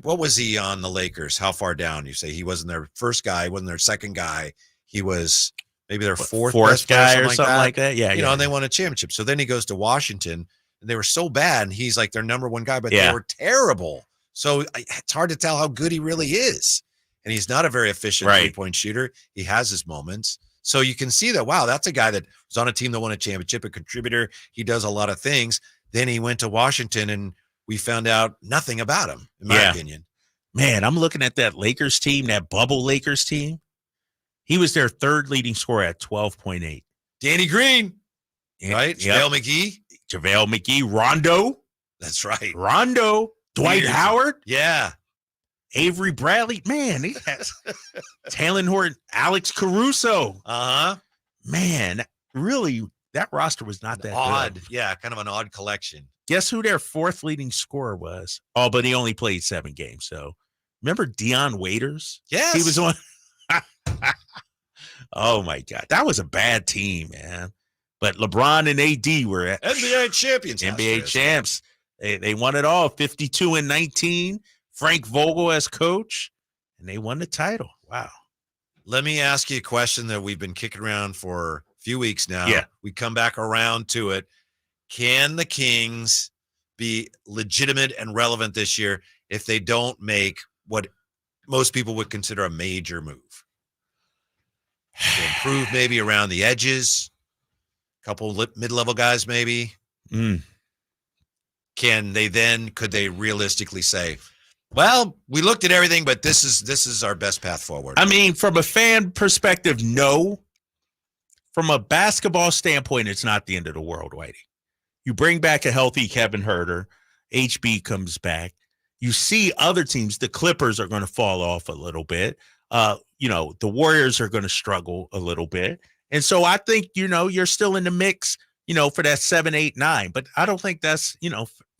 what was he on the Lakers? How far down? You say he wasn't their first guy, he wasn't their second guy. He was maybe their fourth guy or something like that. Yeah, and they won a championship. So then he goes to Washington, and they were so bad, and he's like their number one guy, but they were terrible. So it's hard to tell how good he really is. And he's not a very efficient three-point shooter. He has his moments. So you can see that, wow, that's a guy that was on a team that won a championship, a contributor. He does a lot of things. Then he went to Washington, and we found out nothing about him, in my opinion. Man, I'm looking at that Lakers team, that bubble Lakers team. He was their third leading scorer at 12.8. Danny Green, right? Yep. JaVale McGee, Rondo. That's right. Rondo. Dwight Howard. Yeah. Avery Bradley. Man, he has Talon Horton, Alex Caruso. Man, really, that roster was not that odd. good. Yeah, kind of an odd collection. Guess who their fourth leading scorer was? Oh, but he only played 7 games. So remember Deion Waiters? Yes. He was on. Oh, my God. That was a bad team, man. But LeBron and AD were NBA champions. NBA champs. They won it all, 52-19. Frank Vogel as coach, and they won the title. Wow. Let me ask you a question that we've been kicking around for a few weeks now. Yeah. We come back around to it. Can the Kings be legitimate and relevant this year if they don't make what most people would consider a major move? To improve maybe around the edges, a couple mid-level guys maybe. Could they realistically say, well, we looked at everything, but this is our best path forward? I mean, from a fan perspective, no. From a basketball standpoint, it's not the end of the world, Whitey. You bring back a healthy Kevin Huerter, HB comes back. You see other teams, the Clippers are going to fall off a little bit. The Warriors are going to struggle a little bit. And so I think, you're still in the mix, for that 7, 8, 9. But I don't think that's,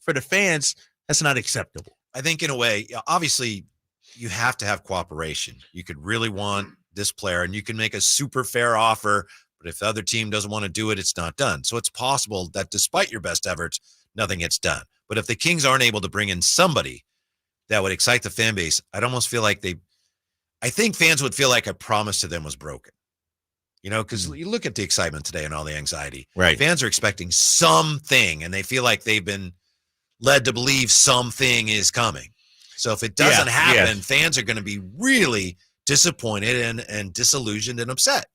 for the fans, that's not acceptable. I think in a way, obviously, you have to have cooperation. You could really want this player, and you can make a super fair offer, but if the other team doesn't want to do it, it's not done. So it's possible that despite your best efforts, nothing gets done. But if the Kings aren't able to bring in somebody that would excite the fan base, I'd almost feel like I think fans would feel like a promise to them was broken. Because you look at the excitement today and all the anxiety. Right. Fans are expecting something, and they feel like they've been led to believe something is coming. So if it doesn't happen, fans are going to be really disappointed and disillusioned and upset.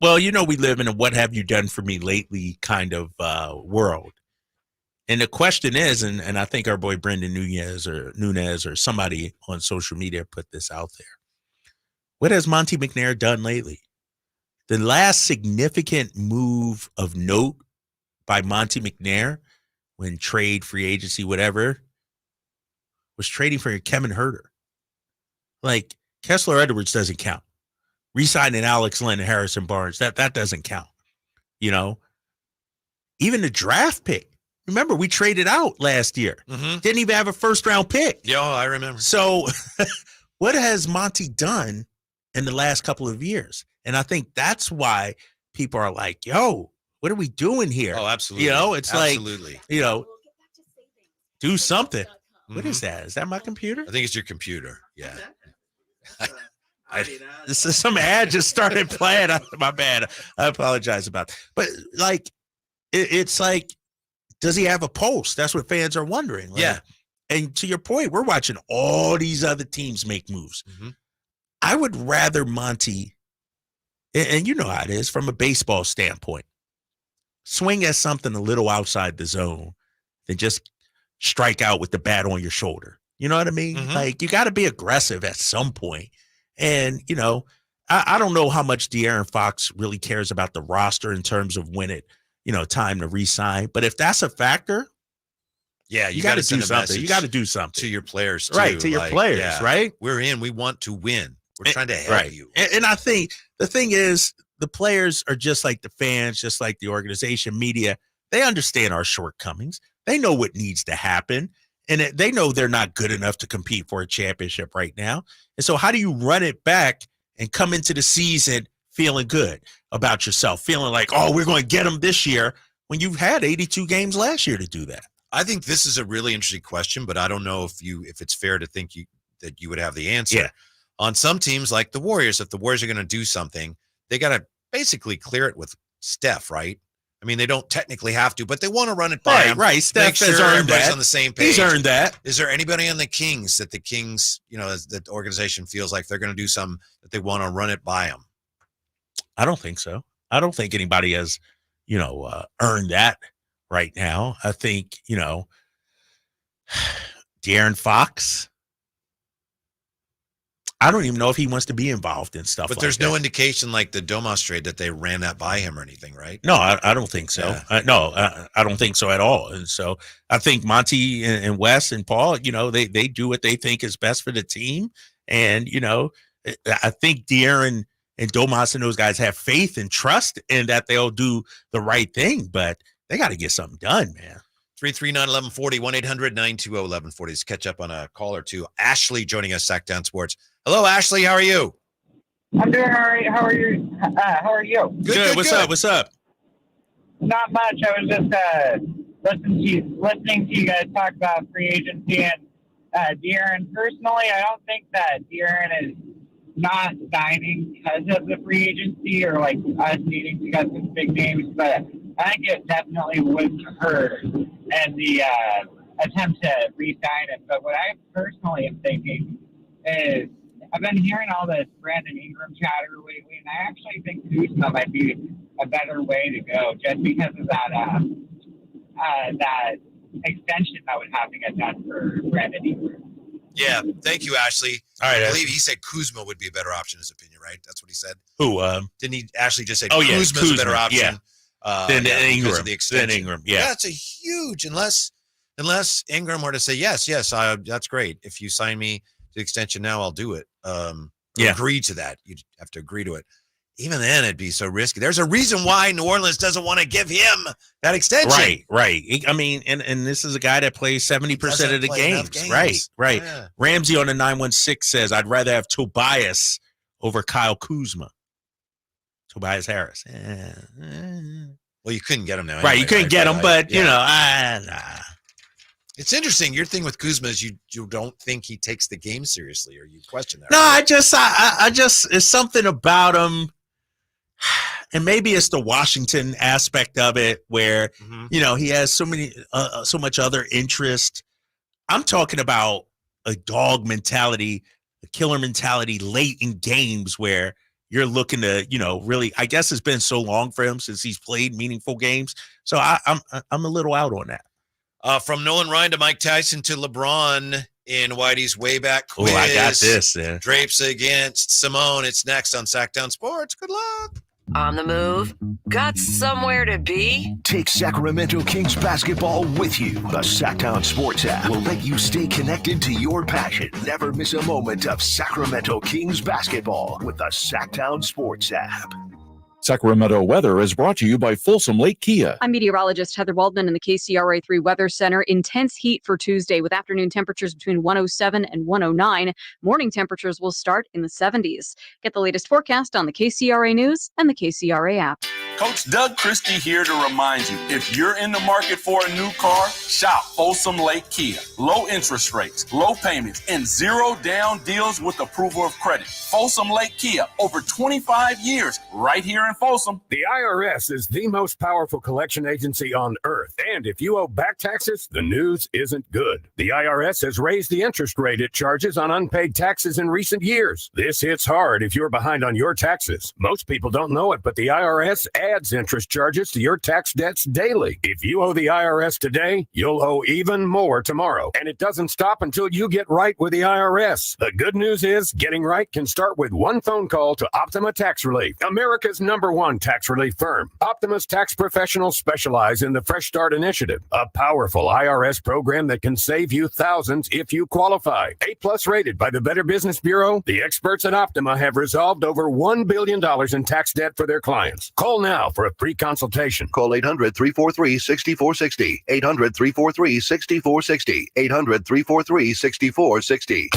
Well, we live in a what have you done for me lately kind of world. And the question is, and I think our boy Brandon Nunez or somebody on social media put this out there. What has Monte McNair done lately? The last significant move of note by Monte McNair, when trade, free agency, whatever, was trading for Kevin Huerter. Like, Kessler Edwards doesn't count. Re-signing Alex Len and Harrison Barnes, that doesn't count. Even the draft pick. Remember, we traded out last year. Mm-hmm. Didn't even have a first-round pick. Yeah, I remember. So what has Monty done in the last couple of years? And I think that's why people are like, yo, what are we doing here? Oh, absolutely. It's absolutely. Like, do something. Mm-hmm. What is that? Is that my computer? I think it's your computer. Yeah. This is some ad just started playing. My bad. I apologize about that. But, like, it's like, does he have a pulse? That's what fans are wondering. Like, yeah. And to your point, we're watching all these other teams make moves. Mm-hmm. I would rather Monty, and you know how it is from a baseball standpoint, swing at something a little outside the zone than just strike out with the bat on your shoulder. You know what I mean? Mm-hmm. Like, you got to be aggressive at some point. And, I don't know how much De'Aaron Fox really cares about the roster in terms of when it time to re-sign. But if that's a factor, yeah, you got to do something. You got to do something to your players, too. Right? To your players, right? We're in. We want to win. We're trying to help you. And I think the thing is, the players are just like the fans, just like the organization, media. They understand our shortcomings. They know what needs to happen, and they know they're not good enough to compete for a championship right now. And so, how do you run it back and come into the season feeling good about yourself, feeling like, oh, we're going to get them this year when you've had 82 games last year to do that? I think this is a really interesting question, but I don't know if it's fair to think that you would have the answer. Yeah. On some teams like the Warriors, if the Warriors are going to do something, they got to basically clear it with Steph, right? I mean, they don't technically have to, but they want to run it by him. Right. Steph has earned that. On the same page. He's earned that. Is there anybody on the Kings that the Kings, as the organization feels like they're going to do something that they want to run it by them? I don't think so. I don't think anybody has, earned that right now. I think, De'Aaron Fox, I don't even know if he wants to be involved in stuff. But there's no indication like the Domas trade that they ran that by him or anything, right? No, I don't think so. Yeah. I don't think so at all. And so I think Monty and Wes and Paul, they do what they think is best for the team. And, I think De'Aaron and Domas and those guys have faith and trust in that they'll do the right thing, but they got to get something done, man. 339-1140, 1-800-920-1140. Let's catch up on a call or two. Ashley joining us, Sactown Sports. Hello, Ashley. How are you? I'm doing all right. How are you? How are you? Good. What's up? Not much. I was just listening to you guys talk about free agency and De'Aaron. Personally, I don't think that De'Aaron is not signing because of the free agency or like us needing to get some big names, but I think it definitely would hurt and the attempt to re-sign him. But what I personally am thinking is I've been hearing all this Brandon Ingram chatter lately, and I actually think Kuzma might be a better way to go just because of that that extension that would have to get done for Brandon Ingram. Yeah, thank you, Ashley. All right, I believe he said Kuzma would be a better option, in his opinion, right? That's what he said. Who? Didn't he actually just say Kuzma's Kuzma's a better option? Yeah. Than Ingram. The extension. Than Ingram, yeah. That's a huge, unless Ingram were to say, yes, that's great. If you sign me to the extension now, I'll do it. Agree to that. You'd have to agree to it. Even then, it'd be so risky. There's a reason why New Orleans doesn't want to give him that extension. Right. I mean, and this is a guy that plays 70% of the games. Right. Yeah. Ramsey on the 916 says, I'd rather have Tobias over Kyle Kuzma. Tobias Harris. Well, you couldn't get him now. Right, you couldn't get him, but, nah. It's interesting. Your thing with Kuzma is you don't think he takes the game seriously, or you question that. No, right? I just, it's something about him. And maybe it's the Washington aspect of it where, he has so much other interest. I'm talking about a dog mentality, a killer mentality late in games where you're looking to, really, I guess it's been so long for him since he's played meaningful games. So I'm a little out on that. From Nolan Ryan to Mike Tyson to LeBron in Whitey's way back quiz. Oh, I got this. Yeah. Drapes against Simone. It's next on Sactown Sports. Good luck. On the move? Got somewhere to be? Take Sacramento Kings basketball with you. The Sactown Sports app will let you stay connected to your passion. Never miss a moment of Sacramento Kings basketball with the Sactown Sports app. Sacramento weather is brought to you by Folsom Lake Kia. I'm meteorologist Heather Waldman in the KCRA3 Weather Center. Intense heat for Tuesday with afternoon temperatures between 107 and 109. Morning temperatures will start in the 70s. Get the latest forecast on the KCRA News and the KCRA app. Coach Doug Christie here to remind you, if you're in the market for a new car, shop Folsom Lake Kia. Low interest rates, low payments, and zero down deals with approval of credit. Folsom Lake Kia, over 25 years, right here in Folsom. The IRS is the most powerful collection agency on earth. And if you owe back taxes, the news isn't good. The IRS has raised the interest rate it charges on unpaid taxes in recent years. This hits hard if you're behind on your taxes. Most people don't know it, but the IRS adds interest charges to your tax debts daily. If you owe the IRS today, you'll owe even more tomorrow. And it doesn't stop until you get right with the IRS. The good news is getting right can start with one phone call to Optima Tax Relief, America's #1 tax relief firm. Optima's tax professionals specialize in the Fresh Start Initiative, a powerful IRS program that can save you thousands if you qualify. A+ rated by the Better Business Bureau, the experts at Optima have resolved over $1 billion in tax debt for their clients. Call now for a free consultation. Call 800-343-6460. 800-343-6460. 800-343-6460.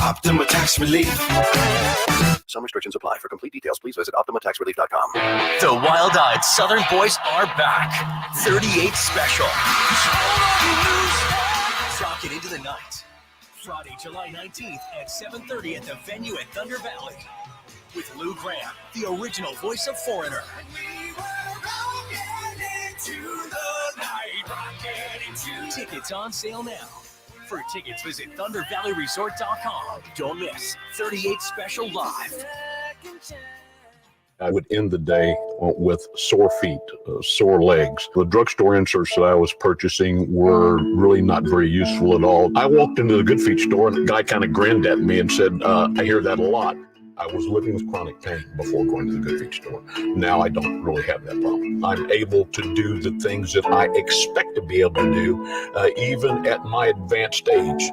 Optima Tax Relief. Some restrictions apply. For complete details, please visit OptimaTaxRelief.com. The wild-eyed Southern boys are back. 38 special. Rock it into the night. Friday, July 19th at 7:30 at the venue at Thunder Valley. With Lou Graham, the original voice of Foreigner. Tickets on sale now. For tickets, visit ThunderValleyResort.com. Don't miss 38 Special Live. I would end the day with sore feet, sore legs. The drugstore inserts that I was purchasing were really not very useful at all. I walked into the Good Feet store and the guy kind of grinned at me and said, I hear that a lot. I was living with chronic pain before going to the Good Feet store. Now I don't really have that problem. I'm able to do the things that I expect to be able to do, even at my advanced age.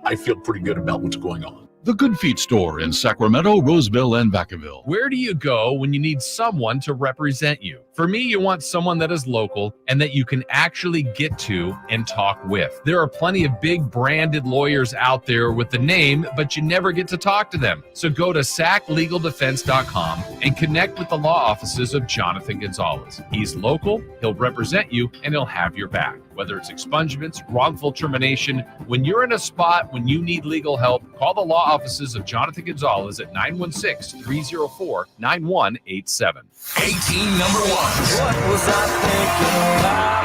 I feel pretty good about what's going on. The Good Feet store in Sacramento, Roseville, and Vacaville. Where do you go when you need someone to represent you? For me, you want someone that is local and that you can actually get to and talk with. There are plenty of big branded lawyers out there with the name, but you never get to talk to them. So go to saclegaldefense.com and connect with the law offices of Jonathan Gonzalez. He's local, he'll represent you, and he'll have your back. Whether it's expungements, wrongful termination, when you're in a spot when you need legal help, call the law offices of Jonathan Gonzalez at 916-304-9187. 18 number ones. What was I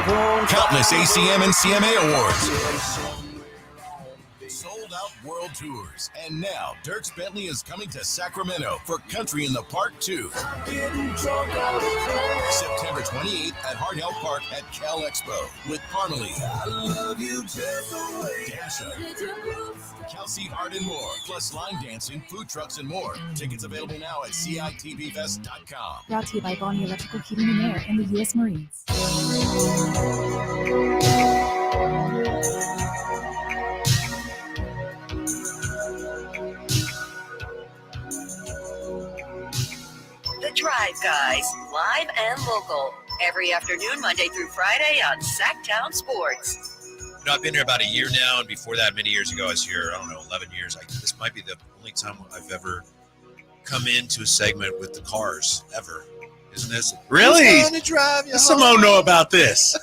thinking? Countless ACM and CMA awards. Sold out world tours. And now Dierks Bentley is coming to Sacramento for Country in the Park 2. September 28th at Hart Health Park at Cal Expo with Parmalee, Dasha, Kelsey Hart and more, plus line dancing, food trucks, and more. Tickets available now at CITVFest.com. Brought to you by Bonnie Electrical Heating and Air and the U.S. Marines. The Drive Guys, live and local, every afternoon, Monday through Friday on Sactown Sports. You know, I've been here about a year now, and before that, many years ago, I was here, 11 years. This might be the only time I've ever come into a segment with the cars, ever. Isn't this? Really? To drive you Simone home. know about this.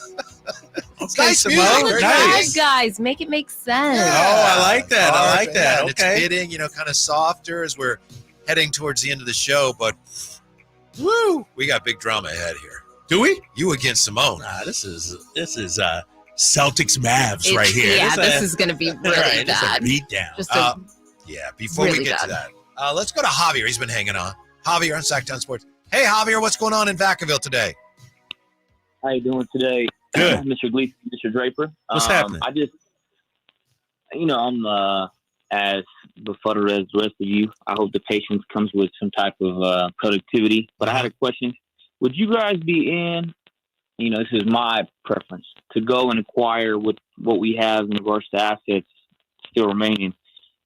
Okay, nice Simone. music. The Nice. Drive Guys, make it make sense. Oh, I like that. I like that. And Okay. it's getting, kind of softer as we're heading towards the end of the show, but woo, we got big drama ahead here. Do we? You against Simone. This is Celtics Mavs right here. Yeah, this is going to be really right, bad. It's a beatdown. Just Yeah, before really we get to bad. that, let's go to Javier. He's been hanging on. Javier on Sactown Sports. Hey, Javier, what's going on in Vacaville today? How you doing today? Good. Mr. Gleason, Mr. Draper. What's happening? I just, I'm as befuddled as the rest of you. I hope the patience comes with some type of productivity. But I had a question. Would you guys be in, this is my preference, to go and acquire what we have in regards to assets still remaining?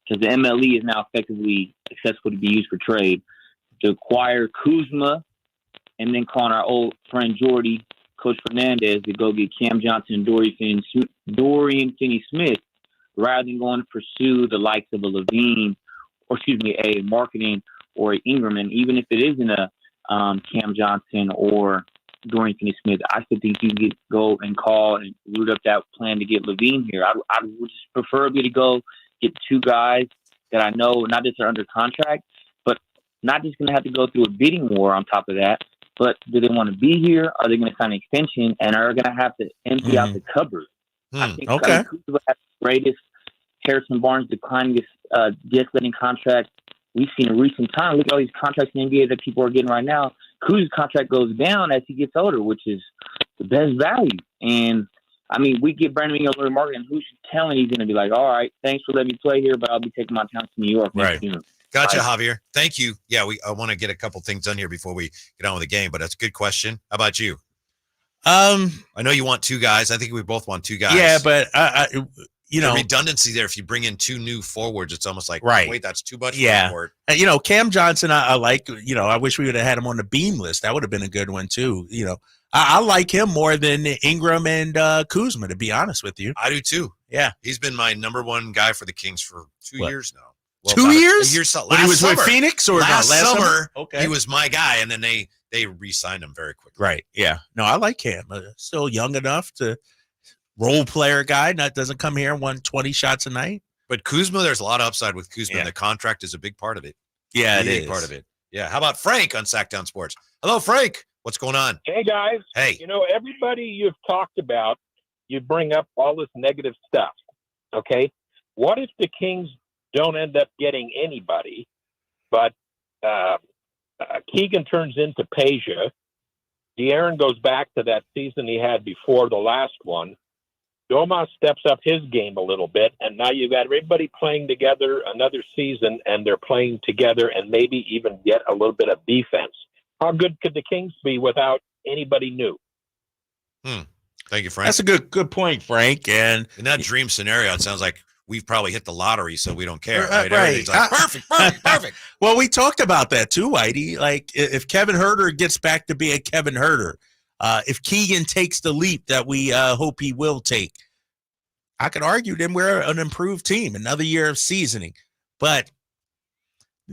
Because the MLE is now effectively accessible to be used for trade. To acquire Kuzma and then calling our old friend Jordy, Coach Fernandez, to go get Cam Johnson and Dorian Finney-Smith, rather than going to pursue the likes of a Levine, a Markkanen or an Ingram. And even if it isn't a Cam Johnson or Dorian Finney-Smith, I still think you can go and call and root up that plan to get Levine here. I would just preferably to go get two guys that I know not just are under contract, but not just going to have to go through a bidding war on top of that, but do they want to be here? Are they going to sign an extension? And are going to have to empty out the cupboard? I think okay. Kuzma has the greatest. Harrison Barnes declining his de-escalating contract we've seen in recent time. Look at all these contracts in the NBA that people are getting right now. Kuz's contract goes down as he gets older, which is the best value. And I mean, we get Brandon Ingram or Markkanen, who's telling he's going to be like, all right, thanks for letting me play here, but I'll be taking my talent to New York next year. Gotcha, Javier. Thank you. Yeah, I want to get a couple things done here before we get on with the game, but that's a good question. How about you? I know you want two guys. I think we both want two guys. Yeah, but the redundancy there. If you bring in two new forwards, it's almost like, wait, that's too much. Yeah. Forward. Cam Johnson, I like. I wish we would have had him on the beam list. That would have been a good one too. I like him more than Ingram and Kuzma, to be honest with you. I do too. Yeah, he's been my number one guy for the Kings for 2 years now. Well, 2 years? When he was with Phoenix or last summer? Okay, he was my guy, and then they re-signed him very quickly. Right. Yeah. No, I like him. Still young enough to role player guy. That doesn't come here and won 20 shots a night. But Kuzma, there's a lot of upside with Kuzma. Yeah. The contract is a big part of it. Yeah, it is. Big part of it. Yeah. How about Frank on Sactown Sports? Hello, Frank. What's going on? Hey, guys. Hey. Everybody you've talked about, you bring up all this negative stuff. Okay. What if the Kings don't end up getting anybody, but Keegan turns into Peja? De'Aaron goes back to that season he had before the last one. Domas steps up his game a little bit, and now you've got everybody playing together another season, and they're playing together and maybe even get a little bit of defense. How good could the Kings be without anybody new? Thank you, Frank. That's a good point, Frank. And in that dream scenario, it sounds like we've probably hit the lottery, so we don't care. Right? Right. Like, perfect. Well, we talked about that too, Whitey. Like if Kevin Huerter gets back to being Kevin Huerter, if Keegan takes the leap that we hope he will take, I could argue then we're an improved team, another year of seasoning. But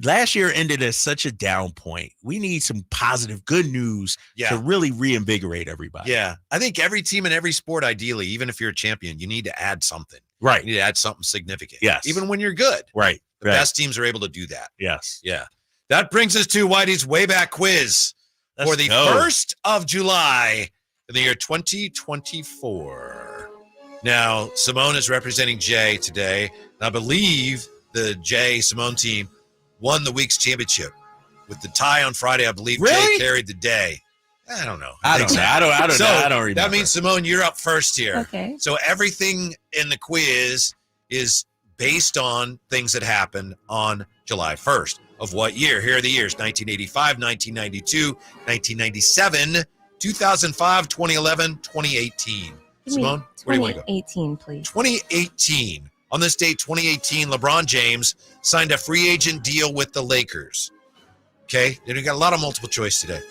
last year ended as such a down point. We need some positive, good news to really reinvigorate everybody. Yeah. I think every team in every sport, ideally, even if you're a champion, you need to add something. Right. You need to add something significant. Yes. Even when you're good. Right. The best teams are able to do that. Yes. Yeah. That brings us to Whitey's Way Back Quiz for the 1st of July in the year 2024. Now, Simone is representing Jay today. And I believe the Jay Simone team won the week's championship. With the tie on Friday, I believe Jay carried the day. I don't know. I don't know. I don't remember. That means, Simone, you're up first here. Okay. So everything in the quiz is based on things that happened on July 1st. Of what year? Here are the years: 1985, 1992, 1997, 2005, 2011, 2018. Simone, where do you want to go? 2018, please. 2018. On this date, 2018, LeBron James signed a free agent deal with the Lakers. Okay? Then we got a lot of multiple choice today.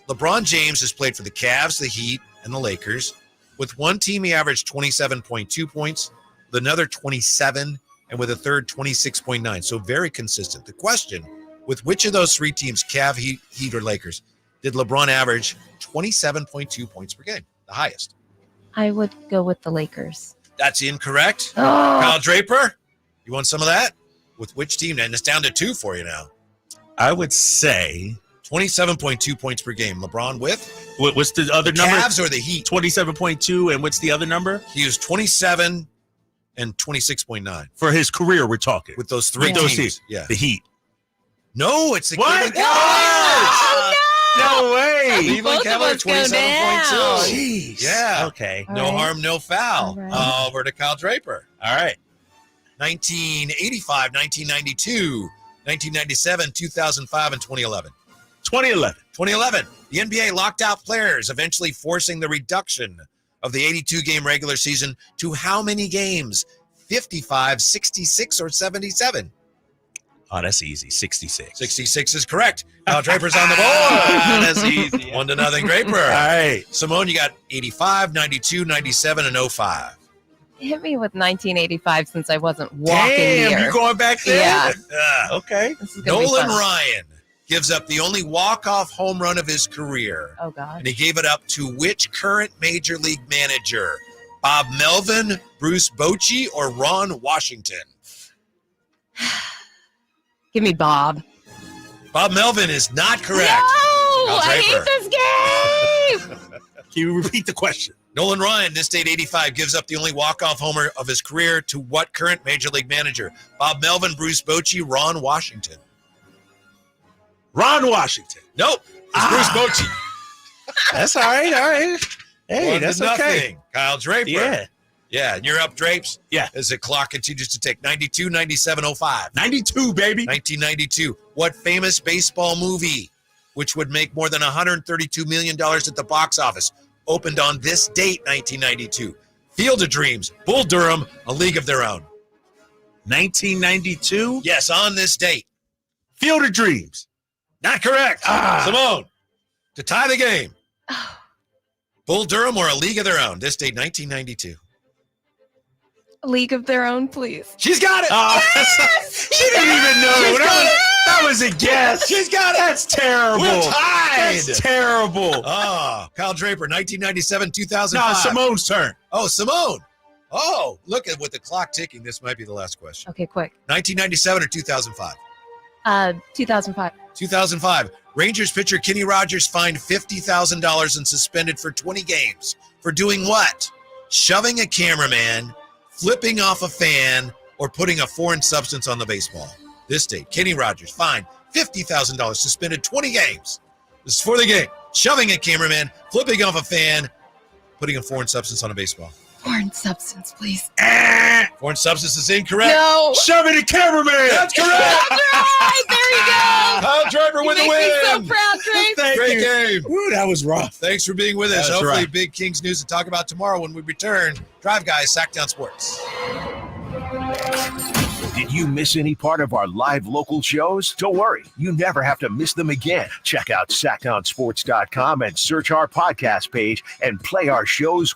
LeBron James has played for the Cavs, the Heat, and the Lakers. With one team, he averaged 27.2 points, with another 27, and with a third, 26.9. So very consistent. The question, with which of those three teams, Cav, Heat, or Lakers, did LeBron average 27.2 points per game? The highest. I would go with the Lakers. That's incorrect. Kyle Draper, you want some of that? With which team? And it's down to 2 for you now. I would say 27.2 points per game. LeBron with? What's the other number? Cavs or the Heat? 27.2. And what's the other number? He was 27 and 26.9. For his career, we're talking. With those three teams. Yeah. The Heat. No, it's the Cleveland Cavaliers. No way. Cleveland Cavaliers, 27.2. Jeez. Yeah. Okay. No harm, no foul. Right. Over to Kyle Draper. All right. 1985, 1992, 1997, 2005, and 2011. 2011. The NBA locked out players, eventually forcing the reduction of the 82-game regular season to how many games? 55, 66, or 77? Oh, that's easy. 66. 66 is correct. Now Draper's on the board. That's easy. 1-0 Draper. All right. Simone, you got 85, 92, 97, and 05. Hit me with 1985 since I wasn't walking Damn, here. you going back there? Yeah. Okay. This is gonna be Nolan fun. Ryan gives up the only walk-off home run of his career. Oh, God. And he gave it up to which current Major League manager? Bob Melvin, Bruce Bochy, or Ron Washington? Give me Bob. Bob Melvin is not correct. No! I hate this game! Can you repeat the question? Nolan Ryan, this date 85, gives up the only walk-off homer of his career to what current Major League manager? Bob Melvin, Bruce Bochy, Ron Washington. Ron Washington. Nope. It's Bruce Bochy. That's all right. All right. Hey, 1-0. that's okay. Kyle Draper. Yeah. Yeah, and you're up, Drapes. Yeah. As the clock continues to tick. 92, 97, 05. 92, baby. 1992. What famous baseball movie, which would make more than $132 million at the box office, opened on this date, 1992? Field of Dreams, Bull Durham, A League of Their Own. 1992? Yes, on this date. Field of Dreams. Not correct. Simone, to tie the game. Bull Durham or A League of Their Own? This date, 1992. A League of Their Own, please. She's got it. Yes! She didn't even know. That was a guess. She's got it. That's terrible. We're tied. That's terrible. Kyle Draper, 1997, 2005. No, Simone's turn. Oh, Simone. Oh, look at with the clock ticking. This might be the last question. Okay, quick. 1997 or 2005? 2005. 2005. Rangers pitcher Kenny Rogers fined $50,000 and suspended for 20 games for doing what? Shoving a cameraman, flipping off a fan, or putting a foreign substance on the baseball. This date, Kenny Rogers fined $50,000, suspended 20 games. This is for the game. Shoving a cameraman, flipping off a fan, putting a foreign substance on a baseball. Foreign substance, please. Foreign substance is incorrect. No. Shoving a cameraman. That's correct. That's right. There you go. Kyle Draper with the You win. make me so proud, Drake. Great game. Ooh, that was rough. Thanks for being with us. That's Hopefully, right. big Kings news to talk about tomorrow when we return. Drive Guys, Sactown Sports. Did you miss any part of our live local shows? Don't worry, you never have to miss them again. Check out SactownSports.com and search our podcast page and play our shows